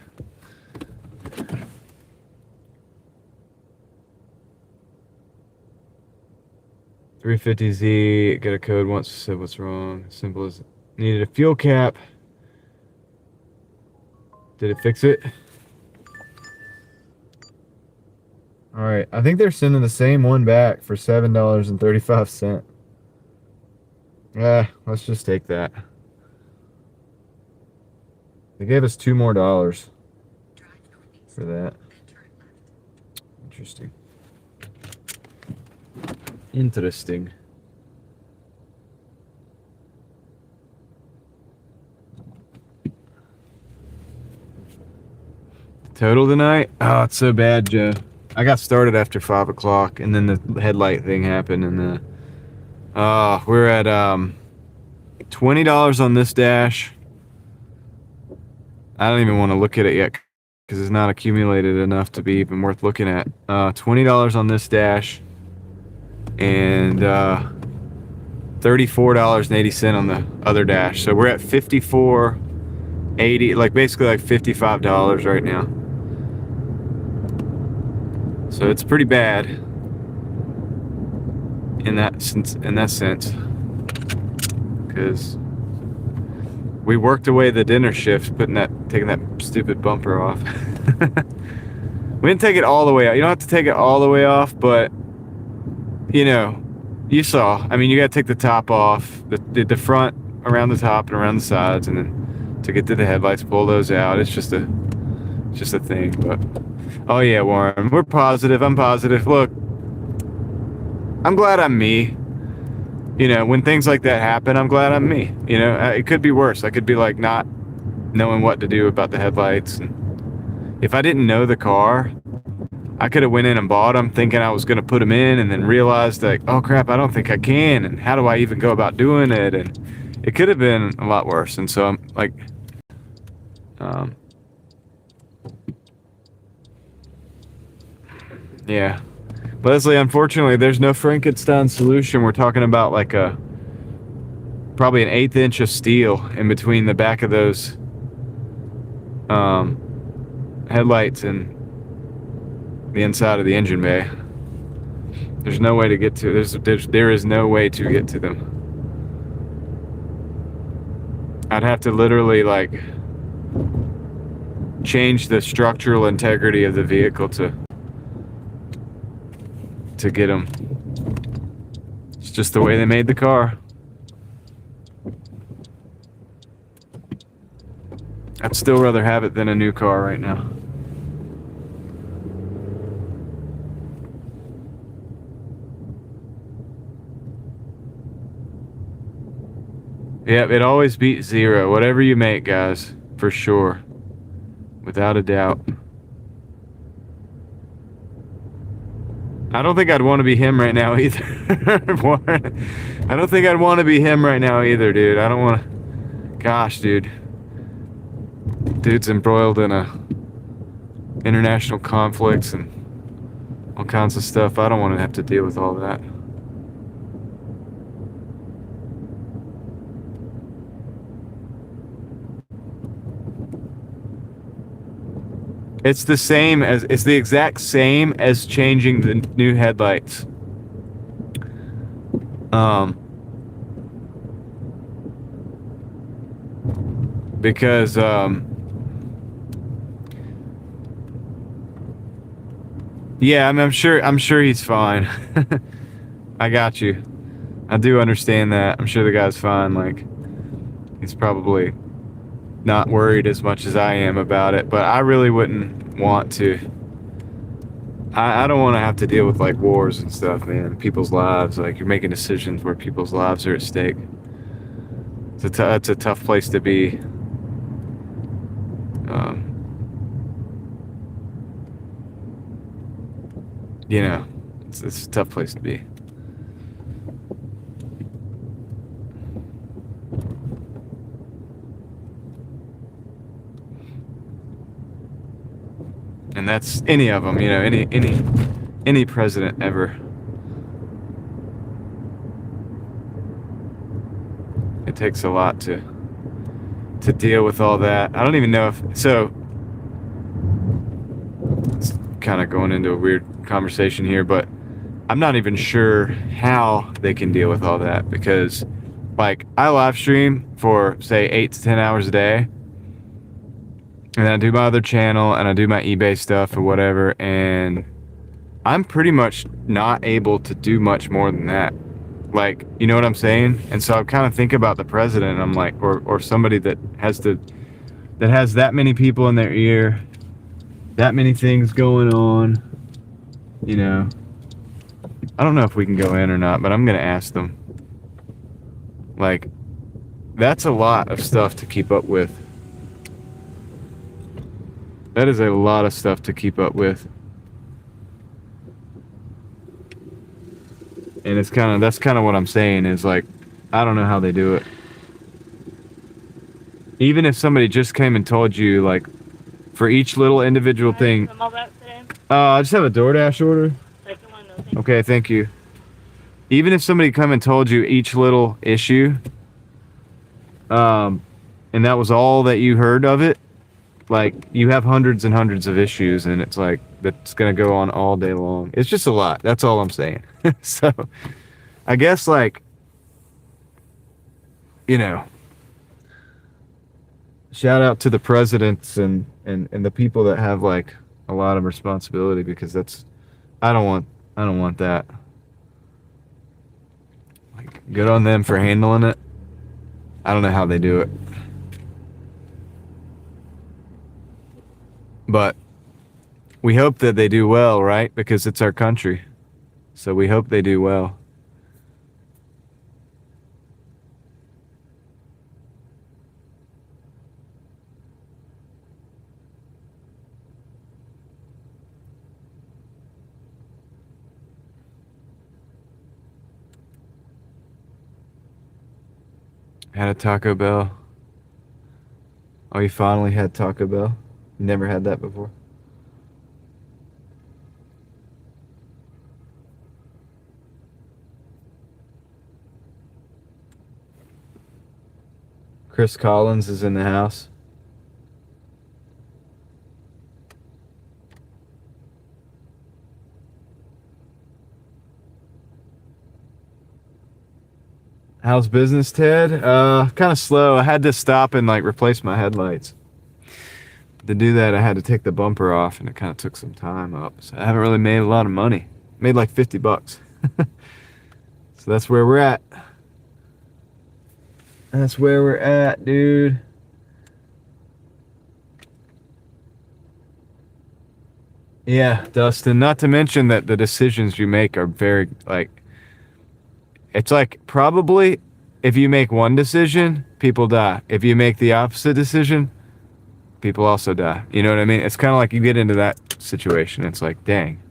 $350Z. Get a code once. Said what's wrong. Simple as needed a fuel cap. Did it fix it? All right. I think they're sending the same one back for $7.35. Yeah, let's just take that. They gave us $2 more for that. Interesting. Interesting. Total tonight? Oh, it's so bad, Joe. I got started after 5 o'clock, and then the headlight thing happened, and we're at $20 on this dash. I don't even want to look at it yet because it's not accumulated enough to be even worth looking at. $20 on this dash, and $34.80 on the other dash. So we're at $54.80, like basically like $55 right now. So it's pretty bad in that sense, because we worked away the dinner shift, taking that stupid bumper off. We didn't take it all the way out. You don't have to take it all the way off, but you know, you saw. I mean, you got to take the top off, the front around the top and around the sides, and then to get to the headlights, pull those out. It's just a thing. But oh yeah, Warren, we're positive. I'm positive. Look, I'm glad I'm me. You know, when things like that happen, I'm glad I'm me. You know, it could be worse. I could be like not knowing what to do about the headlights. And if I didn't know the car, I could have went in and bought them thinking I was going to put them in, and then realized like, oh crap, I don't think I can. And how do I even go about doing it? And it could have been a lot worse. And so I'm like, yeah. Leslie, unfortunately, there's no Frankenstein solution. We're talking about like probably an 1/8 inch of steel in between the back of those headlights and the inside of the engine bay. There's no way to get to. There is no way to get to them. I'd have to literally like change the structural integrity of the vehicle to get them. It's just the way they made the car. I'd still rather have it than a new car right now. Yep, it always beats zero. Whatever you make, guys, for sure. Without a doubt. I don't think I'd want to be him right now either. I don't think I'd want to be him right now either, dude. I don't want to. Gosh, dude. Dude's embroiled in international conflicts and all kinds of stuff. I don't want to have to deal with all that. It's the exact same as changing the new headlights. Because yeah, I'm sure he's fine. I got you. I do understand that. I'm sure the guy's fine. Like, he's probably not worried as much as I am about it, but I really wouldn't want to. I don't want to have to deal with like wars and stuff, man. People's lives, like you're making decisions where people's lives are at stake. It's a tough place to be. You know, it's a tough place to be. And that's any of them, you know, any president ever. It takes a lot to deal with all that. I don't even know if so. It's kind of going into a weird conversation here, but I'm not even sure how they can deal with all that because, like, I live stream for say 8 to 10 hours a day, and I do my other channel and I do my eBay stuff or whatever, and I'm pretty much not able to do much more than that. Like, you know what I'm saying? And so I kind of think about the president. And I'm like, or somebody that has that many people in their ear, that many things going on. You know, I don't know if we can go in or not, but I'm gonna ask them. Like, that's a lot of stuff to keep up with. That is a lot of stuff to keep up with. And that's kind of what I'm saying is like, I don't know how they do it. Even if somebody just came and told you, like, for each little individual thing. I just have a Doordash order. Okay, thank you. Even if somebody come and told you each little issue, and that was all that you heard of it, like, you have hundreds and hundreds of issues, and it's like, that's gonna go on all day long. It's just a lot. That's all I'm saying. So, I guess, like, you know, shout out to the presidents and the people that have, like, a lot of responsibility, because that's, I don't want that. Like, good on them for handling it. I don't know how they do it. But we hope that they do well, right? Because it's our country. So we hope they do well. Had a Taco Bell. Oh, you finally had Taco Bell? You never had that before? Chris Collins is in the house. How's business, Ted? Kind of slow. I had to stop and, like, replace my headlights. To do that, I had to take the bumper off, and it kind of took some time up. So I haven't really made a lot of money. Made like $50. So that's where we're at. That's where we're at, dude. Yeah, Dustin. Not to mention that the decisions you make are very, like, it's like, probably if you make one decision, people die. If you make the opposite decision, people also die. You know what I mean? It's kind of like you get into that situation. It's like, dang.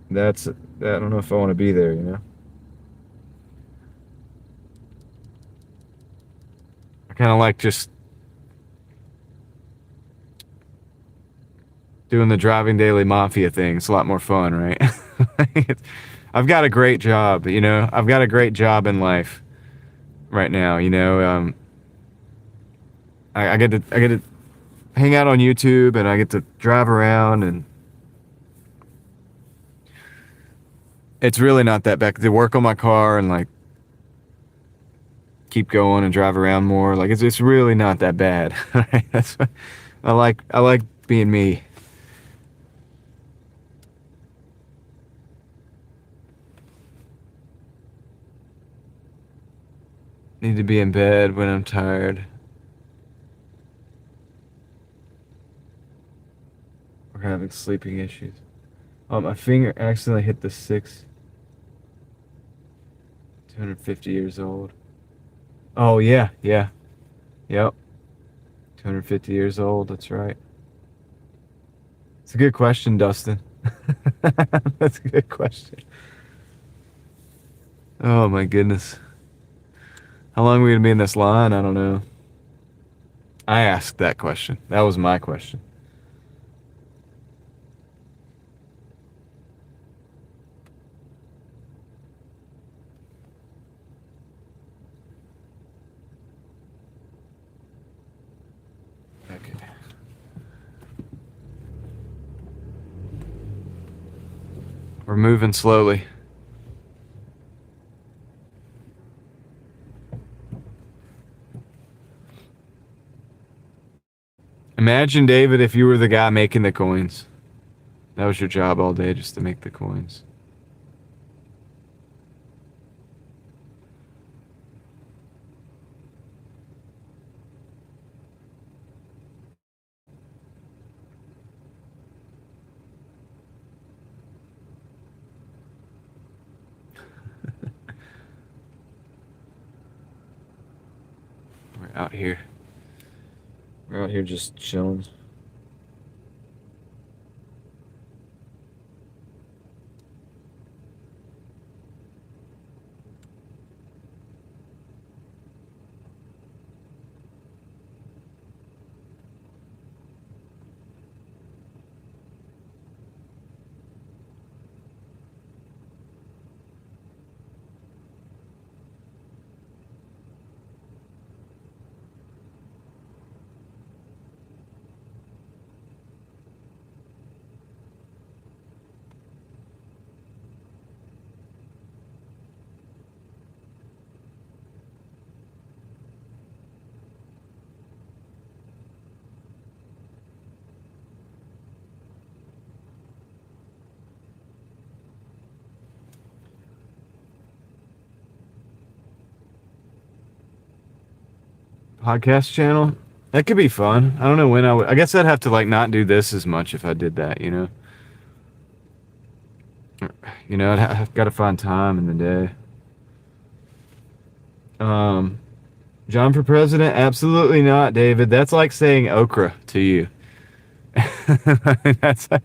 I don't know if I want to be there, you know? I kind of like just doing the Driving Daily Mafia thing. It's a lot more fun, right? I've got a great job, you know? I've got a great job in life right now, you know? I get to hang out on YouTube, and I get to drive around, and it's really not that bad. To work on my car and, like, keep going and drive around more, like, it's really not that bad. That's what, I like being me. Need to be in bed when I'm tired. Or having sleeping issues. Oh, my finger accidentally hit the 6. 250 years old. Oh, yeah. Yep. 250 years old, that's right. It's a good question, Dustin. That's a good question. Oh, my goodness. How long are we going to be in this line? I don't know. I asked that question. That was my question. We're moving slowly. Imagine, David, if you were the guy making the coins. That was your job all day, just to make the coins. We're out here. We're out here just chilling. Podcast channel? That could be fun. I don't know when I would. I guess I'd have to like not do this as much if I did that, you know? I've got to find time in the day. John for president? Absolutely not, David. That's like saying okra to you. That's like,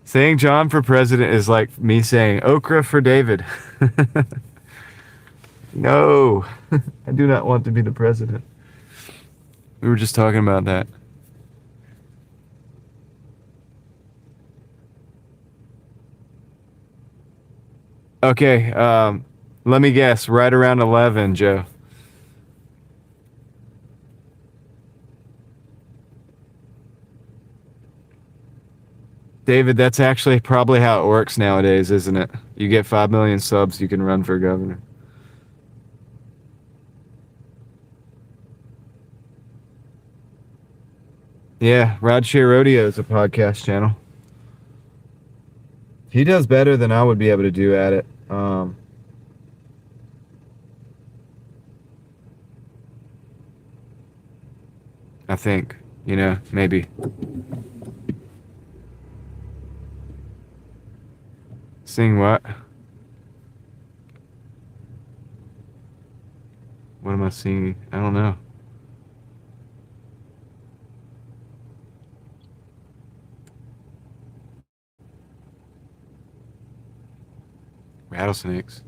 saying John for president is like me saying okra for David. No, I do not want to be the president. We were just talking about that. Okay, let me guess. Right around 11, Joe. David, that's actually probably how it works nowadays, isn't it? You get 5 million subs, you can run for governor. Yeah, Rideshare Rodeo is a podcast channel. He does better than I would be able to do at it. I think, maybe. Sing what? What am I singing? I don't know. Rattlesnakes.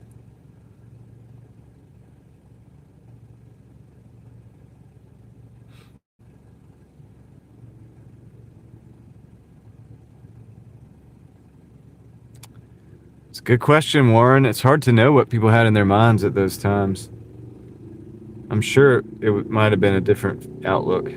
It's a good question, Warren. It's hard to know what people had in their minds at those times. I'm sure it might have been a different outlook.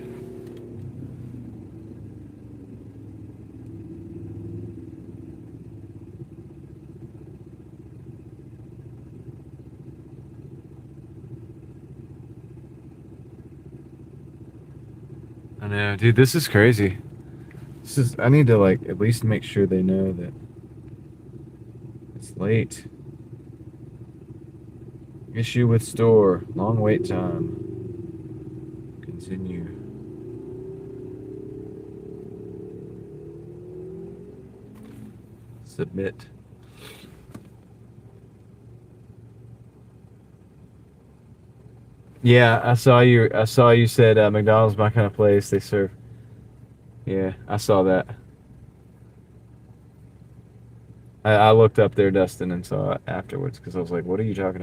I know, dude, this is crazy. I need to like at least make sure they know that it's late. Issue with store. Long wait time. Continue. Submit. Yeah, I saw you. I saw you said McDonald's my kind of place. They serve. Yeah, I saw that. I looked up there, Dustin, and saw it afterwards because I was like, "What are you talking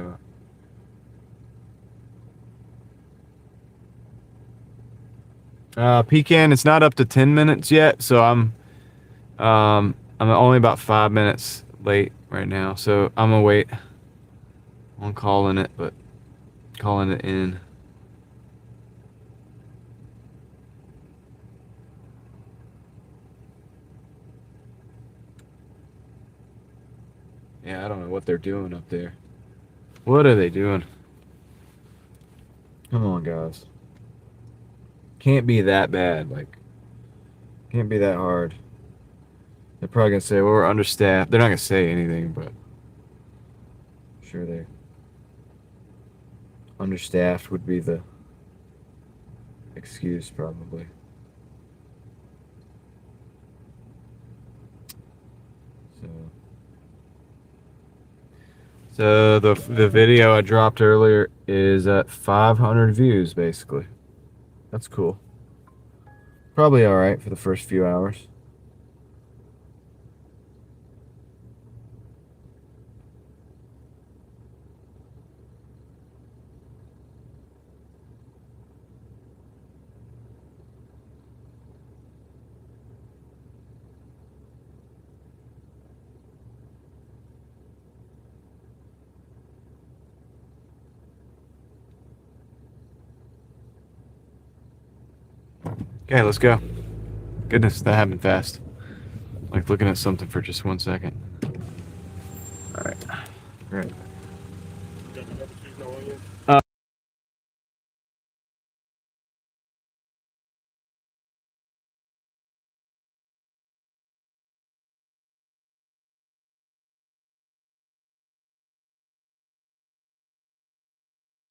about?" Pecan, it's not up to 10 minutes yet, so I'm only about 5 minutes late right now, so I'm gonna wait on calling it, but calling it in. Yeah, I don't know what they're doing up there. What are they doing? Come on, guys. Can't be that bad. Like, can't be that hard. They're probably gonna say, well, we're understaffed. They're not gonna say anything, but I'm sure they're understaffed would be the excuse, probably. So the video I dropped earlier is at 500 views, basically. That's cool. Probably all right for the first few hours. Okay, let's go. Goodness, that happened fast. Like looking at something for just 1 second. All right. Great.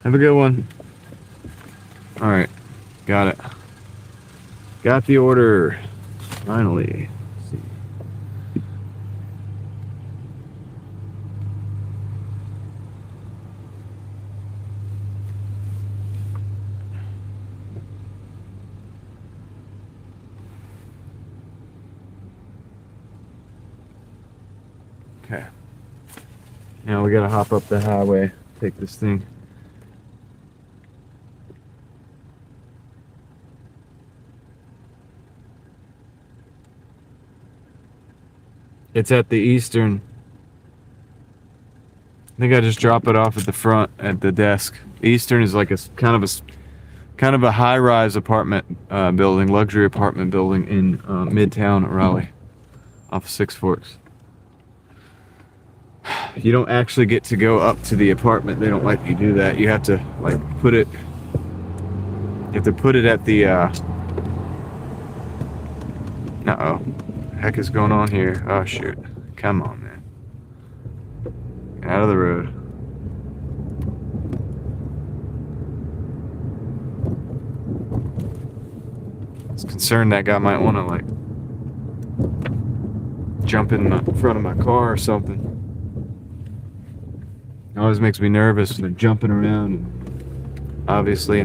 Have a good one. All right. Got it. Got the order. Finally. Let's see. Okay. Now we gotta hop up the highway, take this thing. It's at the Eastern. I think I just drop it off at the front at the desk. Eastern is like a kind of a high-rise apartment building, luxury apartment building in Midtown Raleigh, off of Six Forks. You don't actually get to go up to the apartment. They don't let you do that. You have to like put it. You have to put it at the. Uh-oh. Heck is going on here? Oh shoot! Come on, man. Get out of the road. I was concerned that guy might want to like jump in the front of my car or something. It always makes me nervous when they're jumping around and obviously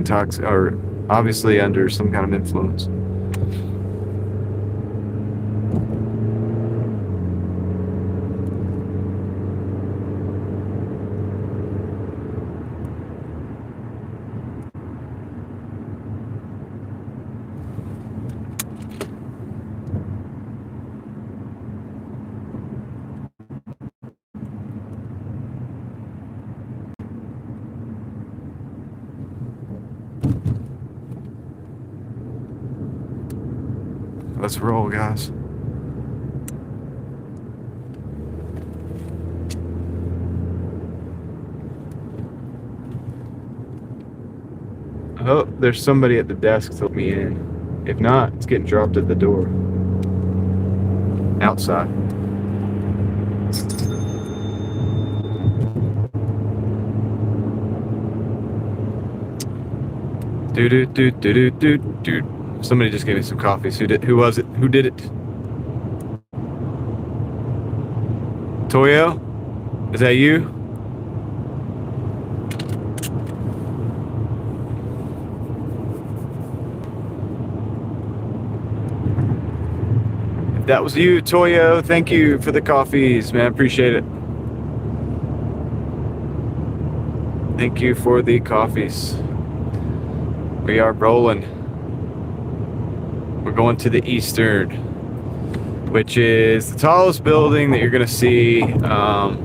obviously under some kind of influence. Let's roll, guys. Oh, there's somebody at the desk to let me in. If not, it's getting dropped at the door. Outside. Do. Somebody just gave me some coffees. Who was it? Who did it? Toyo? Is that you? If that was you, Toyo, thank you for the coffees, man. Appreciate it. Thank you for the coffees. We are rolling. We're going to the Eastern, which is the tallest building that you're gonna see. All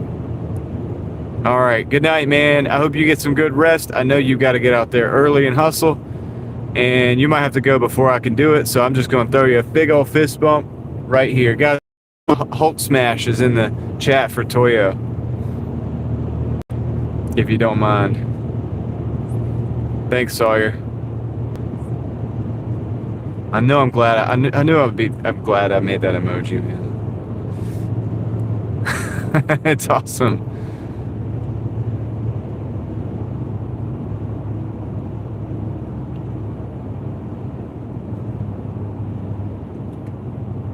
right, good night, man. I hope you get some good rest. I know you've got to get out there early and hustle, and you might have to go before I can do it, so I'm just gonna throw you a big old fist bump right here. Guys, Hulk Smash is in the chat for Toyo. if you don't mind. Thanks, Sawyer. I know I'm glad. I knew I'm glad I made that emoji, man. It's awesome.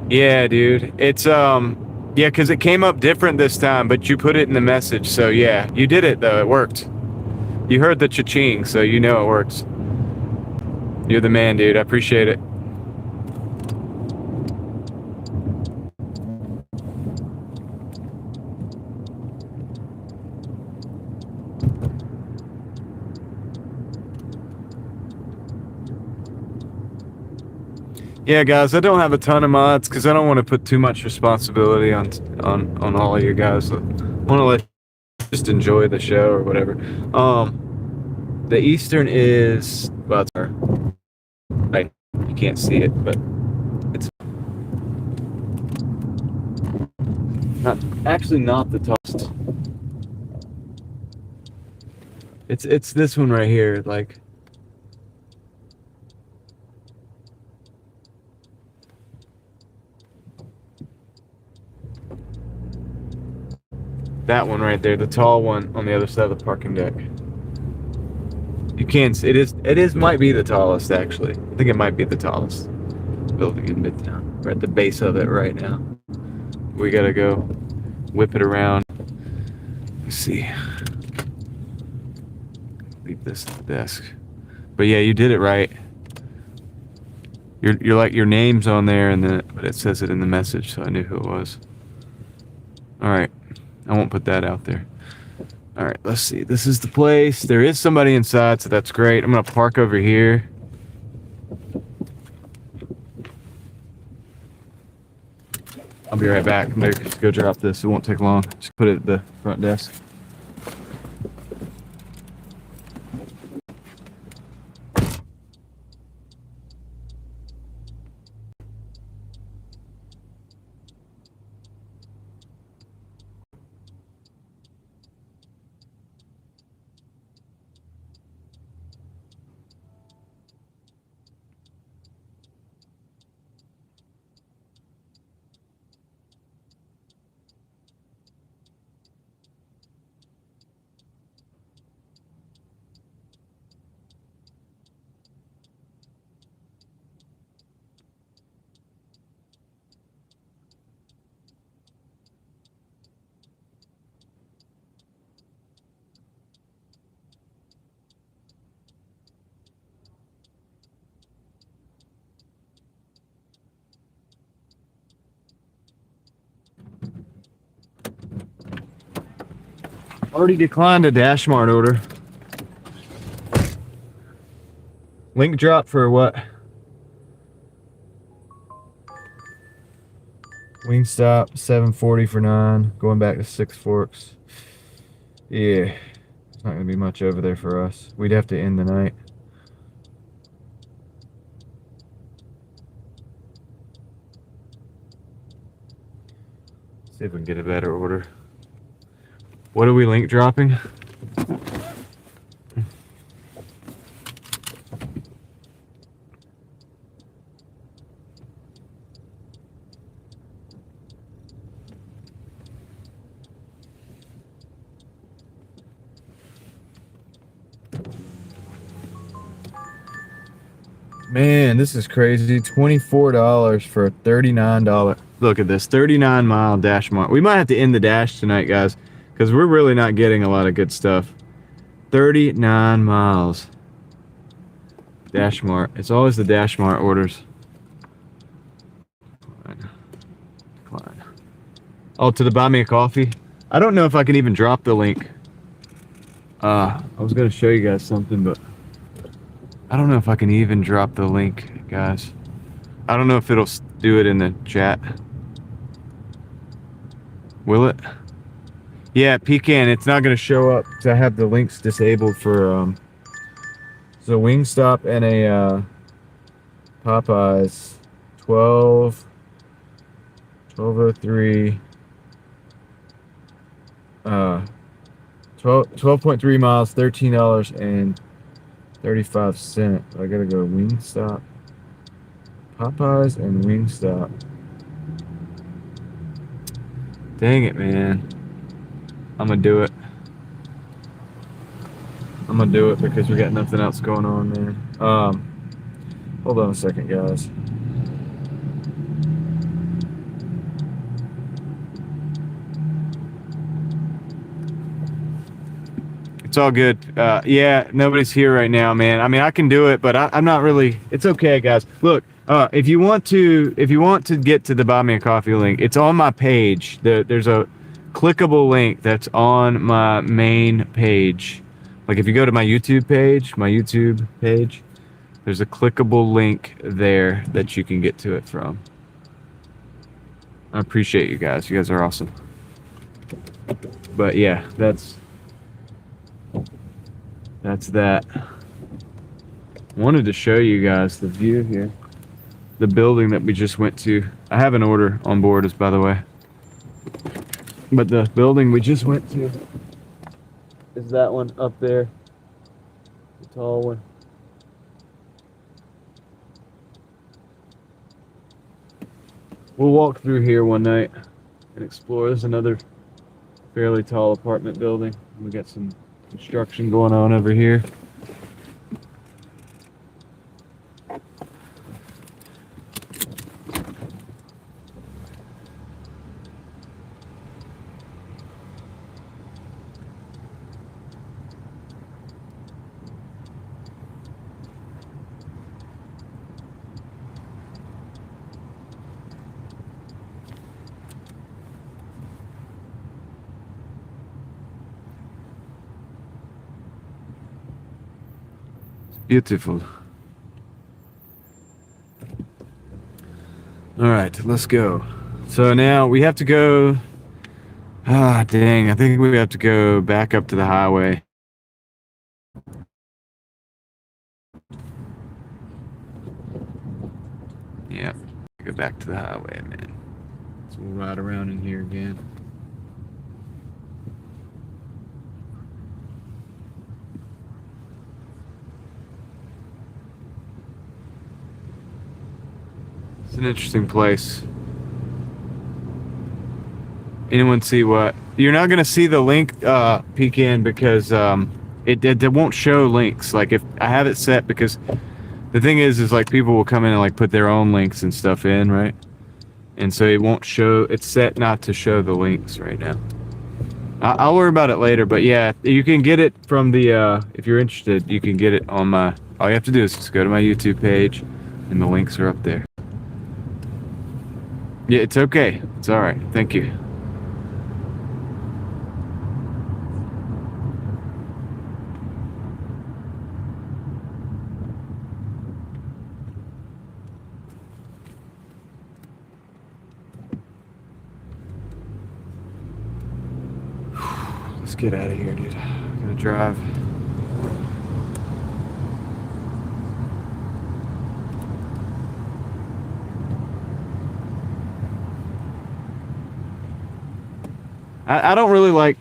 Yeah, dude. It's yeah, because it came up different this time, but you put it in the message, so yeah, you did it though. It worked. You heard the cha-ching, so you know it works. You're the man, dude. I appreciate it. Yeah, guys, I don't have a ton of mods because I don't want to put too much responsibility on all of you guys. I want to let you just enjoy the show or whatever. The Eastern is, well, it's right. You can't see it, but it's not the tallest. It's this one right here, like. That one right there, the tall one on the other side of the parking deck. You can't. It is might be the tallest actually. I think it might be the tallest building in Midtown. We're at the base of it right now. We gotta go whip it around. Let's see. Leave this at the desk. But yeah, you did it right. You're like your name's on there, and then but it says it in the message, so I knew who it was. All right, I won't put that out there. All right, let's see. This is the place. There is somebody inside, so that's great. I'm gonna park over here. I'll be right back. I'm gonna go drop this. It won't take long. Just put it at the front desk. Already declined a Dashmart order. Link drop for what? Wingstop, $7.40 for 9. Going back to Six Forks. Yeah, it's not gonna be much over there for us. We'd have to end the night. See if we can get a better order. What are we link dropping? Man, this is crazy. $24 for a $39. Look at this, 39-mile Dashmart. We might have to end the Dash tonight, guys, because we're really not getting a lot of good stuff. 39 miles. Dashmart. It's always the Dashmart orders. Decline. Oh, to the Buy Me a Coffee? I don't know if I can even drop the link. I was going to show you guys something, but I don't know if I can even drop the link, guys. I don't know if it'll do it in the chat. Will it? Yeah, Pecan, it's not going to show up because I have the links disabled for so Wingstop and a Popeyes 1203 12.3 miles, $13.35. I gotta go Wingstop. Popeyes and Wingstop. Dang it, man. I'm gonna do it. I'm gonna do it because we got nothing else going on, man. Hold on a second, guys. It's all good. Yeah, nobody's here right now, man. I mean, I can do it, but I'm not really. It's okay, guys. Look, if you want to get to the Buy Me a Coffee link, it's on my page. There's a clickable link that's on my main page. Like if you go to my YouTube page, there's a clickable link there that you can get to it from. I appreciate you guys. You guys are awesome. But yeah, that's that. Wanted to show you guys the view here. The building that we just went to. I have an order on board, by the way. But the building we just went to is that one up there. The tall one. We'll walk through here one night and explore. There's another fairly tall apartment building. We got some construction going on over here. Beautiful. All right, let's go. So now we have to go. Ah, dang. I think we have to go back up to the highway. Yeah, go back to the highway, man. So we'll ride around in here again. It's an interesting place. Anyone see what? You're not gonna see the link peek-in because it won't show links. Like if I have it set, because the thing is like people will come in and like put their own links and stuff in, right? And so it won't show. It's set not to show the links right now. I'll worry about it later, but yeah, you can get it from the if you're interested, you can get it on my. All you have to do is just go to my YouTube page, and the links are up there. Yeah, it's okay. It's all right. Thank you. Let's get out of here, dude. I'm gonna drive. I don't really like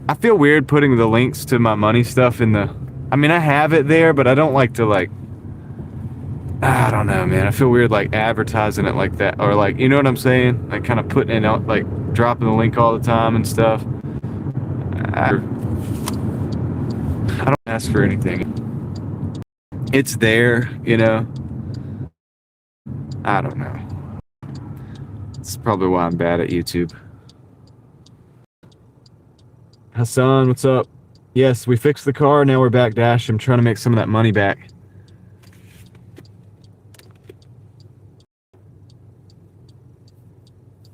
I feel weird putting the links to my money stuff in the. I mean, I have it there, but I don't like to like. I don't know, man. I feel weird like advertising it like that, or like, you know what I'm saying? Like kind of putting it out, like dropping the link all the time and stuff. I don't ask for anything. It's there, you know. I don't know. That's probably why I'm bad at YouTube. Hassan, what's up? Yes, we fixed the car. Now we're back dash. I'm trying to make some of that money back.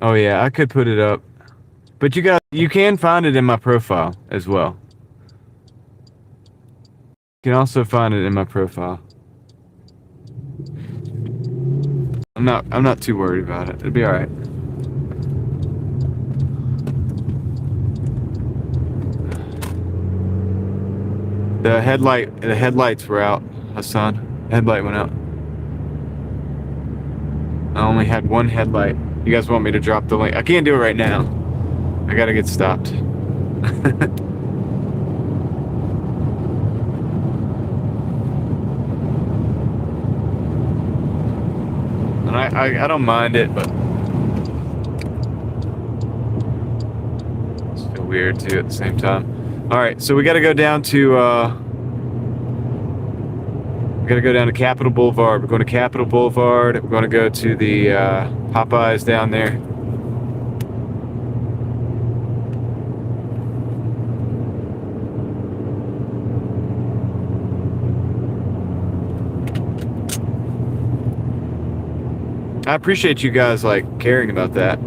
Oh yeah, I could put it up. But you can find it in my profile as well. You can also find it in my profile. I'm not too worried about it. It'll be all right. The headlights were out, Hassan. Headlight went out. I only had one headlight. You guys want me to drop the link? I can't do it right now. I gotta get stopped. And I don't mind it, but it's feel weird too at the same time. All right, so we got to go down to Capitol Boulevard. We're going to Capitol Boulevard. We're going to go to the Popeyes down there. I appreciate you guys like caring about that.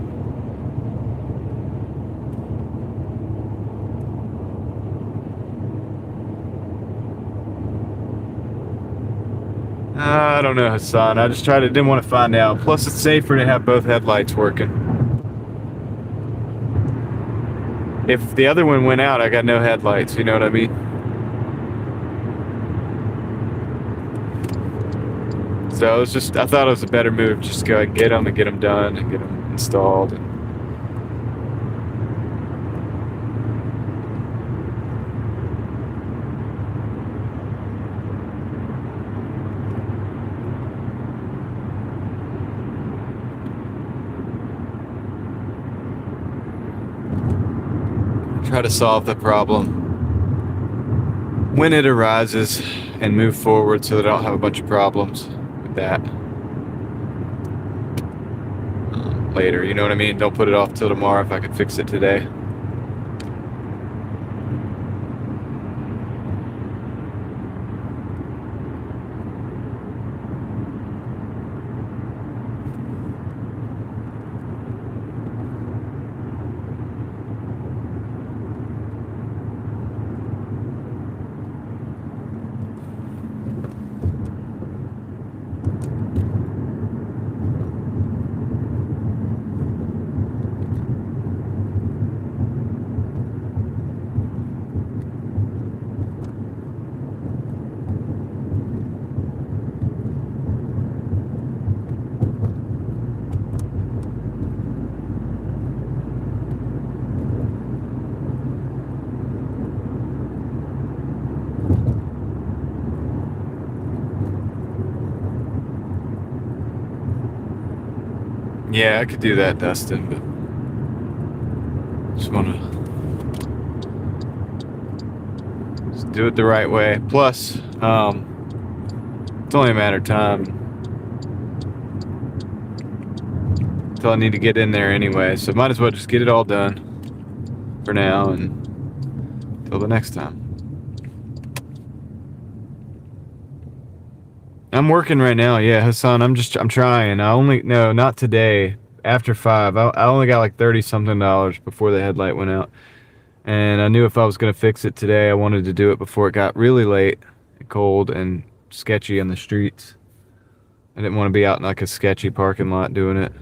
I don't know, Hassan. I just didn't want to find out. Plus, it's safer to have both headlights working. If the other one went out, I got no headlights. You know what I mean? So I thought it was a better move. Just go and get them done and get them installed. Try to solve the problem when it arises and move forward so that I don't have a bunch of problems with that later. You know what I mean? Don't put it off till tomorrow if I could fix it today. Yeah, I could do that, Dustin, but just want to do it the right way. Plus, it's only a matter of time until I need to get in there anyway, so might as well just get it all done for now and until the next time. I'm working right now, yeah, Hassan. I'm trying. No, not today. After 5, I only got like $30-something before the headlight went out, and I knew if I was gonna fix it today, I wanted to do it before it got really late, cold, and sketchy on the streets. I didn't want to be out in like a sketchy parking lot doing it.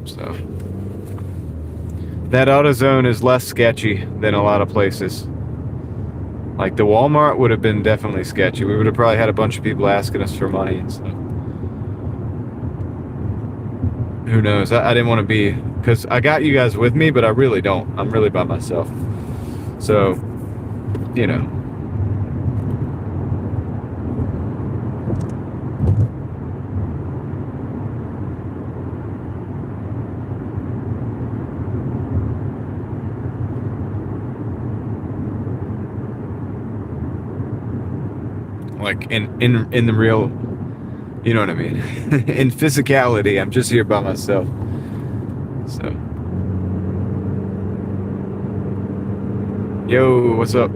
So that AutoZone is less sketchy than a lot of places. Like the Walmart would have been definitely sketchy. We would have probably had a bunch of people asking us for money and stuff. Who knows? I didn't want to be, because I got you guys with me, but I really don't. I'm really by myself. So, you know. Like in the real, you know what I mean? In physicality, I'm just here by myself. So, yo, what's up?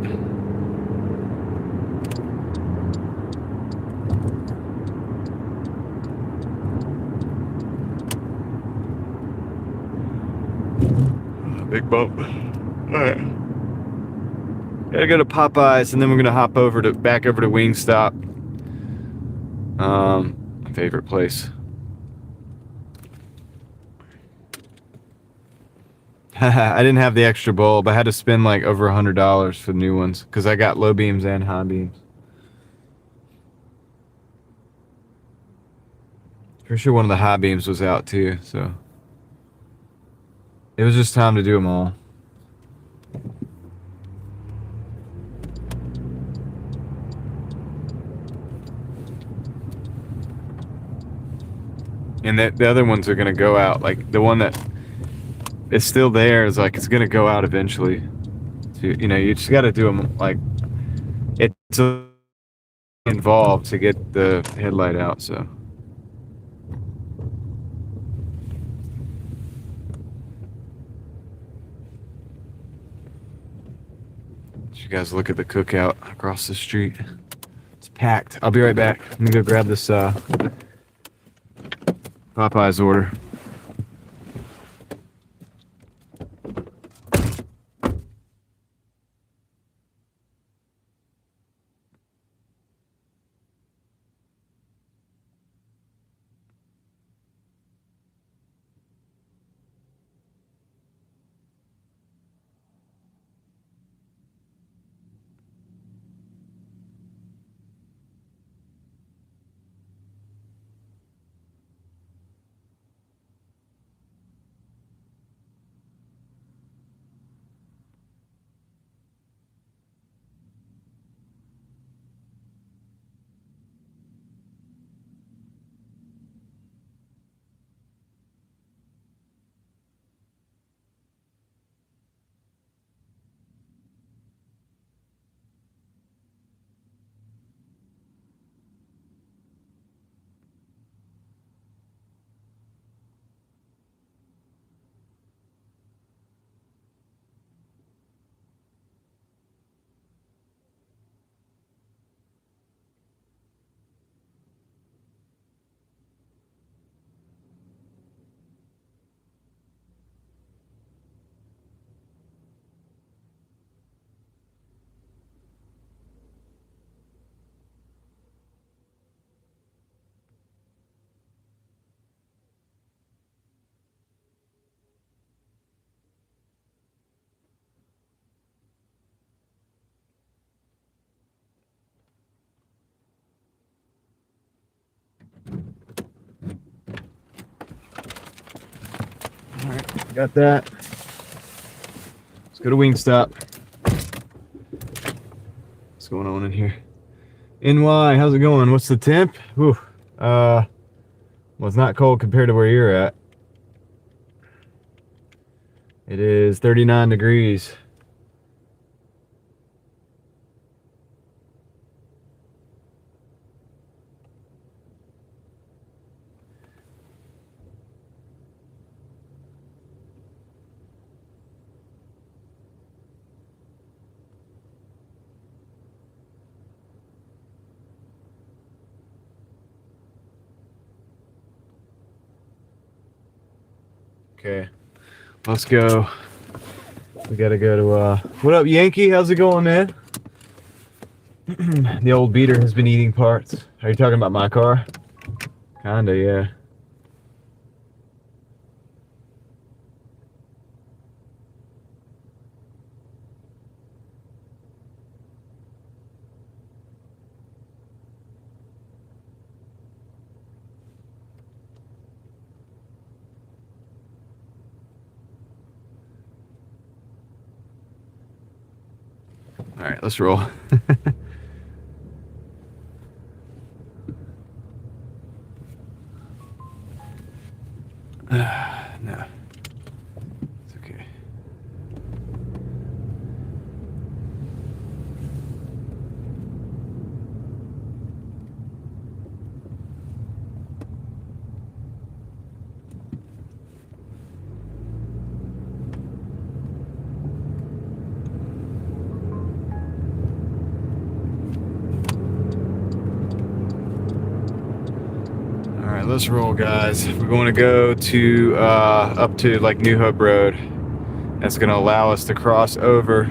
Big bump. All right. Gotta go to Popeyes, and then we're gonna hop back over to Wingstop. My favorite place. I didn't have the extra bulb. I had to spend like over $100 for new ones because I got low beams and high beams. For sure one of the high beams was out too, so it was just time to do them all. And the other ones are gonna go out. Like the one that is still there is like it's gonna go out eventually. So, you know, you just got to do them like it's involved to get the headlight out. So. You guys look at the cookout across the street. It's packed. I'll be right back. Let me go grab this Popeye's order. All right, got that. Let's go to Wingstop. What's going on in here? NY, how's it going? What's the temp? Whew. Well, it's not cold compared to where you're at. It is 39 degrees. Okay, let's go. We gotta go to, what up, Yankee? How's it going, man? The old beater has been eating parts. Are you talking about my car? Kinda, yeah. All right, let's roll. No, it's okay. All right, let's roll, guys. We're going to go to up to like New Hope Road. That's going to allow us to cross over.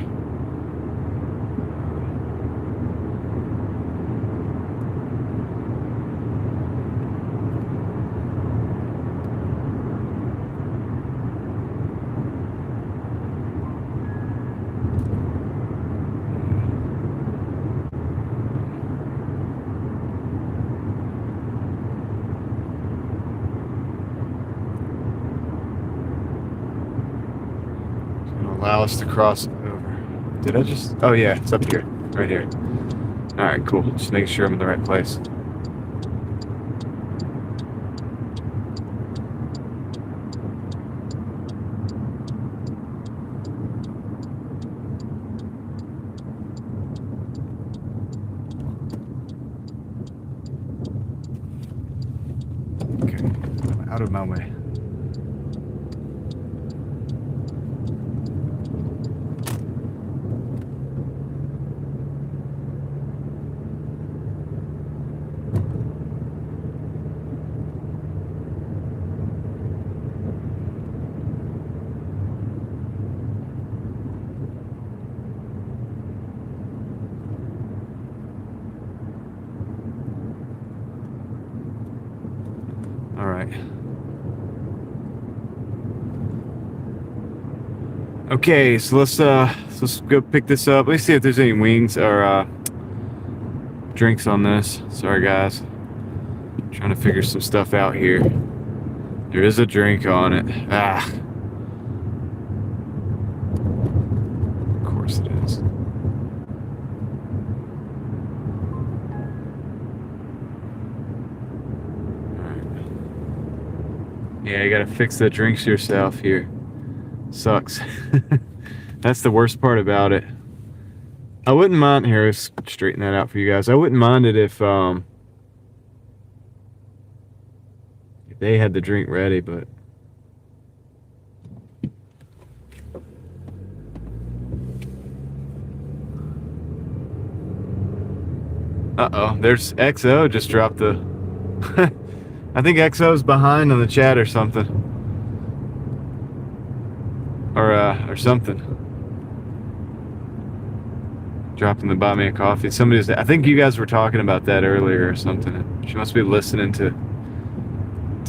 allow us to cross over. Did I just? Oh yeah, it's up here, right here. All right, cool. Just making sure I'm in the right place. Okay, out of my way. All right. Okay, so let's go pick this up. Let's see if there's any wings or drinks on this. Sorry guys. Trying to figure some stuff out here. There is a drink on it. Ah. Of course it is. Alright. Yeah, you gotta fix the drinks yourself here. Sucks. That's the worst part about it. I wouldn't mind here, let's straighten that out for you guys. I wouldn't mind it if they had the drink ready, but uh-oh, there's XO just dropped the I think XO's behind on the chat or something. Or something. Dropping the buy me a coffee. Somebody's, I think you guys were talking about that earlier or something. She must be listening to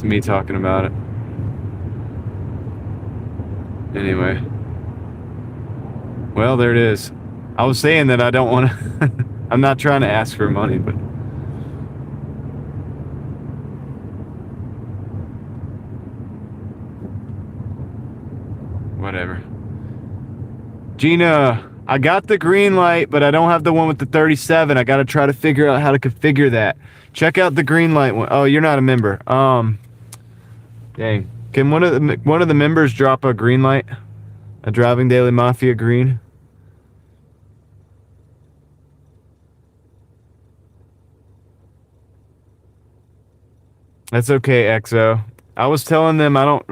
me talking about it. Anyway. Well, there it is. I was saying that I don't want to I'm not trying to ask for money, but whatever. Gina, I got the green light, but I don't have the one with the 37. I got to try to figure out how to configure that. Check out the green light one. Oh, you're not a member. Dang. Can one of the members drop a green light? A Driving Daily Mafia green? That's okay, XO. I was telling them I don't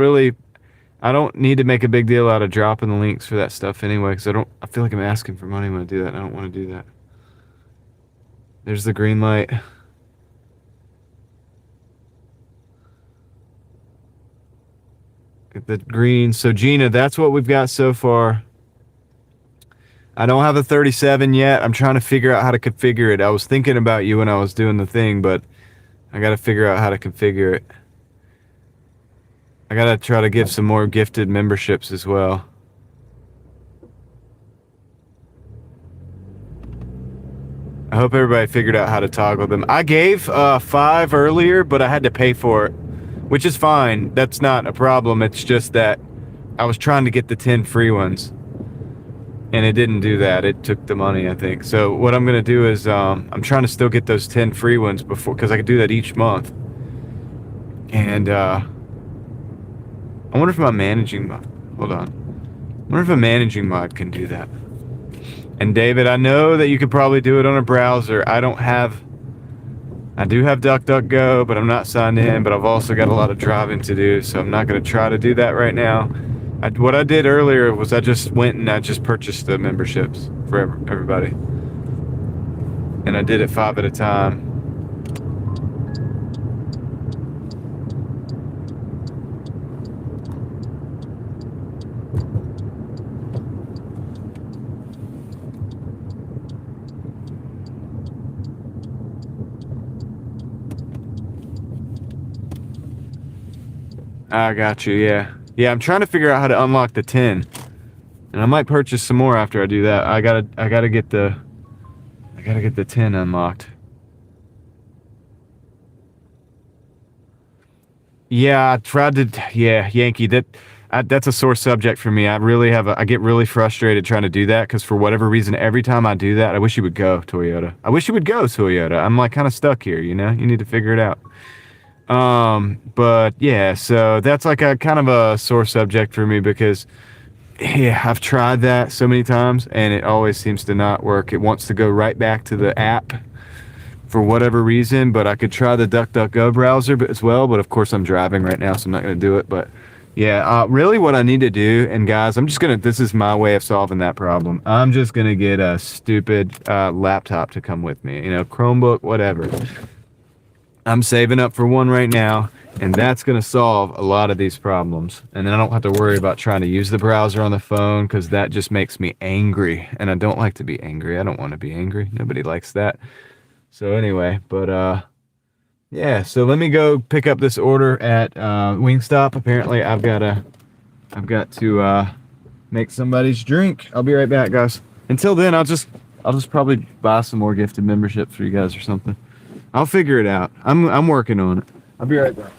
need to make a big deal out of dropping the links for that stuff anyway, because I feel like I'm asking for money when I do that, and I don't want to do that. There's the green light. Get the green. So Gina, that's what we've got so far. I don't have a 37 yet. I'm trying to figure out how to configure it. I was thinking about you when I was doing the thing, but I got to figure out how to configure it. I got to try to give some more gifted memberships as well. I hope everybody figured out how to toggle them. I gave 5 earlier, but I had to pay for it, which is fine. That's not a problem. It's just that I was trying to get the 10 free ones, and it didn't do that. It took the money, I think. So what I'm going to do is I'm trying to still get those 10 free ones before, because I could do that each month. And I wonder if my managing mod, hold on. I wonder if a managing mod can do that. And David, I know that you could probably do it on a browser. I do have DuckDuckGo, but I'm not signed in, but I've also got a lot of driving to do, so I'm not going to try to do that right now. What I did earlier was I just went and I just purchased the memberships for everybody. And I did it 5 at a time. I got you, yeah. Yeah, I'm trying to figure out how to unlock the 10. And I might purchase some more after I do that. I gotta get the 10 unlocked. Yeah, I tried to, yeah, Yankee, that that's a sore subject for me. I get really frustrated trying to do that because for whatever reason, every time I do that, I wish you would go, Toyota. I wish you would go, Toyota. I'm like kind of stuck here, you know? You need to figure it out. But yeah, so that's like a kind of a sore subject for me because yeah, I've tried that so many times and it always seems to not work. It wants to go right back to the app for whatever reason, but I could try the DuckDuckGo browser as well, but of course I'm driving right now, so I'm not going to do it. But yeah, really what I need to do, and guys, this is my way of solving that problem. I'm just going to get a stupid laptop to come with me, Chromebook, whatever. I'm saving up for one right now, and that's going to solve a lot of these problems. And then I don't have to worry about trying to use the browser on the phone because that just makes me angry, and I don't like to be angry. I don't want to be angry. Nobody likes that. So anyway, but yeah, so let me go pick up this order at Wingstop. Apparently I've got to make somebody's drink. I'll be right back, guys. Until then, I'll just probably buy some more gifted memberships for you guys or something. I'll figure it out. I'm working on it. I'll be right back.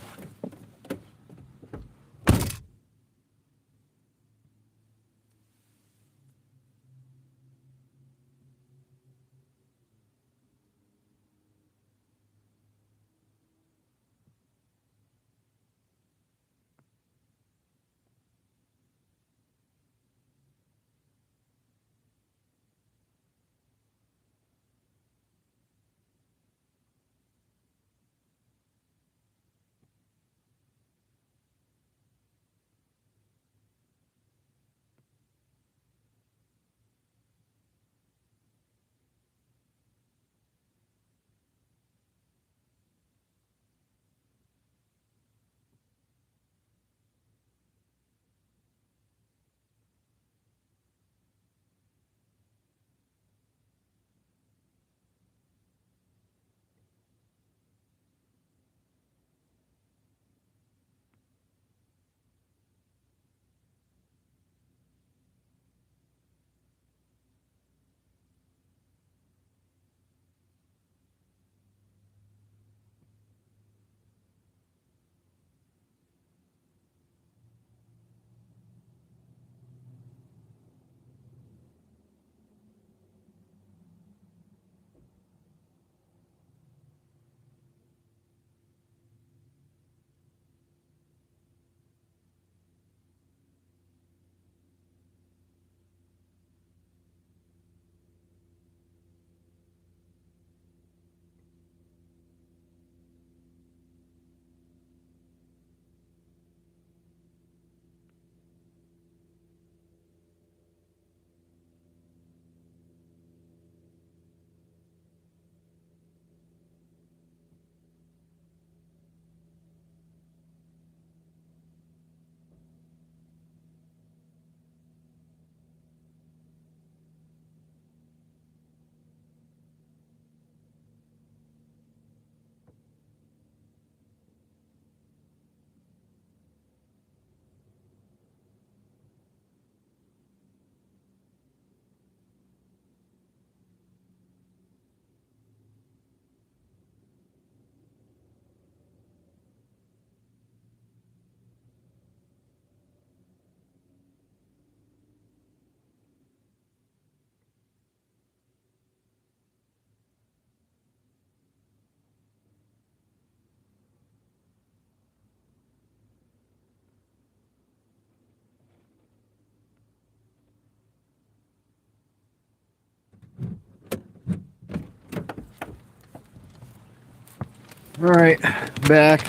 All right, back.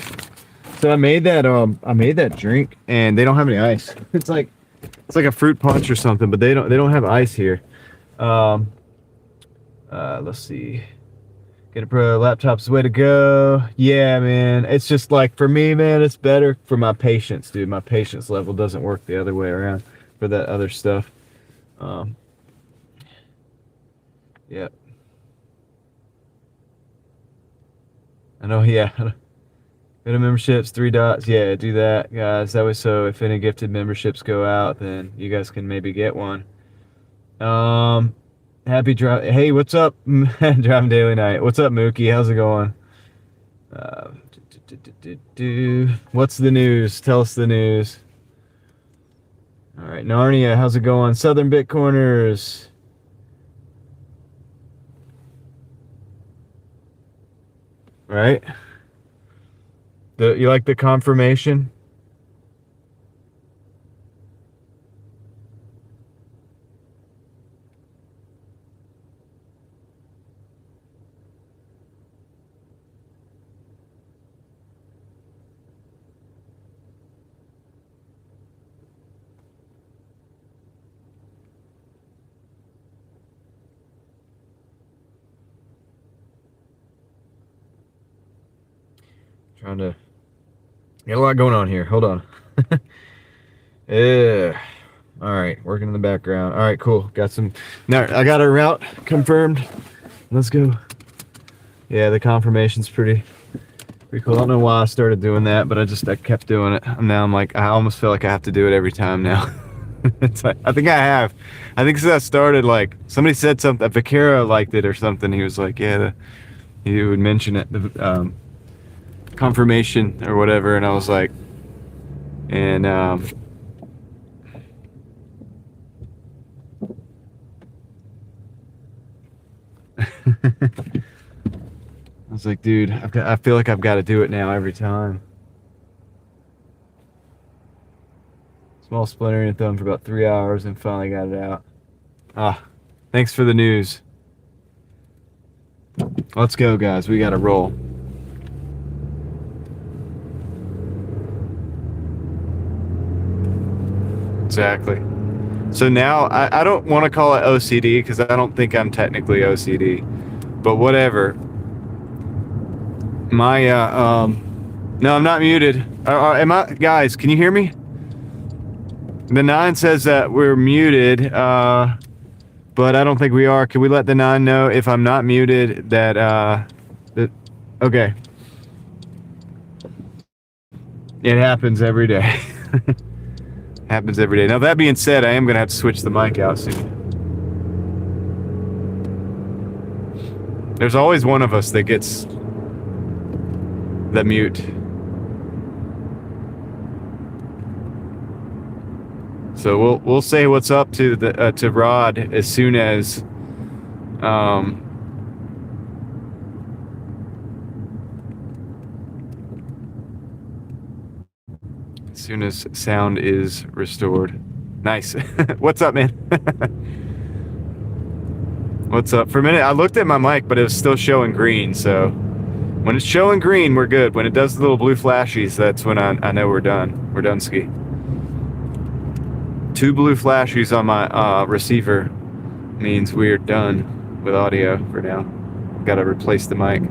So I made that drink, and they don't have any ice. It's like a fruit punch or something, but they don't have ice here. Let's see. Get a pro laptop's the way to go. Yeah, man. It's just like for me, man, it's better for my patience, dude. My patience level doesn't work the other way around for that other stuff. Yep. I know, yeah. Go to memberships, 3 dots. Yeah, do that, guys. That way, so if any gifted memberships go out, then you guys can maybe get one. Happy drive. Hey, what's up? Driving Daily Night. What's up, Mookie? How's it going? What's the news? Tell us the news. All right, Narnia, how's it going? Southern Bitcoiners. Right? You like the confirmation? Trying to get a lot going on here. Hold on. Yeah. All right, working in the background. All right, cool. Got some. Now I got a route confirmed. Let's go. Yeah, the confirmation's pretty cool. I don't know why I started doing that, but I kept doing it. And now I'm like, I almost feel like I have to do it every time now. It's like, I think I have. I think since I started, like somebody said something. Vaquero liked it or something. He was like, yeah, he would mention it, the confirmation or whatever, and I was like, and I was like, dude, I feel like I've got to do it now every time. Small splintering a thumb for about 3 hours and finally got it out. Thanks for the news. Let's go, guys. We got to roll. Exactly. So now I don't want to call it OCD because I don't think I'm technically OCD, but whatever. My no, I'm not muted. Am I, guys? Can you hear me? The 9 says that we're muted, but I don't think we are. Can we let the 9 know if I'm not muted that okay. It happens every day. Happens every day. Now that being said, I am gonna have to switch the mic out soon. There's always one of us that gets the mute. So we'll say what's up to the to Rod as soon as sound is restored. Nice. What's up, man? What's up? For a minute I looked at my mic, but it was still showing green, so when it's showing green, we're good. When it does the little blue flashies, that's when I know we're done. We're done ski. 2 blue flashies on my receiver means we're done with audio for now. Got to replace the mic.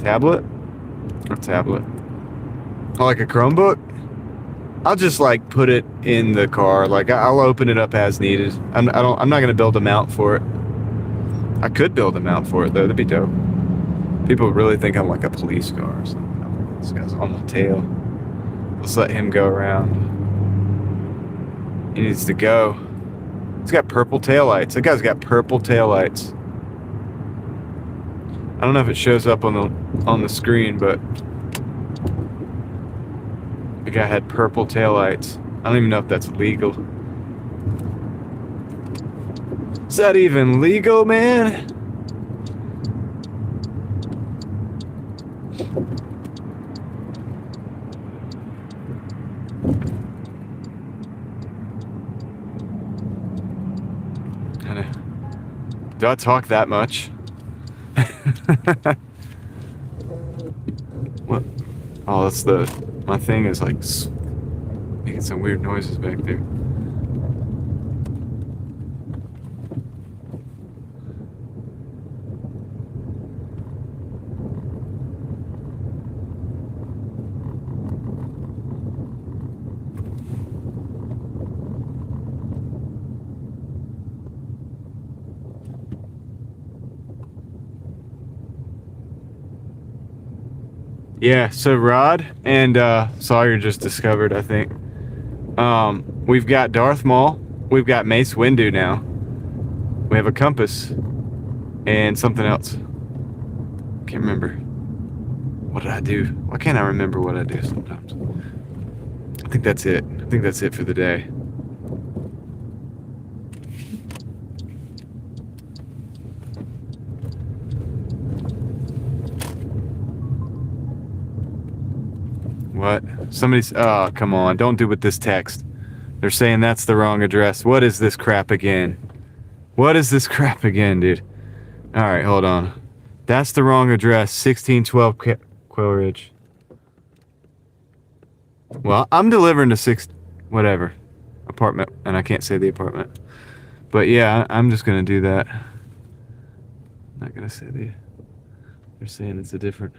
Tablet? Or tablet? Oh, like a Chromebook? I'll just like put it in the car. Like I'll open it up as needed. I'm not gonna build a mount for it. I could build a mount for it though. That'd be dope. People would really think I'm like a police car or something. I'm like, this guy's on the tail. Let's let him go around. He needs to go. He's got purple taillights. That guy's got purple taillights. I don't know if it shows up on the screen, but the guy had purple taillights. I don't even know if that's legal. Is that even legal, man? Do I talk that much? What? Oh, that's my thing is like making some weird noises back there. Yeah, so Rod and Sawyer just discovered, I think. We've got Darth Maul, we've got Mace Windu now. We have a compass and something else. Can't remember. What did I do? Why can't I remember what I do sometimes? think that's it. I think that's it for the day. What? Somebody's... Oh, come on. Don't do with this text. They're saying that's the wrong address. What is this crap again? What is this crap again, dude? All right, hold on. That's the wrong address. 1612 Quail Ridge. Well, I'm delivering to whatever apartment, and I can't say the apartment. But yeah, I'm just gonna do that. I'm not gonna say they're saying it's a different.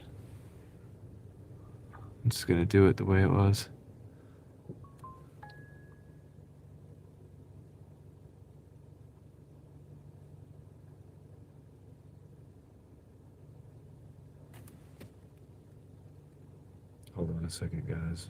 I'm just gonna do it the way it was. Hold on a second, guys.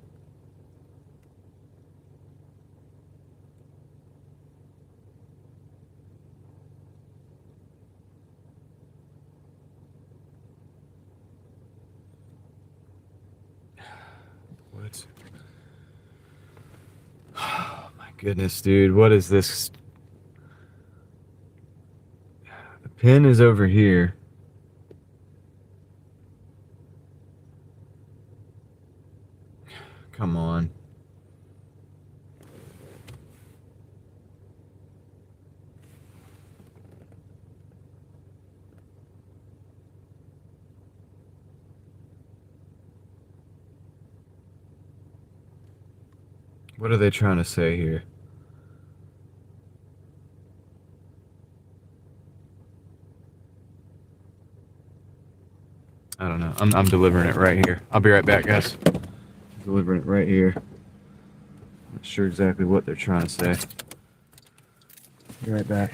What? Oh my goodness, dude. What is this? The pin is over here. Come on. What are they trying to say here? I don't know. I'm delivering it right here. I'll be right back, guys. Delivering it right here. Not sure exactly what they're trying to say. Be right back.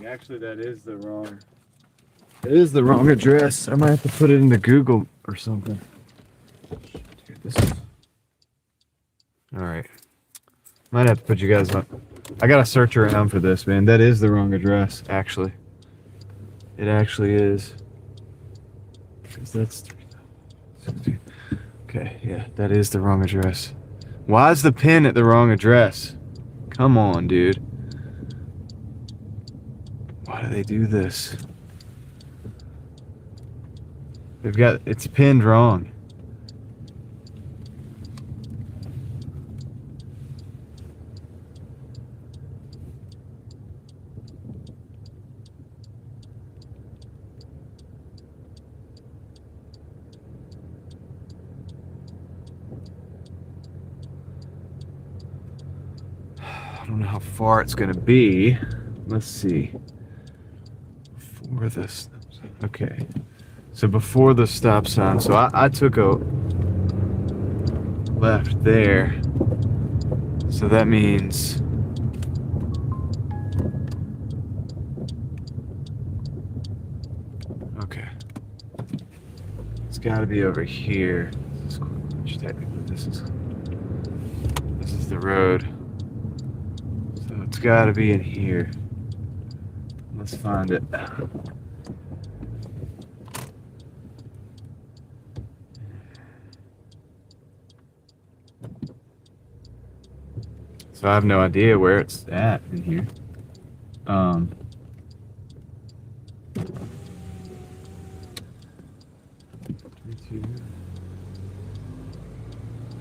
Actually, that is the wrong. It is the wrong address. I might have to put it into Google or something. Dude, this is... All right. Might have to put you guys on. I gotta search around for this, man. That is the wrong address, actually. It actually is. Because that's 16. Okay, yeah, that is the wrong address. Why is the pin at the wrong address? Come on, dude. Why do they do this? They've got it's pinned wrong. I don't know how far it's gonna be. Let's see. Before this, okay. So before the stop sign, so I took a left there. So that means okay. It's got to be over here. This is Quinch, technically. This is the road. So it's got to be in here. Let's find it. So I have no idea where it's at in here. I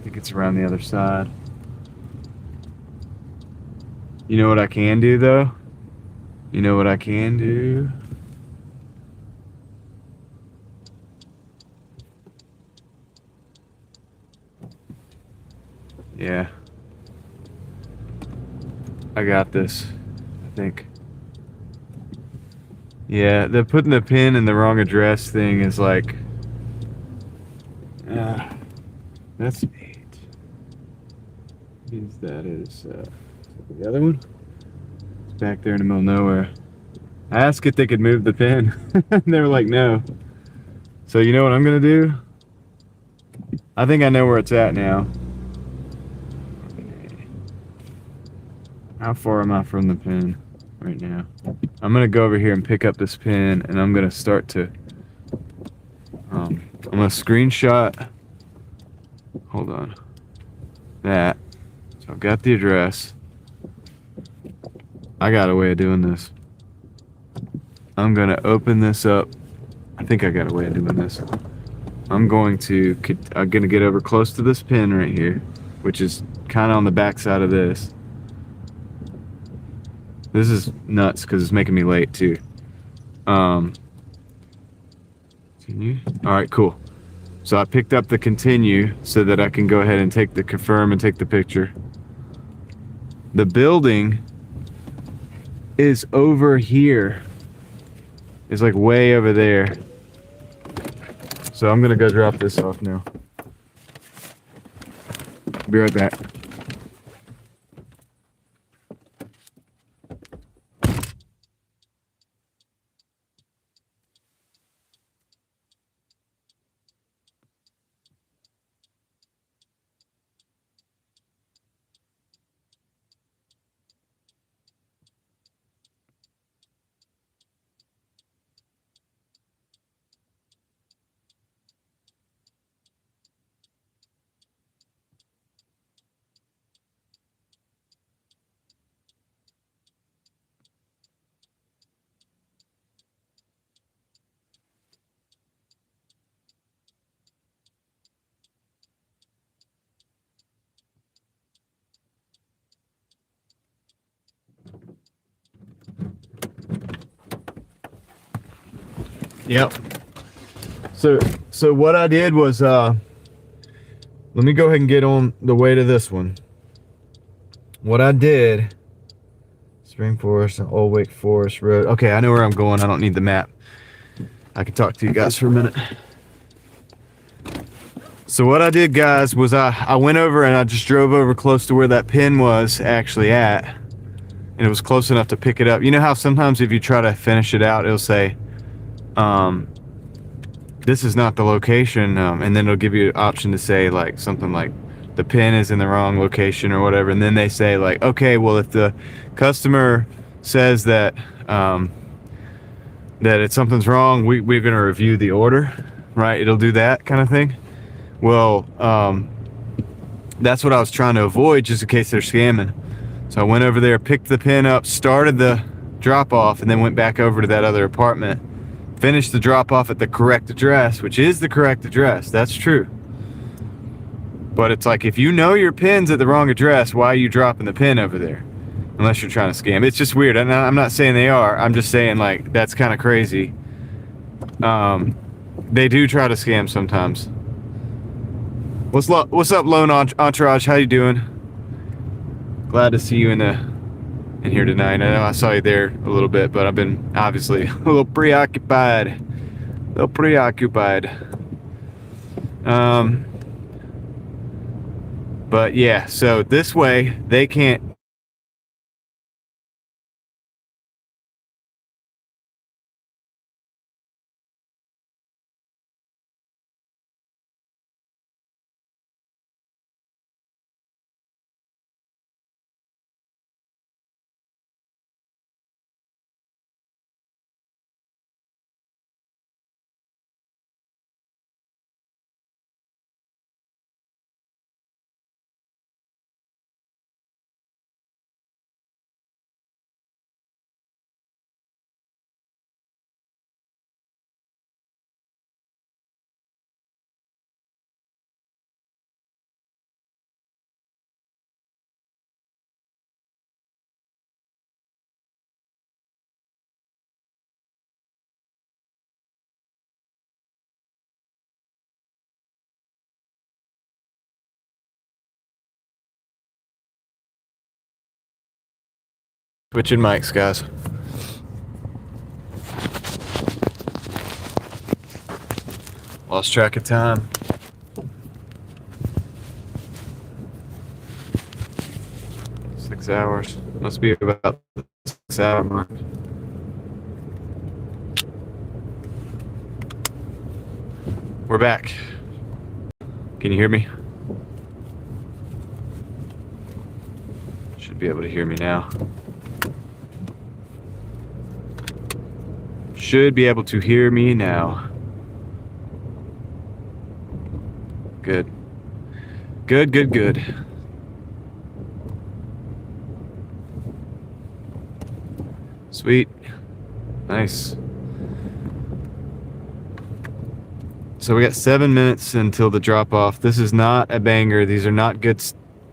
think it's around the other side. You know what I can do, though? You know what I can do? Yeah. I got this, I think. Yeah, the putting the pin in the wrong address thing is like... that's 8. Means that is the other one? It's back there in the middle of nowhere. I asked if they could move the pin. They were like, no. So you know what I'm gonna do? I think I know where it's at now. How far am I from the pin right now? I'm gonna go over here and pick up this pin, and I'm gonna start to. I'm gonna screenshot. Hold on. That. So I've got the address. I got a way of doing this. I'm gonna open this up. I think I got a way of doing this. I'm gonna get over close to this pin right here, which is kind of on the back side of this. This is nuts because it's making me late too. Continue. All right, cool. So I picked up the continue so that I can go ahead and take the confirm and take the picture. The building is over here. It's like way over there. So I'm gonna go drop this off now. Be right back. Yep. So what I did was let me go ahead and get on the way to this one. What I did, Spring Forest and Old Wake Forest Road. Okay, I know where I'm going. I don't need the map. I can talk to you guys for a minute. So what I did, guys, was I went over and I just drove over close to where that pin was actually at. And it was close enough to pick it up. You know how sometimes if you try to finish it out, it'll say, this is not the location, and then it'll give you an option to say like something like the pin is in the wrong location or whatever, and then they say like, okay, well, if the customer says that that something's wrong, we're going to review the order, right? It'll do that kind of thing. Well, that's what I was trying to avoid, just in case they're scamming. So I went over there, picked the pin up, started the drop off, and then went back over to that other apartment. Finish the drop off at the correct address, which is the correct address. That's true. But it's like, if you know your pin's at the wrong address, why are you dropping the pin over there? Unless you're trying to scam. It's just weird. And I'm not saying they are. I'm just saying, like, that's kind of crazy. They do try to scam sometimes. What's up, Lone Entourage? How you doing? Glad to see you in here tonight. I know I saw you there a little bit, but I've been obviously a little preoccupied. But yeah, so this way they can't. Switching mics, guys. Lost track of time. Six hours. Must be about the 6 hour mark. We're back. Can you hear me? Should be able to hear me now. Should be able to hear me now. Good. Good, good, good. Sweet. Nice. So we got 7 minutes until the drop off. This is not a banger. These are not good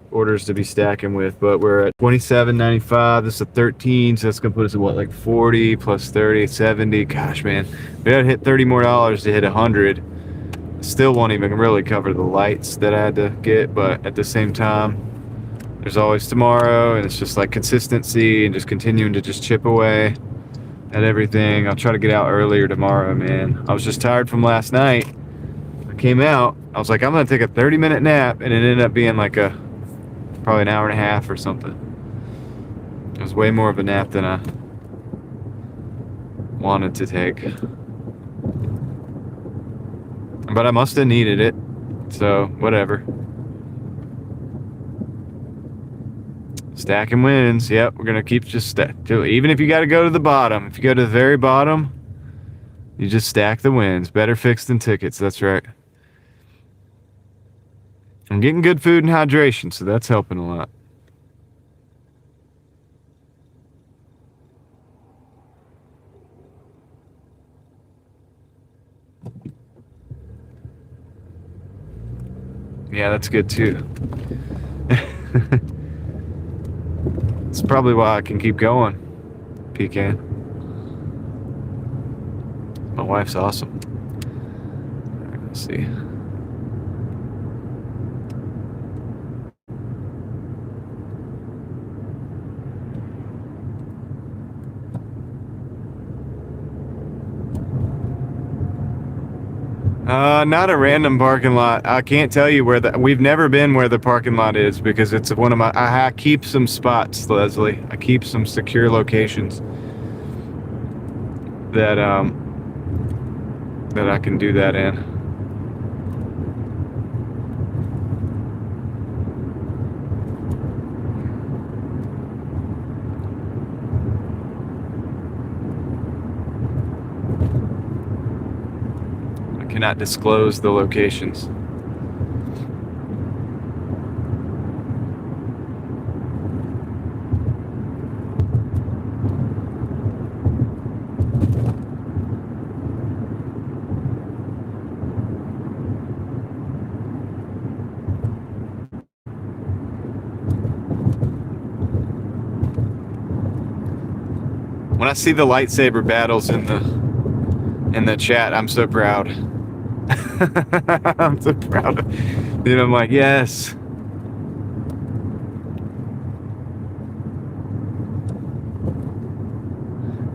orders to be stacking with, but we're at $27.95. This is a 13, so that's gonna put us at what, like 40 plus 30, 70. Gosh, man, we gotta hit $30 more to hit 100. Still won't even really cover the lights that I had to get, but at the same time, there's always tomorrow, and it's just like consistency and just continuing to just chip away at everything. I'll try to get out earlier tomorrow, man. I was just tired from last night. I came out, I was like, I'm gonna take a 30-minute nap, and it ended up being like probably an hour and a half or something. It was way more of a nap than I wanted to take. But I must have needed it, so whatever. Stacking wins. Yep, we're gonna keep just even if you got to go to the bottom. If you go to the very bottom, you just stack the wins. Better fixed than tickets. That's right. I'm getting good food and hydration, so that's helping a lot. Yeah, that's good too. It's probably why I can keep going, PK. My wife's awesome. All right, let's see. Not a random parking lot. I can't tell you where we've never been where the parking lot is because it's one of my, I keep some spots, Leslie. I keep some secure locations that I can do that in. Cannot disclose the locations. When I see the lightsaber battles in the chat, I'm so proud. I'm so proud of, I'm like, yes.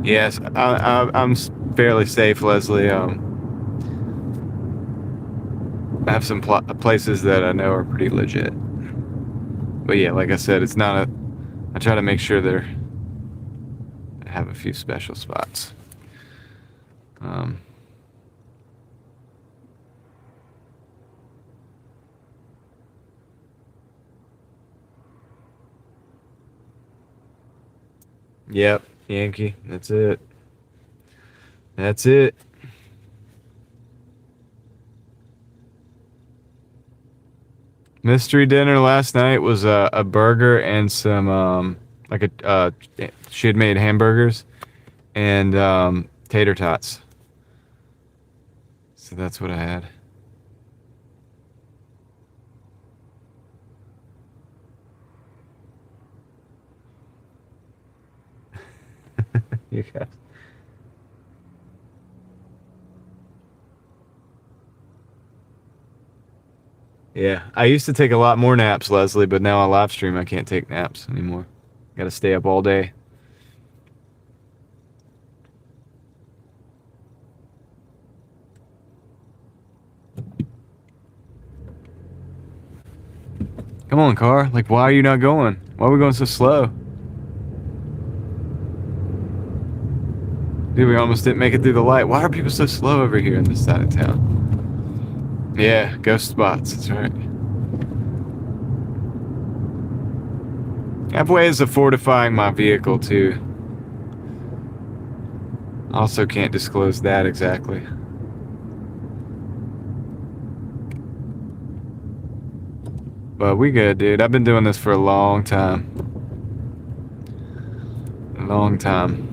Yes, I'm fairly safe, Leslie. I have some places that I know are pretty legit. But yeah, like I said, it's not I try to make sure I have a few special spots. Yep, Yankee. That's it. That's it. Mystery dinner last night was a burger and some she had made hamburgers and tater tots. So that's what I had. You guys. Yeah, I used to take a lot more naps, Leslie, but now I live stream. I can't take naps anymore. Got to stay up all day. Come on, car. Like, why are you not going? Why are we going so slow? Dude, we almost didn't make it through the light. Why are people so slow over here in this side of town? Yeah, ghost spots. That's right. I have ways of fortifying my vehicle too. Also can't disclose that exactly. But we good, dude. I've been doing this for a long time. A long time.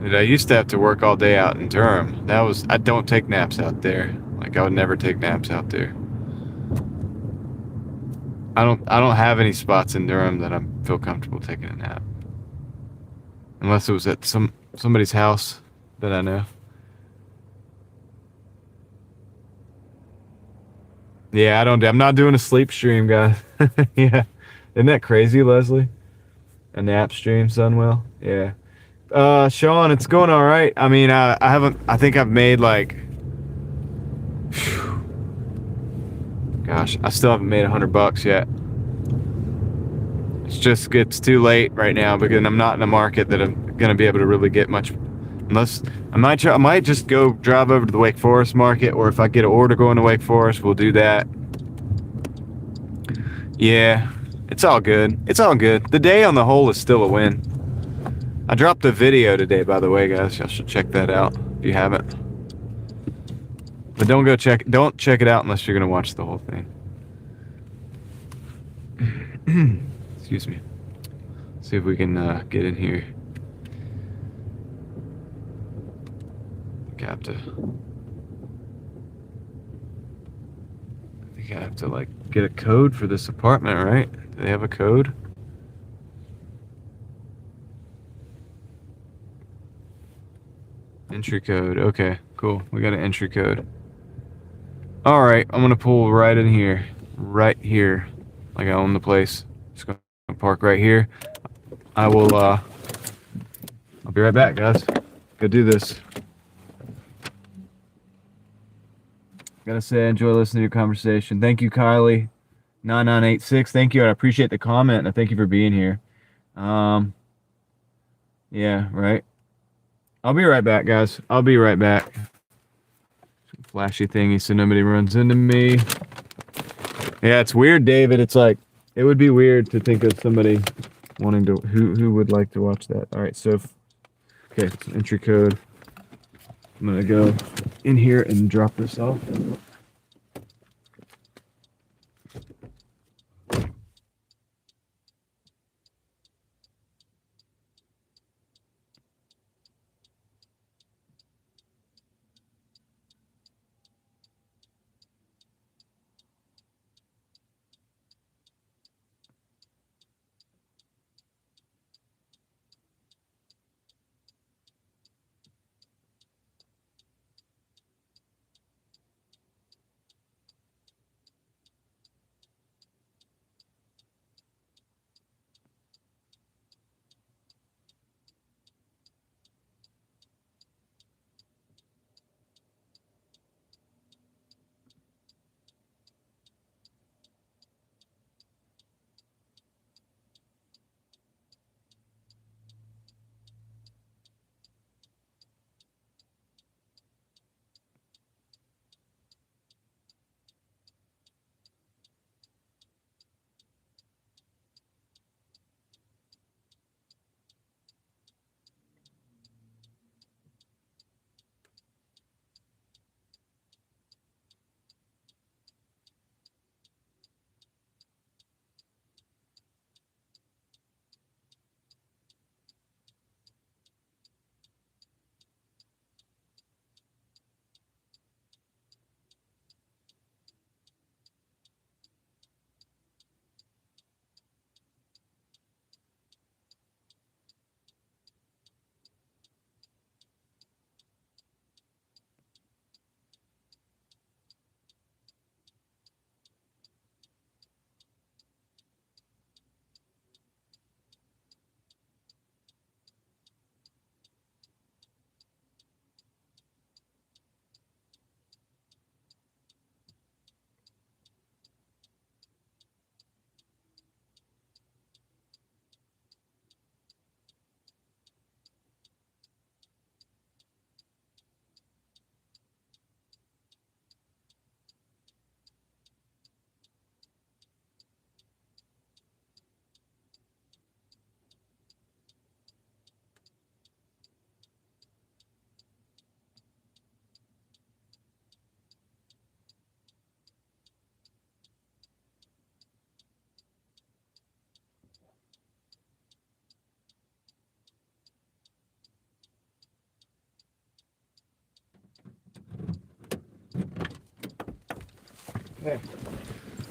Dude, I used to have to work all day out in Durham. I don't take naps out there. Like, I would never take naps out there. I don't have any spots in Durham that I feel comfortable taking a nap. Unless it was at somebody's house that I know. Yeah, I'm not doing a sleep stream, guys. Yeah. Isn't that crazy, Leslie? A nap stream, Sunwell? Yeah. Sean, it's going all right. I mean, I think I've made like, gosh, I still haven't made $100 yet. It's too late right now because I'm not in a market that I'm gonna be able to really get much. Unless I might just go drive over to the Wake Forest market, or if I get an order going to Wake Forest, we'll do that. Yeah, it's all good. It's all good. The day on the whole is still a win. I dropped a video today, by the way, guys. Y'all should check that out if you haven't. But don't check it out unless you're gonna watch the whole thing. Excuse me. See if we can get in here. I think I have to like get a code for this apartment, right? Do they have a code? Entry code. Okay, cool. We got an entry code. All right, I'm gonna pull right in here, right here, like I own the place. Just gonna park right here. I'll be right back, guys. Go do this. Gotta say, I enjoy listening to your conversation. Thank you, Kylie. 9986. Thank you. I appreciate the comment, and I thank you for being here. Yeah, right. I'll be right back, guys. I'll be right back. Flashy thingy so nobody runs into me. Yeah, it's weird, David. It's like, it would be weird to think of somebody wanting to, who would like to watch that. All right, so, okay, it's an entry code. I'm gonna go in here and drop this off.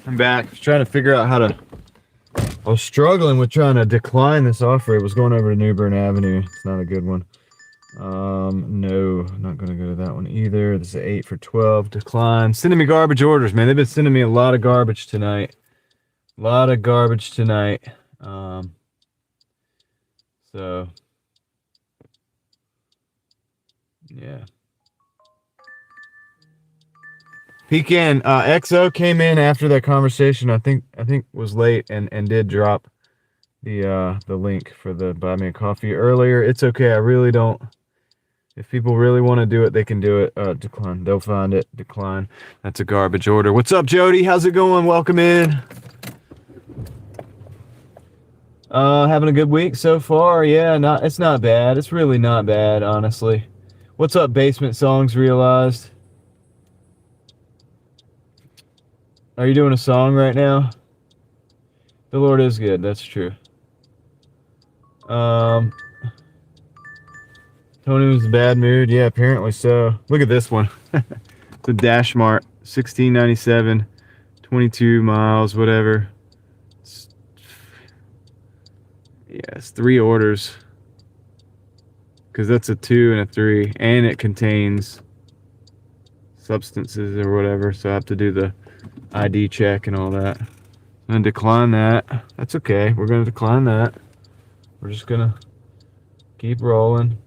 I'm back. Trying to figure out how to. I was struggling with trying to decline this offer. It was going over to New Bern Avenue. It's not a good one. No, not gonna go to that one either. This is 8 for 12. Decline. Sending me garbage orders, man. They've been sending me a lot of garbage tonight. So yeah. Pecan XO came in after that conversation. I think was late and did drop the link for the buy me a coffee earlier. It's okay. I really don't. If people really want to do it, they can do it. Decline. They'll find it. Decline. That's a garbage order. What's up, Jody? How's it going? Welcome in. Having a good week so far. Yeah, it's not bad. It's really not bad, honestly. What's up, Basement Songs Realized? Are you doing a song right now? The Lord is good. That's true. Tony was in a bad mood. Yeah, apparently so. Look at this one. It's a Dash Mart, $16.97, 22 miles, whatever. It's 3 orders. Because that's a 2 and a 3, and it contains substances or whatever. So I have to do the ID check and all that. I'm gonna decline that. That's okay. We're gonna decline that. We're just gonna keep rolling.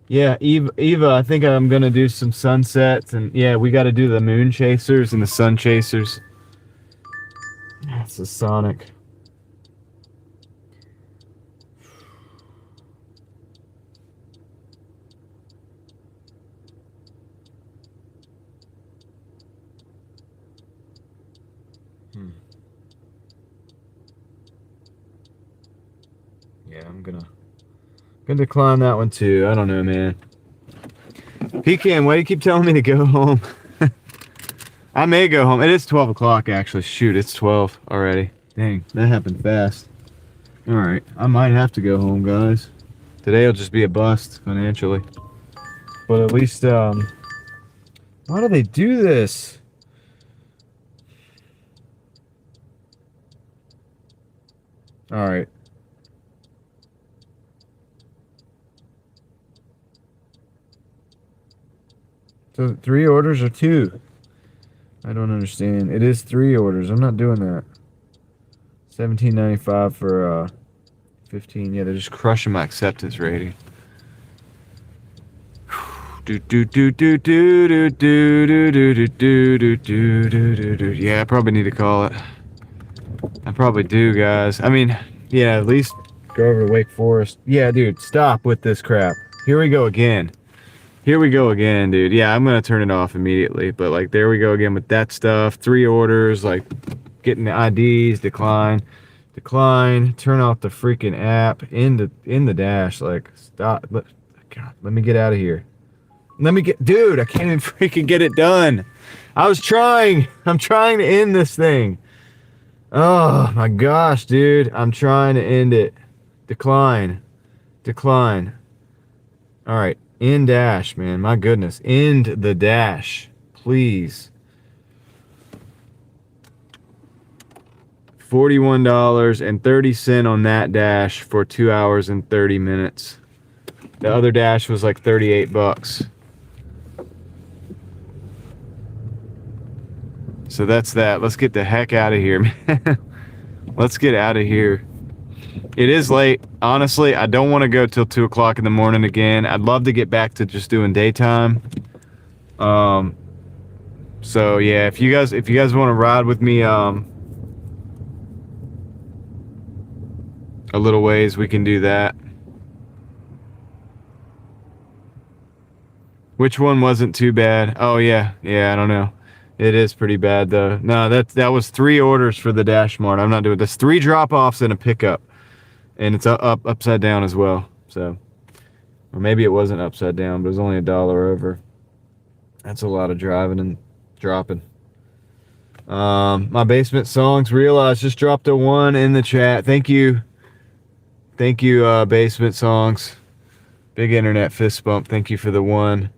Yeah, Eva, I think I'm gonna do some sunsets, and yeah, we got to do the moon chasers and the sun chasers. That's a Sonic. Yeah, I'm gonna decline that one too. I don't know, man. Pecan, why do you keep telling me to go home? I may go home. It is 12 o'clock, actually. Shoot, it's 12 already. Dang, that happened fast. All right, I might have to go home, guys. Today will just be a bust financially. But at least, why do they do this? All right. So 3 orders or 2? I don't understand. It is 3 orders. I'm not doing that. $17.95 for 15. Yeah, they're just crushing my acceptance rating. Yeah, I probably need to call it. I probably do, guys. I mean, yeah, at least go over to Wake Forest. Yeah, dude, stop with this crap. Here we go again. Here we go again, dude. Yeah, I'm gonna turn it off immediately. But like, there we go again with that stuff. 3 orders, like getting the IDs, decline, turn off the freaking app in the dash. Like, stop. God, let me get out of here. Dude, I can't even freaking get it done. I'm trying to end this thing. Oh my gosh, dude. I'm trying to end it. Decline. All right. End dash, man. My goodness. End the dash. Please. $41.30 on that dash for 2 hours and 30 minutes. The other dash was like $38. So that's that. Let's get the heck out of here, man. Let's get out of here. It is late. Honestly, I don't want to go till 2 o'clock in the morning again. I'd love to get back to just doing daytime. So yeah, if you guys want to ride with me a little ways, we can do that. Which one wasn't too bad? Oh yeah, I don't know. It is pretty bad though. No, that was 3 orders for the Dash Mart. I'm not doing this. 3 drop-offs and a pickup, and it's upside down as well. So, or maybe it wasn't upside down, but it was only $1 over. That's a lot of driving and dropping. My Basement Songs Realized just dropped a 1 in the chat. Thank you, Basement Songs. Big internet fist bump. Thank you for the 1.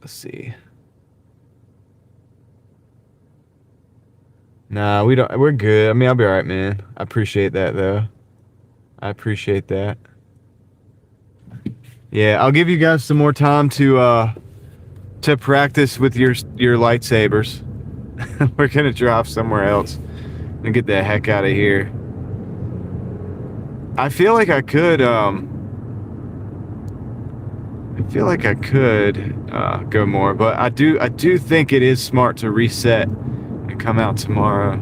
Let's see. Nah, we don't. We're good. I mean, I'll be all right, man. I appreciate that, though. I appreciate that. Yeah, I'll give you guys some more time to practice with your lightsabers. We're gonna drive somewhere else and get the heck out of here. I feel like I could. Go more, but I do think it is smart to reset and come out tomorrow.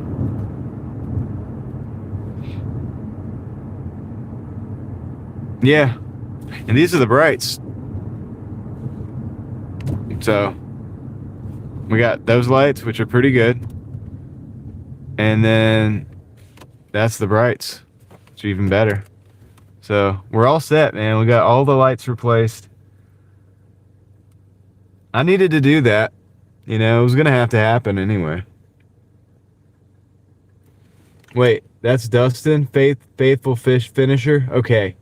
Yeah, and these are the brights. So we got those lights, which are pretty good, and then that's the brights, which are even better. So we're all set, man. We got all the lights replaced. I needed to do that. You know, it was gonna have to happen anyway. Wait, that's Dustin, faithful fish finisher. Okay,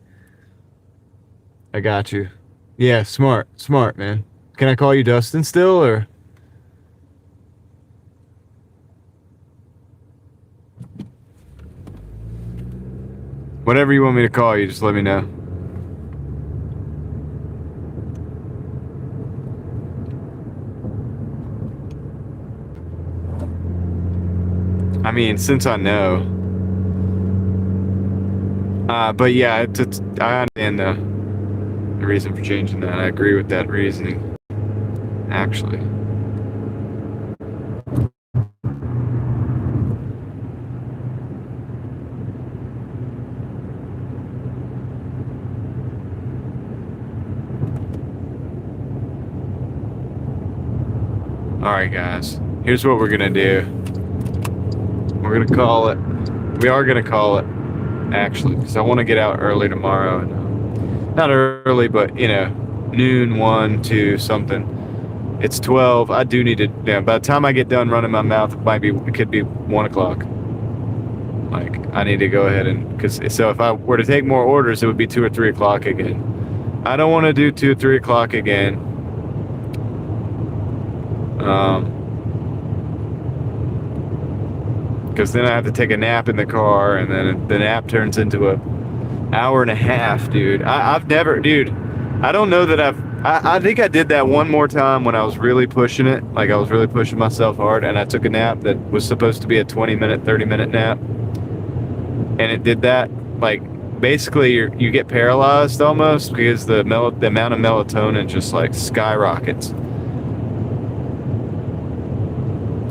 I got you. Yeah, smart, man. Can I call you Dustin still, or? Whatever you want me to call you, just let me know. I mean, since I know. But yeah, I understand the reason for changing that. I agree with that reasoning, actually. Alright, guys. Here's what we're gonna do. We're gonna call it. We are gonna call it, actually, because I want to get out early tomorrow. Not early, but you know, noon, 1, 2, something. It's 12. I do need to. Yeah, by the time I get done running my mouth, it could be 1 o'clock. Like, I need to go ahead and so if I were to take more orders, it would be 2 or 3 o'clock again. I don't want to do 2 or 3 o'clock again. Because then I have to take a nap in the car, and then the nap turns into an hour and a half, dude. I've never, dude. I don't know that I think I did that one more time when I was really pushing it. Like, I was really pushing myself hard, and I took a nap that was supposed to be a 20-minute, 30-minute nap. And it did that. Like, basically, you get paralyzed almost because the amount of melatonin just, like, skyrockets.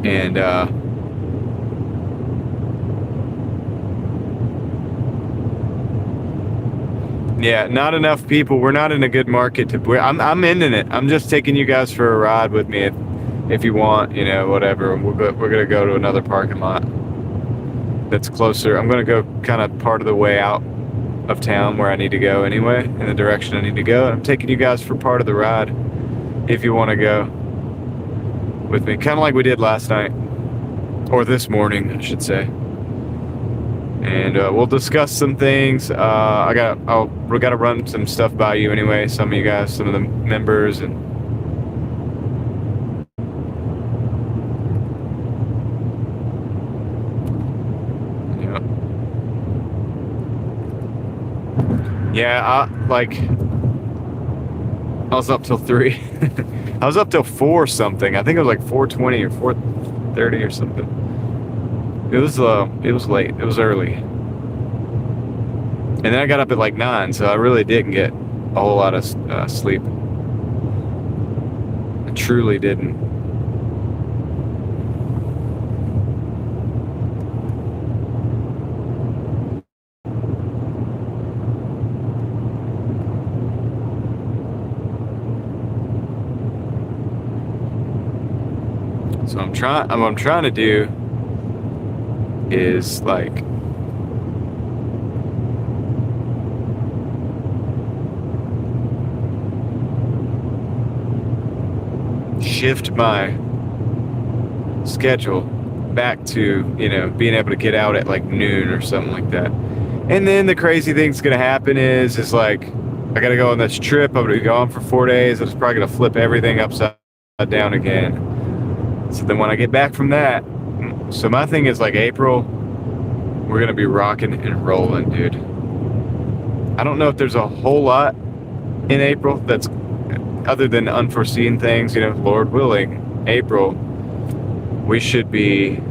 And, yeah, not enough people. We're not in a good market to. I'm ending it. I'm just taking you guys for a ride with me, if you want, you know, whatever. We're gonna go to another parking lot that's closer. I'm gonna go kind of part of the way out of town where I need to go anyway, in the direction I need to go. I'm taking you guys for part of the ride, if you want to go with me, kind of like we did last night, or this morning, I should say. And we'll discuss some things. We gotta run some stuff by you anyway. Some of you guys, some of the members, and yeah. I was up till 3. I was up till 4 something. I think it was like 4:20 or 4:30 or something. It was late. It was early. And then I got up at like 9, so I really didn't get a whole lot of sleep. I truly didn't. So what I'm trying to do is like shift my schedule back to, you know, being able to get out at like noon or something like that. And then the crazy thing's gonna happen is like I gotta go on this trip. I'm gonna be gone for 4 days. It's probably gonna flip everything upside down again. So then when I get back from that, so my thing is like April, we're gonna be rocking and rolling, dude. I don't know if there's a whole lot in April that's other than unforeseen things, Lord willing, April, we should be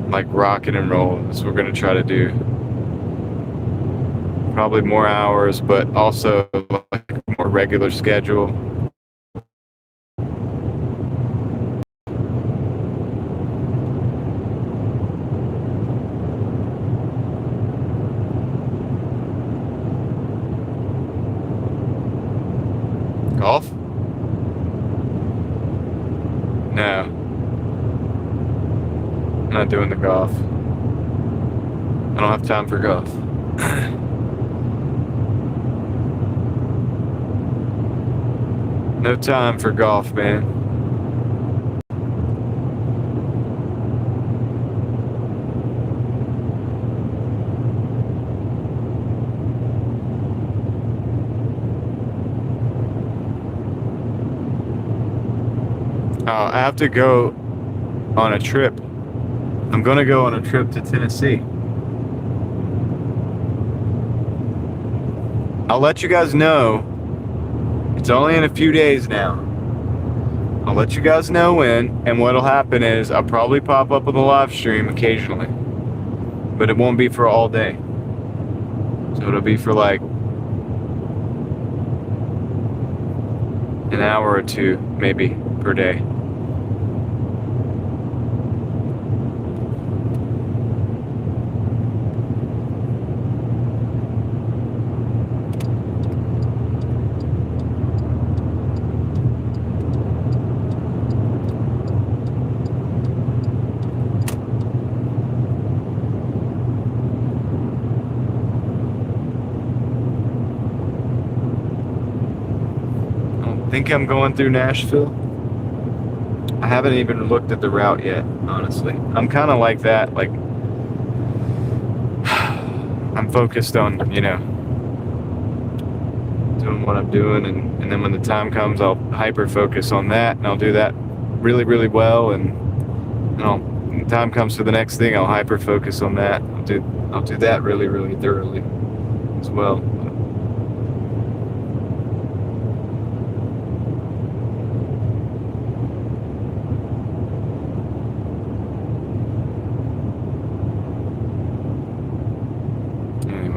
like rocking and rolling. That's what we're gonna try to do. Probably more hours, but also like a more regular schedule. Golf? No. I'm not doing the golf. I don't have time for golf. No time for golf, man. I have to go on a trip. I'm going to go on a trip to Tennessee. I'll let you guys know. It's only in a few days now. I'll let you guys know when, and what'll happen is I'll probably pop up with a live stream occasionally, but it won't be for all day. So it'll be for like an hour or two, maybe, per day. I think I'm going through Nashville. I haven't even looked at the route yet, honestly. I'm kind of like that, like I'm focused on, doing what I'm doing, and then when the time comes, I'll hyper focus on that, and I'll do that really, really well, and when the time comes for the next thing, I'll hyper focus on that. I'll do that really, really thoroughly as well.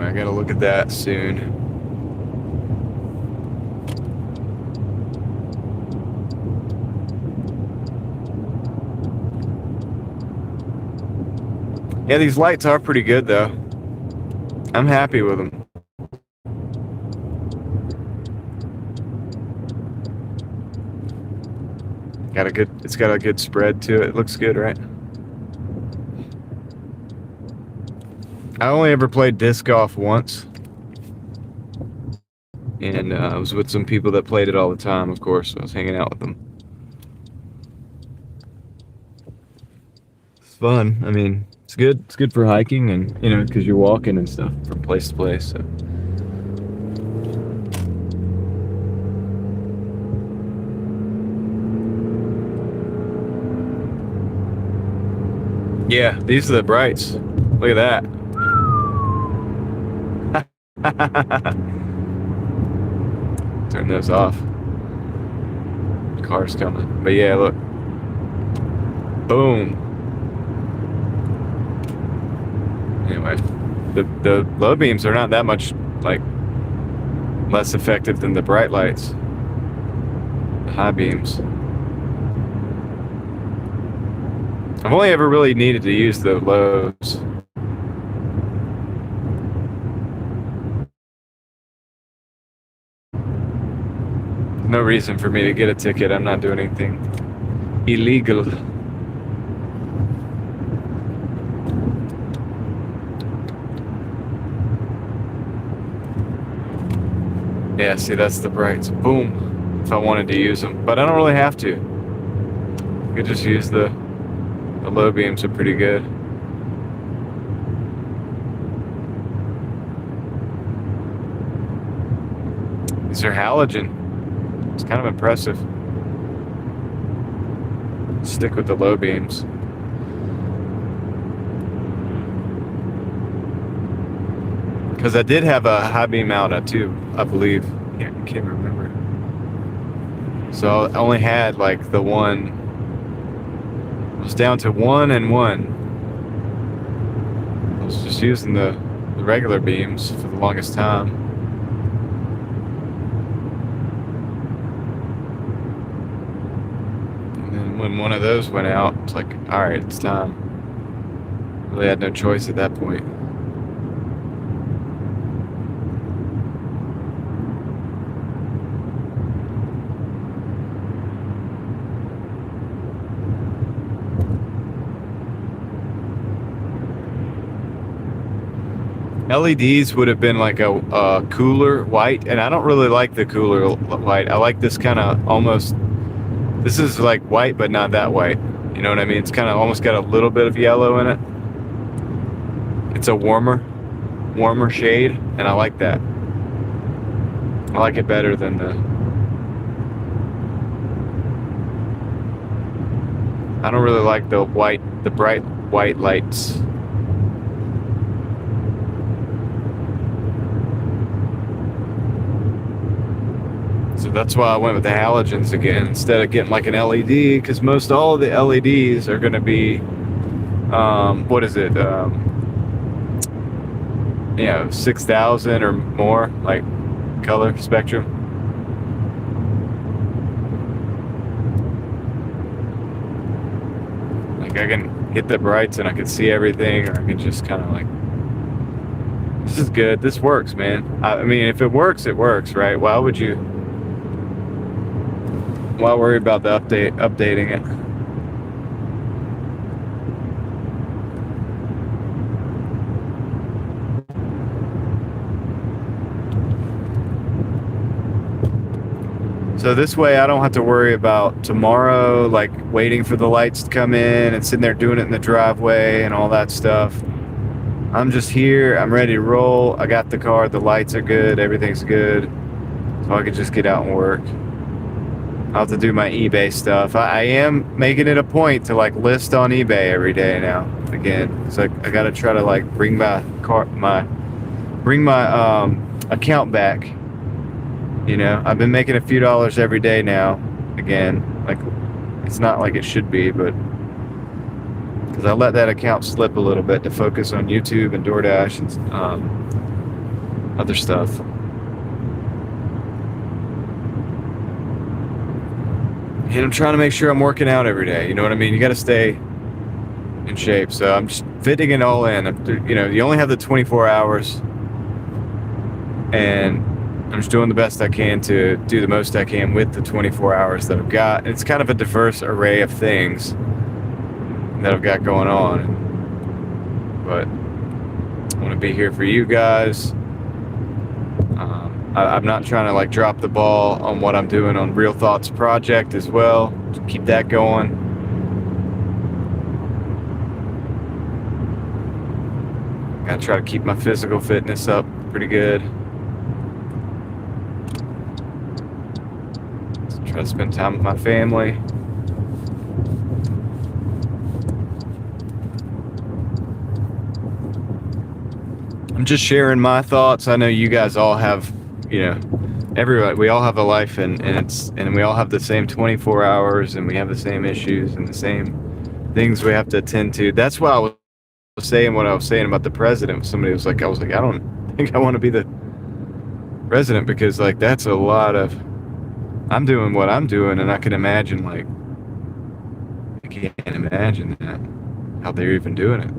I gotta look at that soon. Yeah, these lights are pretty good though. I'm happy with them. It's got a good spread to it. It looks good, right? I only ever played disc golf once, and I was with some people that played it all the time, of course, so I was hanging out with them. It's fun. I mean, it's good. It's good for hiking and, because you're walking and stuff from place to place, so. Yeah, these are the brights. Look at that. Turn those off. Car's coming. But yeah, look. Boom. Anyway, the low beams are not that much like less effective than the bright lights. The high beams. I've only ever really needed to use the lows. No reason for me to get a ticket. I'm not doing anything illegal. Yeah, see, that's the brights. Boom. If I wanted to use them. But I don't really have to. I could just use the low beams are pretty good. These are halogen. It's kind of impressive. Stick with the low beams. Because I did have a high beam out too, I believe. Can't remember. So I only had like the one. I was down to 1 and 1. I was just using the regular beams for the longest time. And then when one of those went out, it's like, all right, it's time. Really had no choice at that point. LEDs would have been like a cooler white, and I don't really like the cooler white. I like this kind of almost, this is like white but not that white, you know what I mean? It's kind of almost got a little bit of yellow in it. It's a warmer shade, and I like that. I like it better than I don't really like the bright white lights. So that's why I went with the halogens again instead of getting like an LED, because most all of the LEDs are going to be, what is it? 6,000 or more, like color spectrum. Like I can hit the brights and I can see everything, or I can just kind of like, this is good. This works, man. I mean, if it works, right? Why worry about the updating it? So this way I don't have to worry about tomorrow, like waiting for the lights to come in and sitting there doing it in the driveway and all that stuff. I'm just here, I'm ready to roll. I got the car, the lights are good, everything's good. So I can just get out and work. I'll have to do my eBay stuff. I am making it a point to like list on eBay every day now. Again, so I gotta try to like bring my account back. You know, I've been making a few dollars every day now. Again, like it's not like it should be, but because I let that account slip a little bit to focus on YouTube and Doordash and other stuff. And I'm trying to make sure I'm working out every day. You know what I mean? You got to stay in shape. So I'm just fitting it all in. You know, you only have the 24 hours. And I'm just doing the best I can to do the most I can with the 24 hours that I've got. It's kind of a diverse array of things that I've got going on. But I want to be here for you guys. I'm not trying to like drop the ball on what I'm doing on Real Thoughts project as well. Just keep that going. Gotta try to keep my physical fitness up pretty good. Just try to spend time with my family. I'm just sharing my thoughts. I know you guys all have, you know, everybody, we all have a life, and we all have the same 24 hours, and we have the same issues and the same things we have to attend to. That's why I was saying what I was saying about the president. Somebody was like, I don't think I want to be the president, because like that's a lot of, I'm doing what I'm doing, and I can imagine, like, I can't imagine that, how they're even doing it.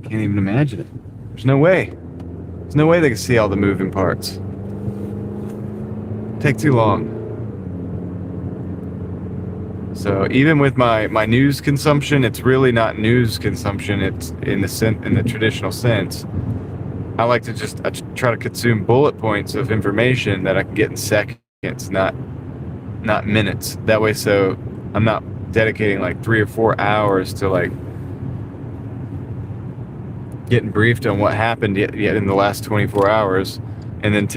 Can't even imagine it. There's no way. There's no way they can see all the moving parts. Take too long. So even with my news consumption, it's really not news consumption. It's in the traditional sense. I like to I try to consume bullet points of information that I can get in seconds, not minutes. That way, so I'm not dedicating like 3 or 4 hours to like getting briefed on what happened yet in the last 24 hours, and then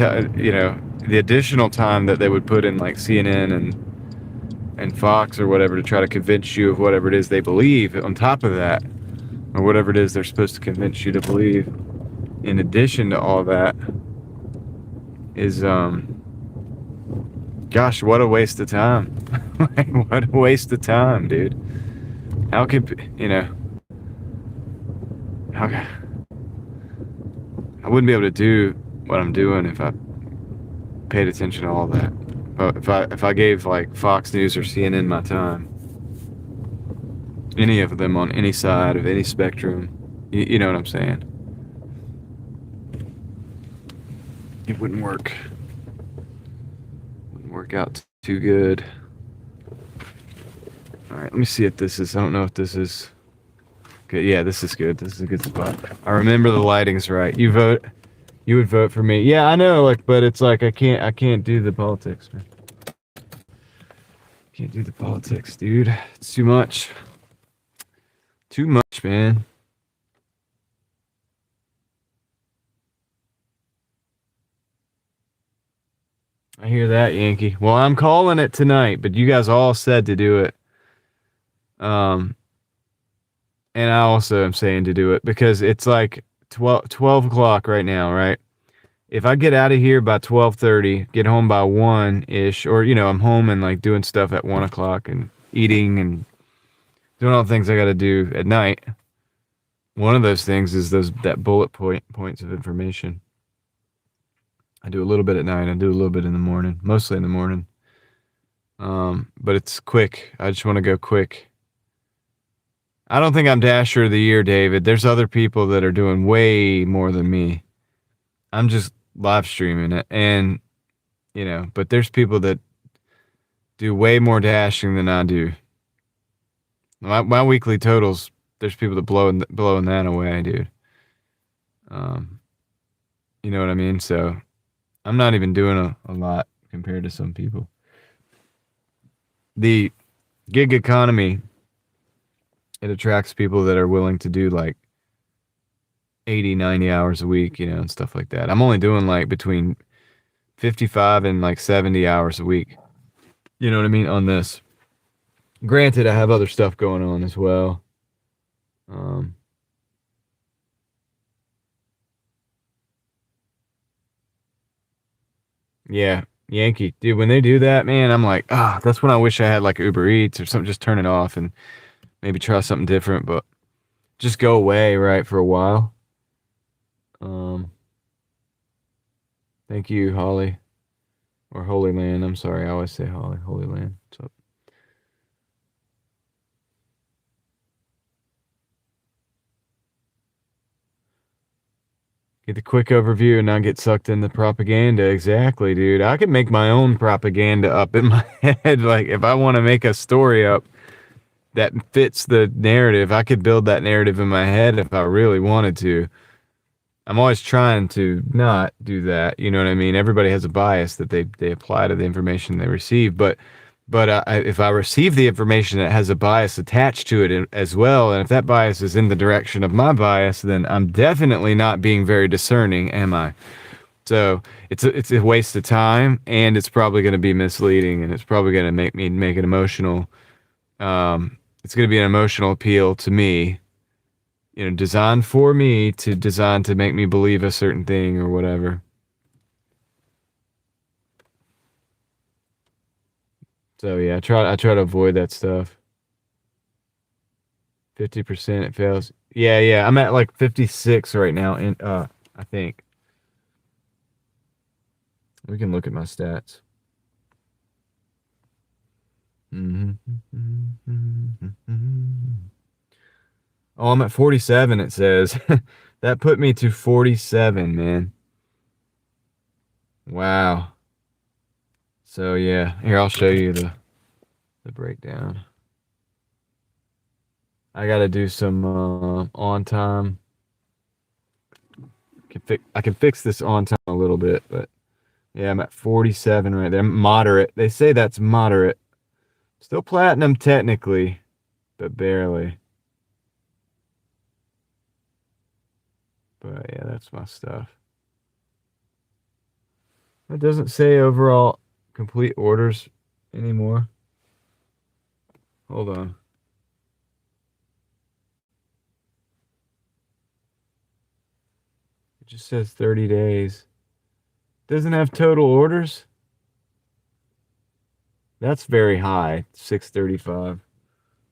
the additional time that they would put in like CNN and Fox or whatever to try to convince you of whatever it is they believe on top of that, or whatever it is they're supposed to convince you to believe in addition to all that, is gosh, what a waste of time. What a waste of time, dude. How could, how, I wouldn't be able to do what I'm doing if I paid attention to all that. If I gave like Fox News or CNN my time, any of them on any side of any spectrum, you know what I'm saying? It wouldn't work. Wouldn't work out too good. All right, let me see if this is. I don't know if this is good. Yeah, this is good. This is a good spot. I remember the lighting's right. You vote. You would vote for me. Yeah, I know. Like, but it's like I can't do the politics, man. Can't do the politics, dude. It's too much. Too much, man. I hear that, Yankee. Well, I'm calling it tonight, but you guys all said to do it. And I also am saying to do it because it's like 12 o'clock right now, right? If I get out of here by 12:30, get home by 1-ish, or, I'm home and like doing stuff at 1 o'clock and eating and doing all the things I got to do at night. One of those things is that bullet points of information. I do a little bit at night. I do a little bit in the morning, mostly in the morning. But it's quick. I just want to go quick. I don't think I'm Dasher of the Year, David. There's other people that are doing way more than me. I'm just live streaming it, and but there's people that do way more dashing than I do. My weekly totals, there's people that blowing that away, dude. You know what I mean? So I'm not even doing a lot compared to some people. The gig economy, it attracts people that are willing to do like 80, 90 hours a week, and stuff like that. I'm only doing like between 55 and like 70 hours a week. You know what I mean? On this. Granted, I have other stuff going on as well. Yeah, Yankee. Dude, when they do that, man, I'm like, that's when I wish I had like Uber Eats or something. Just turn it off and maybe try something different, but just go away, right, for a while. Thank you, Holly. Or Holy Land. I'm sorry, I always say Holly. Holy Land. What's up? Get the quick overview and not get sucked into propaganda. Exactly, dude. I can make my own propaganda up in my head. Like, if I want to make a story up that fits the narrative, I could build that narrative in my head if I really wanted to. I'm always trying to not do that. You know what I mean? Everybody has a bias that they apply to the information they receive. But if I receive the information that has a bias attached to it as well, and if that bias is in the direction of my bias, then I'm definitely not being very discerning, am I? So it's a waste of time, and it's probably going to be misleading, and it's probably going to make it emotional. It's going to be an emotional appeal to me. Designed for me to make me believe a certain thing or whatever. So yeah, I try to avoid that stuff. 50% it fails. Yeah, I'm at like 56 right now, and I think we can look at my stats. Oh, I'm at 47, it says. That put me to 47, man. Wow. So yeah, here I'll show you the breakdown. I got to do some on time. I can fix this on time a little bit, but yeah, I'm at 47 right there. Moderate. They say that's moderate. Still platinum technically, but barely. But yeah, that's my stuff. It doesn't say overall complete orders anymore. Hold on. It just says 30 days. Doesn't have total orders? That's very high. 635.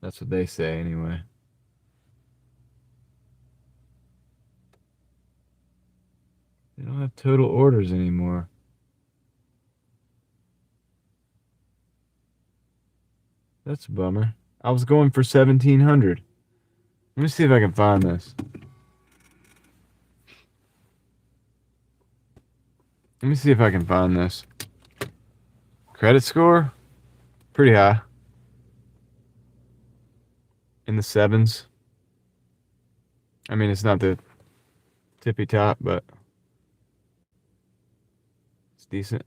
That's what they say anyway. They don't have total orders anymore. That's a bummer. I was going for 1,700. Let me see if I can find this. Let me see if I can find this. Credit score? Pretty high. In the 7s. I mean, it's not the tippy top, but it's decent.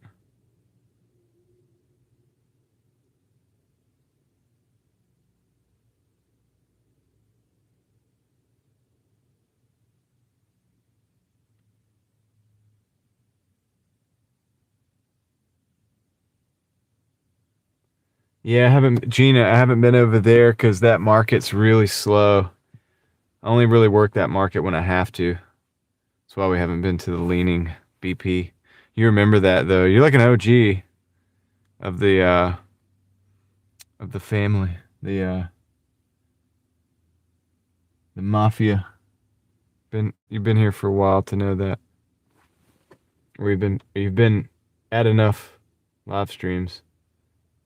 Yeah, I haven't been over there because that market's really slow. I only really work that market when I have to. That's why we haven't been to the leaning BP. You remember that though. You're like an OG of the family. The mafia. You've been here for a while to know that. Or you've been at enough live streams.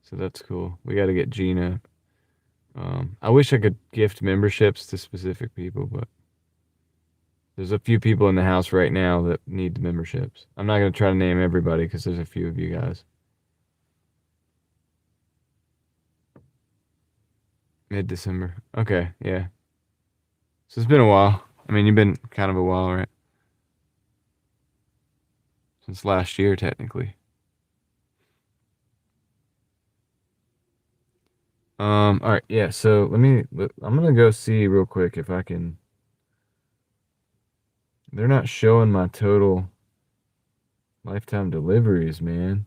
So that's cool. We got to get Gina. I wish I could gift memberships to specific people, but there's a few people in the house right now that need the memberships. I'm not going to try to name everybody because there's a few of you guys. Mid-December. Okay, yeah. So it's been a while. I mean, you've been kind of a while, right? Since last year, technically. All right, yeah, so I'm gonna go see real quick if I can. They're not showing my total lifetime deliveries, man.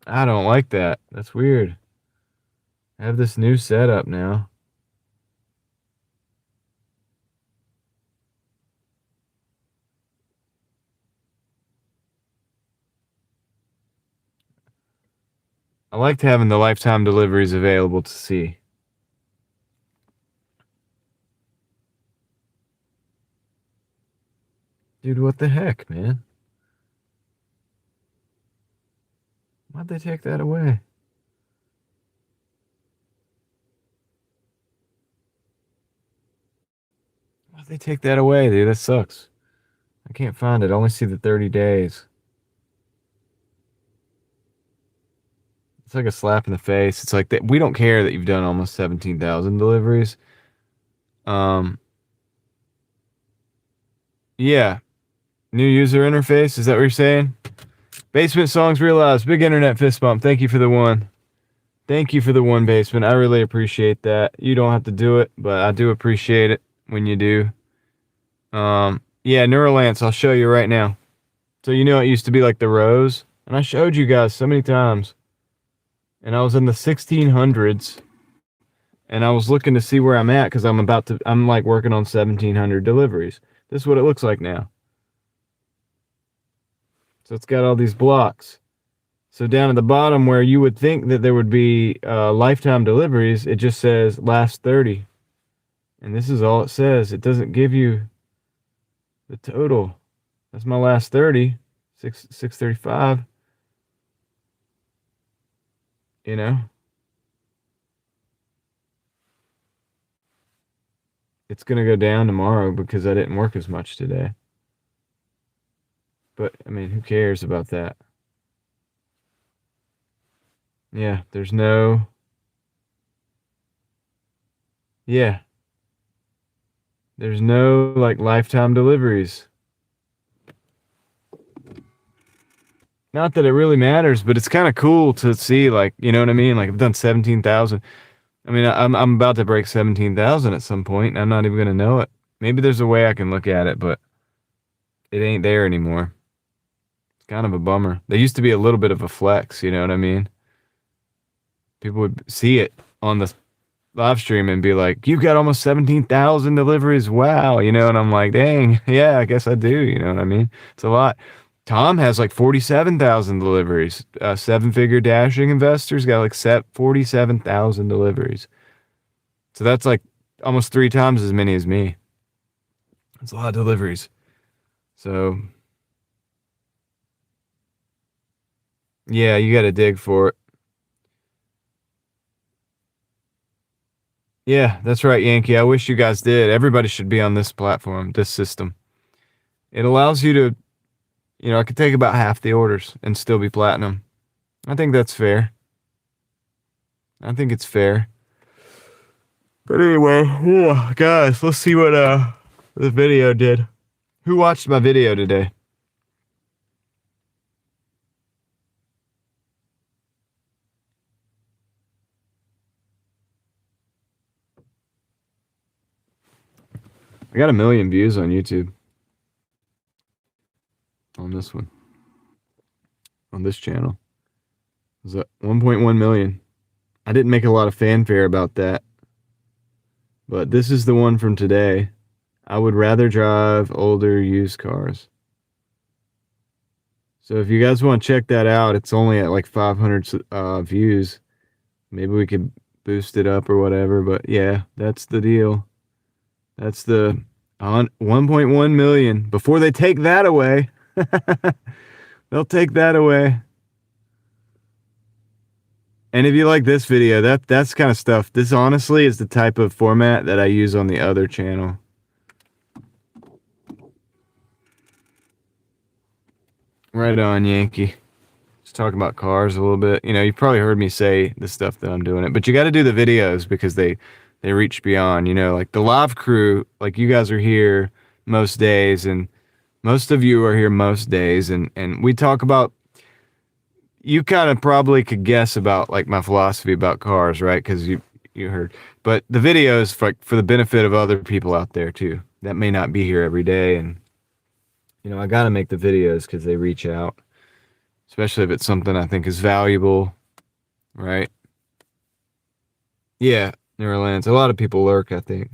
I don't like that. That's weird. I have this new setup now. I liked having the lifetime deliveries available to see. Dude, what the heck, man? Why'd they take that away? Why'd they take that away, dude? That sucks. I can't find it. I only see the 30 days. It's like a slap in the face. It's like that. We don't care that you've done almost 17,000 deliveries. Yeah. New user interface. Is that what you're saying? Basement Songs Realized. Big internet fist bump. Thank you for the one. Thank you for the one, Basement. I really appreciate that. You don't have to do it, but I do appreciate it when you do. Yeah, Neuralance. I'll show you right now. So you know it used to be like the rows, and I showed you guys so many times. And I was in the 1600s, and I was looking to see where I'm at because I'm like working on 1,700 deliveries. This is what it looks like now. So it's got all these blocks. So down at the bottom where you would think that there would be lifetime deliveries, it just says last 30. And this is all it says. It doesn't give you the total. That's my last 30, 635. You know? It's going to go down tomorrow because I didn't work as much today. But, I mean, who cares about that? Yeah, there's no... Yeah. There's no, like, lifetime deliveries. Not that it really matters, but it's kind of cool to see, like, you know what I mean? Like, I've done 17,000. I mean, I'm about to break 17,000 at some point, and I'm not even going to know it. Maybe there's a way I can look at it, but it ain't there anymore. It's kind of a bummer. They used to be a little bit of a flex, you know what I mean? People would see it on the live stream and be like, "You've got almost 17,000 deliveries. Wow." You know, and I'm like, "Dang, yeah, I guess I do." You know what I mean? It's a lot. Tom has like 47,000 deliveries. Seven-figure dashing investors got like 47,000 deliveries. So that's like almost 3 times as many as me. It's a lot of deliveries. So yeah, you got to dig for it. Yeah, that's right, Yankee. I wish you guys did. Everybody should be on this platform, this system. It allows you to, I could take about half the orders and still be platinum. I think that's fair. I think it's fair. But anyway, guys, let's see what the video did. Who watched my video today? I got 1 million views on YouTube. On this one. On this channel. It was at 1.1 million. I didn't make a lot of fanfare about that. But this is the one from today. I would rather drive older used cars. So if you guys want to check that out, it's only at like 500 views. Maybe we could boost it up or whatever. But yeah, that's the deal. That's the 1.1 million. Before they take that away, they'll take that away. And if you like this video, that's kind of stuff. This honestly is the type of format that I use on the other channel. Right on, Yankee. Just talking about cars a little bit. You've probably heard me say the stuff that I'm doing it, but you got to do the videos because they reach beyond, like the live crew, like you guys are here most days and most of you are here most days. And we talk about, you kind of probably could guess about like my philosophy about cars, right? Because you heard, but the videos for the benefit of other people out there too, that may not be here every day. And, I got to make the videos because they reach out. Especially if it's something I think is valuable, right? Yeah, Neuralance. A lot of people lurk, I think.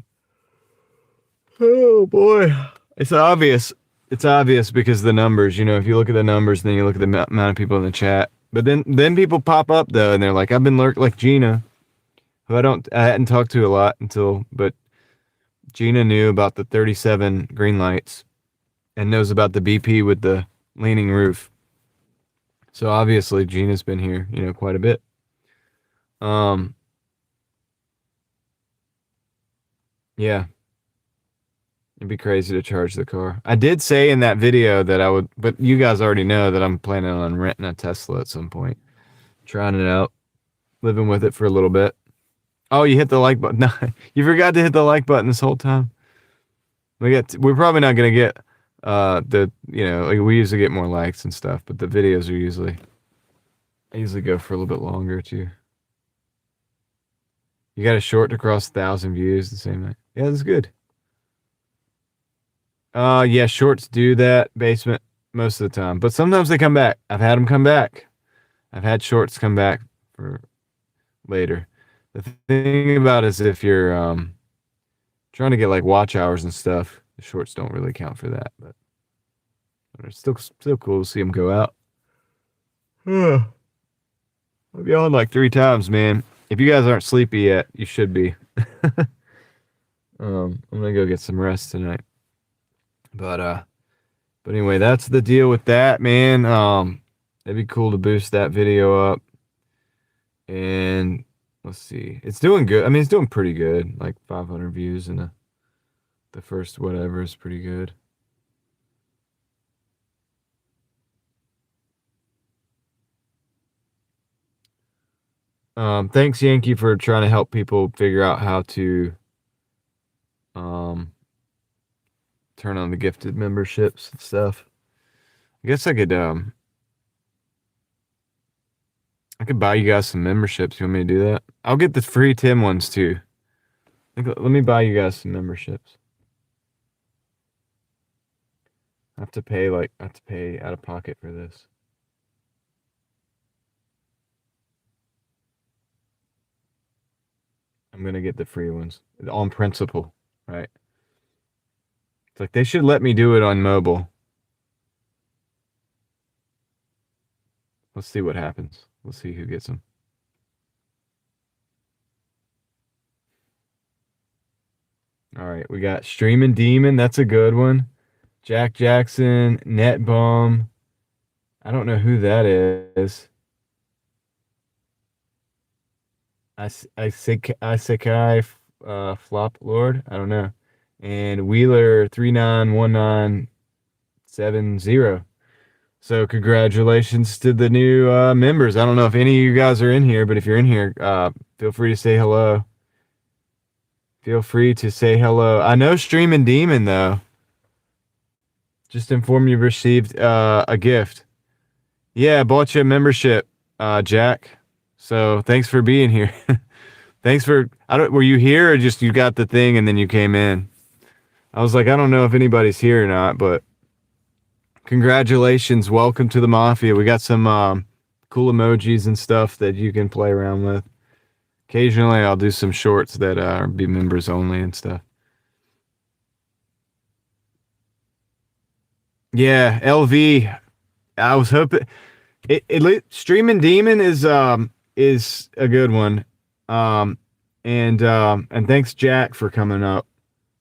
Oh, boy. It's obvious. It's obvious because of the numbers. If you look at the numbers, then you look at the amount of people in the chat. But then people pop up, though, and they're like, I've been like Gina, who I hadn't talked to a lot but Gina knew about the 37 green lights and knows about the BP with the leaning roof. So obviously Gina's been here, quite a bit. Yeah. It'd be crazy to charge the car. I did say in that video that I would, but you guys already know that I'm planning on renting a Tesla at some point. Trying it out. Living with it for a little bit. Oh, you hit the like button. No, you forgot to hit the like button this whole time. We're probably not going to get we usually get more likes and stuff, but the videos are I usually go for a little bit longer too. You got a short to cross 1,000 views the same night. Yeah, that's good. Yeah, shorts do that, basement, most of the time. But sometimes they come back. I've had them come back. I've had shorts come back for later. The thing about it is if you're trying to get like watch hours and stuff, the shorts don't really count for that. But it's still cool to see them go out. I'll be on like 3 times, man. If you guys aren't sleepy yet, you should be. I'm gonna go get some rest tonight. But anyway, that's the deal with that, man. It'd be cool to boost that video up. And let's see. It's doing good. I mean, it's doing pretty good. Like 500 views in the first whatever is pretty good. Thanks, Yankee, for trying to help people figure out how to turn on the gifted memberships and stuff. I guess I could buy you guys some memberships. You want me to do that? I'll get the free Tim ones too. Let me buy you guys some memberships. have to pay out of pocket for this. I'm gonna get the free ones on principle, right? It's like they should let me do it on mobile. Let's see what happens. Let's see who gets them. All right, we got Streamin' Demon. That's a good one. Jack Jackson, Net Bum. I don't know who that is. Isekai Flop Lord. I don't know. And Wheeler 391970. So congratulations to the new members. I don't know if any of you guys are in here, but if you're in here, feel free to say hello. Feel free to say hello. I know Streamin' Demon though. Just inform you received a gift. Yeah, I bought you a membership, Jack. So thanks for being here. Thanks for. Were you here or just you got the thing and then you came in? I was like, I don't know if anybody's here or not, but congratulations. Welcome to the Mafia. We got some cool emojis and stuff that you can play around with. Occasionally, I'll do some shorts that be members only and stuff. Yeah, LV. I was hoping Streamin' Demon is a good one. And thanks Jack for coming up.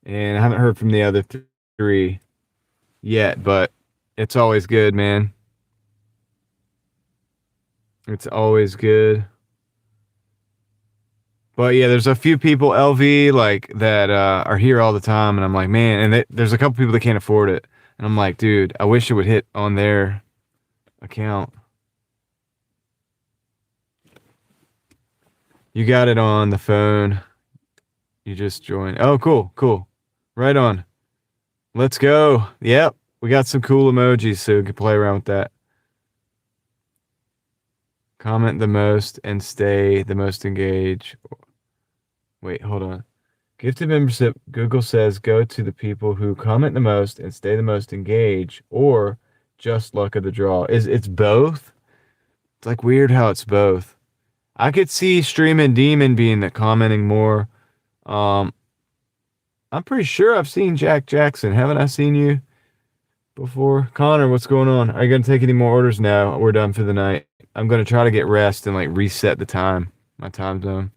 And I haven't heard from the other three yet, but it's always good, man. It's always good. But yeah, there's a few people LV like that are here all the time, and I'm like, man, and there's a couple people that can't afford it, and I'm like, dude, I wish it would hit on their account. You got it on the phone. You just joined. Oh, cool. Right on. Let's go. Yep, we got some cool emojis, so we can play around with that. Comment the most and stay the most engaged. Wait, hold on. Gifted membership, Google says go to the people who comment the most and stay the most engaged, or just luck of the draw. It's both? It's like weird how it's both. I could see Streamin' Demon being the commenting more. I'm pretty sure I've seen Jack Jackson. Haven't I seen you before? Connor, what's going on? Are you going to take any more orders now? We're done for the night. I'm going to try to get rest and like reset the time, my time zone.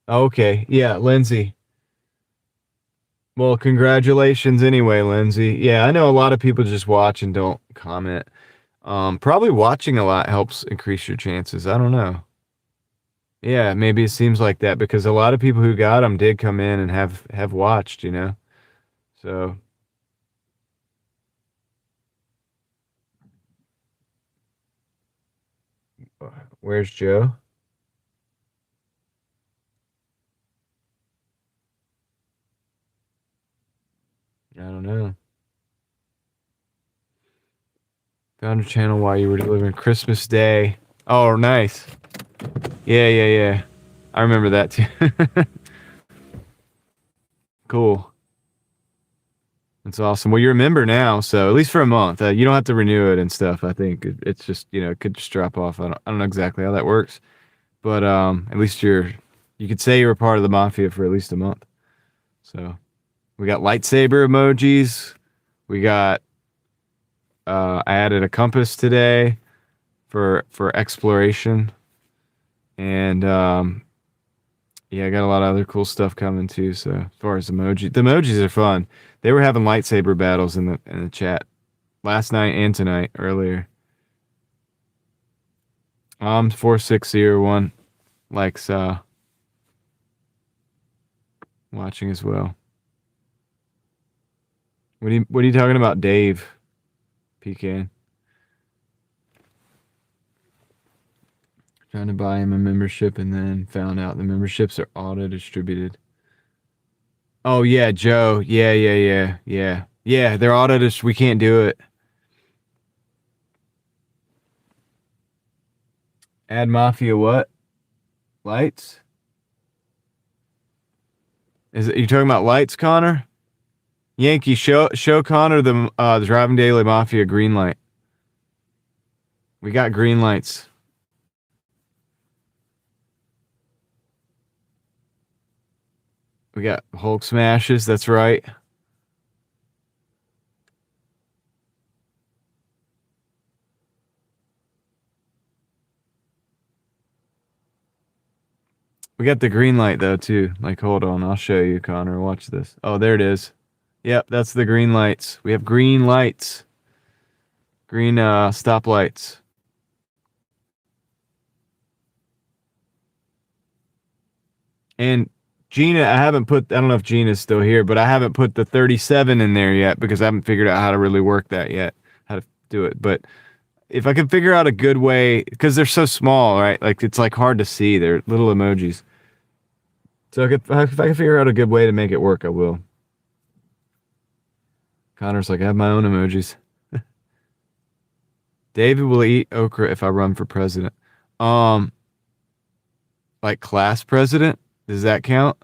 Okay. Yeah, Lindsay. Well, congratulations anyway, Lindsay. Yeah, I know a lot of people just watch and don't comment. Probably watching a lot helps increase your chances. I don't know. Yeah, maybe it seems like that because a lot of people who got them did come in and have watched, you know. So where's Joe? I don't know. Found your channel while you were delivering Christmas Day. Oh, nice. Yeah. I remember that too. Cool. That's awesome. Well, you're a member now, so at least for a month. You don't have to renew it and stuff. I think it's just, it could just drop off. I don't know exactly how that works, but at least you could say you're a part of the Mafia for at least a month. So we got lightsaber emojis. We got I added a compass today for exploration, and yeah, I got a lot of other cool stuff coming too. So as far as the emojis are fun. They were having lightsaber battles in the chat last night and tonight earlier. 4601 likes watching as well. What are you talking about, Dave? Pecan. Trying to buy him a membership and then found out the memberships are auto distributed. Oh yeah, Joe. Yeah. Yeah, they're auto we can't do it. Add Mafia what? Lights? Is it you talking about lights, Connor? Yankee, show Connor the Driving Daily Mafia green light. We got green lights. We got Hulk smashes, that's right. We got the green light though too. Like, hold on, I'll show you, Connor. Watch this. Oh, there it is. Yep, that's the green lights. We have green lights. Green stoplights. And Gina, I don't know if Gina's still here, but I haven't put the 37 in there yet because I haven't figured out how to really work that yet, how to do it. But if I can figure out a good way, because they're so small, right? Like, it's like hard to see. They're little emojis. So if I can figure out a good way to make it work, I will. Connor's like, I have my own emojis. David will eat okra if I run for president. Like class president? Does that count?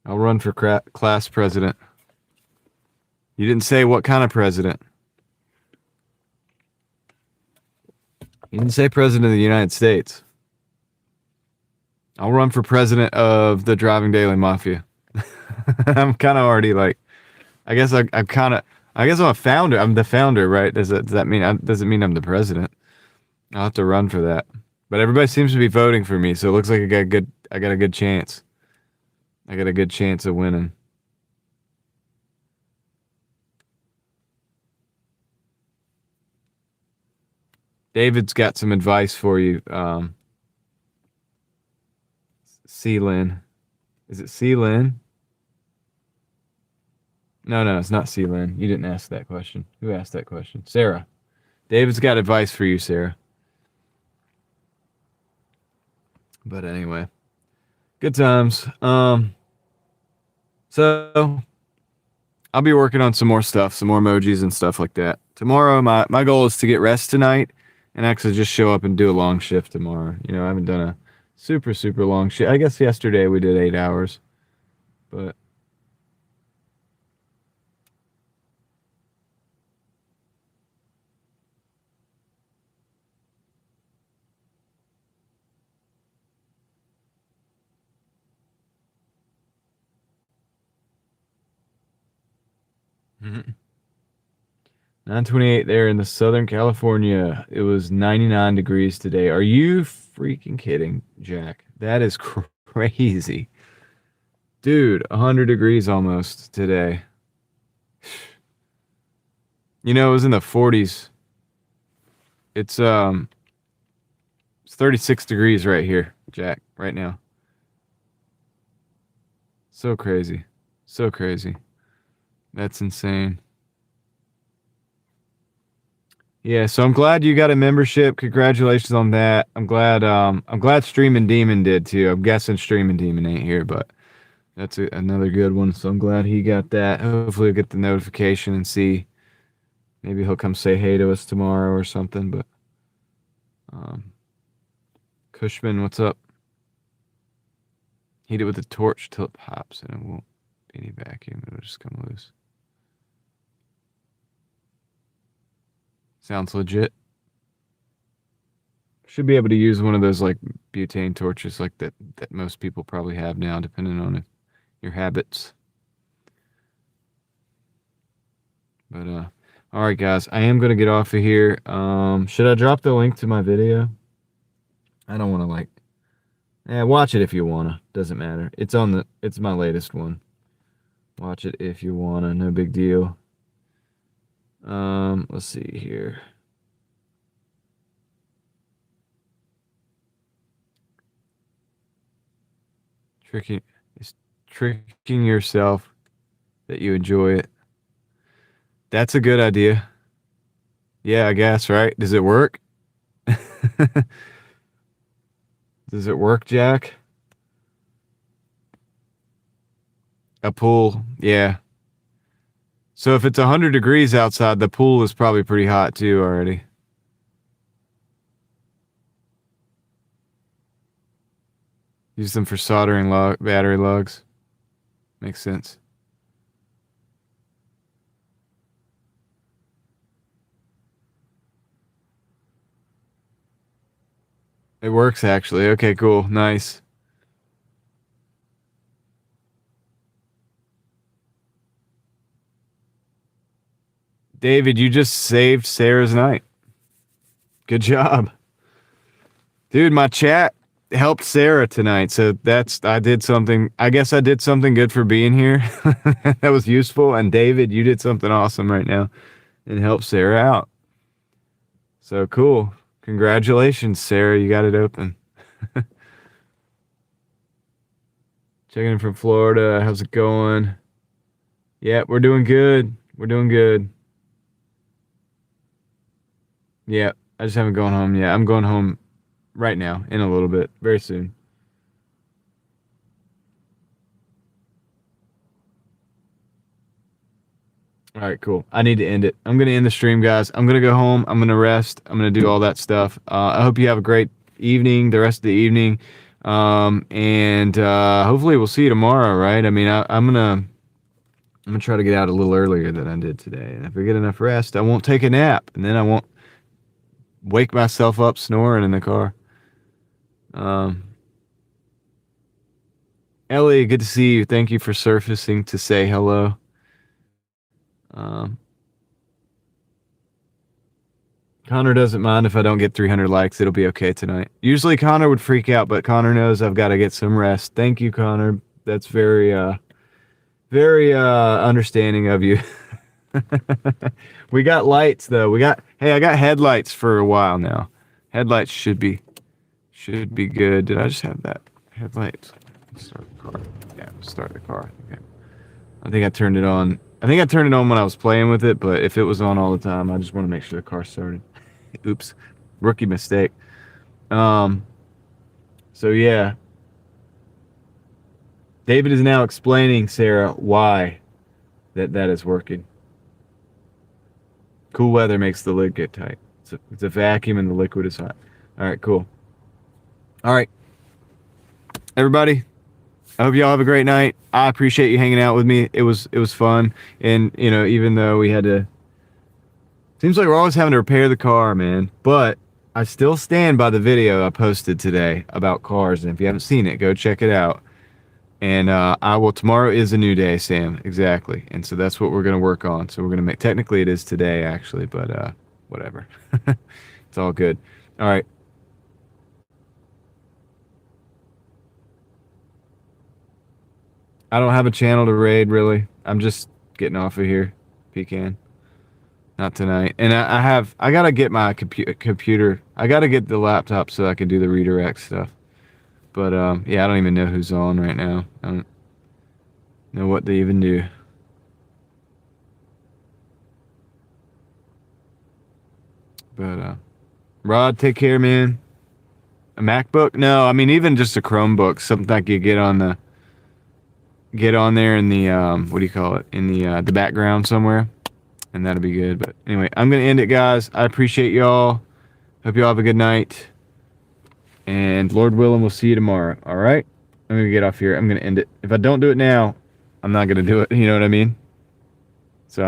I'll run for class president. You didn't say what kind of president. You didn't say president of the United States. I'll run for president of the Driving Daily Mafia. I'm kind of already like, I guess I'm a founder. I'm the founder, right? Does that mean, doesn't mean I'm the president. I'll have to run for that. But everybody seems to be voting for me, so it looks like I got a good chance. I got a good chance of winning. David's got some advice for you. C-Lin. Is it C-Lin? No, it's not C-Lin. You didn't ask that question. Who asked that question? Sarah. David's got advice for you, Sarah. But anyway, good times. So I'll be working on some more stuff, some more emojis and stuff like that. Tomorrow, my goal is to get rest tonight and actually just show up and do a long shift tomorrow. You know, I haven't done a super, super long shift. I guess yesterday we did 8 hours, but mm-hmm. 9:28 there in the Southern California. It was 99 degrees today. Are you freaking kidding, Jack? That is crazy. Dude, 100 degrees almost today. You know, it was in the 40s. It's 36 degrees right here, Jack, right now. So crazy. So crazy. That's insane. Yeah, so I'm glad you got a membership. Congratulations on that. I'm glad Streamin' Demon did too. I'm guessing Streamin' Demon ain't here, but that's another good one. So I'm glad he got that. Hopefully he'll get the notification and see. Maybe he'll come say hey to us tomorrow or something. But Cushman, what's up? Heat it with a torch till it pops and it won't be any vacuum. It'll just come loose. Sounds legit. Should be able to use one of those like butane torches like that most people probably have now, depending on your habits. But all right, guys, I am gonna get off of here. Should I drop the link to my video? I don't want to watch it if you wanna. Doesn't matter. It's my latest one. Watch it if you wanna. No big deal. Let's see here. Tricking yourself that you enjoy it. That's a good idea. Yeah, I guess, right? Does it work? Does it work, Jack? A pool, yeah. So if it's 100 degrees outside, the pool is probably pretty hot too already. Use them for soldering battery lugs. Makes sense. It works actually. Okay, cool. Nice. David, you just saved Sarah's night. Good job. Dude, my chat helped Sarah tonight. So I did something. I guess I did something good for being here. That was useful. And David, you did something awesome right now and helped Sarah out. So cool. Congratulations, Sarah. You got it open. Checking in from Florida. How's it going? Yeah, we're doing good. We're doing good. Yeah, I just haven't gone home yet. I'm going home right now in a little bit, very soon. All right, cool. I need to end it. I'm going to end the stream, guys. I'm going to go home. I'm going to rest. I'm going to do all that stuff. I hope you have a great evening, the rest of the evening. And hopefully we'll see you tomorrow, right? I mean, I'm going to try to get out a little earlier than I did today. And if I get enough rest, I won't take a nap. And then I won't wake myself up snoring in the car. Ellie, good to see you. Thank you for surfacing to say hello. Connor doesn't mind if I don't get 300 likes. It'll be okay tonight. Usually Connor would freak out, but Connor knows I've got to get some rest. Thank you, Connor. That's very understanding of you. We got lights though. Hey, I got headlights for a while now. Headlights should be good. Did I just have that? Headlights. Start the car. Yeah, start the car. Okay. I think I turned it on. I think I turned it on when I was playing with it, but if it was on all the time, I just want to make sure the car started. Oops. Rookie mistake. So yeah. David is now explaining, Sarah, why that is working. Cool weather makes the lid get tight. It's a vacuum and the liquid is hot. All right, cool. All right. Everybody, I hope y'all have a great night. I appreciate you hanging out with me. It was fun. And, you know, even though we had to... Seems like we're always having to repair the car, man. But I still stand by the video I posted today about cars. And if you haven't seen it, go check it out. And tomorrow is a new day, Sam. Exactly. And so that's what we're going to work on. So we're going to make... Technically, it is today, actually. But whatever. It's all good. All right. I don't have a channel to raid, really. I'm just getting off of here. Pecan. Not tonight. And I got to get my computer. I got to get the laptop so I can do the redirect stuff. But, yeah, I don't even know who's on right now. I don't know what they even do. But, Rod, take care, man. A MacBook? No, I mean, even just a Chromebook. Something I could get on there in the, what do you call it? In the background somewhere. And that'll be good. But anyway, I'm going to end it, guys. I appreciate y'all. Hope y'all have a good night. And Lord willing, we'll see you tomorrow. All right? I'm going to get off here. I'm going to end it. If I don't do it now, I'm not going to do it. You know what I mean? So I'm